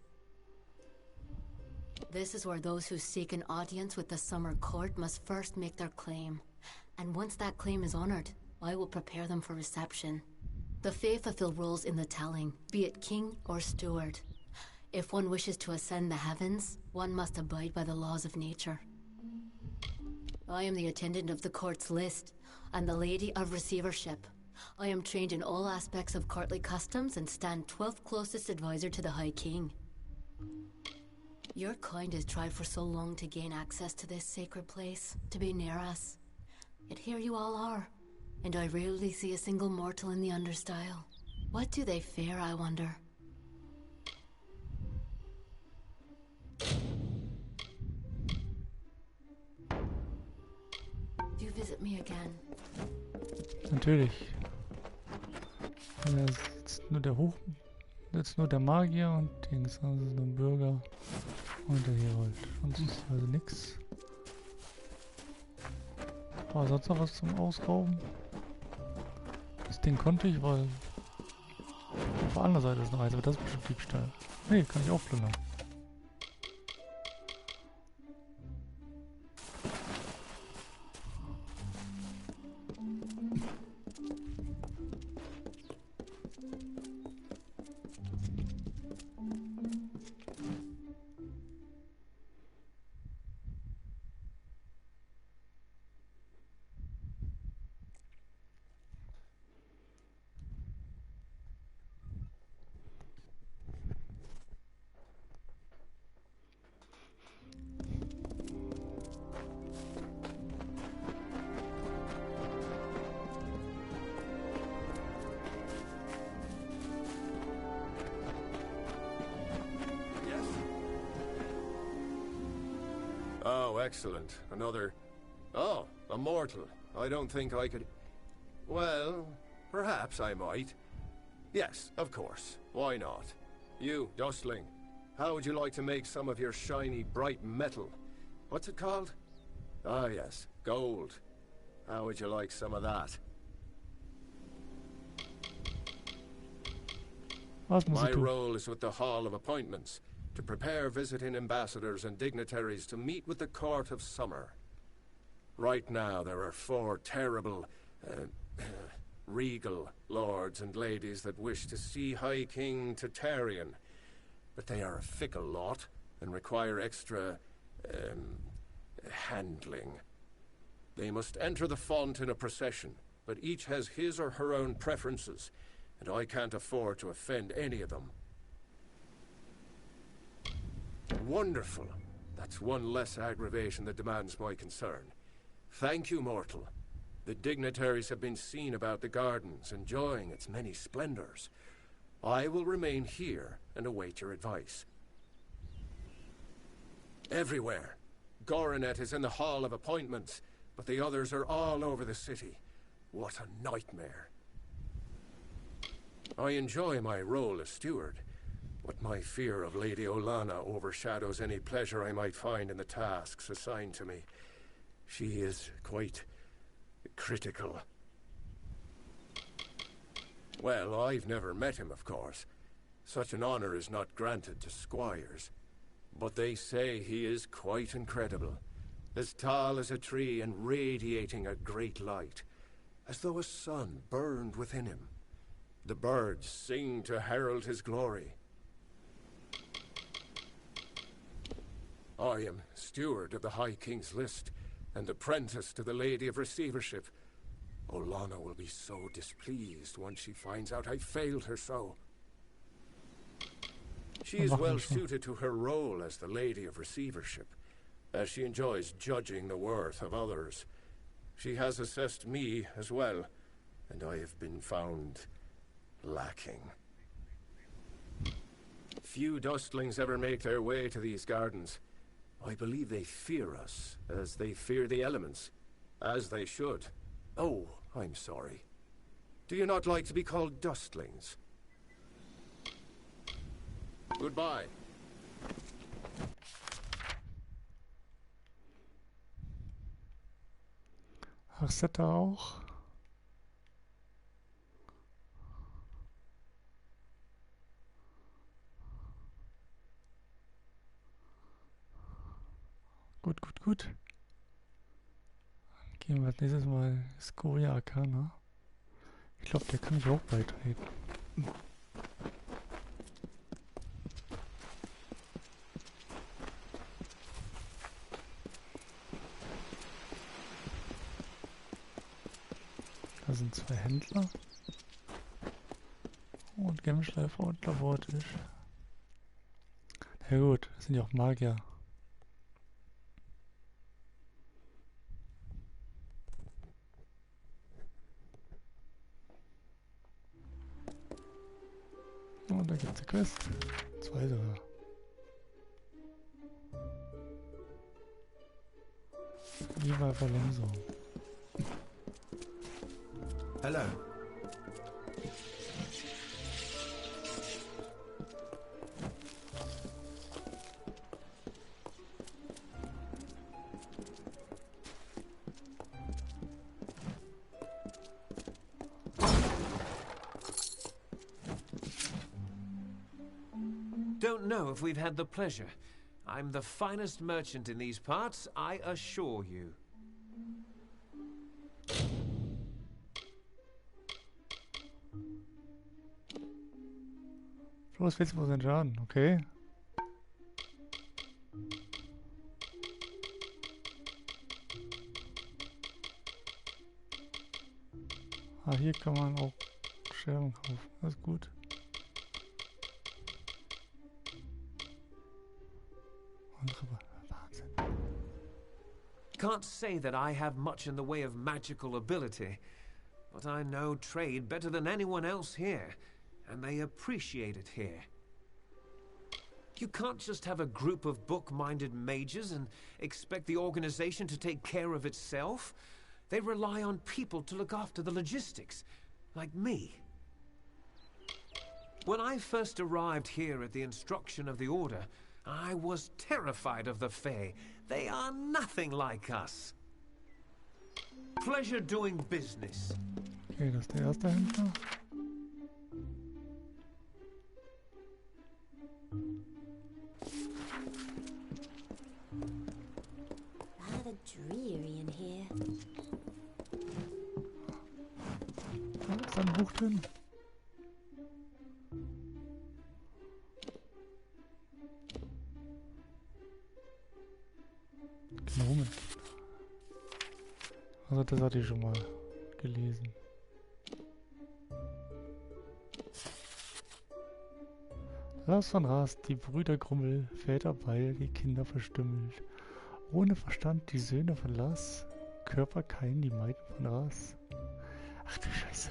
This is where those who seek an audience with the summer court must first make their claim. And once that claim is honored, I will prepare them for reception. The Fae fulfill roles in the telling, be it king or steward. If one wishes to ascend the heavens, one must abide by the laws of nature. I am the attendant of the court's list, and the lady of receivership. I am trained in all aspects of courtly customs and stand 12th closest advisor to the High King. Your kind has tried for so long to gain access to this sacred place, to be near us. Yet here you all are, and I rarely see a single mortal in the understyle. What do they fear, I wonder? Do you visit me again? Natürlich. Ja, jetzt nur der jetzt nur der Magier und Dings, also nur ein Bürger und der Herold. Sonst ist also nix. War sonst noch was zum Ausrauben? Das Ding konnte ich, weil auf der anderen Seite ist eine Reise, aber das ist bestimmt Diebstahl. Nee, kann ich auch plündern. Oh, excellent. Another... Oh, a mortal. I don't think I could... Well, perhaps I might. Yes, of course. Why not? You, Dustling. How would you like to make some of your shiny, bright metal? What's it called? Ah, yes, gold. How would you like some of that? My role is with the Hall of Appointments, to prepare visiting ambassadors and dignitaries to meet with the Court of Summer. Right now, there are 4 terrible, regal lords and ladies that wish to see High King Tatarian, but they are a fickle lot and require extra, handling. They must enter the font in a procession, but each has his or her own preferences, and I can't afford to offend any of them. Wonderful. That's one less aggravation that demands my concern. Thank you, mortal. The dignitaries have been seen about the gardens, enjoying its many splendors. I will remain here and await your advice. Everywhere. Goronet is in the Hall of Appointments, but the others are all over the city. What a nightmare. I enjoy my role as steward, but my fear of Lady Olana overshadows any pleasure I might find in the tasks assigned to me. She is quite critical. Well, I've never met him, of course. Such an honor is not granted to squires. But they say he is quite incredible. As tall as a tree and radiating a great light, as though a sun burned within him. The birds sing to herald his glory. I am steward of the High King's list, and apprentice to the Lady of Receivership. Olana will be so displeased once she finds out I failed her so. She is well suited to her role as the Lady of Receivership, as she enjoys judging the worth of others. She has assessed me as well, and I have been found lacking. Few dustlings ever make their way to these gardens. I believe they fear us, as they fear the elements. As they should. Oh, I'm sorry. Do you not like to be called dustlings? Goodbye. Hatte auch. Gut, gut, gut. Dann gehen wir als nächstes mal Skoria Arcana. Ich glaube, der kann mich auch beitreten. Da sind 2 Händler. Und Gemschleifer und Labortisch. Na gut, das sind ja auch Magier. Und da gibt es eine Quest. 2 sogar. Viva Valenzo. Hello. Don't know if we've had the pleasure. I'm the finest merchant in these parts, I assure you. Plus 40% Schaden, okay. Ah, hier kann man auch Scherben kaufen, das ist gut. Can't say that I have much in the way of magical ability, but I know trade better than anyone else here, and they appreciate it here. You can't just have a group of book-minded mages and expect the organization to take care of itself. They rely on people to look after the logistics, like me. When I first arrived here at the instruction of the Order, I was terrified of the Fae. They are nothing like us. Pleasure doing business. Okay, das ist der erste Händler. Rather dreary in here. Da ist ein Buch drin. Gnomen. Also das hatte ich schon mal gelesen. Lars von Rast, die Brüder Grummel, Väter Beil, die Kinder verstümmelt. Ohne Verstand die Söhne von Lars, Körper Kain, die Maiden von Ras. Ach du Scheiße.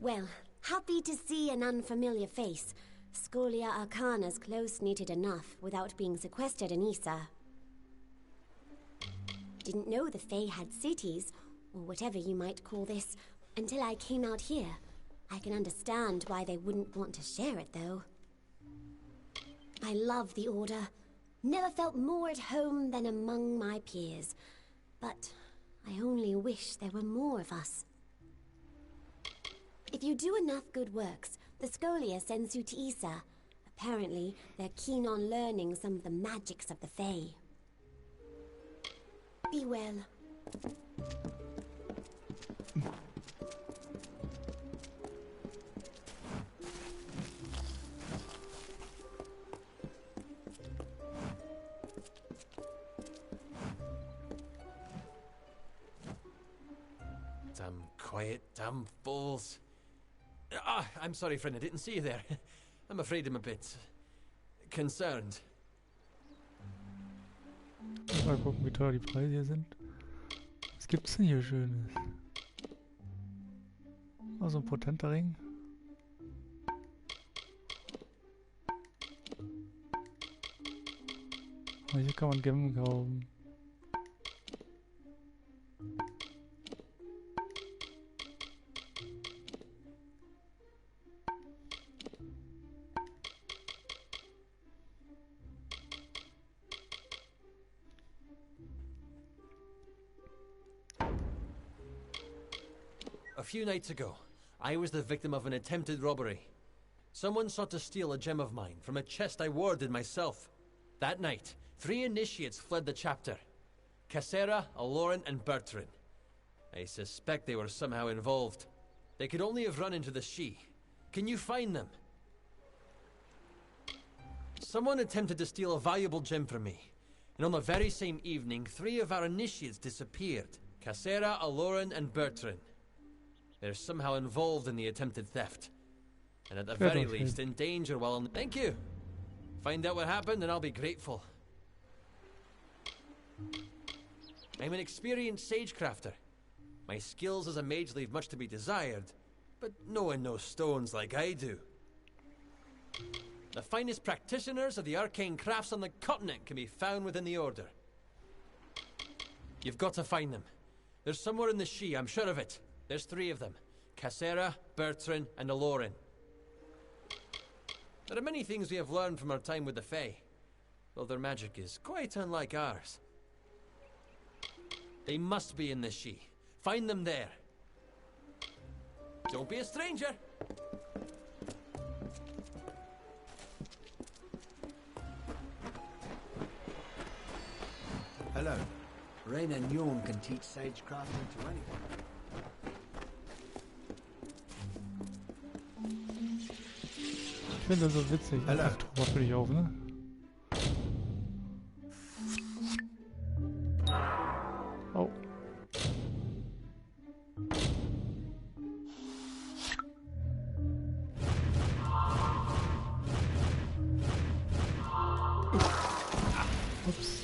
Well, happy to see an unfamiliar face. Scholia Arcana's close-knitted enough without being sequestered in Issa. Didn't know the Fae had cities, or whatever you might call this, until I came out here. I can understand why they wouldn't want to share it, though. I love the Order. Never felt more at home than among my peers. But I only wish there were more of us. If you do enough good works, the Scholia sends you to Issa. Apparently, they're keen on learning some of the magics of the Fae. Be well. Damn quiet, damn fools. Ah, I'm sorry, friend, I didn't see you there. I'm afraid I'm a bit concerned. Mal gucken, wie teuer die Preise hier sind. Was gibt's denn hier Schönes? Oh, so ein potenter Ring. Oh, hier kann man Gemmen kaufen. A few nights ago, I was the victim of an attempted robbery. Someone sought to steal a gem of mine from a chest I warded myself. That night, 3 initiates fled the chapter. Cassera, Aloran, and Bertrand. I suspect they were somehow involved. They could only have run into the She. Can you find them? Someone attempted to steal a valuable gem from me. And on the very same evening, 3 of our initiates disappeared. Cassera, Aloran, and Bertrand. They're somehow involved in the attempted theft. And at the very least, in danger while on... Thank you! Find out what happened and I'll be grateful. I'm an experienced sagecrafter. My skills as a mage leave much to be desired, but no one knows stones like I do. The finest practitioners of the arcane crafts on the continent can be found within the Order. You've got to find them. They're somewhere in the She, I'm sure of it. There's 3 of them. Cassera, Bertrand, and Aloran. There are many things we have learned from our time with the Fae, though their magic is quite unlike ours. They must be in the She. Find them there. Don't be a stranger! Hello. Rain and Yorn can teach sagecrafting to anyone. Ich finde das so witzig. Trommel für dich auf, ne? Oh. Ups.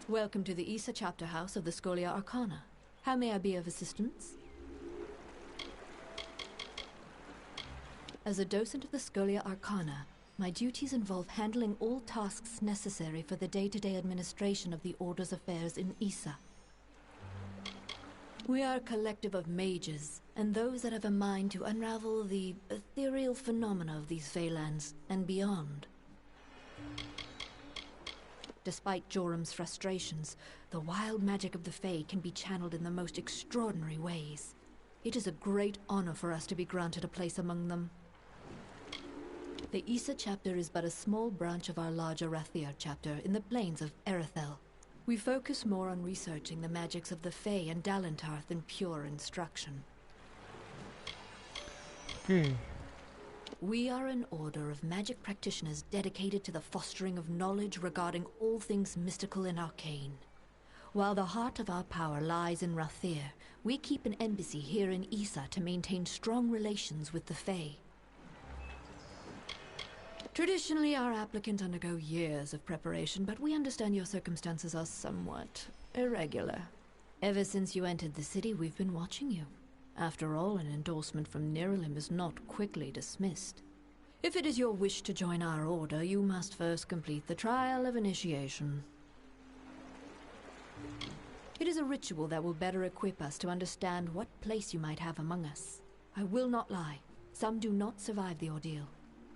Welcome to the Issa chapter house of the Scholia Arcana. How may I be of assistance? As a docent of the Scholia Arcana, my duties involve handling all tasks necessary for the day-to-day administration of the Order's affairs in Issa. We are a collective of mages, and those that have a mind to unravel the ethereal phenomena of these Feylands and beyond. Despite Jorum's frustrations, the wild magic of the Fae can be channeled in the most extraordinary ways. It is a great honor for us to be granted a place among them. The Issa chapter is but a small branch of our larger Rathir chapter in the plains of Erethel. We focus more on researching the magics of the Fae and Dalentar than pure instruction. We are an order of magic practitioners dedicated to the fostering of knowledge regarding all things mystical and arcane. While the heart of our power lies in Rathir, we keep an embassy here in Issa to maintain strong relations with the Fae. Traditionally, our applicants undergo years of preparation, but we understand your circumstances are somewhat irregular. Ever since you entered the city, we've been watching you. After all, an endorsement from Niralim is not quickly dismissed. If it is your wish to join our order, you must first complete the trial of initiation. It is a ritual that will better equip us to understand what place you might have among us. I will not lie. Some do not survive the ordeal.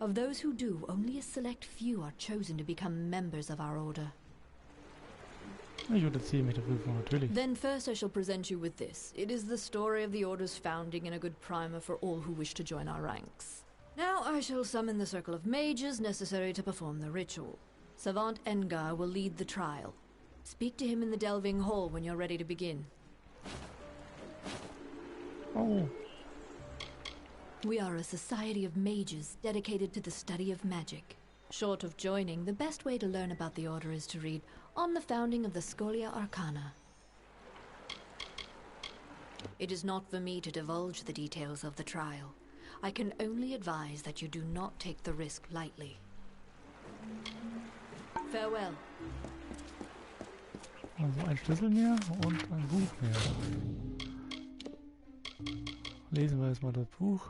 Of those who do, only a select few are chosen to become members of our order. Ich unterziehe mich der Prüfung natürlich. Then first I shall present you with this. It is the story of the Order's founding and a good primer for all who wish to join our ranks. Now I shall summon the circle of mages necessary to perform the ritual. Savant Engar will lead the trial. Speak to him in the Delving Hall when you're ready to begin. Oh. We are a society of mages dedicated to the study of magic. Short of joining, the best way to learn about the Order is to read On the Founding of the Scholia Arcana. It is not for me to divulge the details of the trial. I can only advise that you do not take the risk lightly. Farewell. Also ein Schlüssel mehr und ein Buch mehr. Lesen wir jetzt mal das Buch.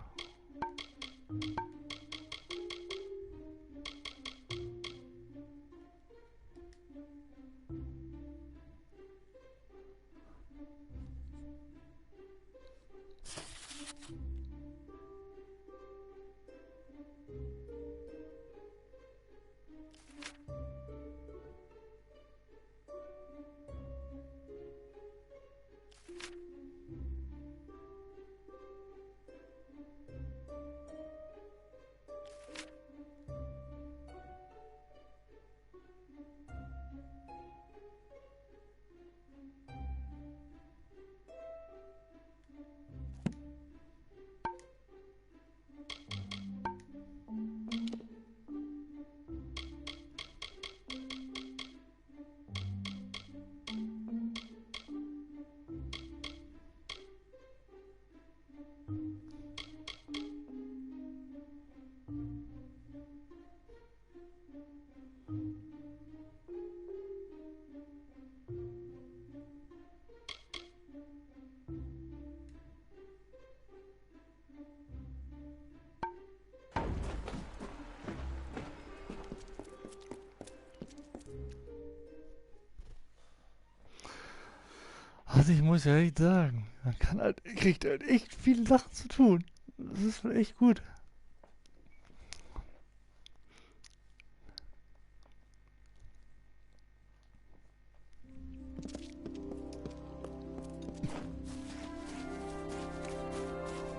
Also ich muss ja echt sagen, man kriegt halt echt viele Sachen zu tun. Das ist schon echt gut.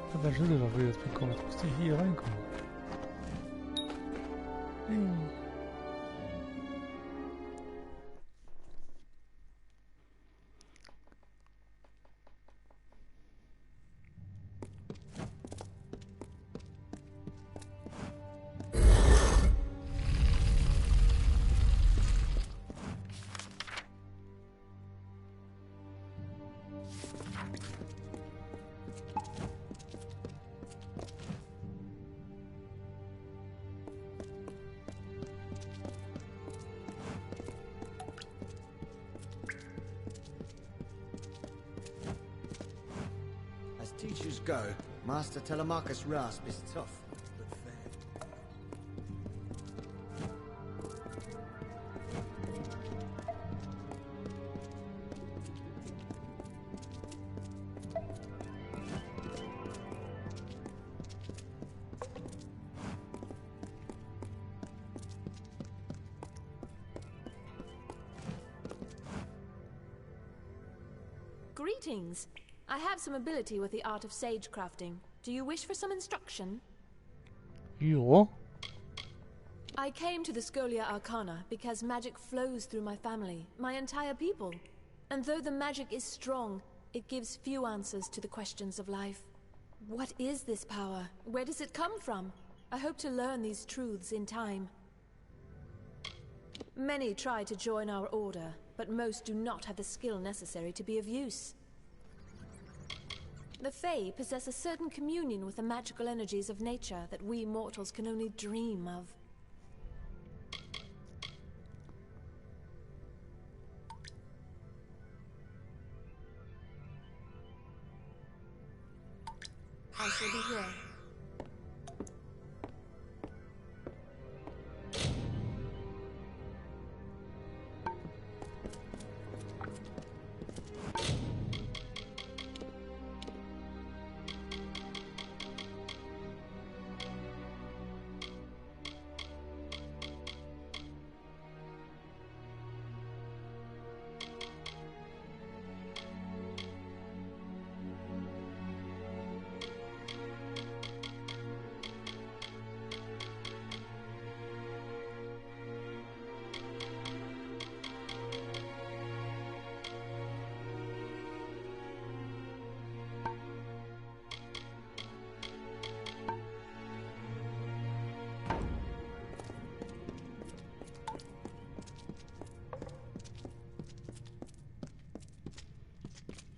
Ich habe den Schlüssel dafür jetzt bekommen. Jetzt müsste ich hier reinkommen. teachers go, Master Telemachus' rasp is tough, but fair. Greetings. I have some ability with the art of sage crafting. Do you wish for some instruction? Ja. I came to the Scholia Arcana because magic flows through my family, my entire people. And though the magic is strong, it gives few answers to the questions of life. What is this power? Where does it come from? I hope to learn these truths in time. Many try to join our order, but most do not have the skill necessary to be of use. The Fae possess a certain communion with the magical energies of nature that we mortals can only dream of. I shall be here.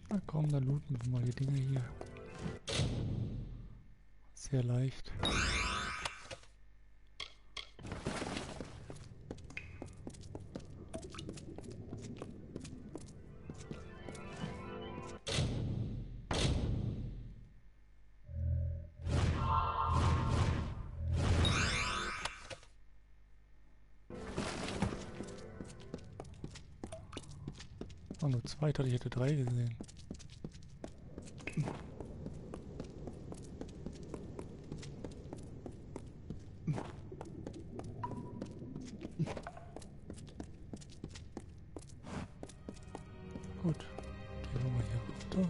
Na komm, dann looten wir mal die Dinge hier. Sehr leicht. Oh, nur zwei, ich hätte drei gesehen. Gut, gehen wir mal hier runter.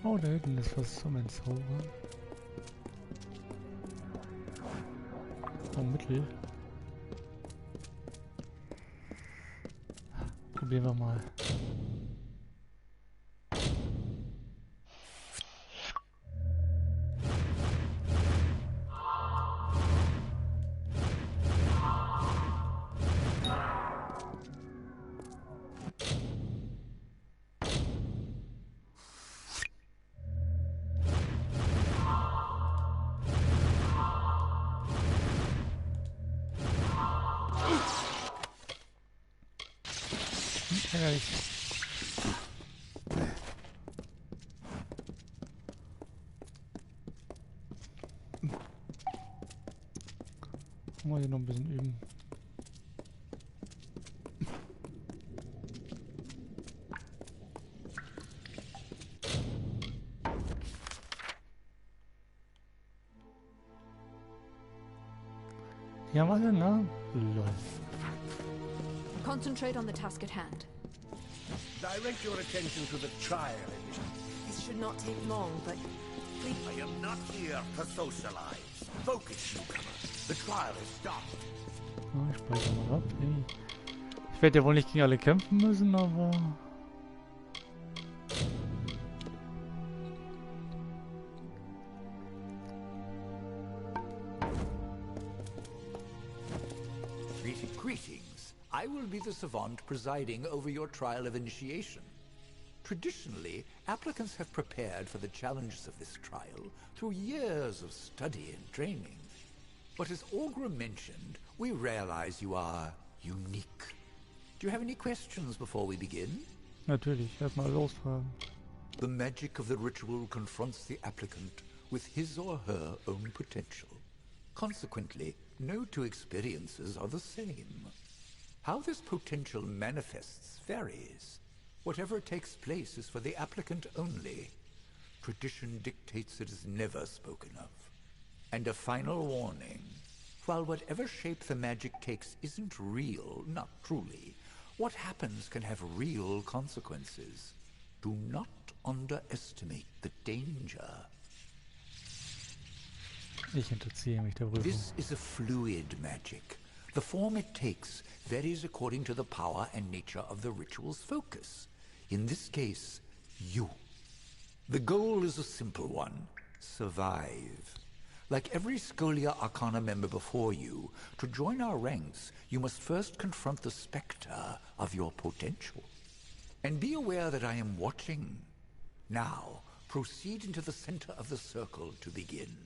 Oh, da hinten ist was zum Entzaubern. Oh, Mittel. Probieren wir mal. Mal hier noch ein bisschen üben. Die haben alle, ne? Lol. Concentrate on the task at hand. Direct your attention to the trial. This should not take long, but I am not here to socialize. Focus, newcomer. The trial is stopped. Oh, ich speichere mal ab. Hey. Ich werde ja wohl nicht gegen alle kämpfen müssen, aber Greetings. I will be the savant presiding over your trial of initiation. Traditionally, applicants have prepared for the challenges of this trial through years of study and training. But as Augur mentioned, we realize you are unique. Do you have any questions before we begin? Natürlich, erstmal losfahren. The magic of the ritual confronts the applicant with his or her own potential. Consequently, no two experiences are the same. How this potential manifests varies. Whatever takes place is for the applicant only. Tradition dictates it is never spoken of. And a final warning. While whatever shape the magic takes isn't real, not truly, what happens can have real consequences. Do not underestimate the danger. Ich entziehe mich der Prüfung. This is a fluid magic. The form it takes varies according to the power and nature of the ritual's focus. In this case, you. The goal is a simple one. Survive. Like every Scholia Arcana member before you, to join our ranks, you must first confront the specter of your potential. And be aware that I am watching. Now, proceed into the center of the circle to begin.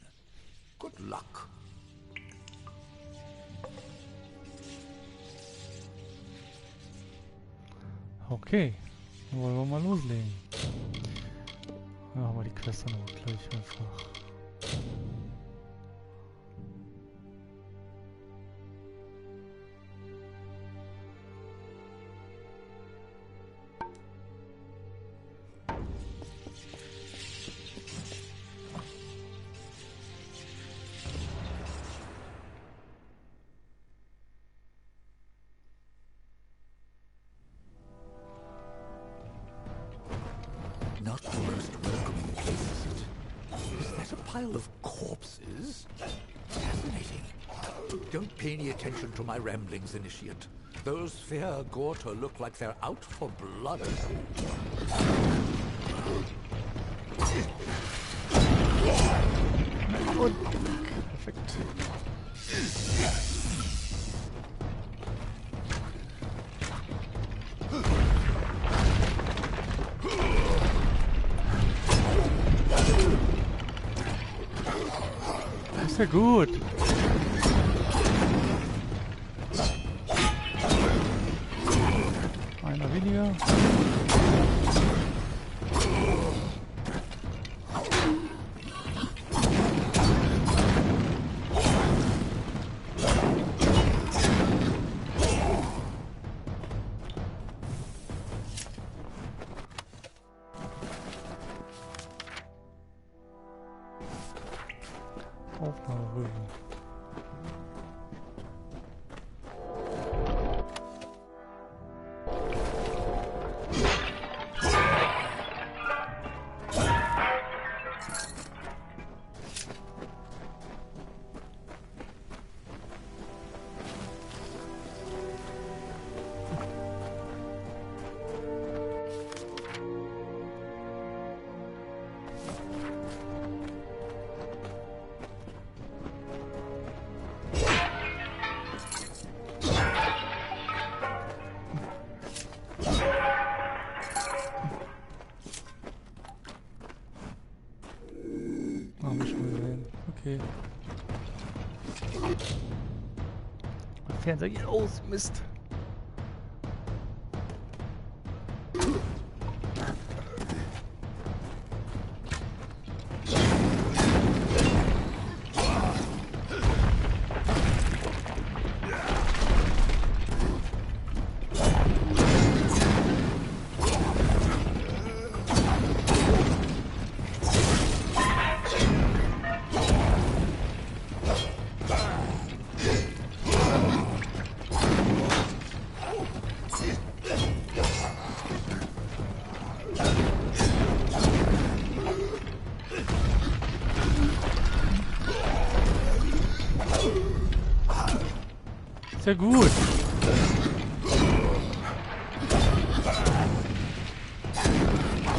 Good luck. Okay, dann wollen wir mal loslegen. Machen wir die Quest dann auch gleich einfach. Not the most welcoming place, is it? Is that a pile of corpses? Fascinating. Don't pay any attention to my ramblings, Initiate. Those fair Gorta look like they're out for blood. Gut. Perfekt. Das ist ja gut. Einer weniger. Aufnahme. Okay. Mein Fernseher geht aus, Mist. Sehr gut.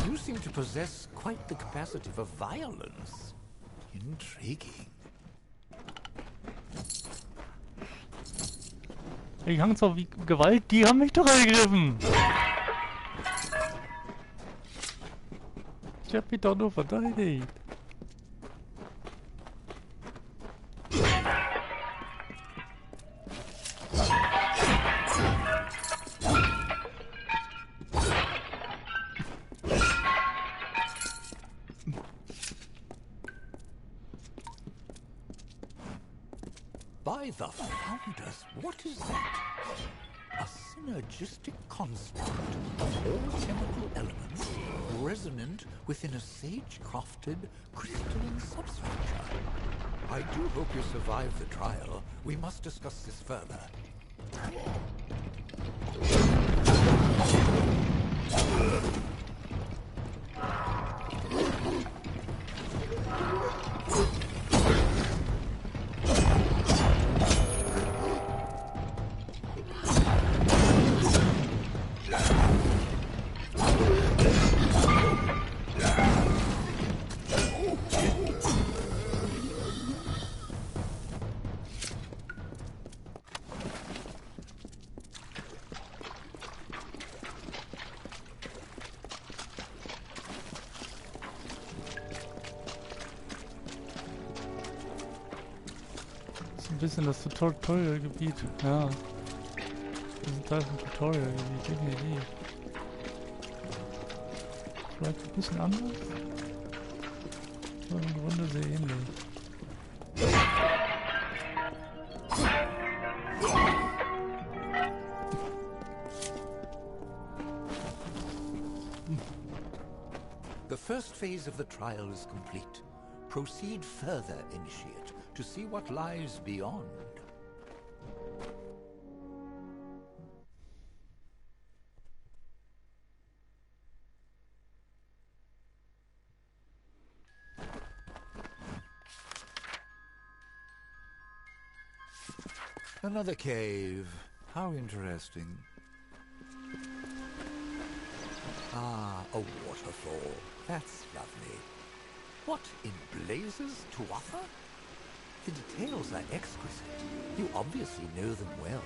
You seem to possess quite the capacity for violence. Intriguing. Ich Angst auf Gewalt, die haben mich doch angegriffen. Ich hab mich doch nur verteidigt. By the founders, what is that? A synergistic construct of all chemical elements resonant within a sage-crafted crystalline substructure. I do hope you survive the trial. We must discuss this further. Ein bisschen das Tutorial-Gebiet, ja. Wir sind Teil vom Tutorial-Gebiet, definitiv. Vielleicht ein bisschen anders, aber im Grunde sehr ähnlich. The first phase of the trial is complete. Proceed further, Initiate, to see what lies beyond. Another cave. How interesting. Ah, a waterfall. That's lovely. What in blazes to offer? The details are exquisite. You obviously know them well.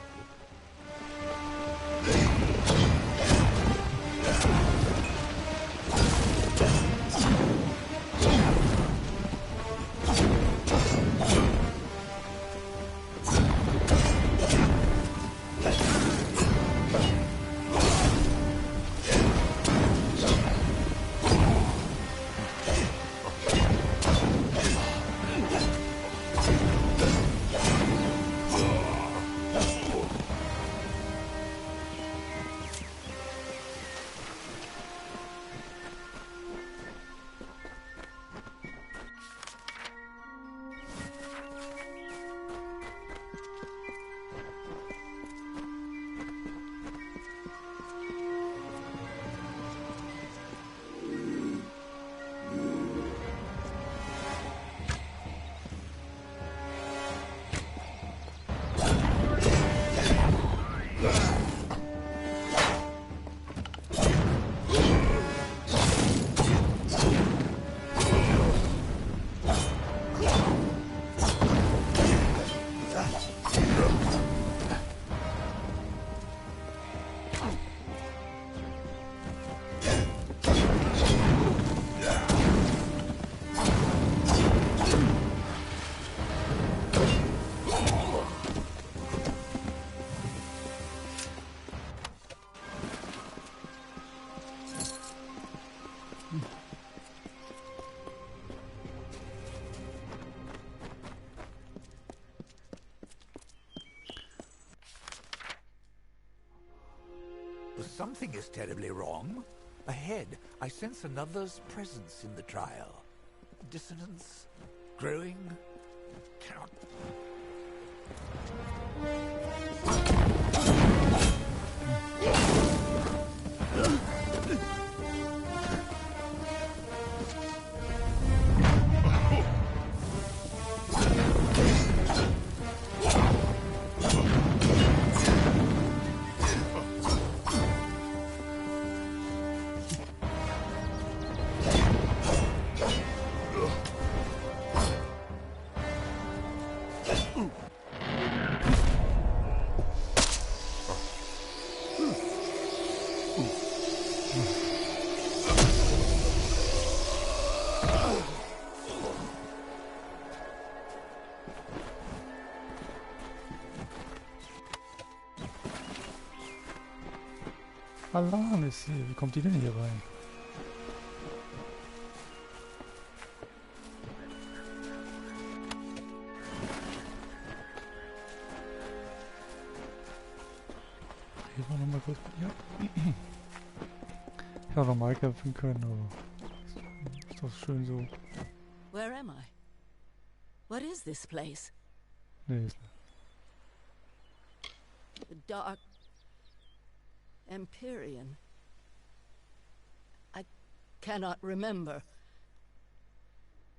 Something is terribly wrong. Ahead, I sense another's presence in the trial. Dissonance, growing. Cannot. Alarm ist hier. Wie kommt die denn hier rein? Hier war noch mal kurz mit ihr. Ich hätte auch normal kämpfen können, aber ist doch schön so. Where am I? What is this place? Nee, ist The dark Empyrean. I cannot remember.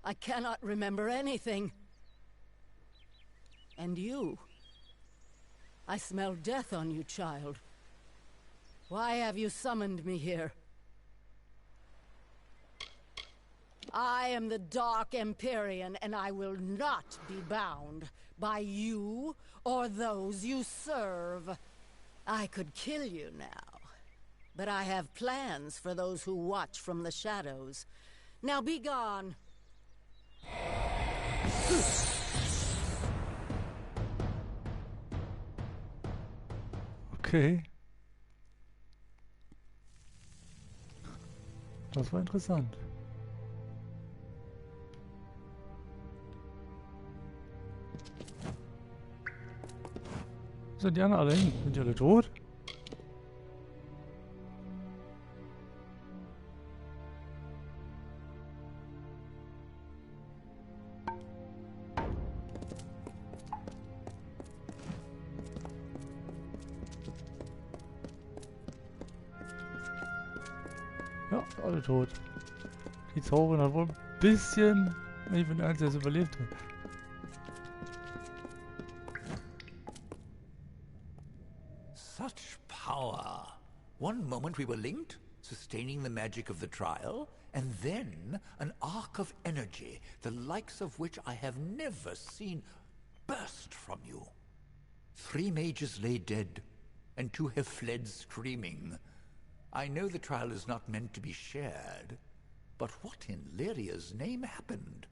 I cannot remember anything. And you? I smell death on you, child. Why have you summoned me here? I am the Dark Empyrean, and I will not be bound by you or those you serve. I could kill you now, but I have plans for those who watch from the shadows. Now be gone. Okay. Das war interessant. Sind die anderen alle hin? Sind die alle tot? Ja, alle tot. Die Zauberin hat wohl ein bisschen... Ich bin der Einzige, der es überlebt hat. Such power. One moment we were linked, sustaining the magic of the trial, and then an arc of energy, the likes of which I have never seen, burst from you. 3 mages lay dead, and 2 have fled screaming. I know the trial is not meant to be shared, but what in Lyria's name happened?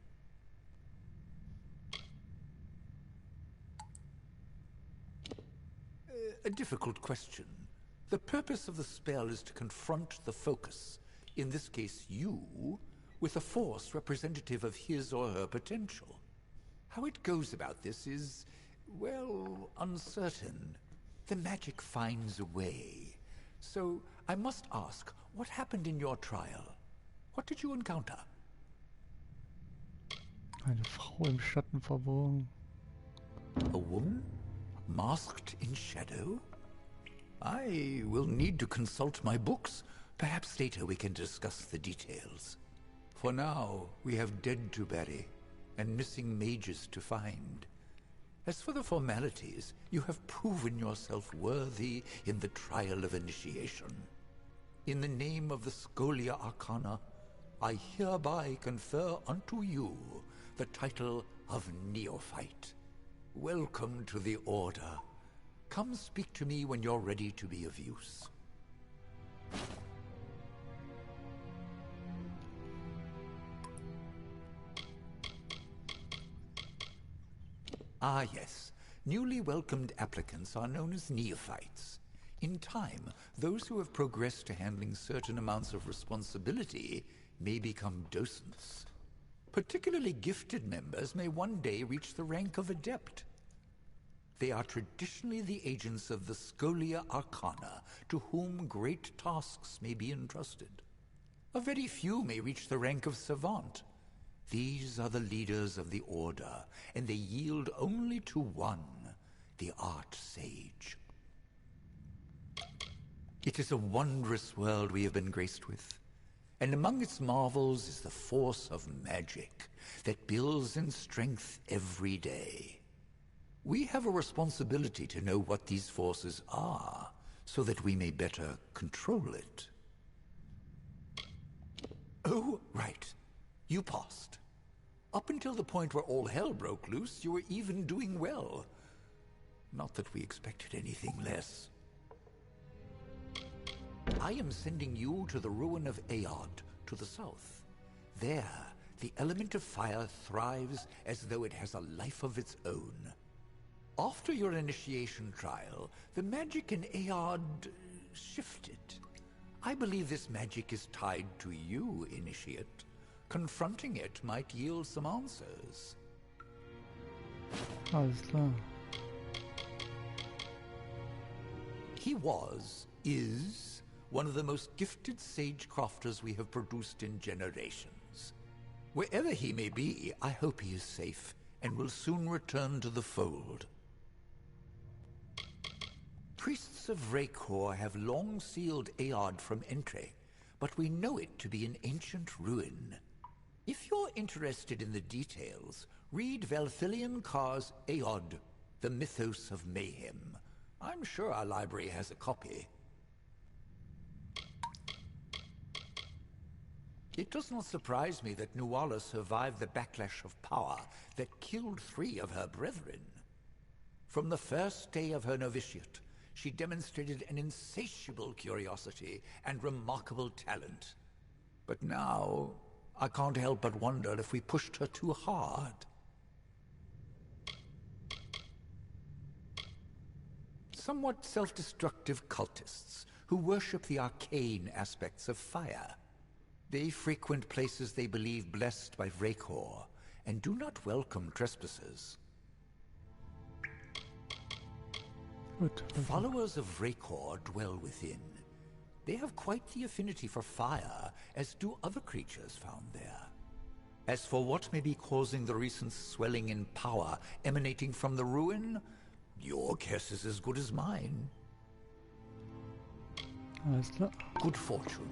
A difficult question. The purpose of the spell is to confront the focus, in this case you, with a force representative of his or her potential. How it goes about this is, well, uncertain. The magic finds a way. So, I must ask, what happened in your trial? What did you encounter? Eine Frau im Schatten verborgen. A woman? Masked in shadow? I will need to consult my books. Perhaps later we can discuss the details. For now, we have dead to bury, and missing mages to find. As for the formalities, you have proven yourself worthy in the trial of initiation. In the name of the Scholia Arcana, I hereby confer unto you the title of Neophyte. Welcome to the Order. Come speak to me when you're ready to be of use. Ah, yes. Newly welcomed applicants are known as neophytes. In time, those who have progressed to handling certain amounts of responsibility may become docents. Particularly gifted members may one day reach the rank of adept. They are traditionally the agents of the Scholia Arcana, to whom great tasks may be entrusted. A very few may reach the rank of savant. These are the leaders of the Order, and they yield only to one, the Art Sage. It is a wondrous world we have been graced with, and among its marvels is the force of magic that builds in strength every day. We have a responsibility to know what these forces are, so that we may better control it. Oh, right. You passed. Up until the point where all hell broke loose, you were even doing well. Not that we expected anything less. I am sending you to the ruin of Aod, to the south. There, the element of fire thrives as though it has a life of its own. After your initiation trial, the magic in Aod shifted. I believe this magic is tied to you, Initiate. Confronting it might yield some answers. Alles klar. He is, one of the most gifted sage-crafters we have produced in generations. Wherever he may be, I hope he is safe and will soon return to the fold. Priests of Reich have long sealed Aod from entry, but we know it to be an ancient ruin. If you're interested in the details, read Velthilian Carr's Aod, the Mythos of Mayhem. I'm sure our library has a copy. It does not surprise me that Nuala survived the backlash of power that killed 3 of her brethren. From the first day of her novitiate, she demonstrated an insatiable curiosity and remarkable talent. But now, I can't help but wonder if we pushed her too hard. Somewhat self-destructive cultists who worship the arcane aspects of fire. They frequent places they believe blessed by Vrakor, and do not welcome trespassers. Followers of Vrakor dwell within. They have quite the affinity for fire, as do other creatures found there. As for what may be causing the recent swelling in power emanating from the ruin, your guess is as good as mine. Alles klar. Good fortune.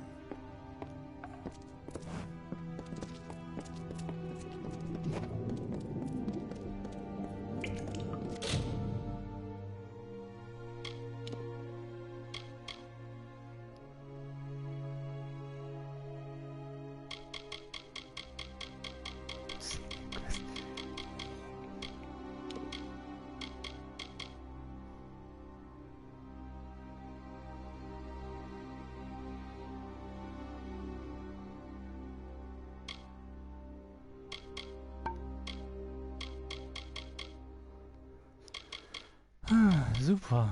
Super.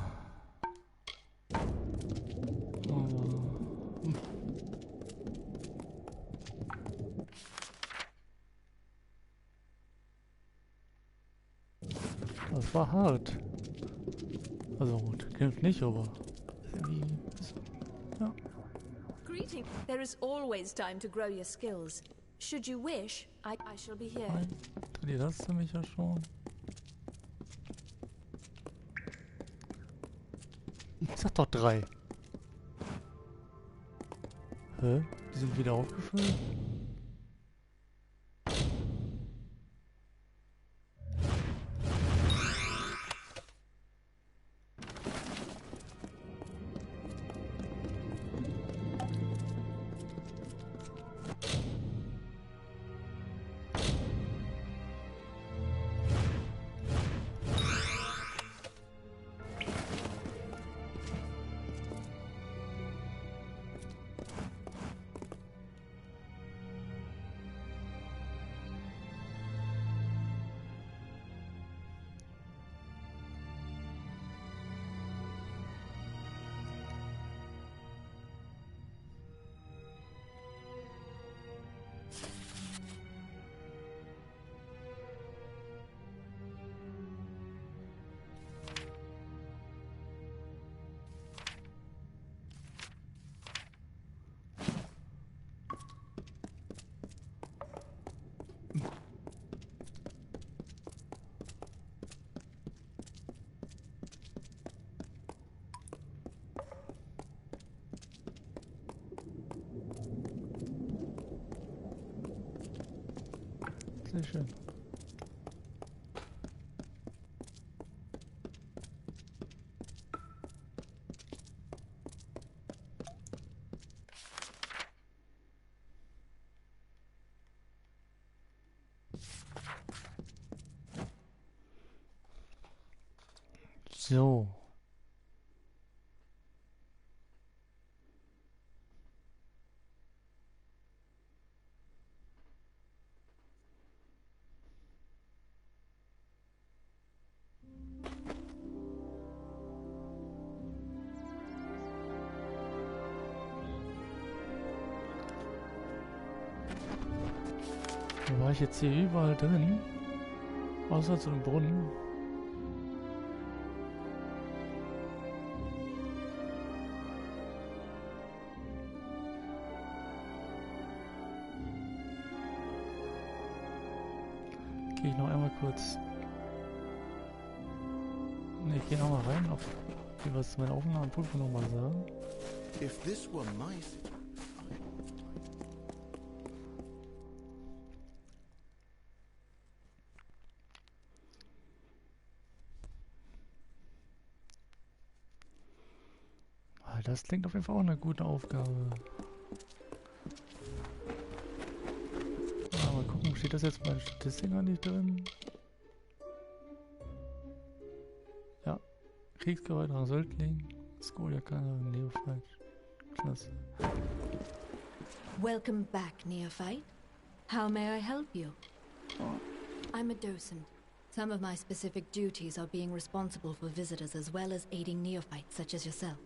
Das war hart. Also gut, kämpft nicht, aber irgendwie. Ja. Greeting. There is always time to grow your skills. Should you wish, I shall be here. Die hast du mich ja schon. Ich sag doch 3. Hä? Die sind wieder aufgefüllt? Sehr schön. So. war ich jetzt hier überall drin? Außer zu dem Brunnen. Gehe ich noch einmal kurz. Ne, ich gehe noch mal rein, auf wie was meine Aufnahmeprüfung noch mal sagen. If this were my city. Das klingt auf jeden Fall auch eine gute Aufgabe. Mal gucken, steht das jetzt bei den Statistiken nicht drin? Ja. Kriegsgerät nach Söldling. Skolianer, Neophyte. Klasse. Welcome back, Neophyte. How may I help you? I'm a docent. Some of my specific duties are being responsible for visitors as well as aiding neophytes such as yourself.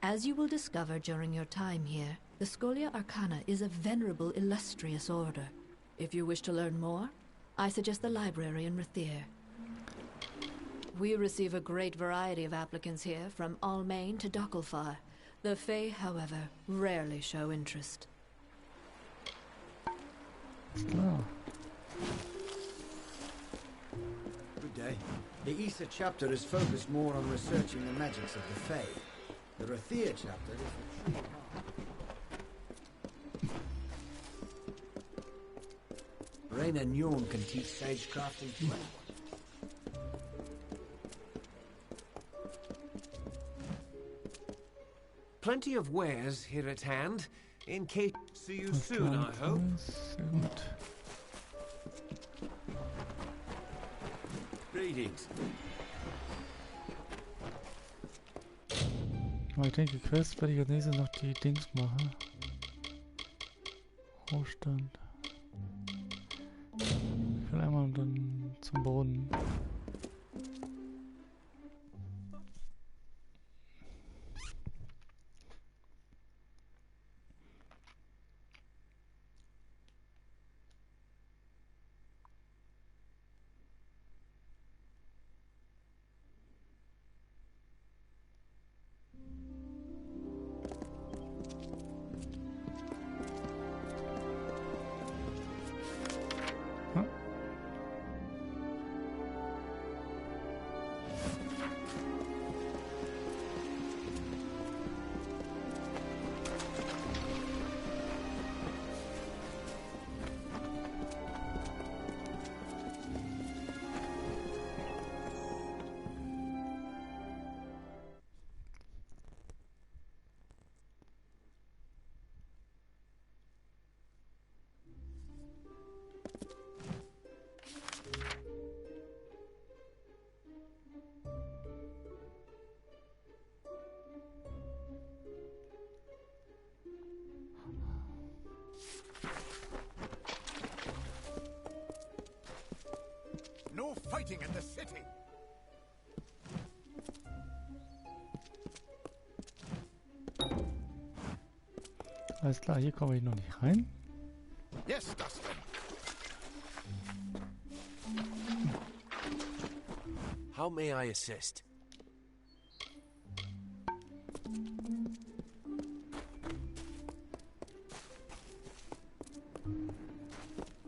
As you will discover during your time here, the Scholia Arcana is a venerable, illustrious order. If you wish to learn more, I suggest the library in Reich. We receive a great variety of applicants here, from Almain to Dockelfar. The Fae, however, rarely show interest. Klar. Good day. The Issa chapter is focused more on researching the magics of the Fae. The Reich chapter is the true heart. Rain and Yorn can teach sagecraft too. Plenty of wares here at hand. In case... See you soon, I hope. Greetings. Ich denke, Quest werde ich als nächstes noch die Dings machen. Aufstand. Ich will einmal dann zum Boden. No fighting in the city. Alles klar, hier komme ich noch nicht rein. Yes, Dustin. How may I assist?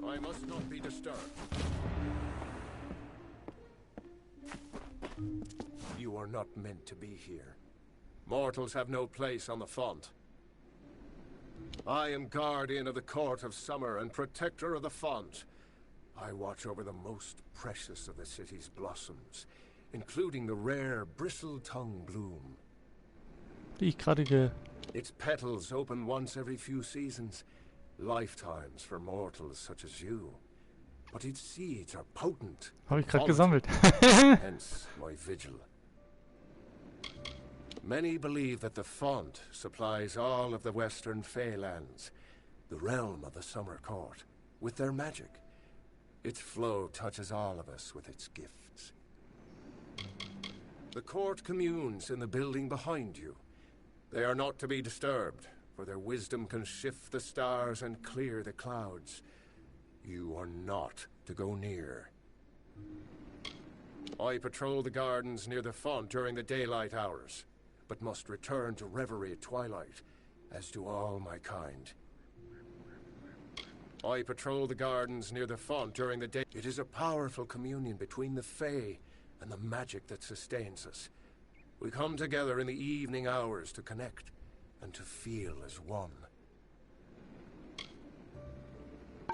I must not be disturbed. You are not meant to be here. Mortals have no place on the font. I am guardian of the Court of Summer and protector of the font. I watch over the most precious of the city's blossoms, including the rare bristle-tongue bloom. Die ich gerade Its petals open once every few seasons, lifetimes for mortals such as you. But its seeds are potent. Habe ich gerade gesammelt. Hence my vigil. Many believe that the font supplies all of the western Feylands, the realm of the Summer Court, with their magic. Its flow touches all of us with its gifts. The court communes in the building behind you. They are not to be disturbed, for their wisdom can shift the stars and clear the clouds. you are not to go near. I patrol the gardens near the font during the daylight hours, but must return to reverie at twilight, as do all my kind. I patrol the gardens near the font during the day. It is a powerful communion between the Fae and the magic that sustains us. We come together in the evening hours to connect and to feel as one.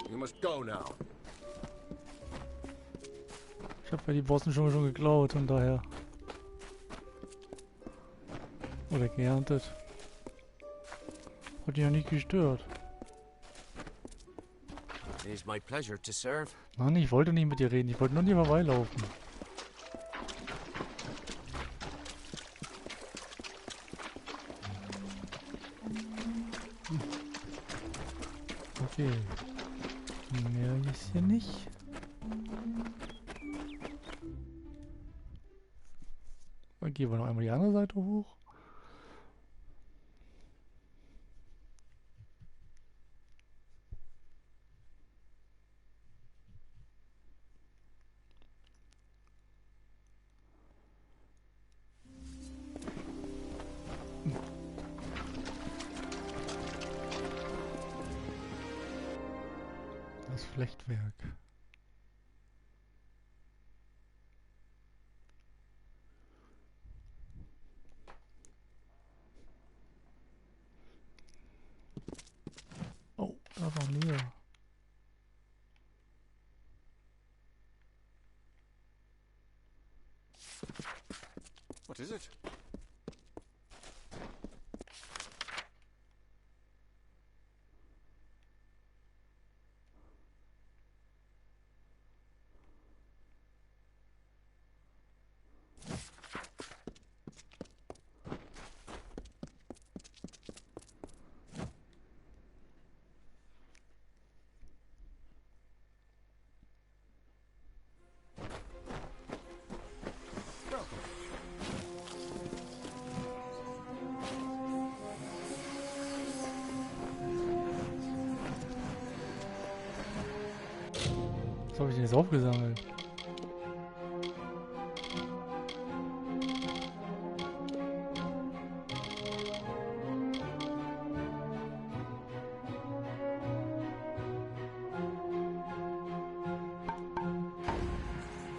You must go now. Ich habe ja die Bossen schon geklaut und daher. Oder geerntet. Hat die ja nicht gestört. It is my pleasure to serve. Mann, ich wollte nicht mit dir reden, ich wollte nur nicht vorbeilaufen. Okay. Mehr ist hier nicht. Dann gehen wir noch einmal die andere Seite hoch. Das Flechtwerk. Oh, da war mehr. What is it? Was habe ich denn jetzt aufgesammelt?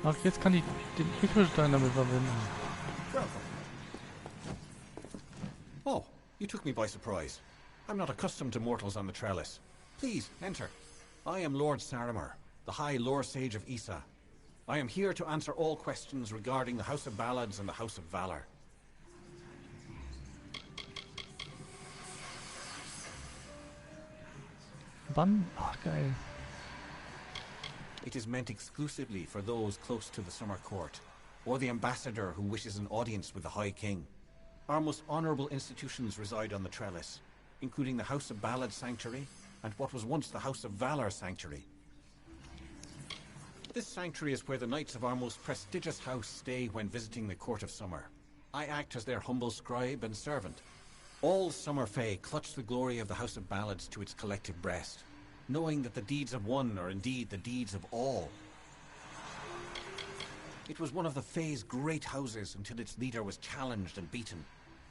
Ach, jetzt kann ich den Ekelstein damit verwenden. Oh, you took me by surprise. I'm not accustomed to mortals on the trellis. Please, enter. I am Lord Saramer, the High Lore Sage of Issa. I am here to answer all questions regarding the House of Ballads and the House of Valor. Wann? Ach, geil. It is meant exclusively for those close to the Summer Court, or the ambassador who wishes an audience with the High King. Our most honourable institutions reside on the trellis, including the House of Ballad Sanctuary and what was once the House of Valor Sanctuary. This sanctuary is where the knights of our most prestigious house stay when visiting the Court of Summer. I act as their humble scribe and servant. All Summer Fae clutch the glory of the House of Ballads to its collective breast, knowing that the deeds of one are indeed the deeds of all. It was one of the Fae's great houses until its leader was challenged and beaten,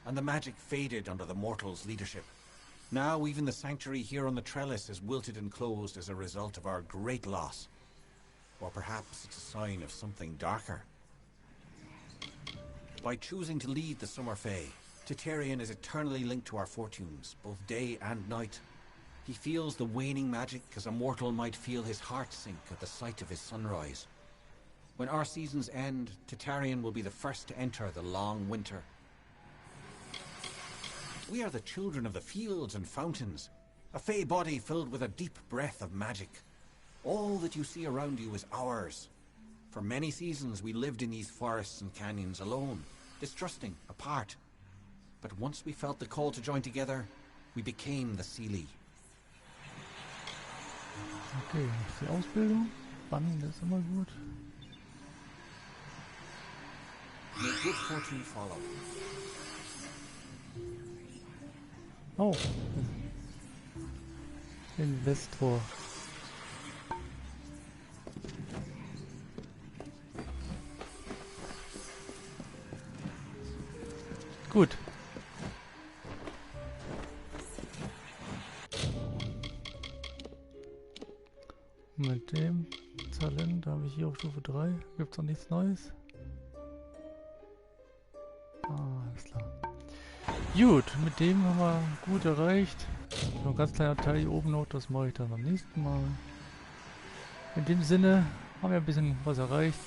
and the magic faded under the mortals' leadership. Now even the sanctuary here on the trellis is wilted and closed as a result of our great loss. Or perhaps it's a sign of something darker. By choosing to lead the Summer Fae, Tatarian is eternally linked to our fortunes, both day and night. He feels the waning magic as a mortal might feel his heart sink at the sight of his sunrise. When our seasons end, Tatarian will be the first to enter the long winter. We are the children of the fields and fountains, a Fae body filled with a deep breath of magic. All that you see around you is ours. For many seasons we lived in these forests and canyons alone, distrusting, apart. But once we felt the call to join together, we became the Seelie. Okay, die Ausbildung. Spannend, das ist immer gut. May good fortune follow. Oh. Investor. Gut. Mit dem Talent habe ich hier auf Stufe 3. Gibt es noch nichts Neues? Ah, alles klar. Gut, mit dem haben wir gut erreicht. Noch ein ganz kleiner Teil hier oben noch, das mache ich dann beim nächsten Mal. In dem Sinne haben wir ein bisschen was erreicht.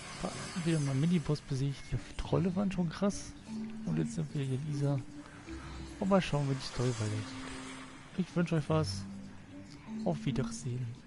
Wieder mal einen Miniboss besiegt. Die Trolle waren schon krass. Und jetzt sind wir hier in Isar. Und mal schauen, wie die Story weitergeht. Ich wünsche euch was. Auf Wiedersehen.